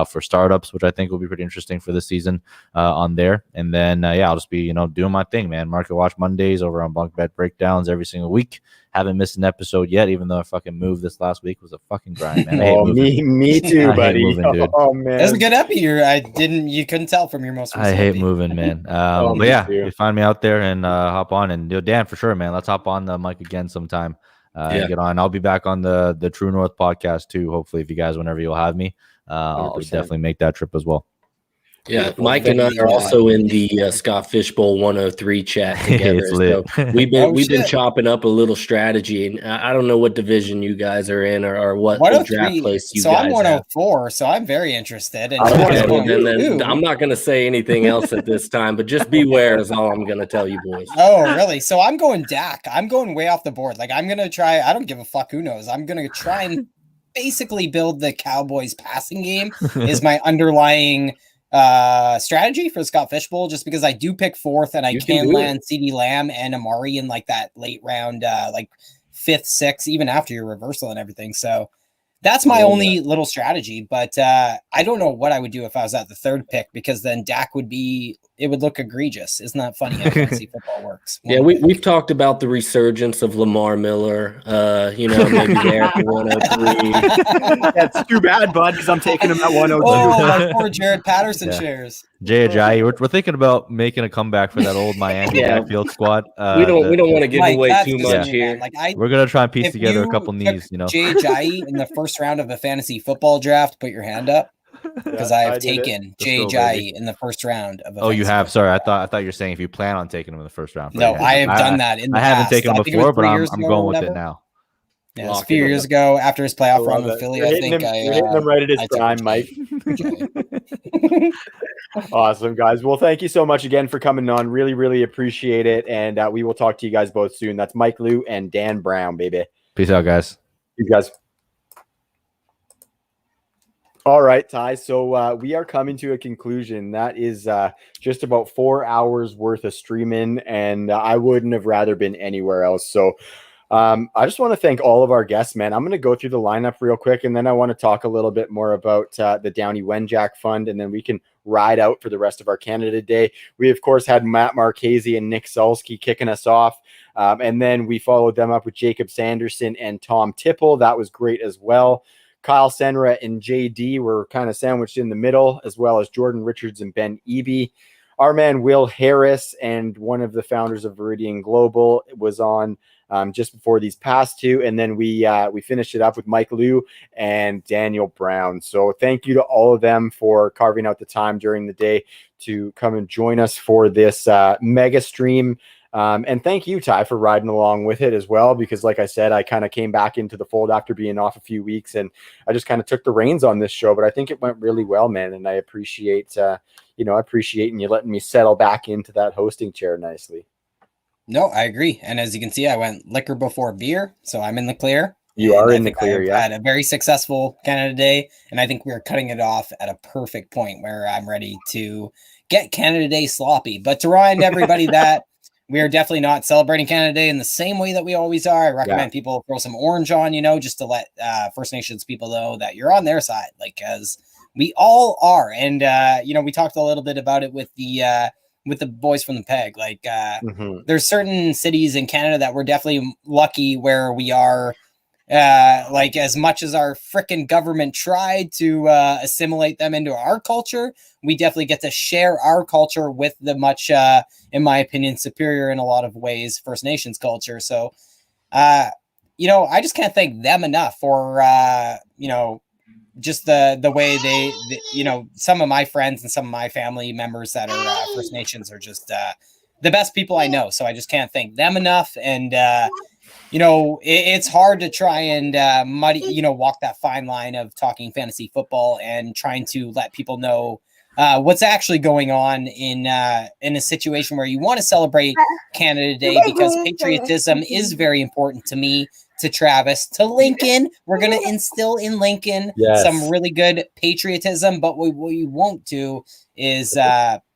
for startups, which I think will be pretty interesting for this season on there. And then, I'll just be, doing my thing, man. Market Watch Mondays over on Bunk Bet Breakdowns every single week. Haven't missed an episode yet, even though I fucking moved this last week. It was a fucking grind, man. Me too, buddy. Moving, dude. Oh, man. That was a good epi. You couldn't tell from your most recent I hate epi. moving, man. But yeah, you find me out there and hop on. And Dan, for sure, man. Let's hop on the mic again sometime. And get on. I'll be back on the True North podcast too, hopefully, if you guys, whenever you'll have me. I'll definitely make that trip as well. Yeah, Mike and I are also in the Scott Fishbowl 103 chat together. So we've been chopping up a little strategy, and I don't know what division you guys are in or what draft place you guys have. So I'm 104, so I'm very interested. And I'm not going to say anything else at this time, but just beware is all I'm going to tell you, boys. Oh, really? So I'm going Dak. I'm going way off the board. Like, I'm going to try. I don't give a fuck who knows. I'm going to try and basically build the Cowboys passing game is my underlying strategy for Scott Fishbowl, just because I do pick fourth and I can land CeeDee Lamb and Amari in like that late round, like 5th, 6th, even after your reversal and everything. So That's my only little strategy, but I don't know what I would do if I was at the third pick, because then Dak would look egregious. Isn't that funny how fantasy football works? Yeah, we've talked about the resurgence of Lamar Miller. Maybe there at the 103. That's too bad, bud, because I'm taking him at 102. Oh, my poor Jared Patterson shares. Jay Ajayi, we're thinking about making a comeback for that old Miami backfield squad. We don't want to give away too much here. Like we're gonna try and piece together a couple knees. Jay Ajayi in the first round of a fantasy football draft. Put your hand up, because I have taken Jay Ajayi in the first round of. You have? Sorry, I thought you were saying if you plan on taking him in the first round. No, I have done that in the I past. haven't taken him before, but I'm going with it now. Yeah, it was a few years ago after his playoff run with Philly. You're hitting him right at his prime, Mike. Awesome, guys. Well, thank you so much again for coming on. Really, really appreciate it. And we will talk to you guys both soon. That's Mike Liu and Dan Brown, baby. Peace out, guys. You guys. All right, Ty. So we are coming to a conclusion. That is just about 4 hours worth of streaming, and I wouldn't have rather been anywhere else. So I just want to thank all of our guests, man. I'm going to go through the lineup real quick, and then I want to talk a little bit more about the Downey Wenjack Fund, and then we can ride out for the rest of our Canada Day. We, of course, had Matt Marchese and Nick Sulsky kicking us off, and then we followed them up with Jacob Sanderson and Tom Tipple. That was great as well. Kyle Senra and JD were kind of sandwiched in the middle, as well as Jordan Richards and Ben Eby. Our man Will Harris and one of the founders of Viridian Global was on just before these past two, and then we finished it up with Mike Liu and Daniel Brown. So thank you to all of them for carving out the time during the day to come and join us for this mega stream. And thank you, Ty, for riding along with it as well, because like I said, I kind of came back into the fold after being off a few weeks, and I just kind of took the reins on this show, but I think it went really well, man. And I appreciate, appreciating you letting me settle back into that hosting chair nicely. No, I agree. And as you can see, I went liquor before beer, so I'm in the clear. You are in the clear, yeah. I had a very successful Canada Day, and I think we're cutting it off at a perfect point where I'm ready to get Canada Day sloppy. But to remind everybody that we are definitely not celebrating Canada Day in the same way that we always are. I recommend people throw some orange on, just to let First Nations people know that you're on their side, as we all are. And, we talked a little bit about it with the boys from the PEG. There's certain cities in Canada that we're definitely lucky where we are, as much as our frickin' government tried to assimilate them into our culture, we definitely get to share our culture with the much, in my opinion, superior in a lot of ways First Nations culture. So, I just can't thank them enough for, just the way they, some of my friends and some of my family members that are First Nations are just the best people I know. So I just can't thank them enough. And, it's hard to try and walk that fine line of talking fantasy football and trying to let people know what's actually going on in a situation where you want to celebrate Canada Day, because patriotism is very important to me, to Travis, to Lincoln. We're going to instill in Lincoln some really good patriotism, but what we won't do is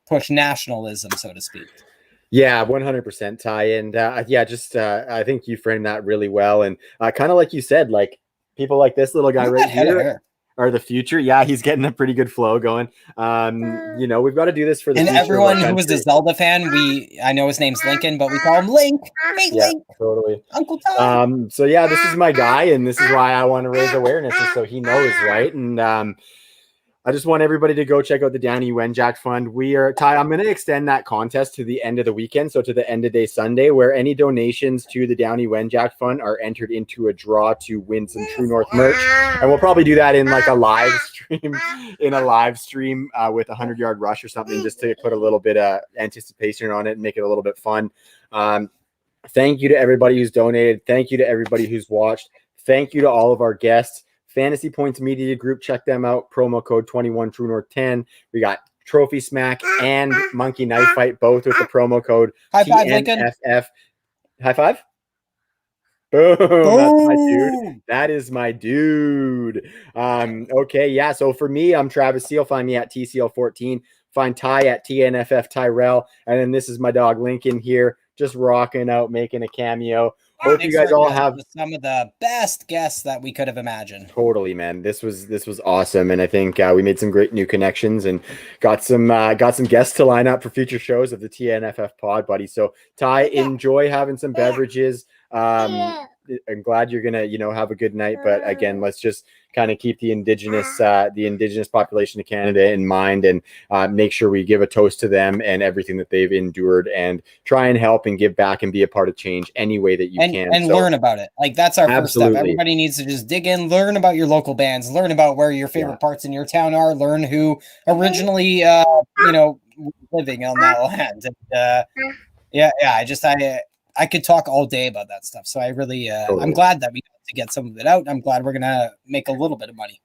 push nationalism, so to speak. Yeah, 100%, Ty. And I think you framed that really well. And kind of like you said, people like this little guy right here are the future. Yeah, he's getting a pretty good flow going. We've got to do this for the and future. Everyone who was a Zelda fan, I know his name's Lincoln, but we call him Link. Hey, Link. Totally. Uncle Tom. So yeah, this is my guy, and this is why I want to raise awareness, is so he knows, right? And I just want everybody to go check out the Downey Wenjack Fund. Ty, I'm going to extend that contest to the end of the weekend, so to the end of day Sunday, where any donations to the Downey Wenjack Fund are entered into a draw to win some True North merch. And we'll probably do that in a live stream, with a 100-yard rush or something, just to put a little bit of anticipation on it and make it a little bit fun. Thank you to everybody who's donated. Thank you to everybody who's watched. Thank you to all of our guests. Fantasy Points Media Group, check them out. Promo code 21 True North 10. We got Trophy Smack and Monkey Knife Fight, both with the promo code High five, TNFF. High five. Boom. That's my dude. That is my dude. Okay, yeah. So for me, I'm Travis Seal. Find me at TCL14. Find Ty at TNFF Tyrell. And then this is my dog Lincoln here, just rocking out, making a cameo. Hope you guys all have some of the best guests that we could have imagined. Totally, man. This was awesome, and I think we made some great new connections and got some guests to line up for future shows of the TNFF pod, buddy. So Ty, enjoy having some beverages. I'm glad you're gonna have a good night, but again, let's just kind of keep the indigenous population of Canada in mind, and make sure we give a toast to them and everything that they've endured, and try and help and give back and be a part of change any way that you can, and learn about it. Like, that's our first step. Absolutely. Everybody needs to just dig in, learn about your local bands, learn about where your favorite parts in your town are, learn who originally living on that land. And I could talk all day about that stuff. So I really, I'm glad that we got to get some of it out. I'm glad we're going to make a little bit of money.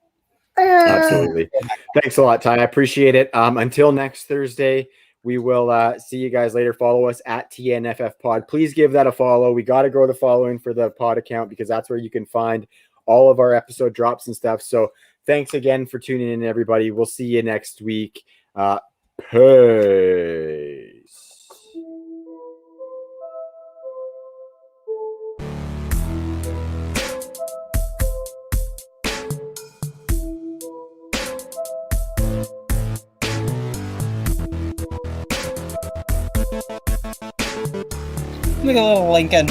Absolutely. Thanks a lot, Ty. I appreciate it. Until next Thursday, we will see you guys later. Follow us at TNFF pod. Please give that a follow. We got to grow the following for the pod account, because that's where you can find all of our episode drops and stuff. So thanks again for tuning in, everybody. We'll see you next week. Peace. Look at little Lincoln.